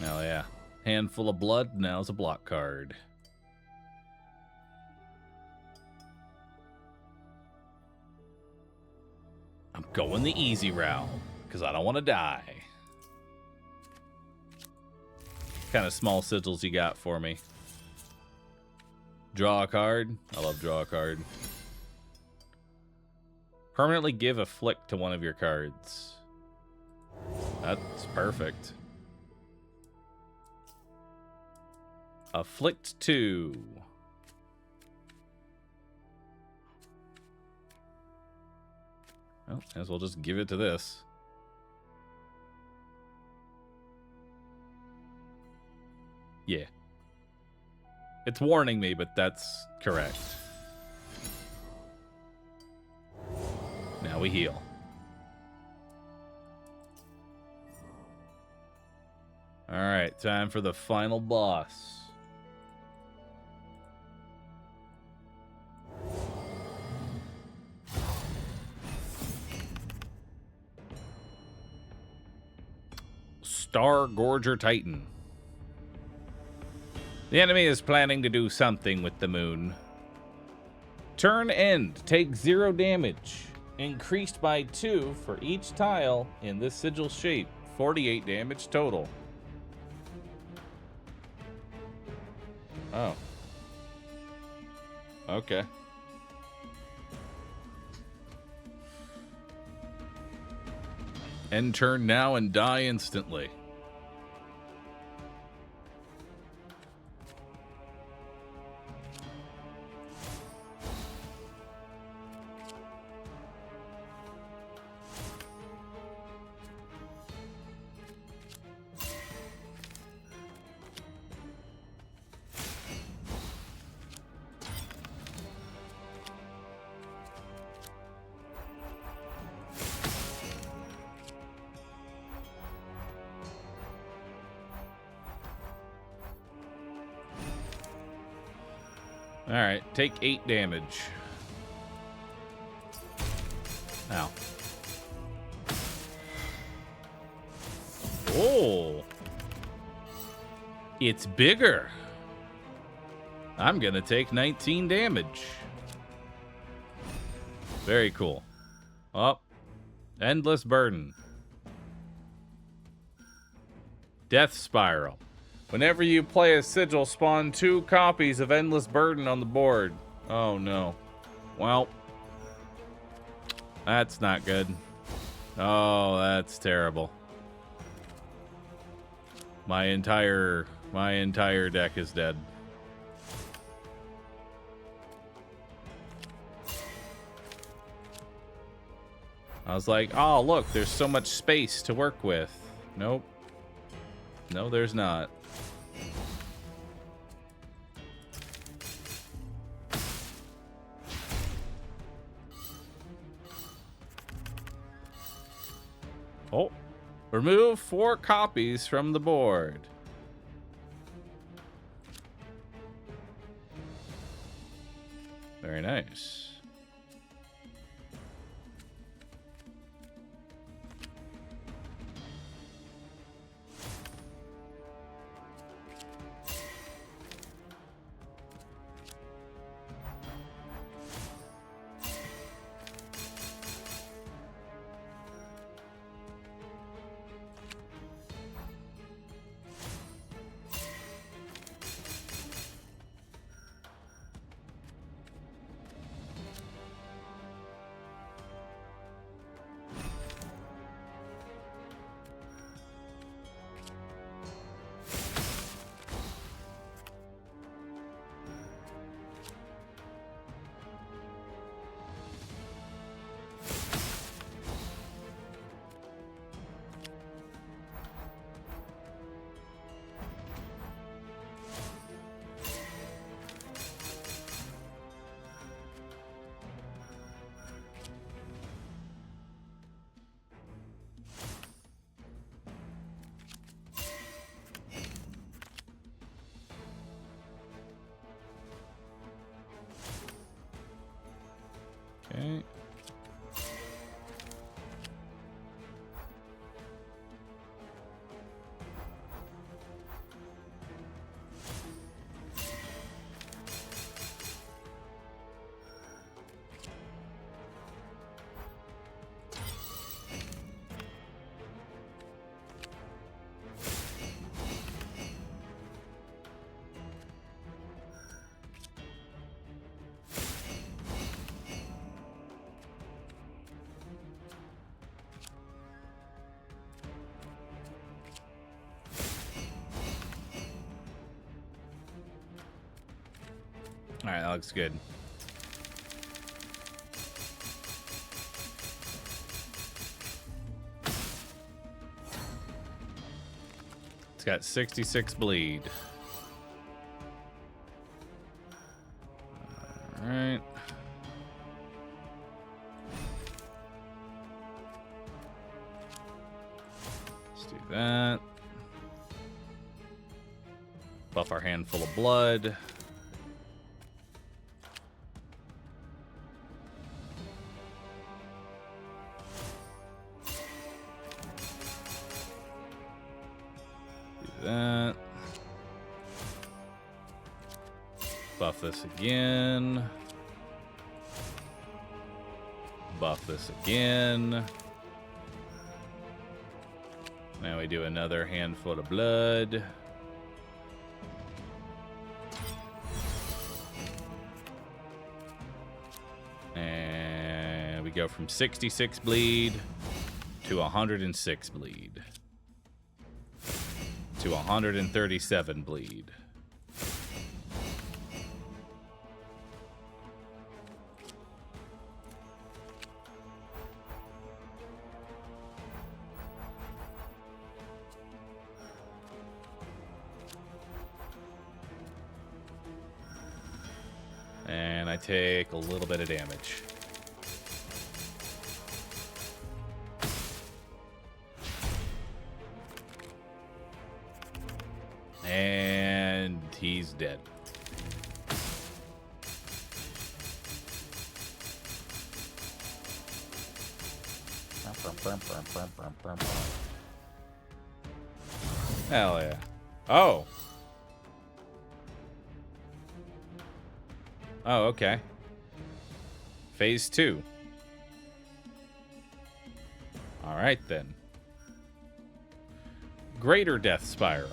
Speaker 1: Oh yeah. Handful of blood, now it's a block card. I'm going the easy route, because I don't want to die. What kind of small sigils you got for me? Draw a card. I love draw a card. Permanently give a flick to one of your cards. That's perfect. Afflict 2. Well, as well just give it to this. Yeah. It's warning me, but that's correct. Now we heal. Alright, time for the final boss. Star Gorger Titan. The enemy is planning to do something with the moon. Turn end. Take 0 damage. Increased by 2 for each tile in this sigil shape. 48 damage total. Oh. Okay. End turn now and die instantly. Alright, take 8 damage. Ow. Oh! It's bigger! I'm gonna take 19 damage. Very cool. Oh. Endless Burden. Death Spiral. Whenever you play a sigil, spawn 2 copies of Endless Burden on the board. Oh no. Well, that's not good. Oh, that's terrible. My entire deck is dead. I was like, oh look, there's so much space to work with. Nope. No, there's not. Oh, remove 4 copies from the board. Very nice. looks good. It's got 66 bleed. All right. Let's do that. Buff our handful of blood. Do that. Buff this again. Buff this again. Now we do another handful of blood. And we go from 66 bleed to 106 bleed to 137 bleed. And I take a little bit of damage. And he's dead. Hell yeah. Oh. Oh, okay. Phase 2. All right, then. Greater Death Spiral.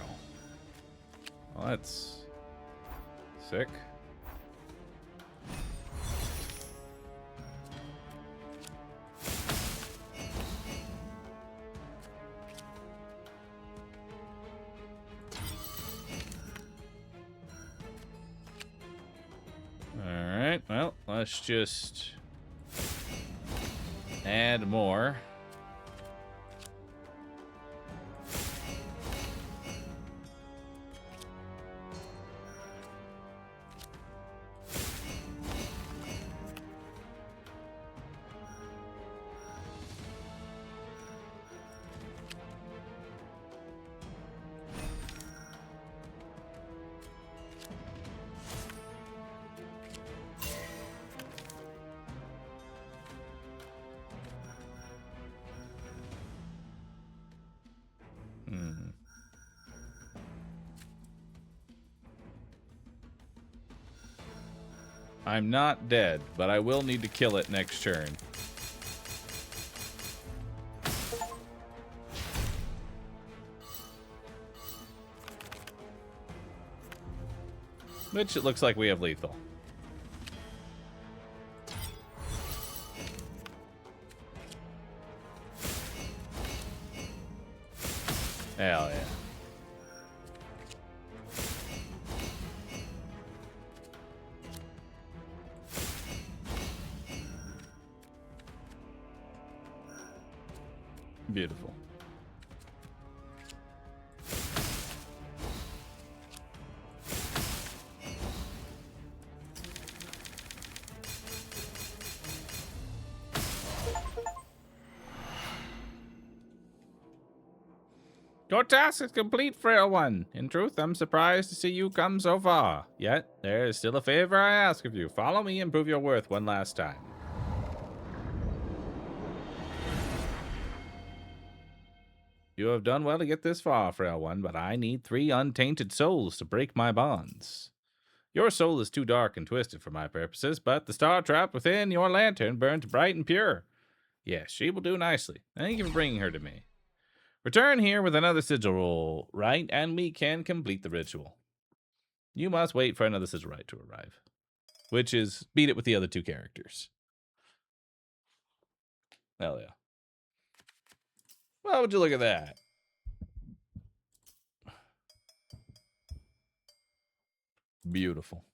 Speaker 1: Well, that's sick. Alright, well, let's just add more. I'm not dead, but I will need to kill it next turn. Which it looks like we have lethal. Hell yeah. Beautiful. Your task is complete, frail one. In truth, I'm surprised to see you come so far. Yet, there is still a favor I ask of you. Follow me and prove your worth one last time. You have done well to get this far, frail one, but I need 3 untainted souls to break my bonds. Your soul is too dark and twisted for my purposes, but the star trapped within your lantern burns bright and pure. Yes, she will do nicely. Thank you for bringing her to me. Return here with another sigil roll, right, and we can complete the ritual. You must wait for another sigil right to arrive, which is beat it with the other 2 characters. Hell yeah. Well, would you look at that? Beautiful.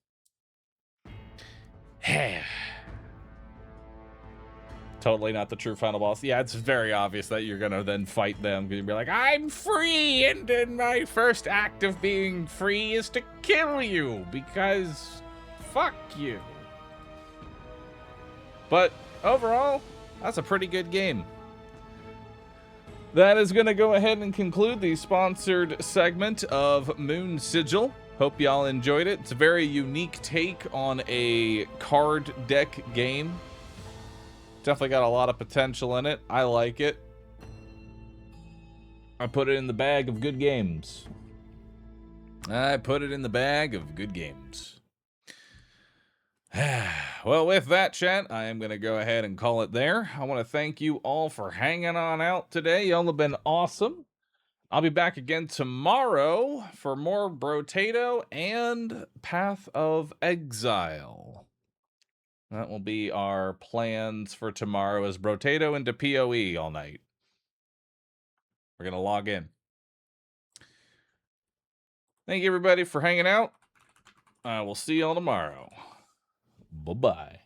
Speaker 1: Totally not the true final boss. Yeah, it's very obvious that you're gonna then fight them. You're gonna be like, I'm free, and then my first act of being free is to kill you, because fuck you. But overall, that's a pretty good game. That is gonna go ahead and conclude the sponsored segment of Moonsigil. Hope y'all enjoyed it. It's a very unique take on a card deck game. Definitely got a lot of potential in it. I like it. I put it in the bag of good games. I put it in the bag of good games. Well, with that, chat, I am going to go ahead and call it there. I want to thank you all for hanging on out today. Y'all have been awesome. I'll be back again tomorrow for more Brotato and Path of Exile. That will be our plans for tomorrow, as Brotato into PoE all night. We're going to log in. Thank you, everybody, for hanging out. I will see y'all tomorrow. Bye-bye.